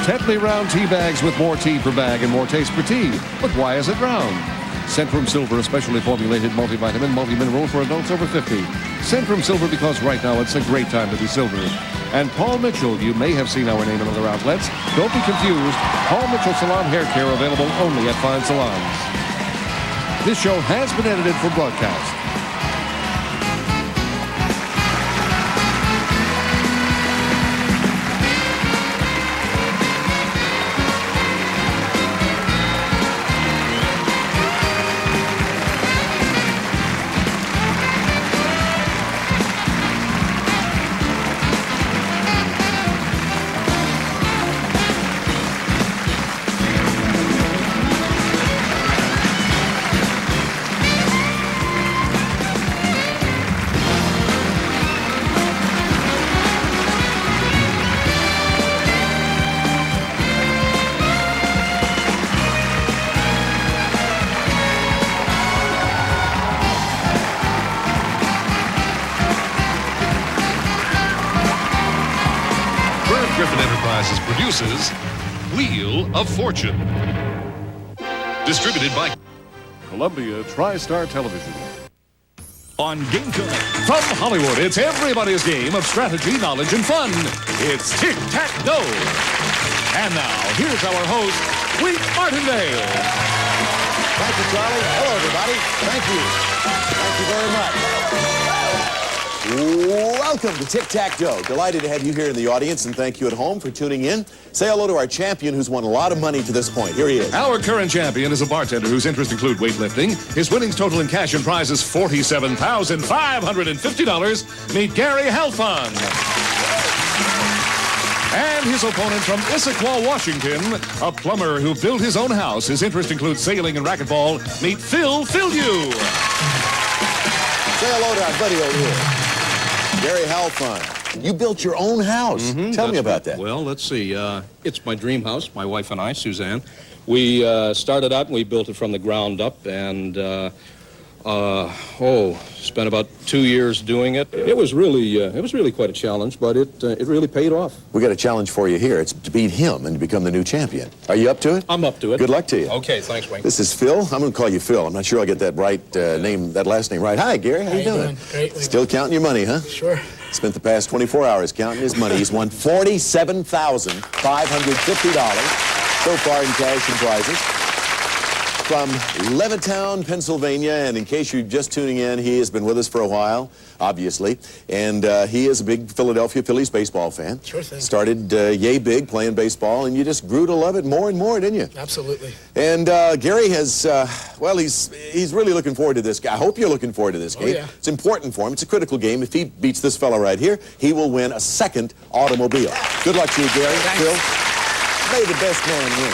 Tetley round tea bags with more tea per bag and more taste per tea. But why is it round? Centrum Silver, a specially formulated multivitamin, multi-mineral for adults over 50. Centrum Silver because right now it's a great time to be silver. And Paul Mitchell, you may have seen our name in other outlets. Don't be confused. Paul Mitchell Salon Hair Care available only at fine salons. This show has been edited for broadcast. Produces Wheel of Fortune. Distributed by Columbia TriStar Television. On Game Time. From Hollywood, it's everybody's game of strategy, knowledge, and fun. It's Tic Tac Dough. And now, here's our host, Wink Martindale. Thank you, Charlie. Hello, everybody. Thank you. Thank you very much. Welcome to Tic Tac Dough. Delighted to have you here in the audience, and thank you at home for tuning in. Say hello to our champion who's won a lot of money to this point. Here he is. Our current champion is a bartender whose interests include weightlifting. His winnings total in cash and prizes $47,550. Meet Gary Halfon. And his opponent from Issaquah, Washington, a plumber who built his own house. His interest includes sailing and racquetball. Meet Phil Fildew. Say hello to our buddy over here, Gary Halfon. You built your own house. Tell me about that. Well, let's see. It's my dream house, my wife and I, Suzanne. We started out and we built it from the ground up, and spent about 2 years doing it. It was really quite a challenge, but it really paid off. We got a challenge for you here. It's to beat him and to become the new champion. Are you up to it? I'm up to it. Good luck to you. Okay, thanks, Wayne. This is Phil. I'm going to call you Phil. I'm not sure I'll get that right that last name right. Hi, Gary. How you doing? Great. Still counting your money, huh? Sure. Spent the past 24 hours counting his money. He's won $47,550 so far in cash and prizes. From Levittown, Pennsylvania, and in case you're just tuning in, he has been with us for a while, obviously, and he is a big Philadelphia Phillies baseball fan. Sure thing. Started yay big playing baseball, and you just grew to love it more and more, didn't you? Absolutely. And Gary has, he's really looking forward to this game. I hope you're looking forward to this game. Yeah. It's important for him. It's a critical game. If he beats this fella right here, he will win a second automobile. Good luck to you, Gary. Thanks. Phil, may the best man win.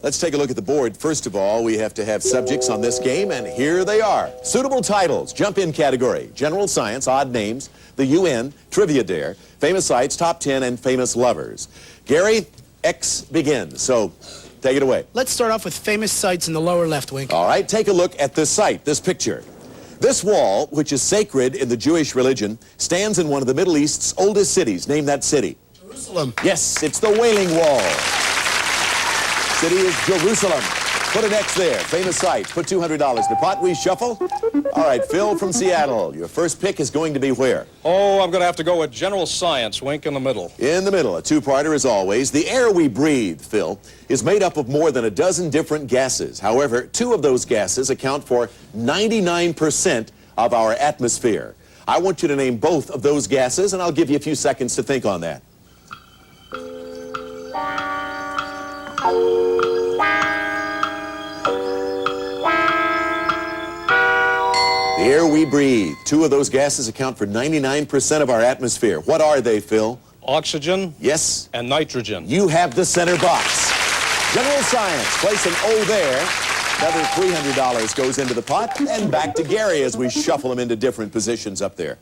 Let's take a look at the board. First of all, we have to have subjects on this game, and here they are. Suitable titles, jump-in category, general science, odd names, the UN, trivia dare, famous sites, top 10, and famous lovers. Gary, X begins, so take it away. Let's start off with famous sites in the lower left, Wink. All right, take a look at this site, this picture. This wall, which is sacred in the Jewish religion, stands in one of the Middle East's oldest cities. Name that city. Jerusalem. Yes, it's the Wailing Wall. City is Jerusalem. Put an X there. Famous site. Put $200 in the pot. We shuffle. All right, Phil from Seattle. Your first pick is going to be where? Oh, I'm going to have to go with general science, Wink, in the middle. In the middle. A two-parter as always. The air we breathe, Phil, is made up of more than a dozen different gases. However, two of those gases account for 99% of our atmosphere. I want you to name both of those gases, and I'll give you a few seconds to think on that. The air we breathe. Two of those gases account for 99% of our atmosphere. What are they, Phil? Oxygen. Yes. And nitrogen. You have the center box. General science. Place an O there. Another $300 goes into the pot. And back to Gary as we shuffle them into different positions up there.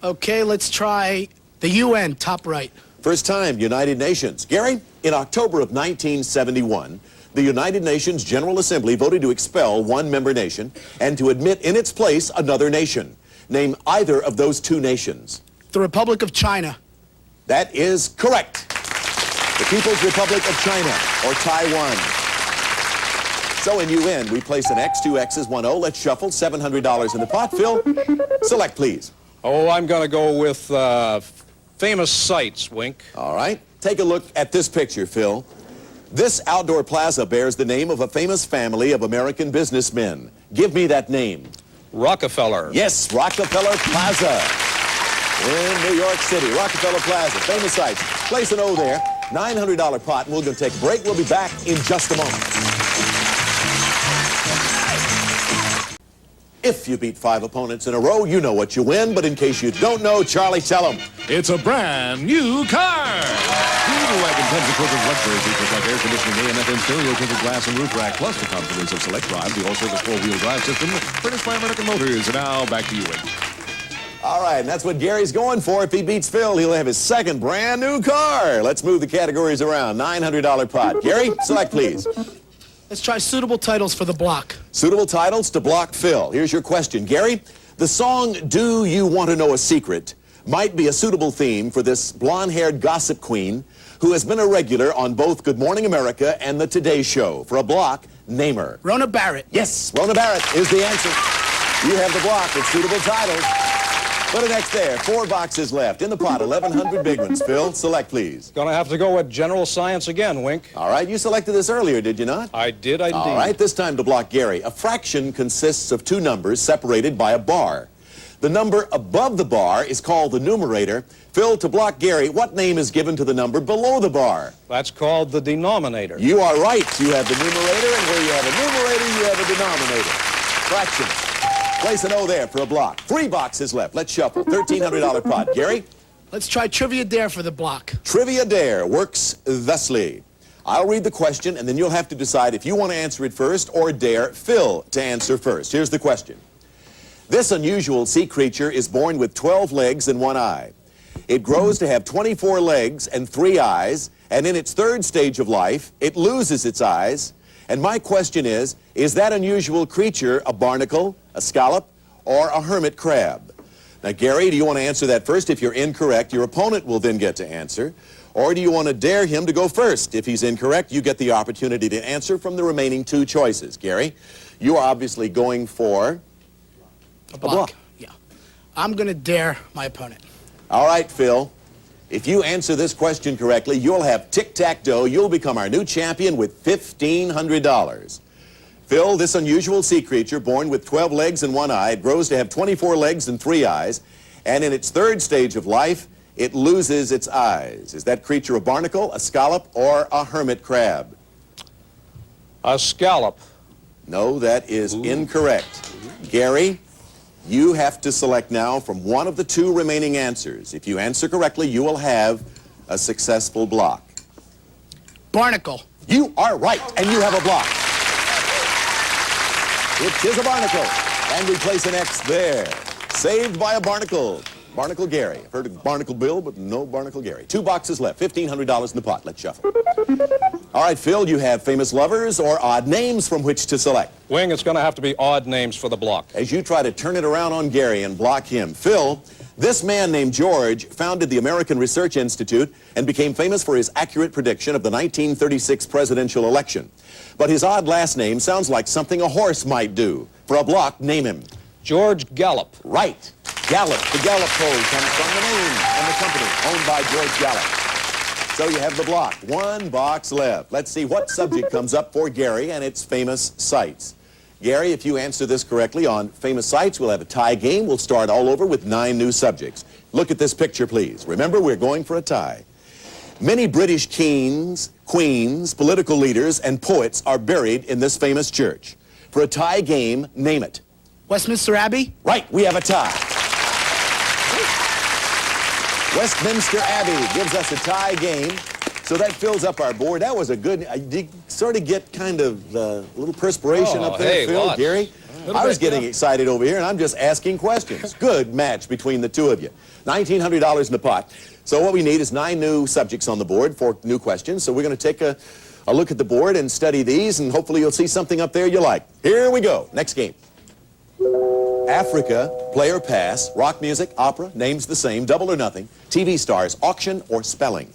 Okay, let's try the UN, top right. First time, United Nations. Gary, in October of 1971, the United Nations General Assembly voted to expel one member nation and to admit in its place another nation. Name either of those two nations. The Republic of China. That is correct. The People's Republic of China, or Taiwan. So in UN, we place an X, two X's, one O. Let's shuffle. $700 in the pot. Phil, select, please. Oh, I'm going to go with famous sites, Wink. All right. Take a look at this picture, Phil. This outdoor plaza bears the name of a famous family of American businessmen. Give me that name. Rockefeller. Yes, Rockefeller Plaza in New York City. Rockefeller Plaza, famous sites. Place an O there. $900 pot, and we're going to take a break. We'll be back in just a moment. If you beat 5 opponents in a row, you know what you win. But in case you don't know, Charlie, tell them. It's a brand new car. The wagon comes equipped with luxury features like air conditioning, AM, FM stereo, tinted glass, and roof rack, plus the confidence of Select Drive, the all-service four-wheel drive system, furnished by American Motors. And now, back to you, Wink. All right, and that's what Gary's going for. If he beats Phil, he'll have his second brand new car. Let's move the categories around. $900 pot. Gary, select, please. Let's try suitable titles for the block. Suitable titles to block Phil. Here's your question. Gary, the song Do You Want to Know a Secret might be a suitable theme for this blonde-haired gossip queen who has been a regular on both Good Morning America and The Today Show. For a block, name her. Rona Barrett. Yes, Rona Barrett is the answer. You have the block with suitable titles. Put an X there. 4 boxes left. In the pot, 1,100 big ones. Phil, select, please. Gonna have to go with general science again, Wink. All right, you selected this earlier, did you not? I did, indeed. All right, this time to block Gary. A fraction consists of 2 numbers separated by a bar. The number above the bar is called the numerator. Phil, to block Gary, what name is given to the number below the bar? That's called the denominator. You are right. You have the numerator, and where you have a numerator, you have a denominator. Fractions. Place an O there for a block. 3 boxes left. Let's shuffle. $1,300 pot. Gary? Let's try Trivia Dare for the block. Trivia Dare works thusly. I'll read the question, and then you'll have to decide if you want to answer it first or dare Phil to answer first. Here's the question. This unusual sea creature is born with 12 legs and 1 eye. It grows to have 24 legs and 3 eyes, and in its 3rd stage of life, it loses its eyes. And my question is that unusual creature a barnacle, a scallop, or a hermit crab? Now, Gary, do you want to answer that first? If you're incorrect, your opponent will then get to answer. Or do you want to dare him to go first? If he's incorrect, you get the opportunity to answer from the remaining 2 choices. Gary, you are obviously going for a block. Yeah. I'm going to dare my opponent. All right, Phil. If you answer this question correctly, you'll have Tic-tac-toe. You'll become our new champion with $1,500. Phil, this unusual sea creature, born with 12 legs and 1 eye, it grows to have 24 legs and 3 eyes, and in its 3rd stage of life, it loses its eyes. Is that creature a barnacle, a scallop, or a hermit crab? A scallop. No, that is incorrect. Gary, you have to select now from one of the 2 remaining answers. If you answer correctly, you will have a successful block. Barnacle. You are right, and you have a block. It is a barnacle. And we place an X there. Saved by a barnacle. Barnacle Gary. I've heard of Barnacle Bill, but no Barnacle Gary. 2 boxes left. $1,500 in the pot. Let's shuffle. All right, Phil, you have famous lovers or odd names from which to select. Wing, it's going to have to be odd names for the block. As you try to turn it around on Gary and block him. Phil, this man named George founded the American Research Institute and became famous for his accurate prediction of the 1936 presidential election. But his odd last name sounds like something a horse might do. For a block, name him. George Gallup. Right. Gallup. The Gallup poll comes from the name and the company owned by George Gallup. So you have the block. 1 box left. Let's see what subject comes up for Gary and its famous sites. Gary, if you answer this correctly on famous sites, we'll have a tie game. We'll start all over with 9 new subjects. Look at this picture, please. Remember, we're going for a tie. Many British kings, queens, political leaders, and poets are buried in this famous church. For a tie game, name it. Westminster Abbey? Right, we have a tie. Westminster Abbey gives us a tie game. So that fills up our board. That was a good, you sort of get kind of a little perspiration up there, Phil, lots. Gary. I was getting excited over here, and I'm just asking questions. Good match between the 2 of you. $1,900 in the pot. So what we need is 9 new subjects on the board for new questions. So we're going to take a look at the board and study these, and hopefully you'll see something up there you like. Here we go. Next game. Africa, play or pass, rock music, opera, names the same, double or nothing, TV stars, auction, or spelling.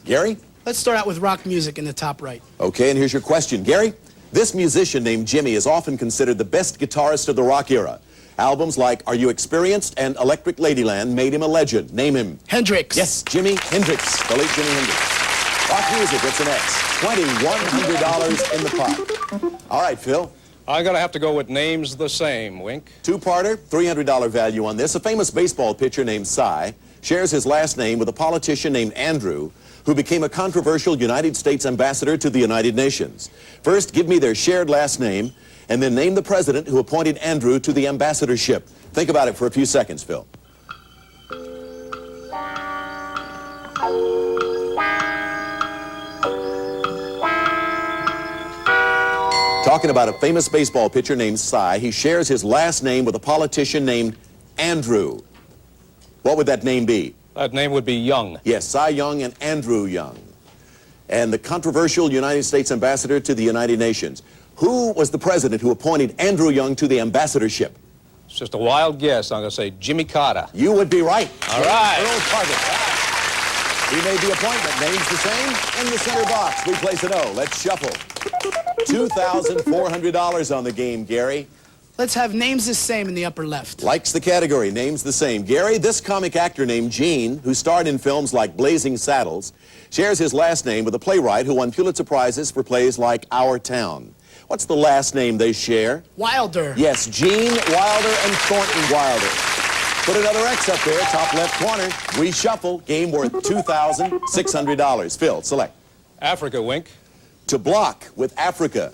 Gary? Let's start out with rock music in the top right. Okay, and here's your question. Gary, this musician named Jimmy is often considered the best guitarist of the rock era. Albums like Are You Experienced and Electric Ladyland made him a legend. Name him. Hendrix. Yes, Jimi Hendrix, the late Jimi Hendrix. Rock music, it's an X. $2,100 in the pot. All right, Phil. I'm going to have to go with names the same, Wink. 2-parter, $300 value on this. A famous baseball pitcher named Cy shares his last name with a politician named Andrew, who became a controversial United States ambassador to the United Nations. First, give me their shared last name, and then name the president who appointed Andrew to the ambassadorship. Think about it for a few seconds, Phil. Talking about a famous baseball pitcher named Cy. He shares his last name with a politician named Andrew. What would that name be? That name would be Young. Yes, Cy Young and Andrew Young. And the controversial United States ambassador to the United Nations. Who was the president who appointed Andrew Young to the ambassadorship? It's just a wild guess. I'm going to say Jimmy Carter. You would be right. All right. Earl Carter. He made the appointment. Name's the same. In the center box, we place an O. Let's shuffle. $2,400 on the game, Gary. Let's have names the same in the upper left. Likes the category, names the same. Gary, this comic actor named Gene, who starred in films like Blazing Saddles, shares his last name with a playwright who won Pulitzer Prizes for plays like Our Town. What's the last name they share? Wilder. Yes, Gene Wilder and Thornton Wilder. Put another X up there, top left corner. Reshuffle, game worth $2,600. Phil, select. Africa, Wink. To block with Africa.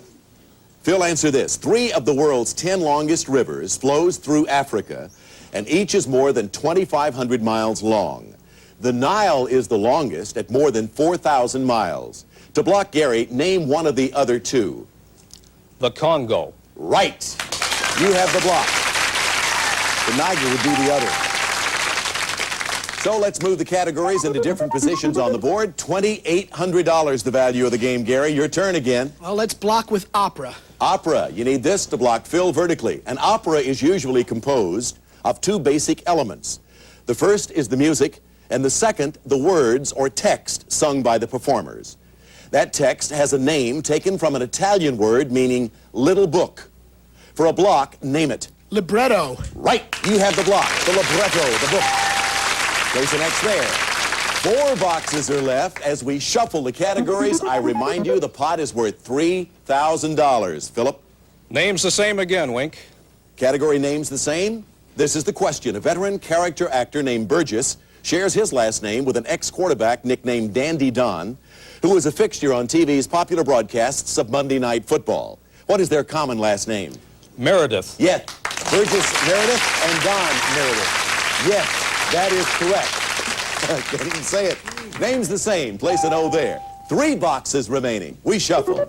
Phil, answer this. 3 of the world's 10 longest rivers flows through Africa, and each is more than 2,500 miles long. The Nile is the longest at more than 4,000 miles. To block Gary, name one of the other 2. The Congo. Right. You have the block. The Niger would be the other. So let's move the categories into different positions on the board. $2,800 the value of the game, Gary. Your turn again. Well, let's block with opera. Opera. You need this to block Phil vertically. An opera is usually composed of 2 basic elements. The first is the music, and the second, the words or text sung by the performers. That text has a name taken from an Italian word meaning little book. For a block, name it. Libretto. Right. You have the block. The libretto, the book. There's an X there. 4 boxes are left. As we shuffle the categories, I remind you the pot is worth $3,000. Philip? Names the same again, Wink. Category names the same? This is the question. A veteran character actor named Burgess shares his last name with an ex-quarterback nicknamed Dandy Don, who was a fixture on TV's popular broadcasts of Monday Night Football. What is their common last name? Meredith. Yes. Burgess Meredith and Don Meredith. Yes, that is correct. I can't even say it. Name's the same. Place an O there. 3 boxes remaining. We shuffle.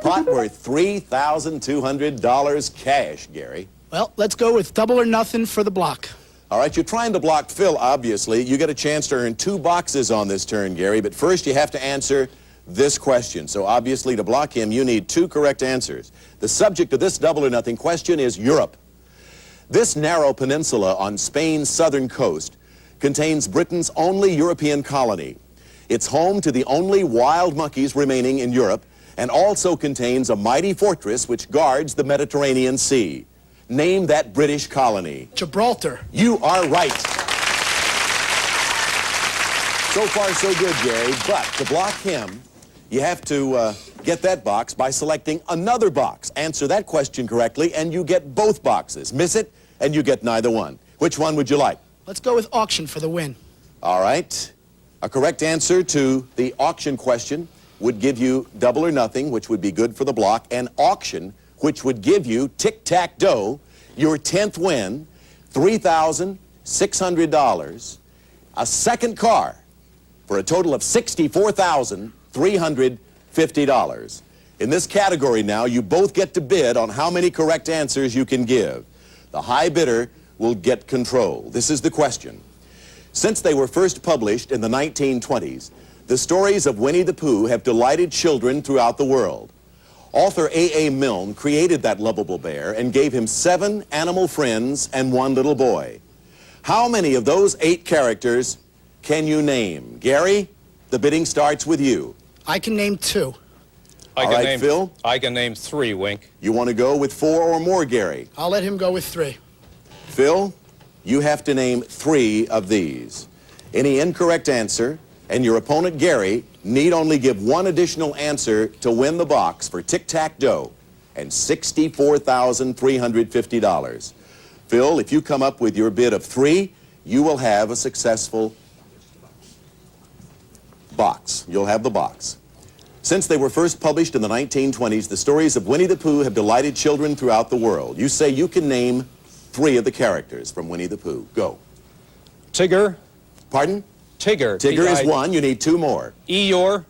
Pot worth $3,200 cash, Gary. Well, let's go with double or nothing for the block. All right, you're trying to block Phil, obviously. You get a chance to earn 2 boxes on this turn, Gary, but first you have to answer this question. So obviously to block him, you need 2 correct answers. The subject of this double or nothing question is Europe. This narrow peninsula on Spain's southern coast contains Britain's only European colony. It's home to the only wild monkeys remaining in Europe and also contains a mighty fortress which guards the Mediterranean Sea. Name that British colony. Gibraltar. You are right. So far, so good, Gary. But to block him, you have to get that box by selecting another box. Answer that question correctly, and you get both boxes. Miss it, and you get neither one. Which one would you like? Let's go with auction for the win. All right. A correct answer to the auction question would give you double or nothing, which would be good for the block, and auction, which would give you Tic Tac Dough, your 10th win, $3,600, a second car for a total of $64,350. In this category now, you both get to bid on how many correct answers you can give. The high bidder will get control. This is the question. Since they were first published in the 1920s, the stories of Winnie the Pooh have delighted children throughout the world. Author A.A. Milne created that lovable bear and gave him 7 animal friends and 1 little boy. How many of those 8 characters can you name? Gary, the bidding starts with you. I can name 2. All right, Phil? I can name 3, Wink. You want to go with 4 or more, Gary? I'll let him go with 3. Phil, you have to name 3 of these. Any incorrect answer, and your opponent, Gary, need only give 1 additional answer to win the box for Tic Tac Dough and $64,350. Phil, if you come up with your bid of 3, you will have a successful box. You'll have the box. Since they were first published in the 1920s, the stories of Winnie the Pooh have delighted children throughout the world. You say you can name 3 of the characters from Winnie the Pooh. Go. Tigger. Pardon? Tigger. Tigger is 1. You need 2 more. Eeyore.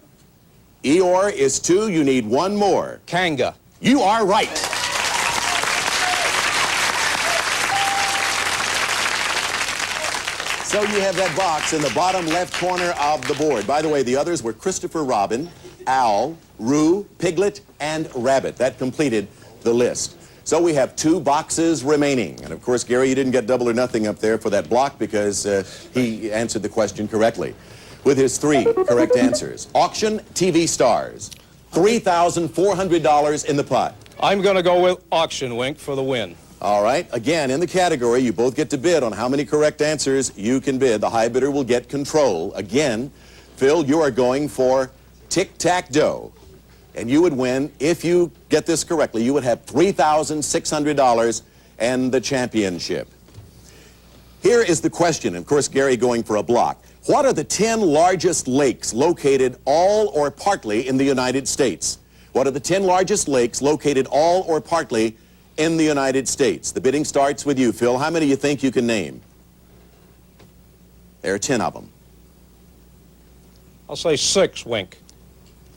Eeyore is 2. You need 1 more. Kanga. You are right. So you have that box in the bottom left corner of the board. By the way, the others were Christopher Robin, Owl, Roo, Piglet, and Rabbit. That completed the list. So we have 2 boxes remaining. And of course, Gary, you didn't get double or nothing up there for that block because he answered the question correctly with his 3 correct answers. Auction TV stars. $3,400 in the pot. I'm going to go with auction, Wink, for the win. All right. Again, in the category, you both get to bid on how many correct answers you can bid. The high bidder will get control. Again, Phil, you are going for Tic Tac Dough. And you would win, if you get this correctly, you would have $3,600 and the championship. Here is the question. Of course, Gary going for a block. What are the 10 largest lakes located all or partly in the United States? What are the 10 largest lakes located all or partly in the United States? The bidding starts with you, Phil. How many do you think you can name? There are 10 of them. I'll say 6, Wink.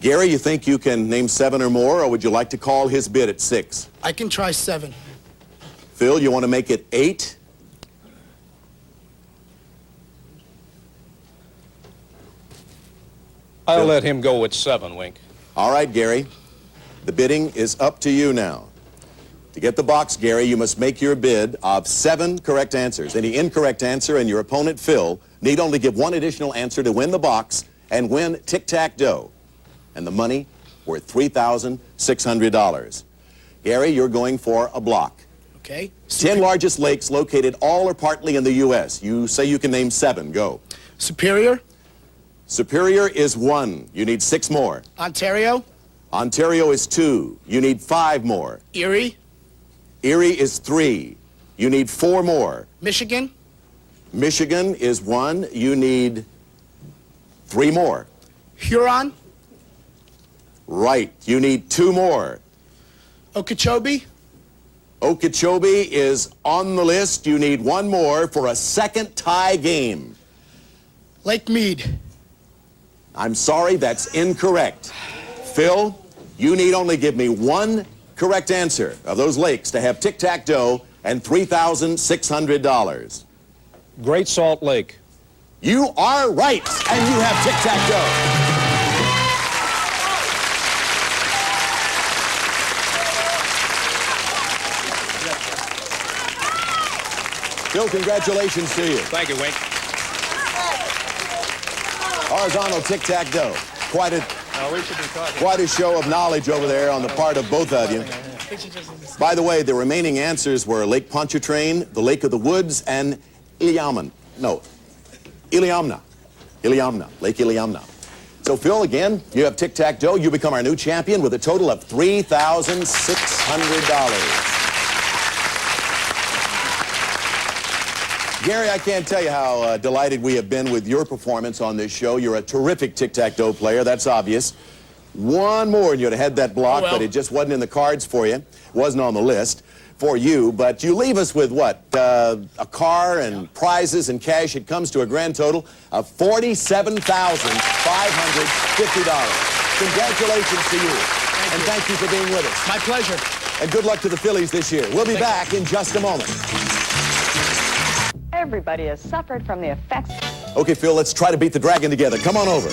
Gary, you think you can name 7 or more, or would you like to call his bid at 6? I can try 7. Phil, you want to make it 8? I'll let him go with 7, Wink. All right, Gary. The bidding is up to you now. To get the box, Gary, you must make your bid of 7 correct answers. Any incorrect answer and your opponent, Phil, need only give 1 additional answer to win the box and win Tic Tac Dough. And the money worth $3,600. Gary, you're going for a block. Okay. 10 largest lakes located all or partly in the U.S. You say you can name 7. Go. Superior. Superior is 1. You need 6 more. Ontario. Ontario is 2. You need 5 more. Erie. Erie is 3. You need 4 more. Michigan. Michigan is 1. You need 3 more. Huron. Right. You need 2 more. Okeechobee. Okeechobee is on the list. You need 1 more for a second tie game. Lake Mead. I'm sorry, that's incorrect. Phil, you need only give me 1 correct answer of those lakes to have Tic Tac Dough and $3,600. Great Salt Lake. You are right, and you have Tic Tac Dough. Phil, congratulations to you. Thank you, Wink. Horizontal Tic Tac Dough. Quite a show of knowledge over there on the part of both of you. By the way, the remaining answers were Lake Pontchartrain, the Lake of the Woods, and Iliamna. Lake Iliamna. So, Phil, again, you have Tic Tac Dough. You become our new champion with a total of $3,600. Gary, I can't tell you how delighted we have been with your performance on this show. You're a terrific tic-tac-toe player, that's obvious. 1 more and you'd have had that block, but it just wasn't in the cards for you. Wasn't on the list for you, but you leave us with what? A car and prizes and cash. It comes to a grand total of $47,550. Congratulations to you. And thank you for being with us. My pleasure. And good luck to the Phillies this year. We'll be back in just a moment. Everybody has suffered from the effects. Okay, Phil, let's try to beat the dragon together. Come on over.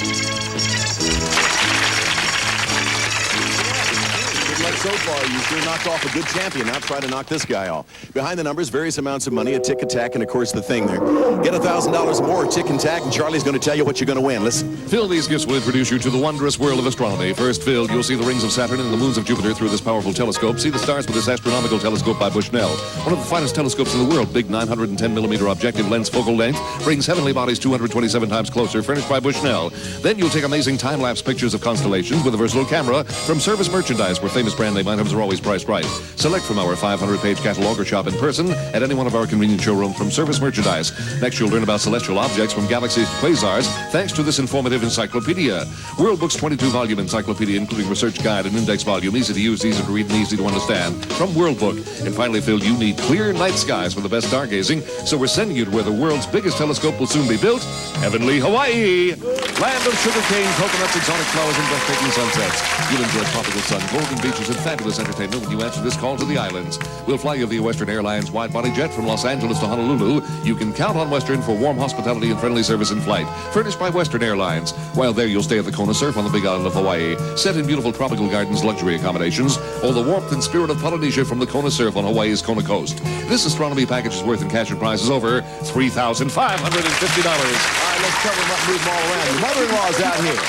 So far, you sure knocked off a good champion. Now try to knock this guy off. Behind the numbers, various amounts of money, a tick attack, and of course the thing there. Get $1,000 or more, tick and tack, and Charlie's going to tell you what you're going to win. Listen. Phil, these gifts will introduce you to the wondrous world of astronomy. First, Phil, you'll see the rings of Saturn and the moons of Jupiter through this powerful telescope. See the stars with this astronomical telescope by Bushnell. One of the finest telescopes in the world. Big 910mm objective lens focal length. Brings heavenly bodies 227 times closer. Furnished by Bushnell. Then you'll take amazing time-lapse pictures of constellations with a versatile camera from Service Merchandise, where famous brand name items are always priced right. Select from our 500-page catalog or shop in person at any one of our convenient showrooms from Service Merchandise. Next, you'll learn about celestial objects from galaxies to quasars thanks to this informative encyclopedia. World Book's 22-volume encyclopedia, including research guide and index volume, easy to use, easy to read, and easy to understand. From World Book. And finally, Phil, you need clear night skies for the best stargazing, so we're sending you to where the world's biggest telescope will soon be built, heavenly Hawaii. Land of sugarcane, coconuts, exotic flowers, and breathtaking sunsets. You'll enjoy tropical sun, golden beaches, and fabulous entertainment when you answer this call to the islands. We'll fly you via Western Airlines wide-body jet from Los Angeles to Honolulu. You can count on Western for warm hospitality and friendly service in flight. Furnished by Western Airlines. While there, you'll stay at the Kona Surf on the Big Island of Hawaii. Set in beautiful tropical gardens, luxury accommodations, or the warmth and spirit of Polynesia from the Kona Surf on Hawaii's Kona Coast. This astronomy package is worth in cash and prizes over $3,550. All right, let's cover them up, move them all around. Your mother-in-law's out here.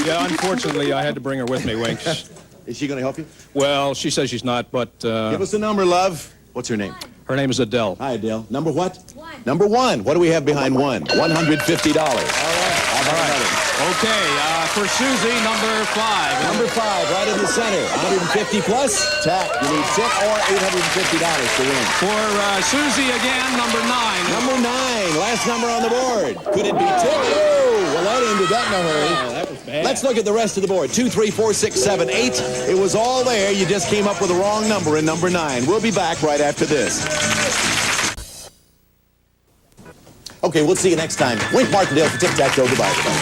Yeah, unfortunately, I had to bring her with me, Wink. Is she going to help you? Well, she says she's not, but... Give us a number, love. What's her name? Her name is Adele. Hi, Adele. Number what? Number 1. What do we have behind 1? $150. All right. How about another? Okay, for Susie, number 5. Number 5, right in the center. 150 plus. Tack. You need Tic or $850 to win. For Susie again, number 9. Number 9. Last number on the board. Could it be Tic? Oh, well, that ended that in a hurry. Oh, that was bad. Let's look at the rest of the board. 2, 3, 4, 6, 7, 8. It was all there. You just came up with the wrong number in number 9. We'll be back right after this. Okay, we'll see you next time. Wink Martindale for Tic-tac-toe. Goodbye, everybody.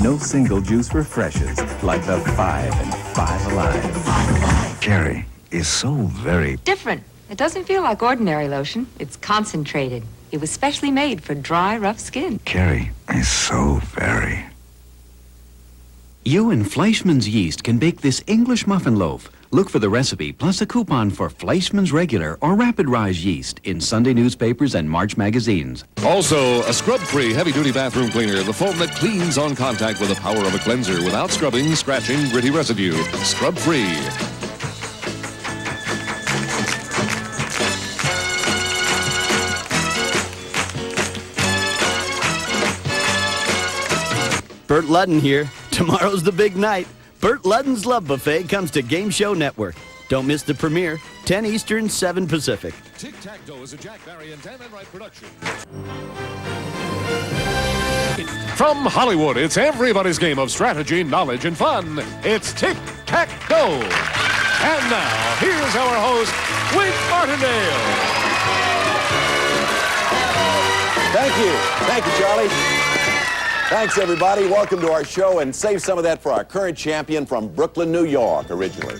No single juice refreshes like the 5 and 5 Alive. Carrie is so very different. It doesn't feel like ordinary lotion. It's concentrated. It was specially made for dry, rough skin. Carrie is so very. You and Fleischmann's Yeast can bake this English muffin loaf. Look for the recipe plus a coupon for Fleischmann's Regular or Rapid Rise Yeast in Sunday newspapers and March magazines. Also, a scrub-free heavy-duty bathroom cleaner, the foam that cleans on contact with the power of a cleanser without scrubbing, scratching, gritty residue. Scrub-free. Burt Ludden here. Tomorrow's the big night. Burt Ludden's Love Buffet comes to Game Show Network. Don't miss the premiere, 10 Eastern, 7 Pacific. Tic Tac Dough is a Jack Barry and Dan Enright production. From Hollywood, it's everybody's game of strategy, knowledge, and fun. It's Tic Tac Dough. And now, here's our host, Wink Martindale. Thank you. Thank you, Charlie. Thanks, everybody. Welcome to our show, and save some of that for our current champion from Brooklyn, New York, originally.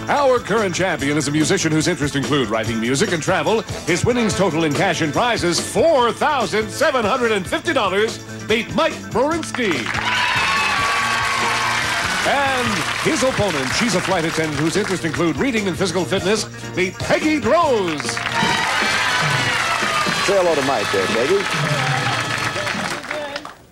Our current champion is a musician whose interests include writing music and travel. His winnings total in cash and prizes, $4,750. Meet Mike Brorinsky. And his opponent, she's a flight attendant whose interests include reading and physical fitness. Meet Peggy Rose. Say hello to Mike there, Peggy.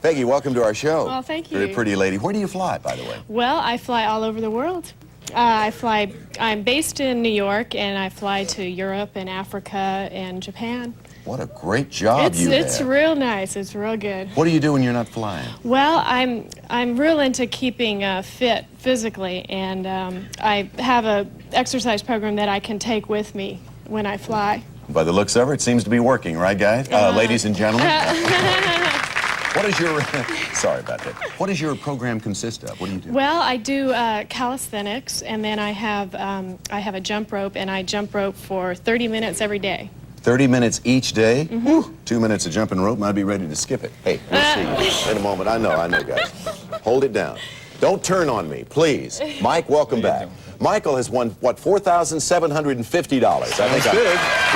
Peggy, welcome to our show. Oh, thank you. Very pretty lady. Where do you fly, by the way? Well, I fly all over the world. I'm based in New York, and I fly to Europe and Africa and Japan. What a great job you have. It's real nice. It's real good. What do you do when you're not flying? Well, I'm real into keeping fit physically, and I have a exercise program that I can take with me when I fly. By the looks of it seems to be working, right, guys? Ladies and gentlemen. What is your, sorry about that. What does your program consist of? What do you do? Well, I do calisthenics, and then I have a jump rope, and I jump rope for 30 minutes every day. 30 minutes each day? Mm-hmm. 2 minutes of jumping rope, and I'd be ready to skip it. Hey, we'll see in a moment. I know, guys. Hold it down. Don't turn on me, please. Mike, welcome back. Michael has won, what, $4,750. I think I'm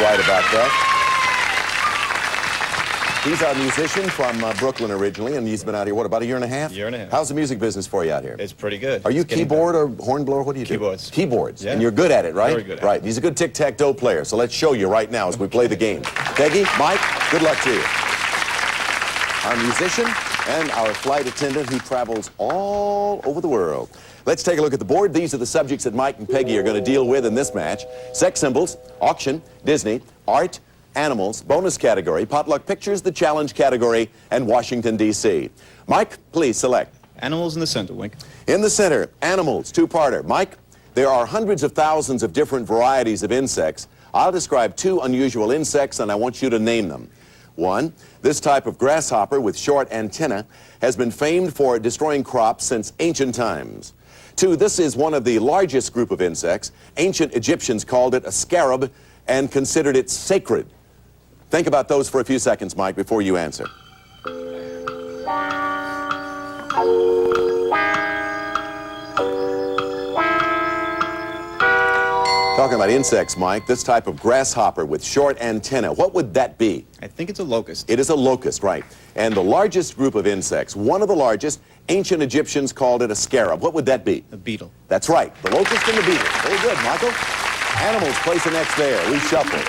right about that. He's our musician from Brooklyn originally, and he's been out here, what, about a year and a half? Year and a half. How's the music business for you out here? It's pretty good. Are you keyboard or horn blower? What do you do? Keyboards. Keyboards. Yeah. And you're good at it, right? Very good at it. Right. He's a good tic-tac-toe player, so let's show you right now as we play the game. Peggy, Mike, good luck to you. Our musician and our flight attendant who travels all over the world. Let's take a look at the board. These are the subjects that Mike and Peggy are going to deal with in this match. Sex symbols, auction, Disney, art, animals, bonus category, potluck pictures, the challenge category, and Washington, D.C. Mike, please select. Animals in the center, Wink. In the center, animals, two-parter. Mike, there are hundreds of thousands of different varieties of insects. I'll describe 2 unusual insects, and I want you to name them. 1, this type of grasshopper with short antennae has been famed for destroying crops since ancient times. 2, this is one of the largest group of insects. Ancient Egyptians called it a scarab and considered it sacred. Think about those for a few seconds, Mike, before you answer. Talking about insects, Mike, this type of grasshopper with short antennae, what would that be? I think it's a locust. It is a locust, right. And the largest group of insects, one of the largest, ancient Egyptians called it a scarab. What would that be? A beetle. That's right, the locust and the beetle. Very good, Michael. Animals, place the next there. We shuffle.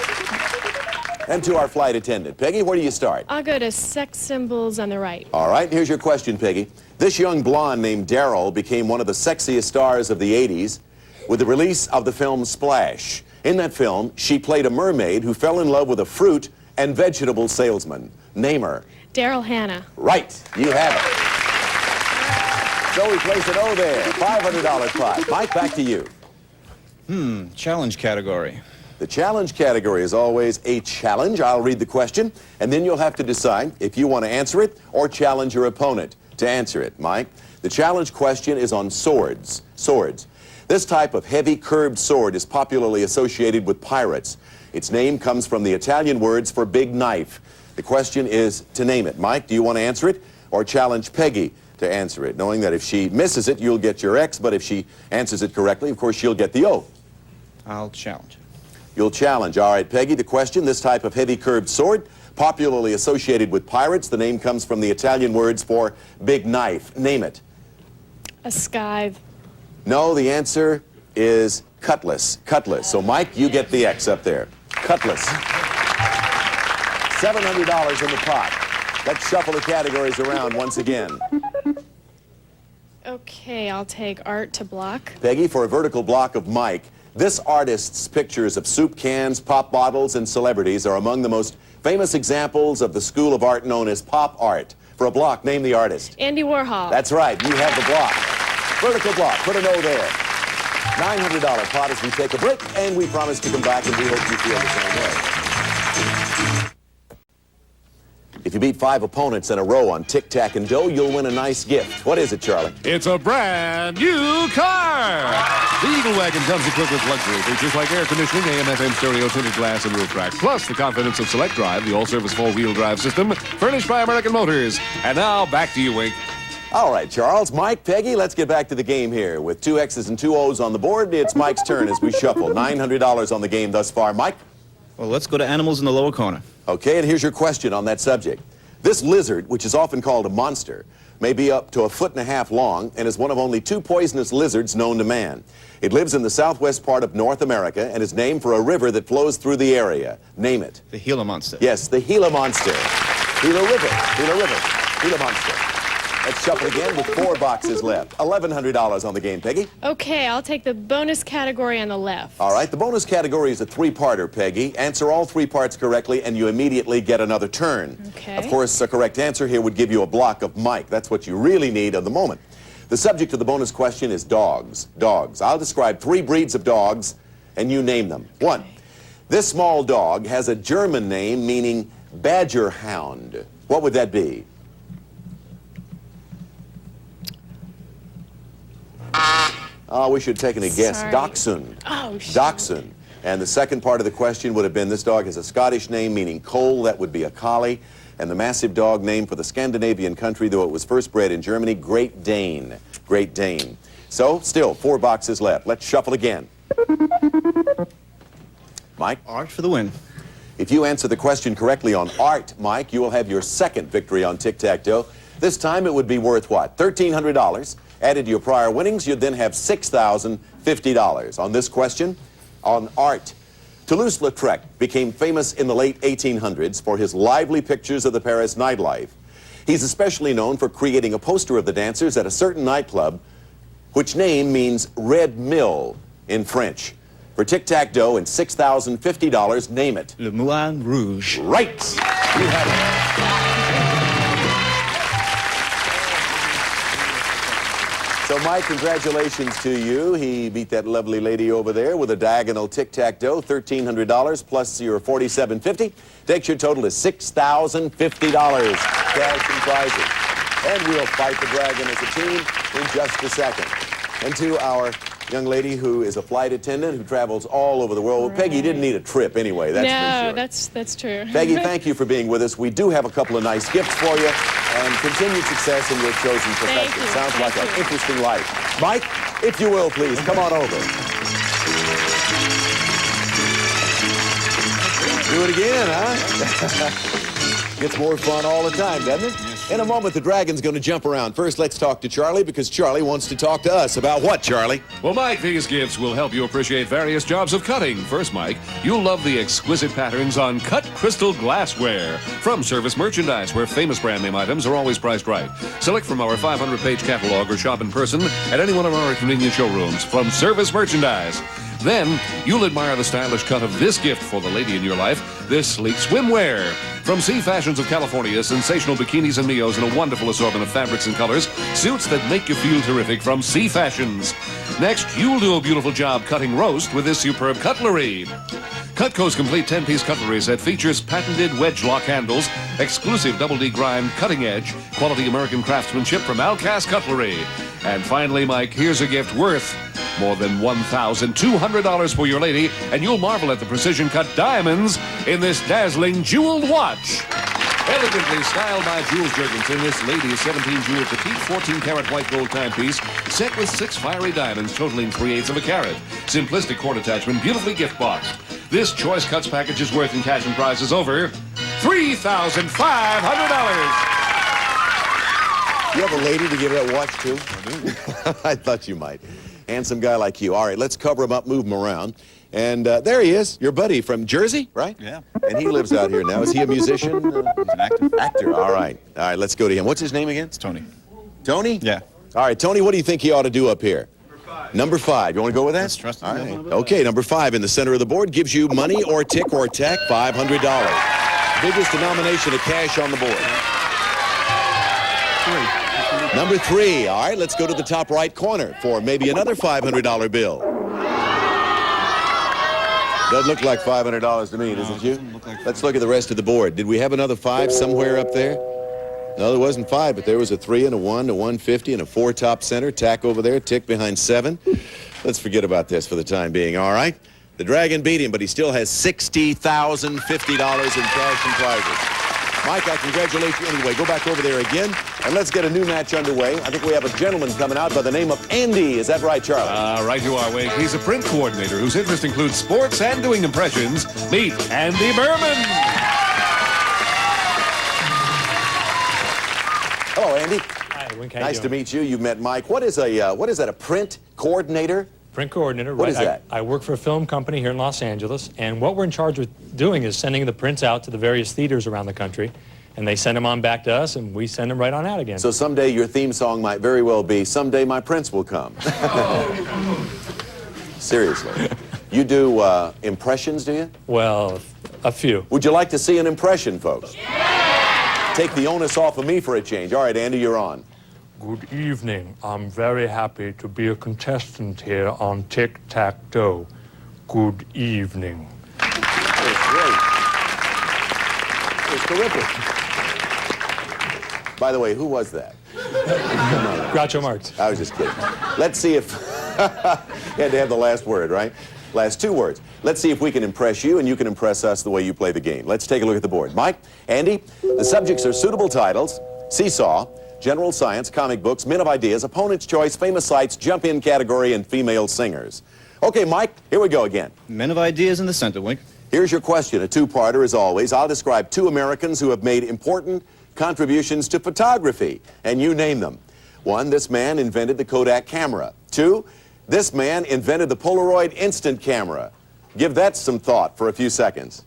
And to our flight attendant. Peggy, where do you start? I'll go to sex symbols on the right. All right, here's your question, Peggy. This young blonde named Daryl became one of the sexiest stars of the 80s with the release of the film Splash. In that film, she played a mermaid who fell in love with a fruit and vegetable salesman. Name her. Daryl Hannah. Right, you have it. So we place an O there, $500 prize. Mike, back to you. Challenge category. The challenge category is always a challenge. I'll read the question, and then you'll have to decide if you want to answer it or challenge your opponent to answer it. Mike, the challenge question is on swords. Swords. This type of heavy curved sword is popularly associated with pirates. Its name comes from the Italian words for big knife. The question is to name it. Mike, do you want to answer it or challenge Peggy to answer it, knowing that if she misses it, you'll get your X, but if she answers it correctly, of course, she'll get the O. I'll challenge it. You'll challenge. All right, Peggy, the question, this type of heavy curved sword, popularly associated with pirates. The name comes from the Italian words for big knife. Name it. A scythe. No, the answer is cutlass. Cutlass. So, Mike, you get the X up there. Cutlass. $700 in the pot. Let's shuffle the categories around once again. Okay, I'll take art to block. Peggy, for a vertical block of Mike, this artist's pictures of soup cans, pop bottles, and celebrities are among the most famous examples of the school of art known as pop art. For a block, name the artist. Andy Warhol. That's right, you have the block. Vertical block, put a no there. $900 pot as we take a break, and we promise to come back, and we hope you feel the same way. If you beat 5 opponents in a row on Tic Tac and Dough, you'll win a nice gift. What is it, Charlie? It's a brand new car! The Eagle Wagon comes equipped with luxury features like air conditioning, AM/FM stereo, tinted glass, and roof rack, plus the confidence of Select Drive, the all-service four-wheel drive system, furnished by American Motors. And now, back to you, Wink. All right, Charles, Mike, Peggy, let's get back to the game here. With 2 X's and 2 O's on the board, it's Mike's turn as we shuffle. $900 on the game thus far. Mike? Well, let's go to animals in the lower corner. Okay, and here's your question on that subject. This lizard, which is often called a monster, may be up to 1.5 feet long and is one of only 2 poisonous lizards known to man. It lives in the southwest part of North America and is named for a river that flows through the area. Name it. The Gila monster. Yes, the Gila monster. Gila River, Gila River, Gila monster. Let's shuffle again with 4 boxes left. $1,100 on the game, Peggy. Okay, I'll take the bonus category on the left. All right, the bonus category is a 3-parter, Peggy. Answer all 3 parts correctly, and you immediately get another turn. Okay. Of course, a correct answer here would give you a block of Mike. That's what you really need at the moment. The subject of the bonus question is dogs. Dogs. I'll describe 3 breeds of dogs, and you name them. 1, this small dog has a German name meaning badger hound. What would that be? Oh, we should have taken a guess. Sorry. Dachshund. Oh, shoot. Dachshund. And the second part of the question would have been this dog has a Scottish name meaning coal. That would be a collie. And the massive dog name for the Scandinavian country, though it was first bred in Germany, Great Dane. Great Dane. So, still 4 boxes left. Let's shuffle again. Mike? Art for the win. If you answer the question correctly on art, Mike, you will have your second victory on Tic-tac-toe. This time it would be worth what? $1,300. Added to your prior winnings, you'd then have $6,050. On this question, on art, Toulouse-Lautrec became famous in the late 1800s for his lively pictures of the Paris nightlife. He's especially known for creating a poster of the dancers at a certain nightclub, which name means Red Mill in French. For Tic-tac-toe and $6,050, name it. Le Moulin Rouge. Right! You have it. So, Mike, congratulations to you. He beat that lovely lady over there with a diagonal tic-tac-toe, $1,300 plus your $4,750. Takes your total to $6,050 cash and prizes. And we'll fight the dragon as a team in just a second. And to our young lady who is a flight attendant who travels all over the world. Well, Peggy didn't need a trip anyway, that's for sure. That's true. Peggy, thank you for being with us. We do have a couple of nice gifts for you, and continued success in your chosen profession. Sounds like an interesting life. Mike, if you will, please, come on over. Do it again, huh? Gets more fun all the time, doesn't it? Yes, In a moment, the dragon's going to jump around. First, let's talk to Charlie, because Charlie wants to talk to us about what, Charlie? Well, Mike, these gifts will help you appreciate various jobs of cutting. First, Mike, you'll love the exquisite patterns on cut crystal glassware from Service Merchandise, where famous brand name items are always priced right. Select from our 500-page catalog or shop in person at any one of our convenient showrooms from Service Merchandise. Then, you'll admire the stylish cut of this gift for the lady in your life, this sleek swimwear. From C Fashions of California, sensational bikinis and neos in a wonderful assortment of fabrics and colors, suits that make you feel terrific from C Fashions. Next, you'll do a beautiful job cutting roast with this superb cutlery. Cutco's complete 10-piece cutlery set features patented wedge lock handles, exclusive double D grind, cutting edge, quality American craftsmanship from Alcast Cutlery. And finally, Mike, here's a gift worth more than $1,200 for your lady, and you'll marvel at the precision-cut diamonds in this dazzling jeweled watch. Elegantly styled by Jules Jurgensen, this lady's 17-jewel petite 14-karat white gold timepiece set with 6 fiery diamonds totaling 3/8 of a carat. Simplistic cord attachment, beautifully gift boxed. This choice cuts package is worth in cash and prizes over $3,500. You have a lady to give that watch to? I thought you might. Handsome guy like you. All right, let's cover him up, move him around. And there he is, your buddy from Jersey, right? Yeah. And he lives out here now. Is he a musician? He's an actor. Actor, all right. All right, let's go to him. What's his name again? It's Tony. Tony? Yeah. All right, Tony, what do you think he ought to do up here? Number 5. You want to go with that? Let's trust him. All right. Okay, number 5 in the center of the board gives you money or tick or tack, $500. Biggest denomination of cash on the board. 3. Number 3. All right, let's go to the top right corner for maybe another $500 bill. Doesn't look like $500 to me, doesn't you? Let's look at the rest of the board. Did we have another 5 somewhere up there? No, there wasn't 5, but there was a 3 and a 1, a 150, and a 4 top center. Tack over there, tick behind 7. Let's forget about this for the time being, all right? The Dragon beat him, but he still has $60,050 in cash and prizes. Mike, I congratulate you anyway. Go back over there again, and let's get a new match underway. I think we have a gentleman coming out by the name of Andy. Is that right, Charlie? Right you are, Wade. He's a print coordinator whose interest includes sports and doing impressions. Meet Andy Berman. Hello, Andy. Hi, Wink. How Nice you to doing? meet you. You've met Mike. What is that, a print coordinator? Print coordinator. What right. is that? I work for a film company here in Los Angeles, and what we're in charge of doing is sending the prints out to the various theaters around the country, and they send them on back to us, and we send them right on out again. So someday your theme song might very well be, "Someday my prince will come." Seriously. You do impressions, do you? Well, a few. Would you like to see an impression, folks? Yeah! Take the onus off of me for a change. All right, Andy, you're on. Good evening. I'm very happy to be a contestant here on Tic Tac Dough. Good evening. It's great. It's terrific. By the way, who was that? Groucho Marx. I was just kidding. Let's see if... You had to have the last word, right? Last 2 words. Let's see if we can impress you and you can impress us the way you play the game. Let's take a look at the board. Mike, Andy, the subjects are suitable titles, seesaw, general science, comic books, men of ideas, opponent's choice, famous sites, jump-in category, and female singers. Okay, Mike, here we go again. Men of ideas in the center, Wink. Here's your question, a 2-parter as always. I'll describe 2 Americans who have made important contributions to photography, and you name them. 1, this man invented the Kodak camera. 2, this man invented the Polaroid instant camera. Give that some thought for a few seconds.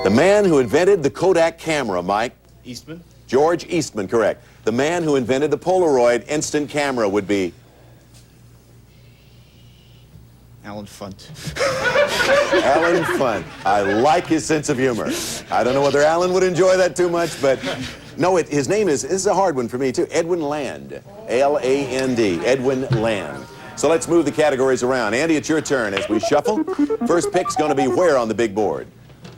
The man who invented the Kodak camera, Mike. Eastman. George Eastman, correct. The man who invented the Polaroid instant camera would be? Alan Funt. Alan Funt. I like his sense of humor. I don't know whether Alan would enjoy that too much, but no, his name is, this is a hard one for me too, Edwin Land. L-A-N-D, Edwin Land. So let's move the categories around. Andy, it's your turn as we shuffle. First pick's going to be where on the big board?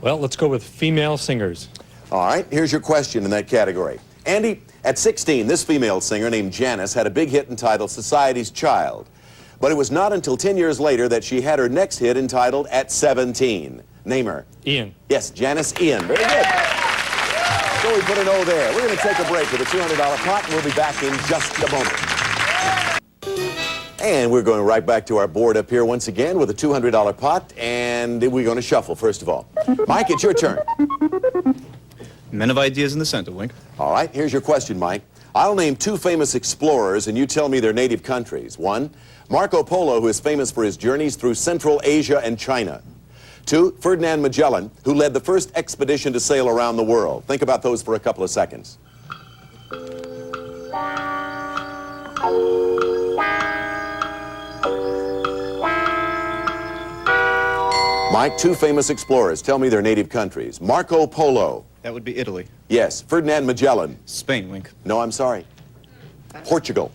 Well, let's go with female singers. All right, here's your question in that category. Andy, at 16, this female singer named Janis had a big hit entitled Society's Child. But it was not until 10 years later that she had her next hit entitled At 17. Name her. Ian. Yes, Janis Ian. Very good. So we put an O there. We're going to take a break with a $200 pot, and we'll be back in just a moment. And we're going right back to our board up here once again with a $200 pot, and we're going to shuffle first of all. Mike, it's your turn. Men of ideas in the center, Wink. All right, here's your question, Mike. I'll name 2 famous explorers, and you tell me their native countries. 1, Marco Polo, who is famous for his journeys through Central Asia and China. 2, Ferdinand Magellan, who led the first expedition to sail around the world. Think about those for a couple of seconds. Mike, 2 famous explorers. Tell me their native countries. Marco Polo. That would be Italy. Yes. Ferdinand Magellan. Spain, Wink. No, I'm sorry. Portugal.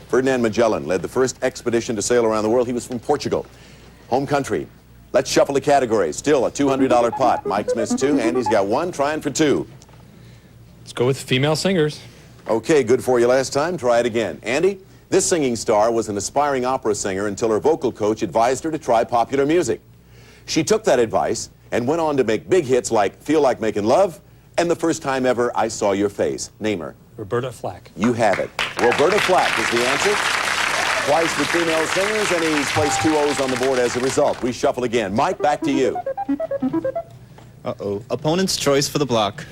Ferdinand Magellan led the first expedition to sail around the world. He was from Portugal. Home country. Let's shuffle the categories. Still a $200 pot. Mike's missed 2. Andy's got 1. Trying for 2. Let's go with female singers. Okay, good for you last time. Try it again. Andy, this singing star was an aspiring opera singer until her vocal coach advised her to try popular music. She took that advice and went on to make big hits like Feel Like Making Love and The First Time Ever I Saw Your Face. Name her. Roberta Flack. You have it. Roberta Flack is the answer. Twice with female singers, and he's placed 2 O's on the board as a result. We shuffle again. Mike, back to you. Uh-oh. Opponent's choice for the block.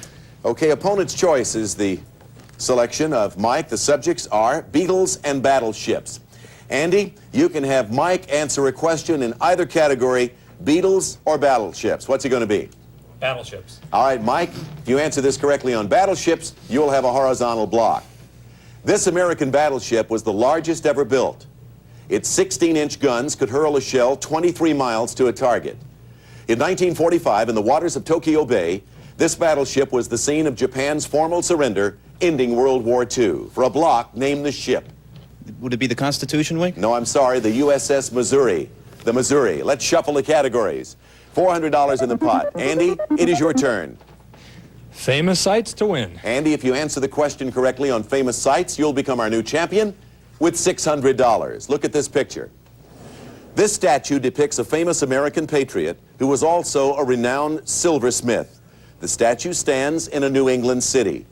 Okay, opponent's choice is the selection of Mike. The subjects are Beatles and battleships. Andy, you can have Mike answer a question in either category, Beatles or battleships. What's it going to be? Battleships. All right, Mike, if you answer this correctly on battleships, you'll have a horizontal block. This American battleship was the largest ever built. Its 16-inch guns could hurl a shell 23 miles to a target. In 1945, in the waters of Tokyo Bay, this battleship was the scene of Japan's formal surrender, ending World War II. For a block, name the ship. Would it be the Constitution, Wink? No, I'm sorry, the USS Missouri. The Missouri. Let's shuffle the categories. $400 in the pot. Andy, it is your turn. Famous sites to win. Andy, if you answer the question correctly on famous sites, you'll become our new champion with $600. Look at this picture. This statue depicts a famous American patriot who was also a renowned silversmith. The statue stands in a New England city.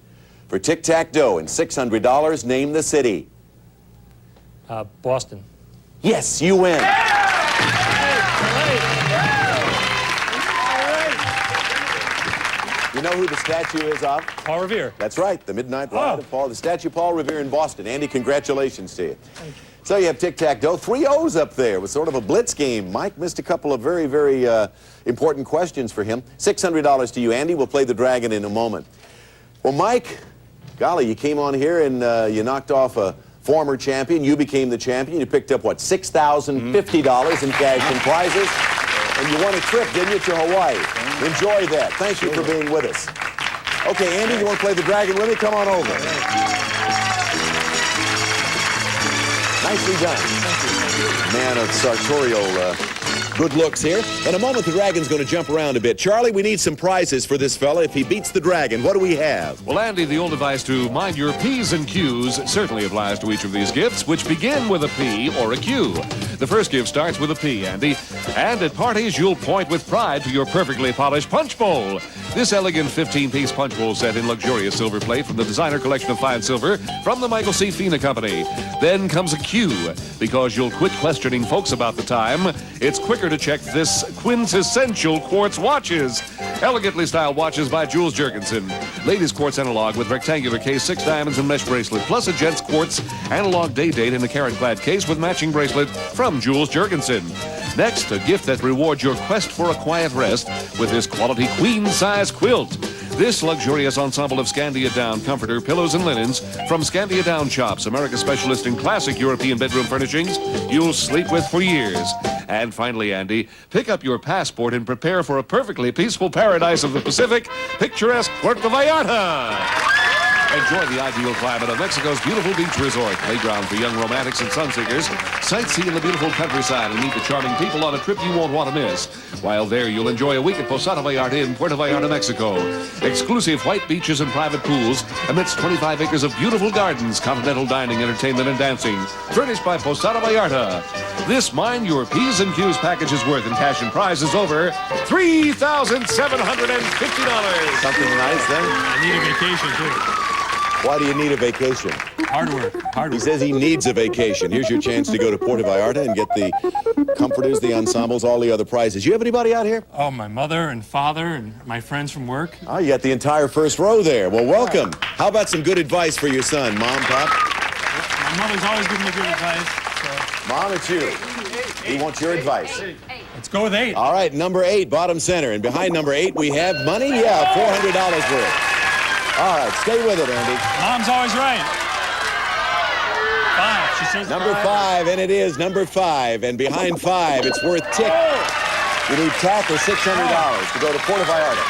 For Tic Tac Dough and $600, name the city. Boston. Yes, you win. You know who the statue is of? Paul Revere. That's right, the Midnight Ride of Paul, the statue of Paul Revere in Boston. Andy, congratulations to you. Thank you. So you have Tic-tac-toe, 3 O's up there. It was sort of a blitz game. Mike missed a couple of very, very important questions for him. $600 to you, Andy. We'll play the Dragon in a moment. Well, Mike, golly, you came on here and you knocked off a former champion. You became the champion. You picked up, what, $6,050 in cash and prizes. And you won a trip, didn't you, to Hawaii? Enjoy that. Thank you for being with us. Okay, Andy, you want to play the Dragon with me? Come on over. Nicely done. Man of sartorial good looks here. In a moment, the Dragon's going to jump around a bit. Charlie, we need some prizes for this fella. If he beats the Dragon, what do we have? Well, Andy, the old advice to mind your P's and Q's certainly applies to each of these gifts, which begin with a P or a Q. The first gift starts with a P, Andy. And at parties, you'll point with pride to your perfectly polished punch bowl. This elegant 15-piece punch bowl set in luxurious silver plate from the designer collection of fine silver from the Michael C. Fina Company. Then comes a Q, because you'll quit questioning folks about the time. It's quicker to check this quintessential quartz watches. Elegantly styled watches by Jules Jurgensen. Ladies quartz analog with rectangular case, 6 diamonds and mesh bracelet, plus a gents quartz analog day date in a carat-clad case with matching bracelet from Jules Jurgensen. Next, a gift that rewards your quest for a quiet rest with this quality queen-size quilt. This luxurious ensemble of Scandia Down comforter, pillows, and linens from Scandia Down Shops, America's specialist in classic European bedroom furnishings you'll sleep with for years. And finally, Andy, pick up your passport and prepare for a perfectly peaceful paradise of the Pacific, picturesque Puerto Vallarta. Enjoy the ideal climate of Mexico's beautiful beach resort, playground for young romantics and sunseekers. Sightsee in the beautiful countryside and meet the charming people on a trip you won't want to miss. While there, you'll enjoy a week at Posada Vallarta in Puerto Vallarta, Mexico. Exclusive white beaches and private pools amidst 25 acres of beautiful gardens, continental dining, entertainment, and dancing. Furnished by Posada Vallarta. This Mind Your P's and Q's package is worth in cash and prizes over $3,750. Something nice then? I need a vacation, too. Why do you need a vacation? Hard work. Hard He work. says he needs a vacation. Here's your chance to go to Puerto Vallarta and get the comforters, the ensembles, all the other prizes. You have anybody out here? Oh, my mother and father and my friends from work. Oh, you got the entire first row there. Well, welcome. How about some good advice for your son, Mom, Pop? My mother's always giving me good advice. So. Mom, it's you. He wants your advice. Let's go with 8. All right, number 8, bottom center. And behind number 8, we have money. Yeah, $400 worth. All right, stay with it, Andy. Mom's always right. 5. She says Number 5, and it is number 5. And behind 5, it's worth tick. You need tack or $600 to go to Puerto Vallarta.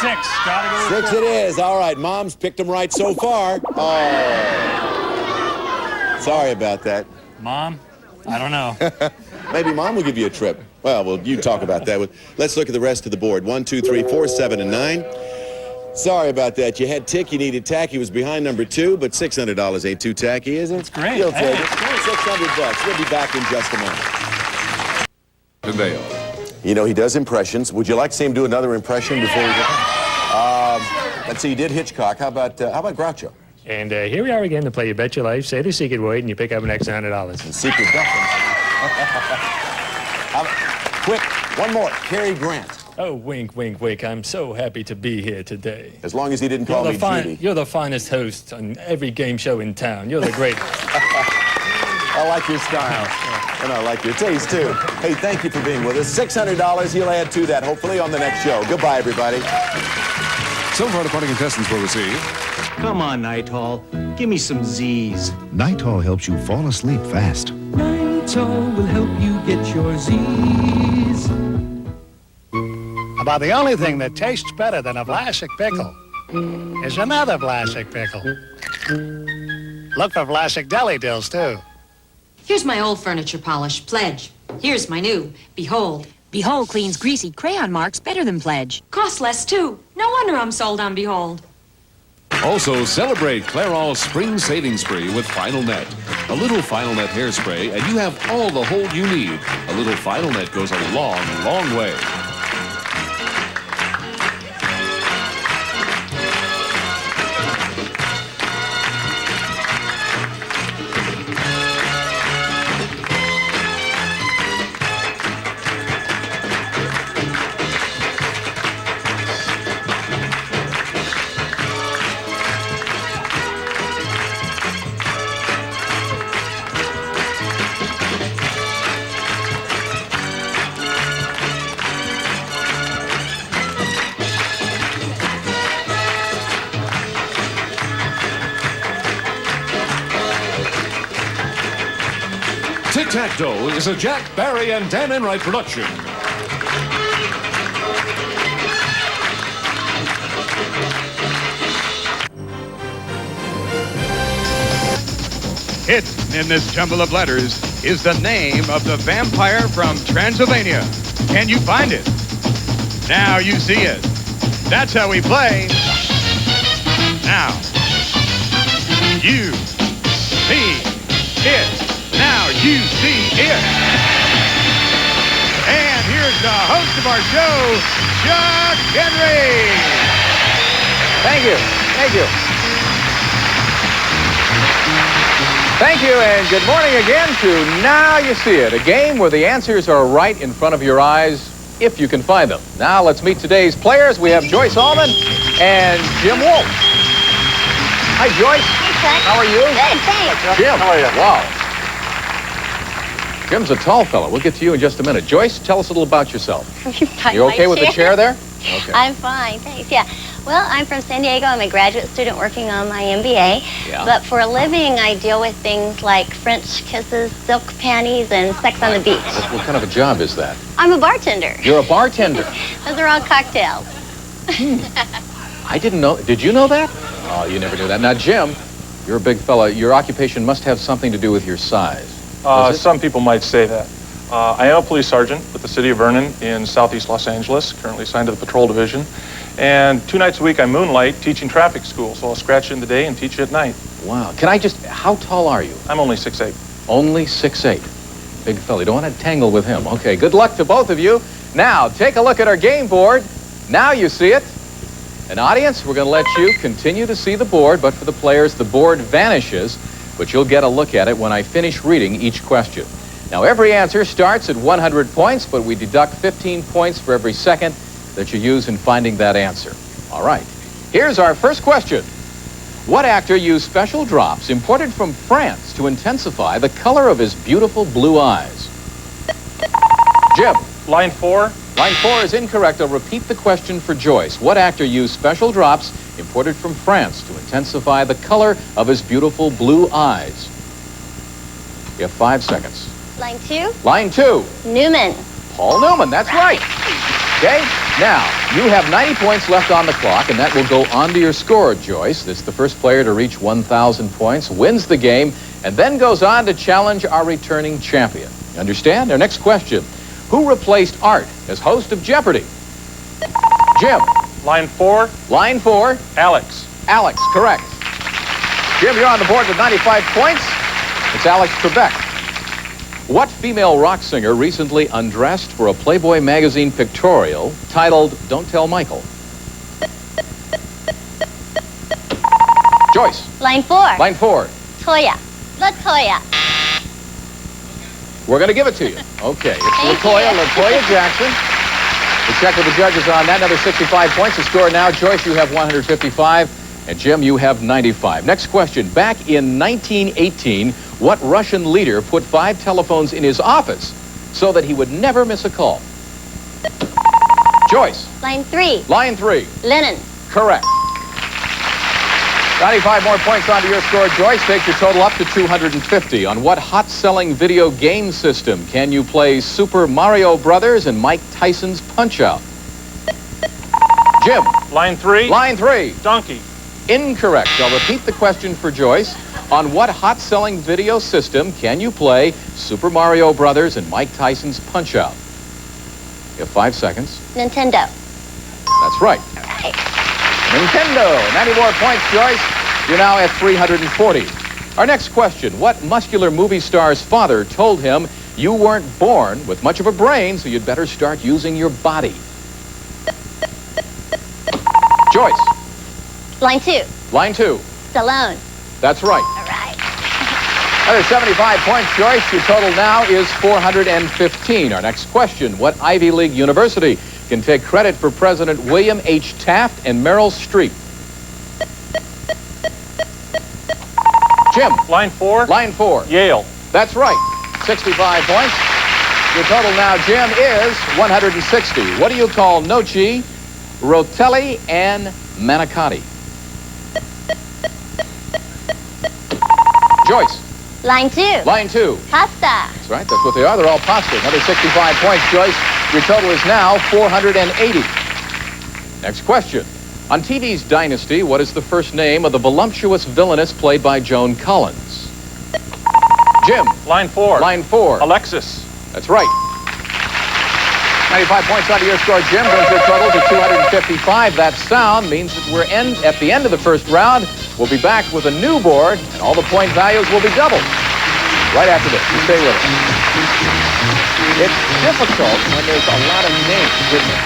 6. Gotta go with 6 it is. All right, Mom's picked them right so far. Oh. Sorry about that. Mom, I don't know. Maybe Mom will give you a trip. Well, you talk about that. Let's look at the rest of the board. 1, 2, 3, 4, 7, and 9. Sorry about that. You had tick, you needed tack. He was behind number 2, but $600 ain't too tacky, is it? It's great. You'll Hey, take it. $600. We'll be back in just a moment. You know, he does impressions. Would you like to see him do another impression before we go? Let's see, you did Hitchcock. How about Groucho? And here we are again to play You Bet Your Life. Say the secret word, and you pick up an extra $100. Secret duffins. Quick, one more. Cary Grant. Oh, wink, wink, wink. I'm so happy to be here today. As long as he didn't call me Judy. You're the finest host on every game show in town. You're the great. I like your style. And I like your taste, too. Hey, thank you for being with us. $600 he'll add to that, hopefully, on the next show. Goodbye, everybody. Some of our departing contestants will receive. Come on, Nighthall. Give me some Z's. Nitol helps you fall asleep fast. Nitol will help you get your Z's. About the only thing that tastes better than a Vlasic pickle is another Vlasic pickle. Look for Vlasic deli dills, too. Here's my old furniture polish, Pledge. Here's my new, Behold. Behold cleans greasy crayon marks better than Pledge. Costs less, too. No wonder I'm sold on Behold. Also, celebrate Clairol's Spring Saving Spree with Final Net. A little Final Net hairspray, and you have all the hold you need. A little Final Net goes a long, long way. Tic Tac Dough is a Jack, Barry, and Dan Enright production. Hidden in this jumble of letters is the name of the vampire from Transylvania. Can you find it? Now you see it. That's how we play. Now, you see it. Now you see it. And here's the host of our show, Chuck Henry. Thank you. Thank you. Thank you, and good morning again to Now You See It, a game where the answers are right in front of your eyes, if you can find them. Now let's meet today's players. We have Joyce Allman and Jim Wolf. Hi, Joyce. Hey, Chuck. How are you? Good, thanks. Jim. How are you? Wow. Jim's a tall fellow. We'll get to you in just a minute. Joyce, tell us a little about yourself. You okay with the chair there? Okay. I'm fine, thanks. Yeah. Well, I'm from San Diego. I'm a graduate student working on my MBA. Yeah. But for a living, I deal with things like French kisses, silk panties, and sex on the beach. What kind of a job is that? I'm a bartender. You're a bartender. Those are all cocktails. I didn't know. Did you know that? Oh, you never knew that. Now, Jim, you're a big fella. Your occupation must have something to do with your size. Some people might say that. I am a police sergeant with the city of Vernon in southeast Los Angeles, currently assigned to the patrol division. And 2 nights a week I moonlight teaching traffic school, so I'll scratch in the day and teach at night. Wow. Can I just, how tall are you? I'm only 6'8". Only 6'8". Big fella. You don't want to tangle with him. Okay, good luck to both of you. Now, take a look at our game board. Now you see it. An audience, we're going to let you continue to see the board, but for the players, the board vanishes, but you'll get a look at it when I finish reading each question. Now, every answer starts at 100 points, but we deduct 15 points for every second that you use in finding that answer. All right. Here's our first question. What actor used special drops imported from France to intensify the color of his beautiful blue eyes? Jim. Line 4. Line 4 is incorrect. I'll repeat the question for Joyce. What actor used special drops imported from France to intensify the color of his beautiful blue eyes? You have 5 seconds. Line 2. Line 2. Newman. Paul Newman, that's right. Okay, now, you have 90 points left on the clock, and that will go onto your score, Joyce. It's the first player to reach 1,000 points, wins the game, and then goes on to challenge our returning champion. You understand? Our next question. Who replaced Art as host of Jeopardy? Jim. Line 4. Line 4. Alex. Alex, correct. Jim, you're on the board with 95 points. It's Alex Trebek. What female rock singer recently undressed for a Playboy magazine pictorial titled Don't Tell Michael? Joyce. Line 4. Line 4. Toya. LaToya. We're going to give it to you. Okay, it's LaToya Jackson. We'll check with the judges on that. Another 65 points to score now. Joyce, you have 155, and Jim, you have 95. Next question. Back in 1918, what Russian leader put 5 telephones in his office so that he would never miss a call? Joyce. Line 3. Line 3. Lenin. Correct. 95 more points onto your score, Joyce. Takes your total up to 250. On what hot-selling video game system can you play Super Mario Brothers and Mike Tyson's Punch-Out? Jim. Line 3. Line 3. Donkey. Incorrect. I'll repeat the question for Joyce. On what hot-selling video system can you play Super Mario Brothers and Mike Tyson's Punch-Out? You have 5 seconds. Nintendo. That's right. Nintendo. 90 more points, Joyce. You're now at 340. Our next question. What muscular movie star's father told him you weren't born with much of a brain, so you'd better start using your body? Joyce. Line 2. Line 2. Stallone. That's right. All right. Another 75 points, Joyce. Your total now is 415. Our next question. What Ivy League university can take credit for President William H. Taft and Meryl Streep? Jim. Line 4. Line 4. Yale. That's right. 65 points. Your total now, Jim, is 160. What do you call noci, rotelli, and manicotti? Joyce. Line 2. Line 2. Pasta. That's right. That's what they are. They're all pasta. Another 65 points, Joyce. Your total is now 480. Next question. On TV's Dynasty, what is the first name of the voluptuous villainess played by Joan Collins? Jim. Line 4. Line 4. Alexis. That's right. 95 points onto your score, Jim. Brings your total to 255. That sound means that we're at the end of the first round. We'll be back with a new board, and all the point values will be doubled. Right after this. You stay with us. It's difficult when there's a lot of names, isn't it?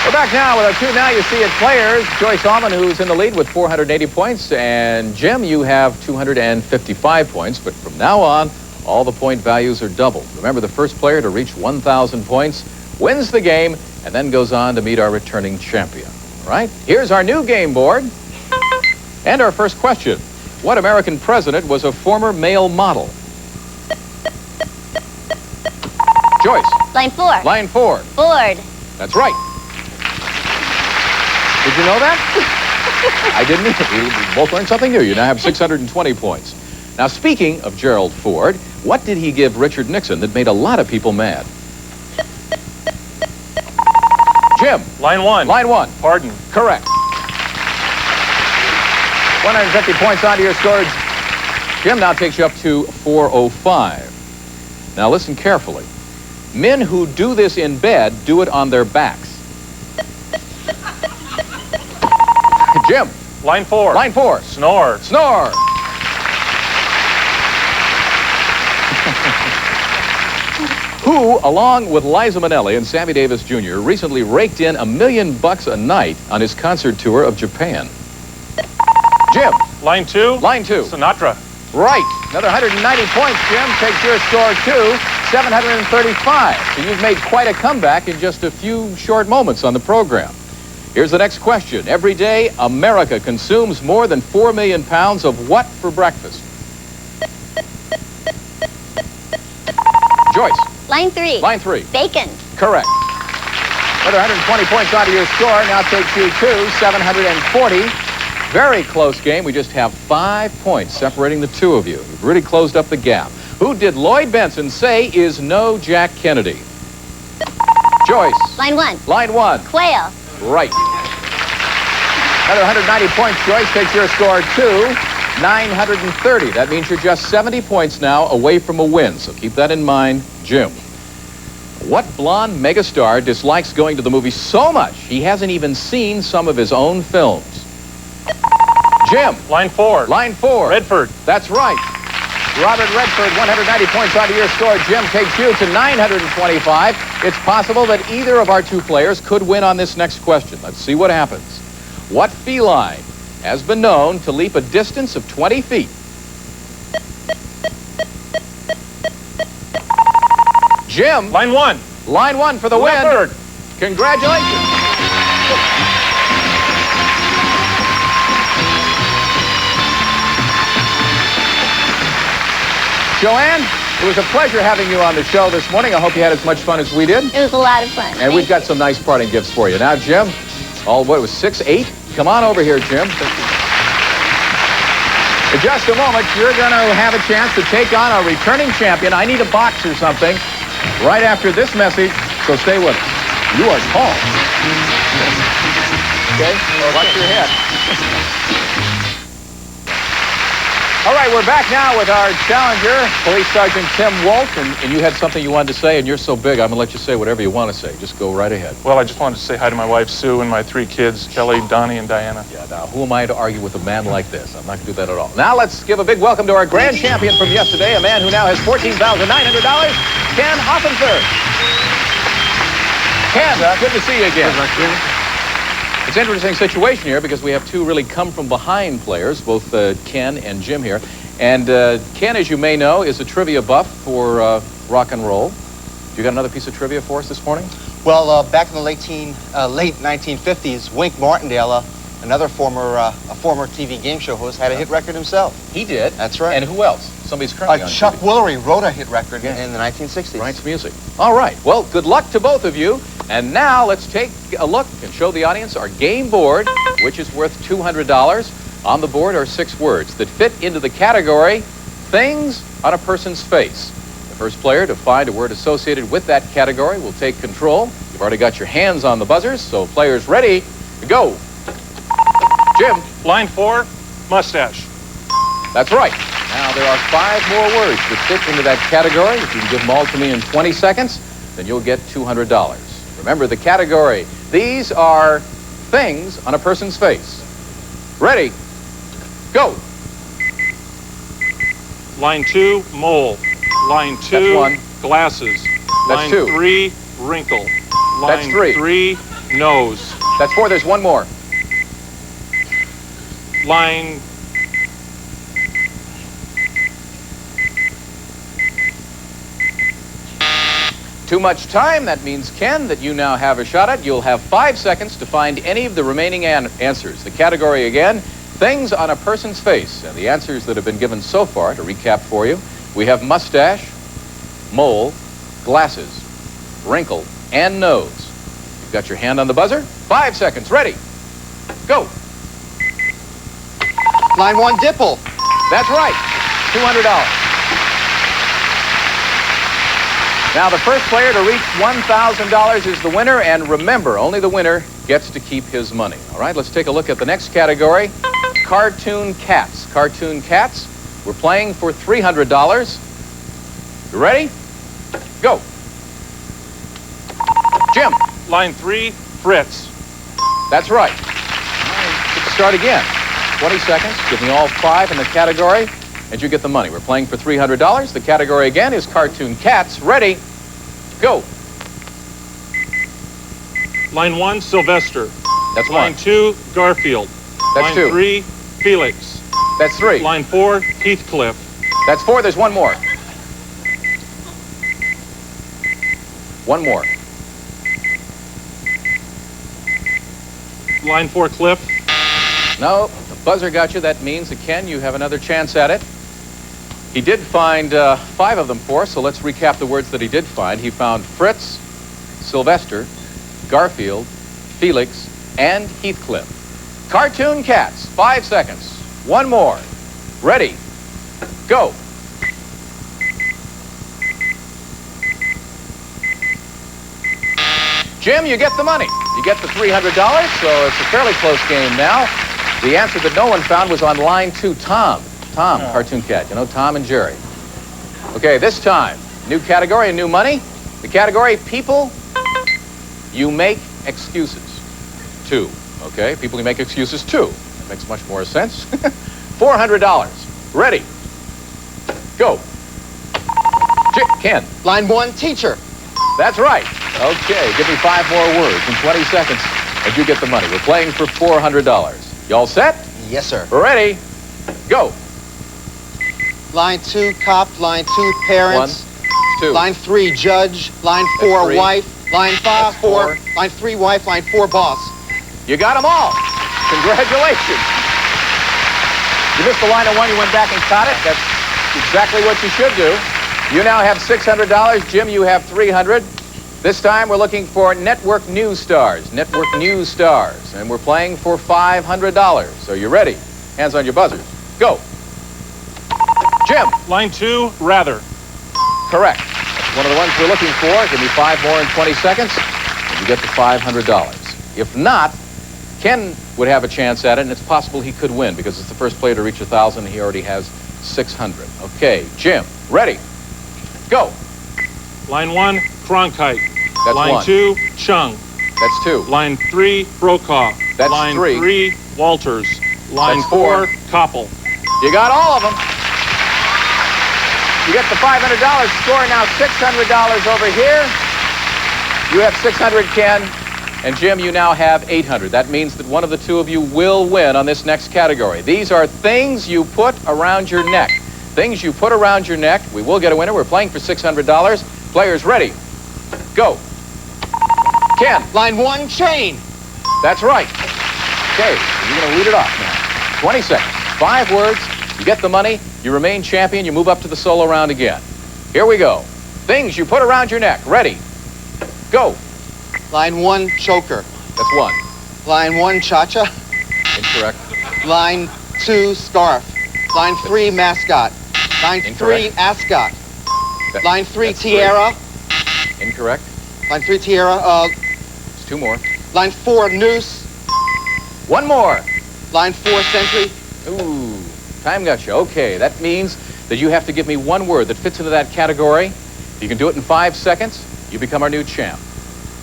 We're back now with our two Now You See It players. Joyce Allman, who's in the lead with 480 points, and Jim, you have 255 points, but from now on, all the point values are doubled. Remember, the first player to reach 1,000 points wins the game and then goes on to meet our returning champion. All right, here's our new game board. And our first question. What American president was a former male model? Joyce. Line 4. Line 4. Ford. That's right. Did you know that? I didn't either. We both learned something new. You now have 620 points. Now, speaking of Gerald Ford, what did he give Richard Nixon that made a lot of people mad? Jim. Line 1. Line 1. Pardon. Correct. 150 points onto your score. Jim now takes you up to 405. Now, listen carefully. Men who do this in bed do it on their backs. Jim. Line 4. Line 4. Snore. Snore. Who, along with Liza Minnelli and Sammy Davis Jr., recently raked in $1 million a night on his concert tour of Japan? Jim. Line 2. Line 2. Sinatra. Right. Another 190 points, Jim. Takes your score to 735. So you've made quite a comeback in just a few short moments on the program. Here's the next question. Every day, America consumes more than 4 million pounds of what for breakfast? Joyce. Line 3. Line 3. Bacon. Correct. Another 120 points onto your score. Now takes you to 740. Very close game. We just have 5 points separating the two of you. We've really closed up the gap. Who did Lloyd Benson say is no Jack Kennedy? Joyce. Line 1. Line 1. Quail. Right. Another 190 points, Joyce, takes your score to 930. That means you're just 70 points now away from a win, so keep that in mind, Jim. What blonde megastar dislikes going to the movies so much he hasn't even seen some of his own films? Jim. Line 4. Line 4. Redford. That's right. Robert Redford, 190 points onto your score. Jim takes you to 925. It's possible that either of our two players could win on this next question. Let's see what happens. What feline has been known to leap a distance of 20 feet? Jim. Line 1. Line 1 for the Leopard. win. Congratulations. Joanne, it was a pleasure having you on the show this morning. I hope you had as much fun as we did. It was a lot of fun. And we've got some nice parting gifts for you. Now, Jim, what was 6, 8? Come on over here, Jim. In just a moment, you're going to have a chance to take on our returning champion. I need a box or something right after this message, so stay with us. You are tall. Okay? Watch your head. All right, we're back now with our challenger, Police Sergeant Tim Wolf, and you had something you wanted to say, and you're so big, I'm going to let you say whatever you want to say. Just go right ahead. Well, I just wanted to say hi to my wife, Sue, and my 3 kids, Kelly, Donnie, and Diana. Yeah, now, who am I to argue with a man like this? I'm not going to do that at all. Now, let's give a big welcome to our grand champion from yesterday, a man who now has $14,900, Ken Offenser. Ken, good to see you again. It's an interesting situation here because we have 2 really come-from-behind players, both Ken and Jim here. And Ken, as you may know, is a trivia buff for rock and roll. You got another piece of trivia for us this morning? Well, back in the late 1950s, Wink Martindale, another former TV game show host, had a hit record himself. He did? That's right. And who else? Somebody's currently on Chuck TV. Woolery wrote a hit record in the 1960s. Writes music. All right. Well, good luck to both of you. And now let's take a look and show the audience our game board, which is worth $200. On the board are 6 words that fit into the category things on a person's face. The first player to find a word associated with that category will take control. You've already got your hands on the buzzers, so players ready to go. Jim. Line 4, mustache. That's right. Now there are 5 more words that fit into that category. If you can give them all to me in 20 seconds, then you'll get $200. Remember the category. These are things on a person's face. Ready? Go. Line 2, mole. Line 2, That's 1. glasses. That's Line 2. 3, wrinkle. Line That's 3. 3, nose. That's 4. There's 1 more. Line... Too much time. That means, Ken, that you now have a shot at. You'll have 5 seconds to find any of the remaining answers. The category again, things on a person's face. And the answers that have been given so far, to recap for you, we have mustache, mole, glasses, wrinkle, and nose. You've got your hand on the buzzer. 5 seconds. Ready. Go. Line 1, dimple. That's right. $200. Now, the first player to reach $1,000 is the winner, and remember, only the winner gets to keep his money. All right, let's take a look at the next category, cartoon cats. Cartoon cats, we're playing for $300. You ready? Go. Jim. Line 3, Fritz. That's right. start again. 20 seconds. Give me all 5 in the category, and you get the money. We're playing for $300. The category again is cartoon cats. Ready, go. Line 1, Sylvester. That's Line 1. 2, Garfield. That's Line 2. 3, Felix. That's 3. Line 4, Heathcliff. That's 4. There's one more. One more. Line 4, Cliff. No, the buzzer got you. That means that, Ken, you have another chance at it. He did find 5 of them for us, so let's recap the words that he did find. He found Fritz, Sylvester, Garfield, Felix, and Heathcliff. Cartoon cats, 5 seconds. One more. Ready, go. Jim, you get the money. You get the $300, so it's a fairly close game now. The answer that no one found was on line 2, Tom. Tom, cartoon cat. You know, Tom and Jerry. Okay, this time, new category and new money. The category, people you make excuses to. Okay, people you make excuses to. That makes much more sense. $400. Ready, go. Ken. Line 1, teacher. That's right. Okay, give me 5 more words in 20 seconds, and you get the money. We're playing for $400. You all set? Yes, sir. Ready, go. Line 2, cop. Line 2, parents. 1, 2. Line 3, judge. Line 4, 3. wife. Line 5, 4. 4. Line 3, wife. Line 4, boss. You got them all. Congratulations. You missed the line of 1, you went back and caught it. That's exactly what you should do. You now have $600. Jim, you have $300. This time we're looking for network news stars. Network news stars. And we're playing for $500. Are you ready? Hands on your buzzers. Go. Jim. Line 2, rather. Correct. That's one of the ones we're looking for. Give me 5 more in 20 seconds, and you get the $500. If not, Ken would have a chance at it, and it's possible he could win because it's the first player to reach 1,000, and he already has 600. Okay, Jim, ready, go. Line 1, Cronkite. That's Line 1. 2, Chung. That's 2. Line 3, Brokaw. That's Line 3. 3, Walters. Line That's 4, 4. Koppel. You got all of them. You get the $500. Score now $600 over here. You have 600, Ken. And Jim, you now have 800. That means that one of the two of you will win on this next category. These are things you put around your neck. Things you put around your neck. We will get a winner. We're playing for $600. Players ready. Go. Ken. Line 1, chain. That's right. Okay, you're going to lead it off now. 20 seconds. 5 words. You get the money. You remain champion. You move up to the solo round again. Here we go. Things you put around your neck. Ready. Go. Line 1, choker. That's 1. Line 1, cha-cha. Incorrect. Line 2, scarf. Line 3, mascot. Line 3, Incorrect. ascot. Line 3, that's tiara. 3. Incorrect. Line 3, tiara. There's 2 more. Line 4, noose. 1 more. Line 4, sentry. Ooh, time got you. Okay, that means that you have to give me 1 word that fits into that category. If you can do it in 5 seconds, you become our new champ.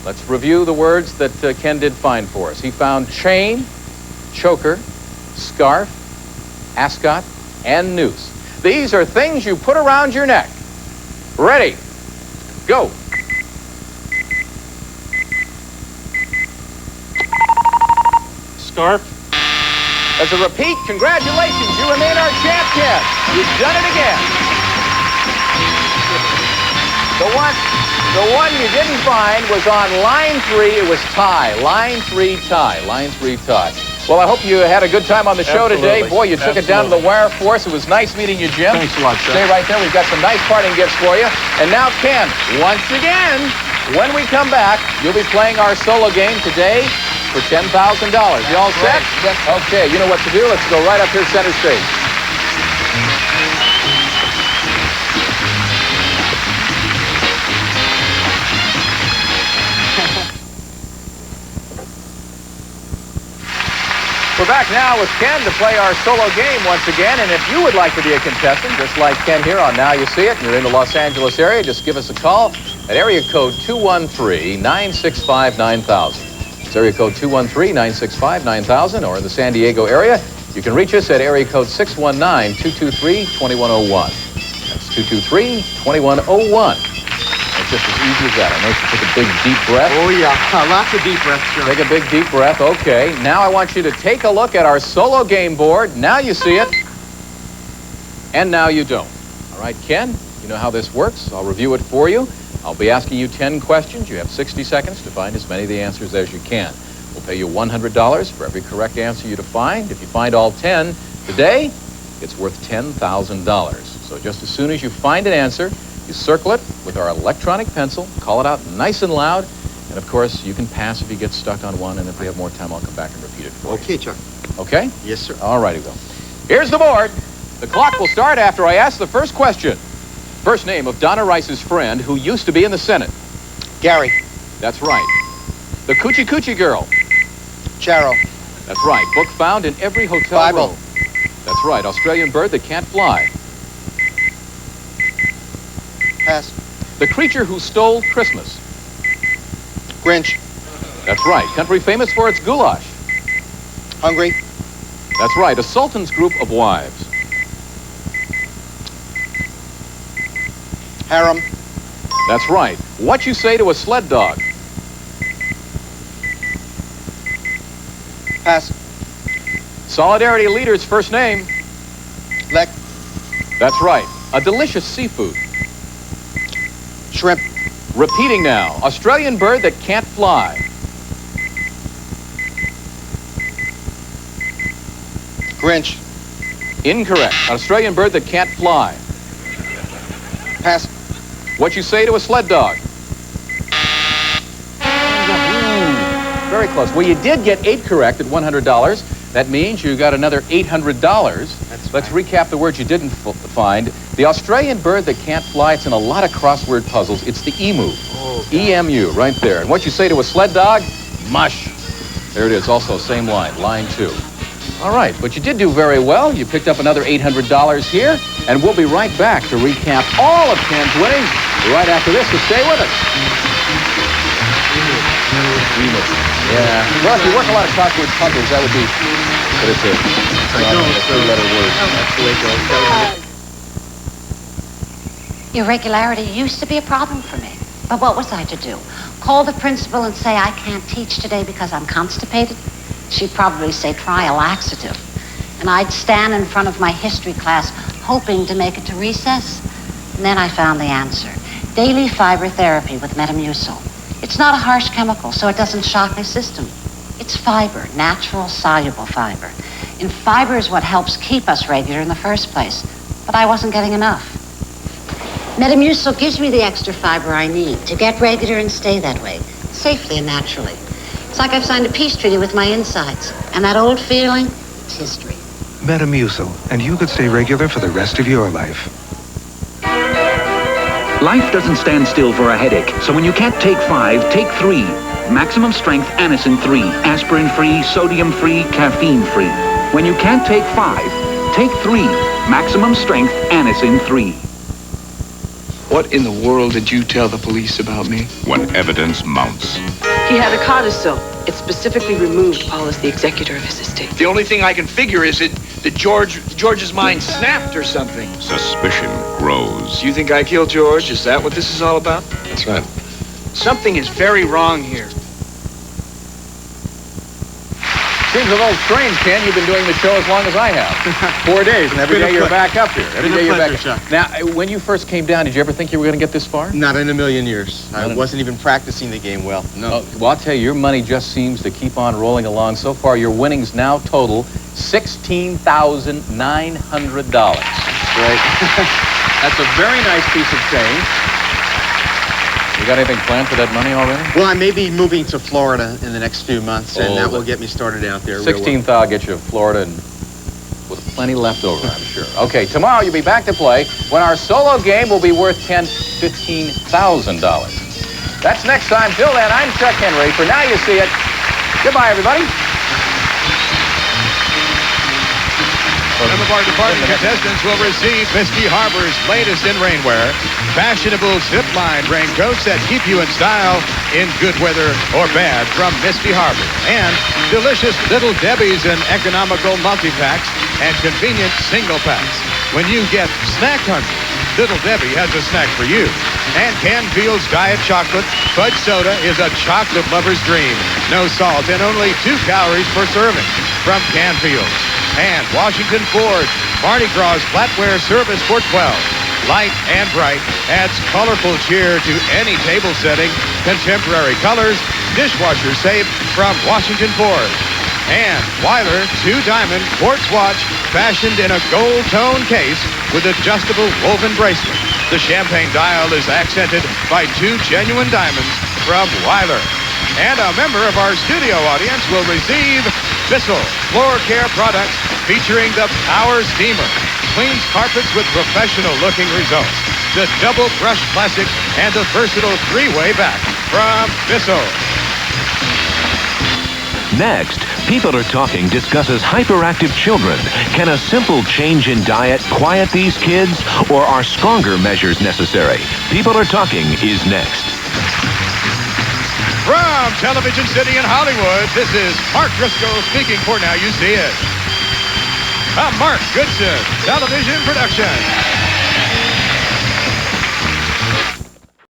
Let's review the words that Ken did find for us. He found chain, choker, scarf, ascot, and noose. These are things you put around your neck. Ready, go. Scarf. As a repeat, congratulations, you remain our champion. You've done it again. The one you didn't find was on line 3. It was tie. Line 3 tie. Line 3 tie. Well, I hope you had a good time on the show today. Boy, you took it down to the wire for us. It was nice meeting you, Jim. Thanks a lot, sir. Stay right there. We've got some nice parting gifts for you. And now, Ken, once again, when we come back, you'll be playing our solo game today for $10,000. You all set? Yes, sir. Okay, you know what to do. Let's go right up here center stage. We're back now with Ken to play our solo game once again. And if you would like to be a contestant, just like Ken here on Now You See It, and you're in the Los Angeles area, just give us a call at area code 213-965-9000. It's That's area code 213-965-9000, or in the San Diego area, you can reach us at area code 619-223-2101. That's 223-2101. It's just as easy as that. I know you take a big, deep breath. Oh, yeah. Lots of deep breaths, John. Take a big, deep breath. Okay. Now I want you to take a look at our solo game board. Now you see it, and now you don't. All right, Ken, you know how this works. I'll review it for you. I'll be asking you 10 questions. You have 60 seconds to find as many of the answers as you can. We'll pay you $100 for every correct answer you find. If you find all 10 today, it's worth $10,000. So just as soon as you find an answer, you circle it with our electronic pencil, call it out nice and loud, and of course, you can pass if you get stuck on one, and if we have more time, I'll come back and repeat it for you. Okay, Chuck. Okay? Yes, sir. All righty, Will. Here's the board. The clock will start after I ask the first question. First name of Donna Rice's friend who used to be in the Senate. Gary. That's right. The Coochie Coochie Girl. Charo. That's right. Book found in every hotel Bible. room. That's right. Australian bird that can't fly. Pass. The creature who stole Christmas. Grinch. That's right. Country famous for its goulash. Hungry. That's right. A sultan's group of wives. Harem. That's right. What you say to a sled dog. Pass. Solidarity leader's first name. Lek. That's right. A delicious seafood. Shrimp. Repeating now. Australian bird that can't fly. Grinch. Incorrect. An Australian bird that can't fly. Pass. What you say to a sled dog. Very close. Well, you did get 8 correct at $100. That means you got another $800. Let's recap the words you didn't find. The Australian bird that can't fly, it's in a lot of crossword puzzles. It's the emu. Oh, E-M-U, right there. And what you say to a sled dog? Mush. There it is, also same line, line 2. All right, but you did do very well. You picked up another $800 here, and we'll be right back to recap all of Ken's winnings right after this, so stay with us. Yeah. Well, if you work a lot of crossword puzzles, that would be, but it's a three-letter word. That's the way it goes. Irregularity used to be a problem for me. But what was I to do? Call the principal and say I can't teach today because I'm constipated? She'd probably say try a laxative. And I'd stand in front of my history class hoping to make it to recess. And then I found the answer. Daily fiber therapy with Metamucil. It's not a harsh chemical, so it doesn't shock my system. It's fiber, natural, soluble fiber. And fiber is what helps keep us regular in the first place. But I wasn't getting enough. Metamucil gives me the extra fiber I need to get regular and stay that way, safely and naturally. It's like I've signed a peace treaty with my insides. And that old feeling, it's history. Metamucil, and you could stay regular for the rest of your life. Life doesn't stand still for a headache, so when you can't take 5, take 3. Maximum strength Anisin 3, aspirin-free, sodium-free, caffeine-free. When you can't take 5, take 3. Maximum strength Anisin 3. What in the world did you tell the police about me? When evidence mounts. He had a codicil. It specifically removed Paul as the executor of his estate. The only thing I can figure is that George's mind snapped or something. Suspicion grows. Do you think I killed George? Is that what this is all about? That's right. Something is very wrong here. Seems a little strange, Ken. You've been doing the show as long as I have. 4 days, and every day you're back up here. Every day you're back up. Now, when you first came down, did you ever think you were going to get this far? Not in a million years. I wasn't even practicing the game well. No. Well, I'll tell you, your money just seems to keep on rolling along. So far, your winnings now total $16,900. Great. That's a very nice piece of change. You got anything planned for that money already? Well, I may be moving to Florida in the next few months, and that will get me started out there. 16th, I'll get you to Florida and with plenty left over, I'm sure. Okay, tomorrow you'll be back to play when our solo game will be worth $15,000. That's next time. Till then, I'm Chuck Henry. For now, you see it. Goodbye, everybody. Some of our departing contestants will receive Misty Harbor's latest in rainwear, fashionable zip-lined raincoats that keep you in style in good weather or bad from Misty Harbor, and delicious Little Debbie's in economical multi-packs and convenient single packs. When you get snack hungry, Little Debbie has a snack for you. And Canfield's Diet Chocolate Fudge Soda is a chocolate lover's dream. No salt and only 2 calories per serving from Canfield's. And Washington Ford Mardi Gras flatware service for 12. Light and bright adds colorful cheer to any table setting. Contemporary colors, dishwasher safe from Washington Ford. And Weiler 2-diamond quartz watch fashioned in a gold tone case with adjustable woven bracelet. The champagne dial is accented by 2 genuine diamonds from Weiler. And a member of our studio audience will receive Bissell floor care products featuring the Power Steamer. Cleans carpets with professional-looking results. The double brush classic and the versatile 3-way back from Bissell. Next, People Are Talking discusses hyperactive children. Can a simple change in diet quiet these kids, or are stronger measures necessary? People Are Talking is next. From Television City in Hollywood, this is Mark Driscoll speaking for Now You See It. A Mark Goodson television production.